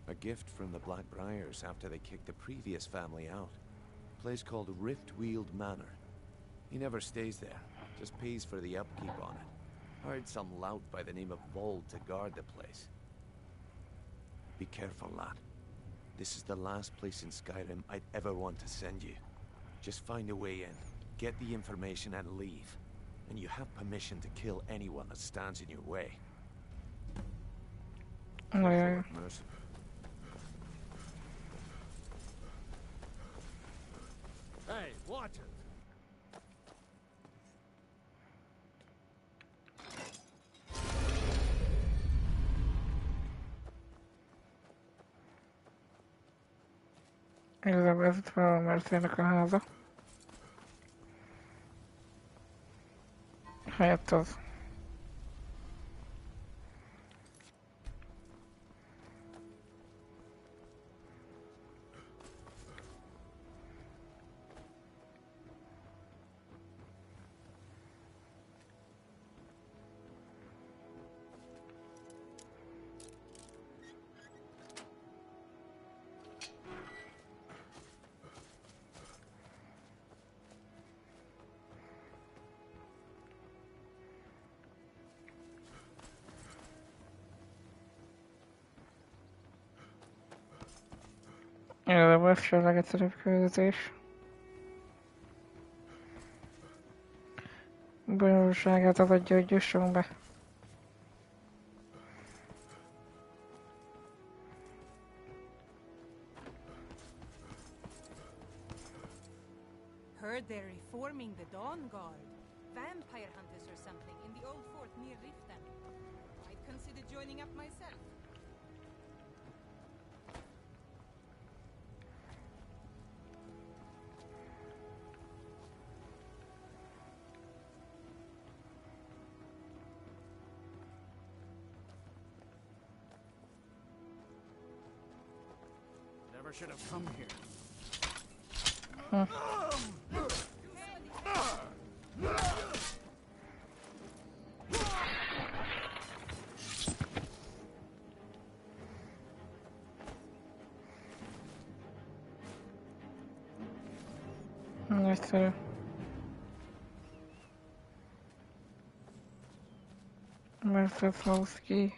A gift from the Blackbriars after they kicked the previous family out. A place called Riftweald Manor. He never stays there, just pays for the upkeep on it. Hired some lout by the name of Vold to guard the place. Be careful, lad. This is the last place in Skyrim I'd ever want to send you. Just find a way in, get the information and leave. And you have permission to kill anyone that stands in your way. Yeah. Hey, watch it! Igazából ez itt van a Mercernek a háza. Helyett az. Igazából ez sem a legegyszerűbb küldetés. Bonyolultságát az adja, hogy jussunk be. Heard they're reforming the Dawn Guard. Vampire hunters or something in the old fort near Riften. I'd consider joining up myself. Never should have come here. Nagyszerű. Mercerszlauszki.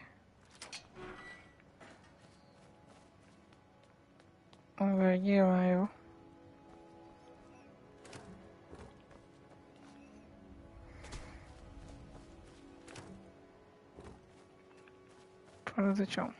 Az egy nyilván jó. Paradicsom.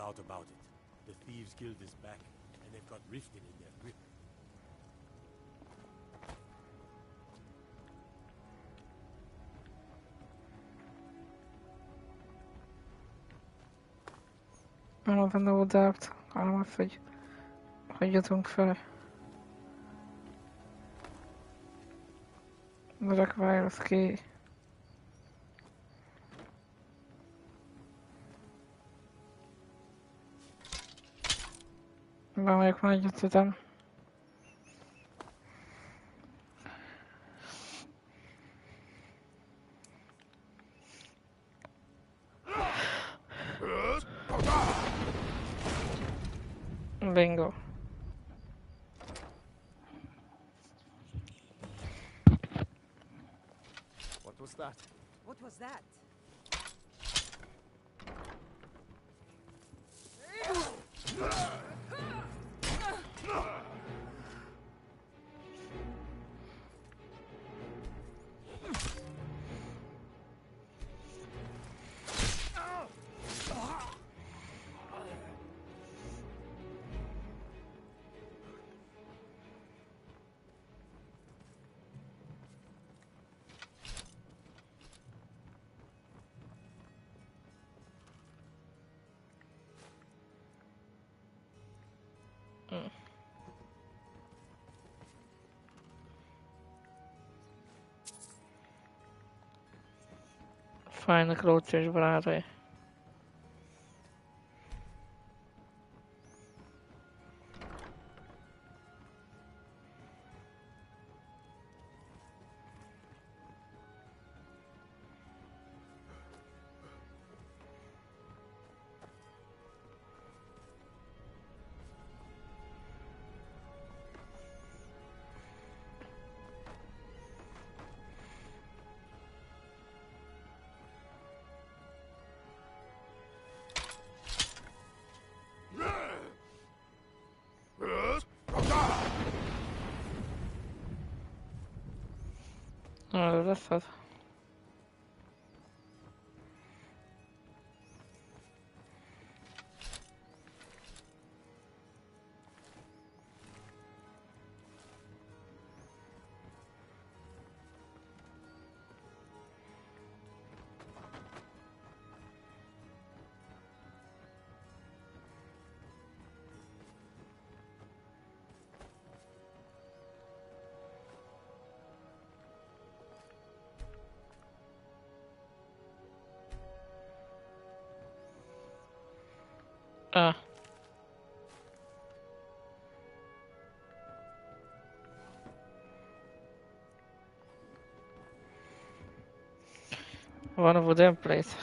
doubt about it. The Thieves Guild is back, and they've got Riften in their grip. Nem az a no doubt, hanem az, hogy jutunk fel. The requires key. Valamelyik van együtt ütem. Bingo. What was that? What was that? Fájnak Rócsi és barátai. Ez lesz az. Ah. One of them place.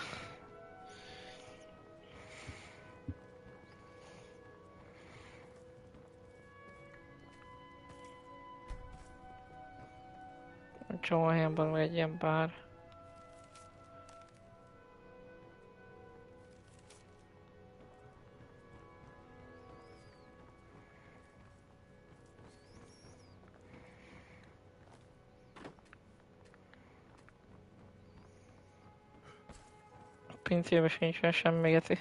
Csomó helyenben van egy ilyen bár. Pincébe sincsen semmi geci.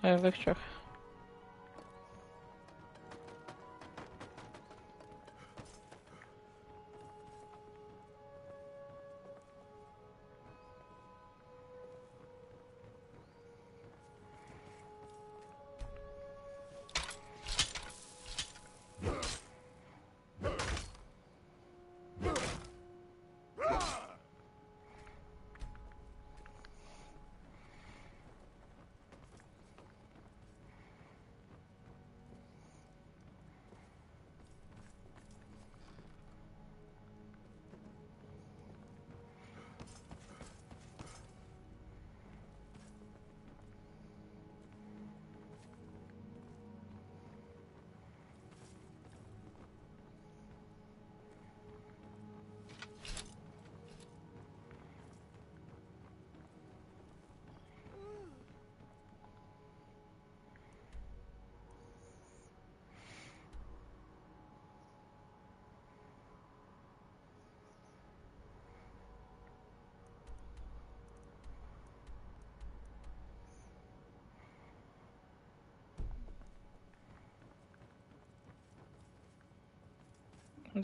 Ezek csak.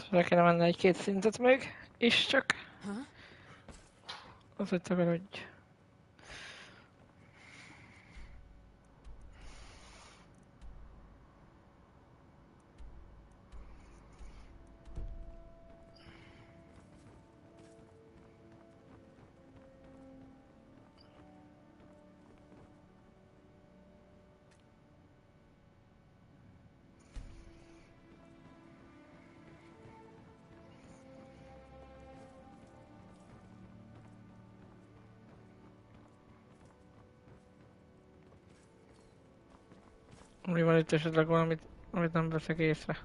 Le kéne menni egy-két szintet még, és csak. Az, hogy takarodj. Mi van itt esetleg valamit, amit nem veszek észre?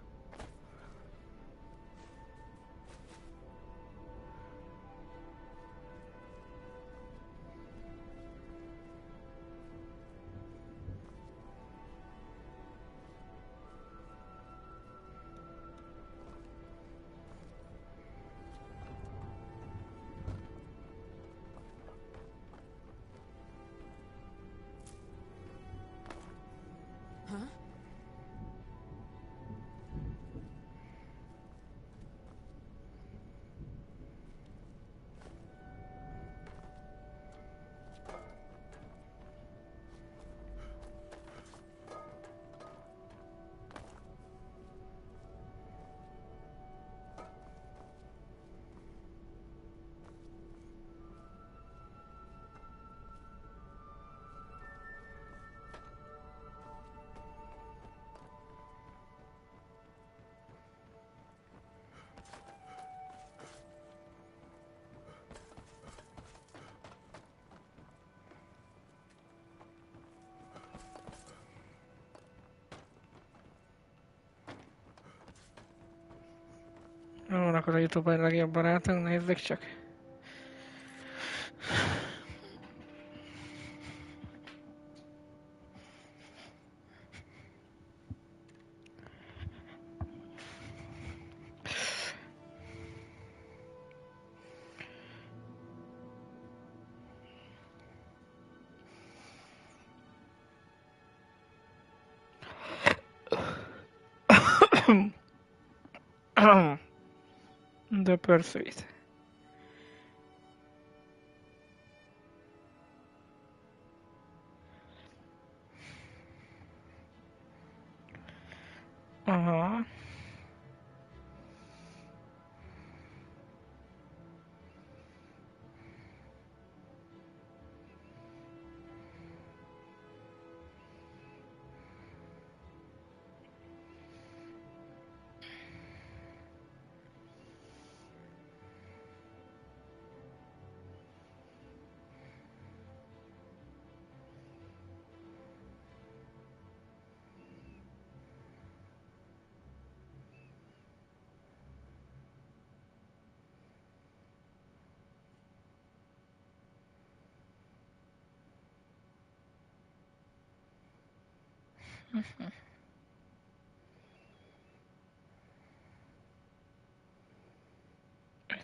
Van akkor a YouTube-ban legjobb barátunk, nézzük csak. The Pursuit. Aha.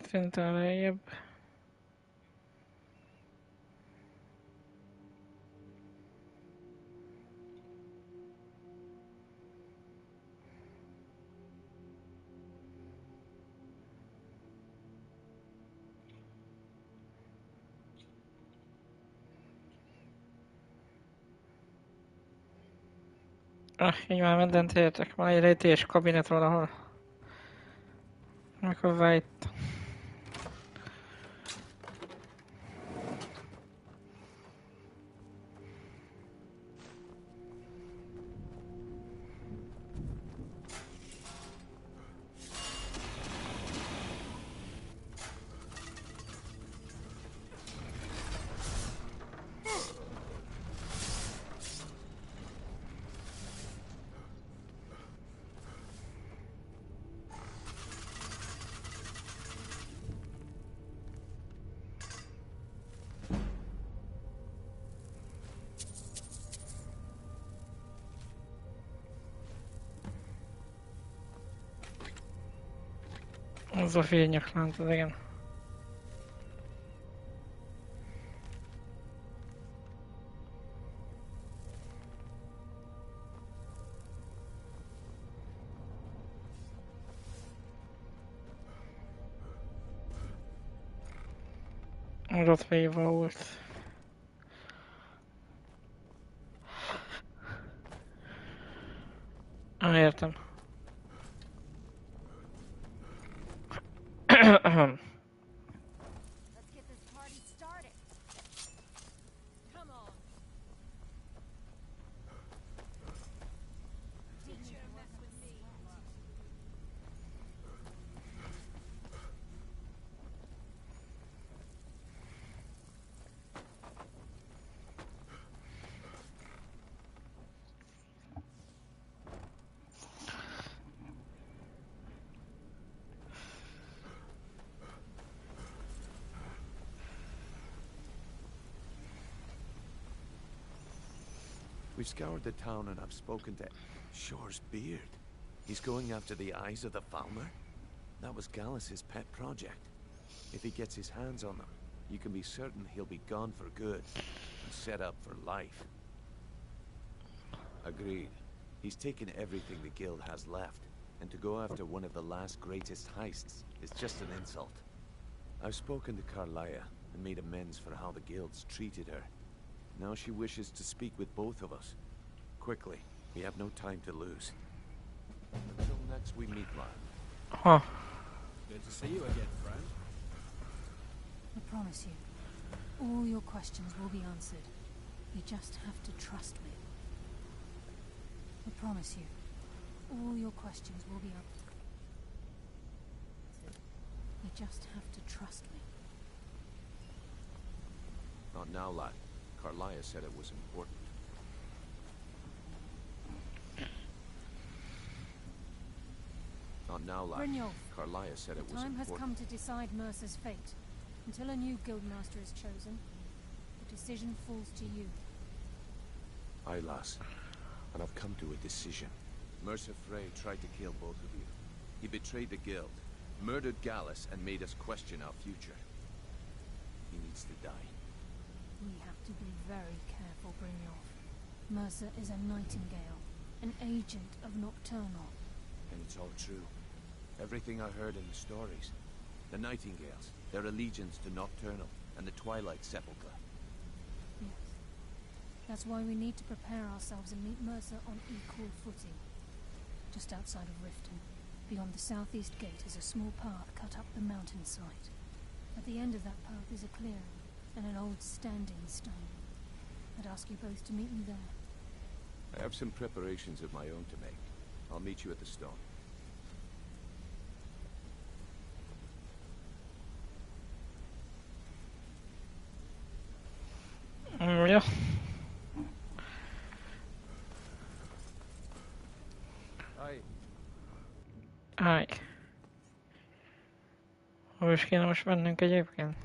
Szinten lejjebb. Így már mindent értek, van egy rejtélyes kabinet valahol. Méghozzá itt. Az a fényeklánc, az igen. Az ott véve volt. Értem. Let's get this party started. Come on. Teach you to mess with me. We've scoured the town and I've spoken to Shore's beard. He's going after the eyes of the Falmer? That was Gallus's pet project. If he gets his hands on them, you can be certain he'll be gone for good and set up for life. Agreed. He's taken everything the guild has left, and to go after one of the last greatest heists is just an insult. I've spoken to Carlia and made amends for how the guilds treated her. Now she wishes to speak with both of us. Quickly, we have no time to lose. Until next we meet, lad. Huh. Good to see you again, friend. I promise you, all your questions will be answered. You just have to trust me. I promise you, all your questions will be answered. You just have to trust me. Not now, lad. Carlia said it was important. Not now, lad. Brynjolf, Carlia said it was time has important. come to decide Mercer's fate. Until a new guildmaster is chosen, the decision falls to you. Aye, lass. And I've come to a decision. Mercer Frey tried to kill both of you. He betrayed the guild, murdered Gallus, and made us question our future. He needs to die. We have to be very careful, Brynjolf. Mercer is a nightingale, an agent of Nocturnal. And it's all true. Everything I heard in the stories. The Nightingales, their allegiance to Nocturnal, and the Twilight Sepulchre. Yes. That's why we need to prepare ourselves and meet Mercer on equal footing. Just outside of Riften, beyond the southeast gate, is a small path cut up the mountainside. At the end of that path is a clearing, and an old standing stone. I'd ask you both to meet me there. I have some preparations of my own to make. I'll meet you at the stone. Ja. Aj. Hol is kéne most mennünk egyébként?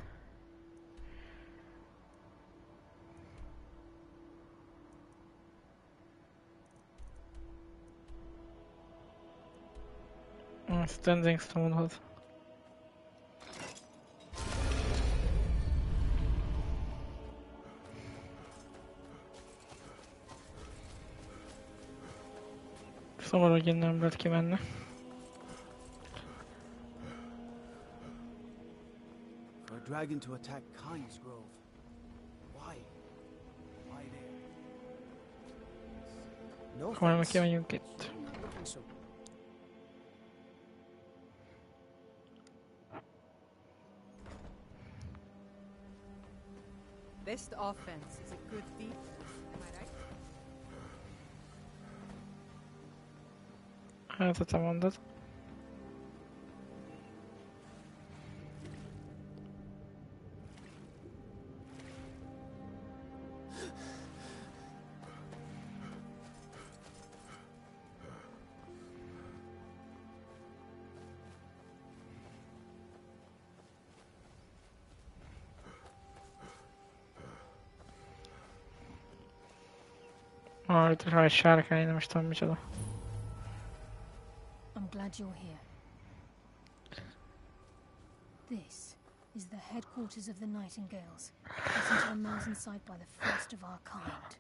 Standing Stonehoz. Szóval, hogy innen nem lehet kimenni. For a dragon to attack Kyne's Grove. Why? Why there? No Akkor nem offense. kimegyünk itt. Looking so Best offense is a good thief. Am I right? Hát, ha te mondod. Itt van egy sárkány, nem is tudom micsoda. I'm glad you're here. This is the headquarters of the Nightingales, built into a mountainside by the first of our kind.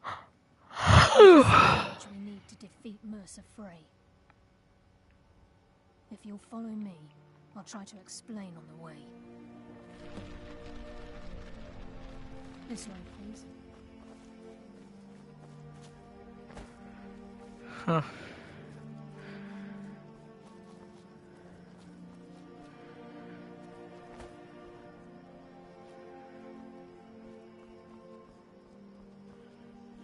Which we need to defeat Mercer Frey. If you'll follow me, I'll try to explain on the way. This way, please. Huh.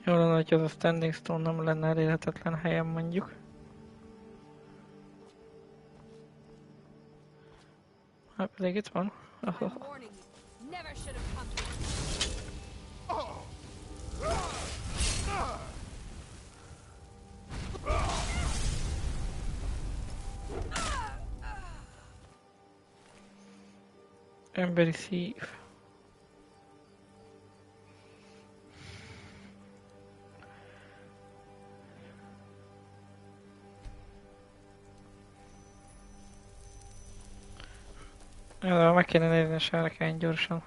Jó lenne, hogy az a standing stone nem lenne elérhetetlen helyen mondjuk. Hát pedig itt van. Emberi szív. Ja, meg kéne nézni a sárkány gyorsan.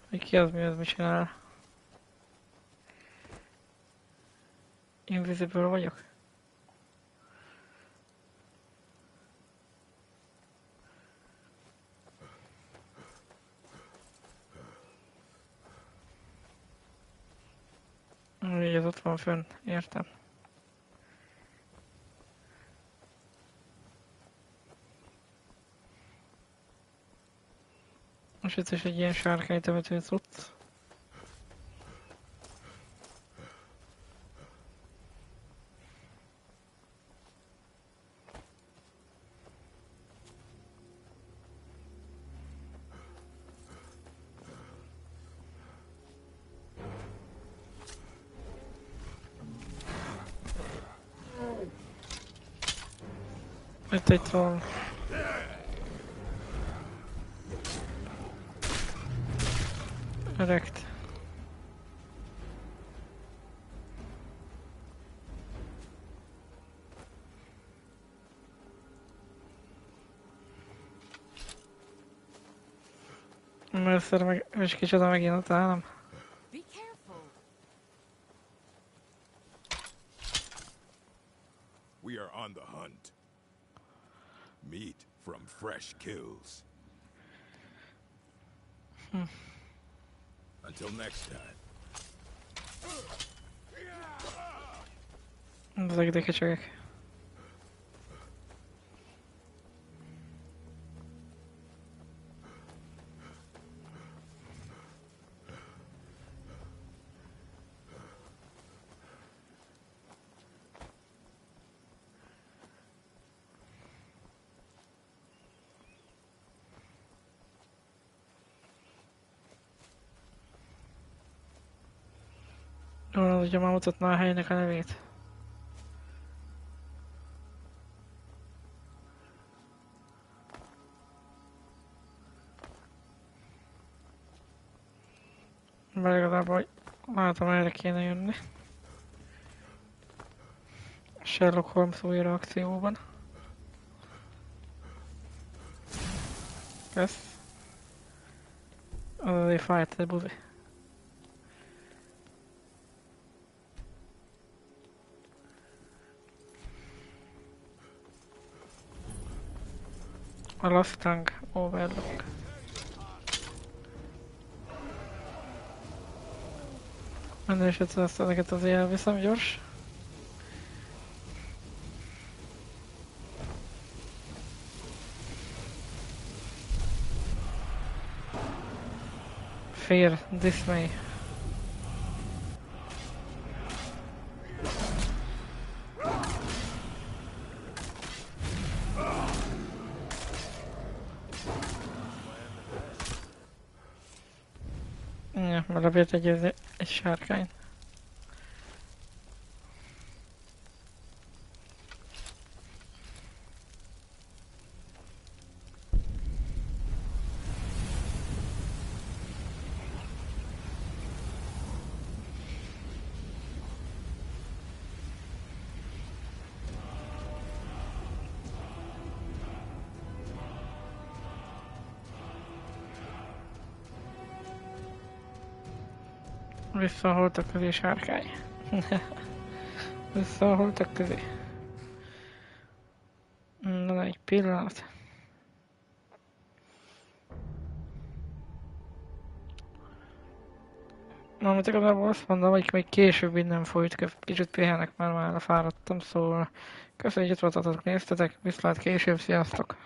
Hogy ki az, mi az, mit csinál. Invisible vagyok? Úgy az ott van fönn, értem. Most itt is egy ilyen sárkánytemető cucc. Itt egy troll. Correct. Először meg, és kicsoda megint utálom. We are on the hunt. Meat from fresh kills. Until next time. Ezek de kecsegek. Jól, hogyha már mutatná a helynek a nevét. Bár igazából látom, erre kéne jönni. Sherlock Holmes újra akcióban. Kösz. Az azért fájt egy buzi. A Lost Tongue Overlook. Minden esetre azt ezeket azért elviszem gyors. Fear, dismay. Ja, mert lebért egy sárkány. Vissza a holtak közé, sárkány. Vissza a holtak közé. Na, egy pillanat. Amit igazából azt mondom, hogy még később innen folyt, kicsit pihenek, mert már fáradtam, szóval köszönjük, hogy itt voltatok, néztetek, viszlát később, sziasztok!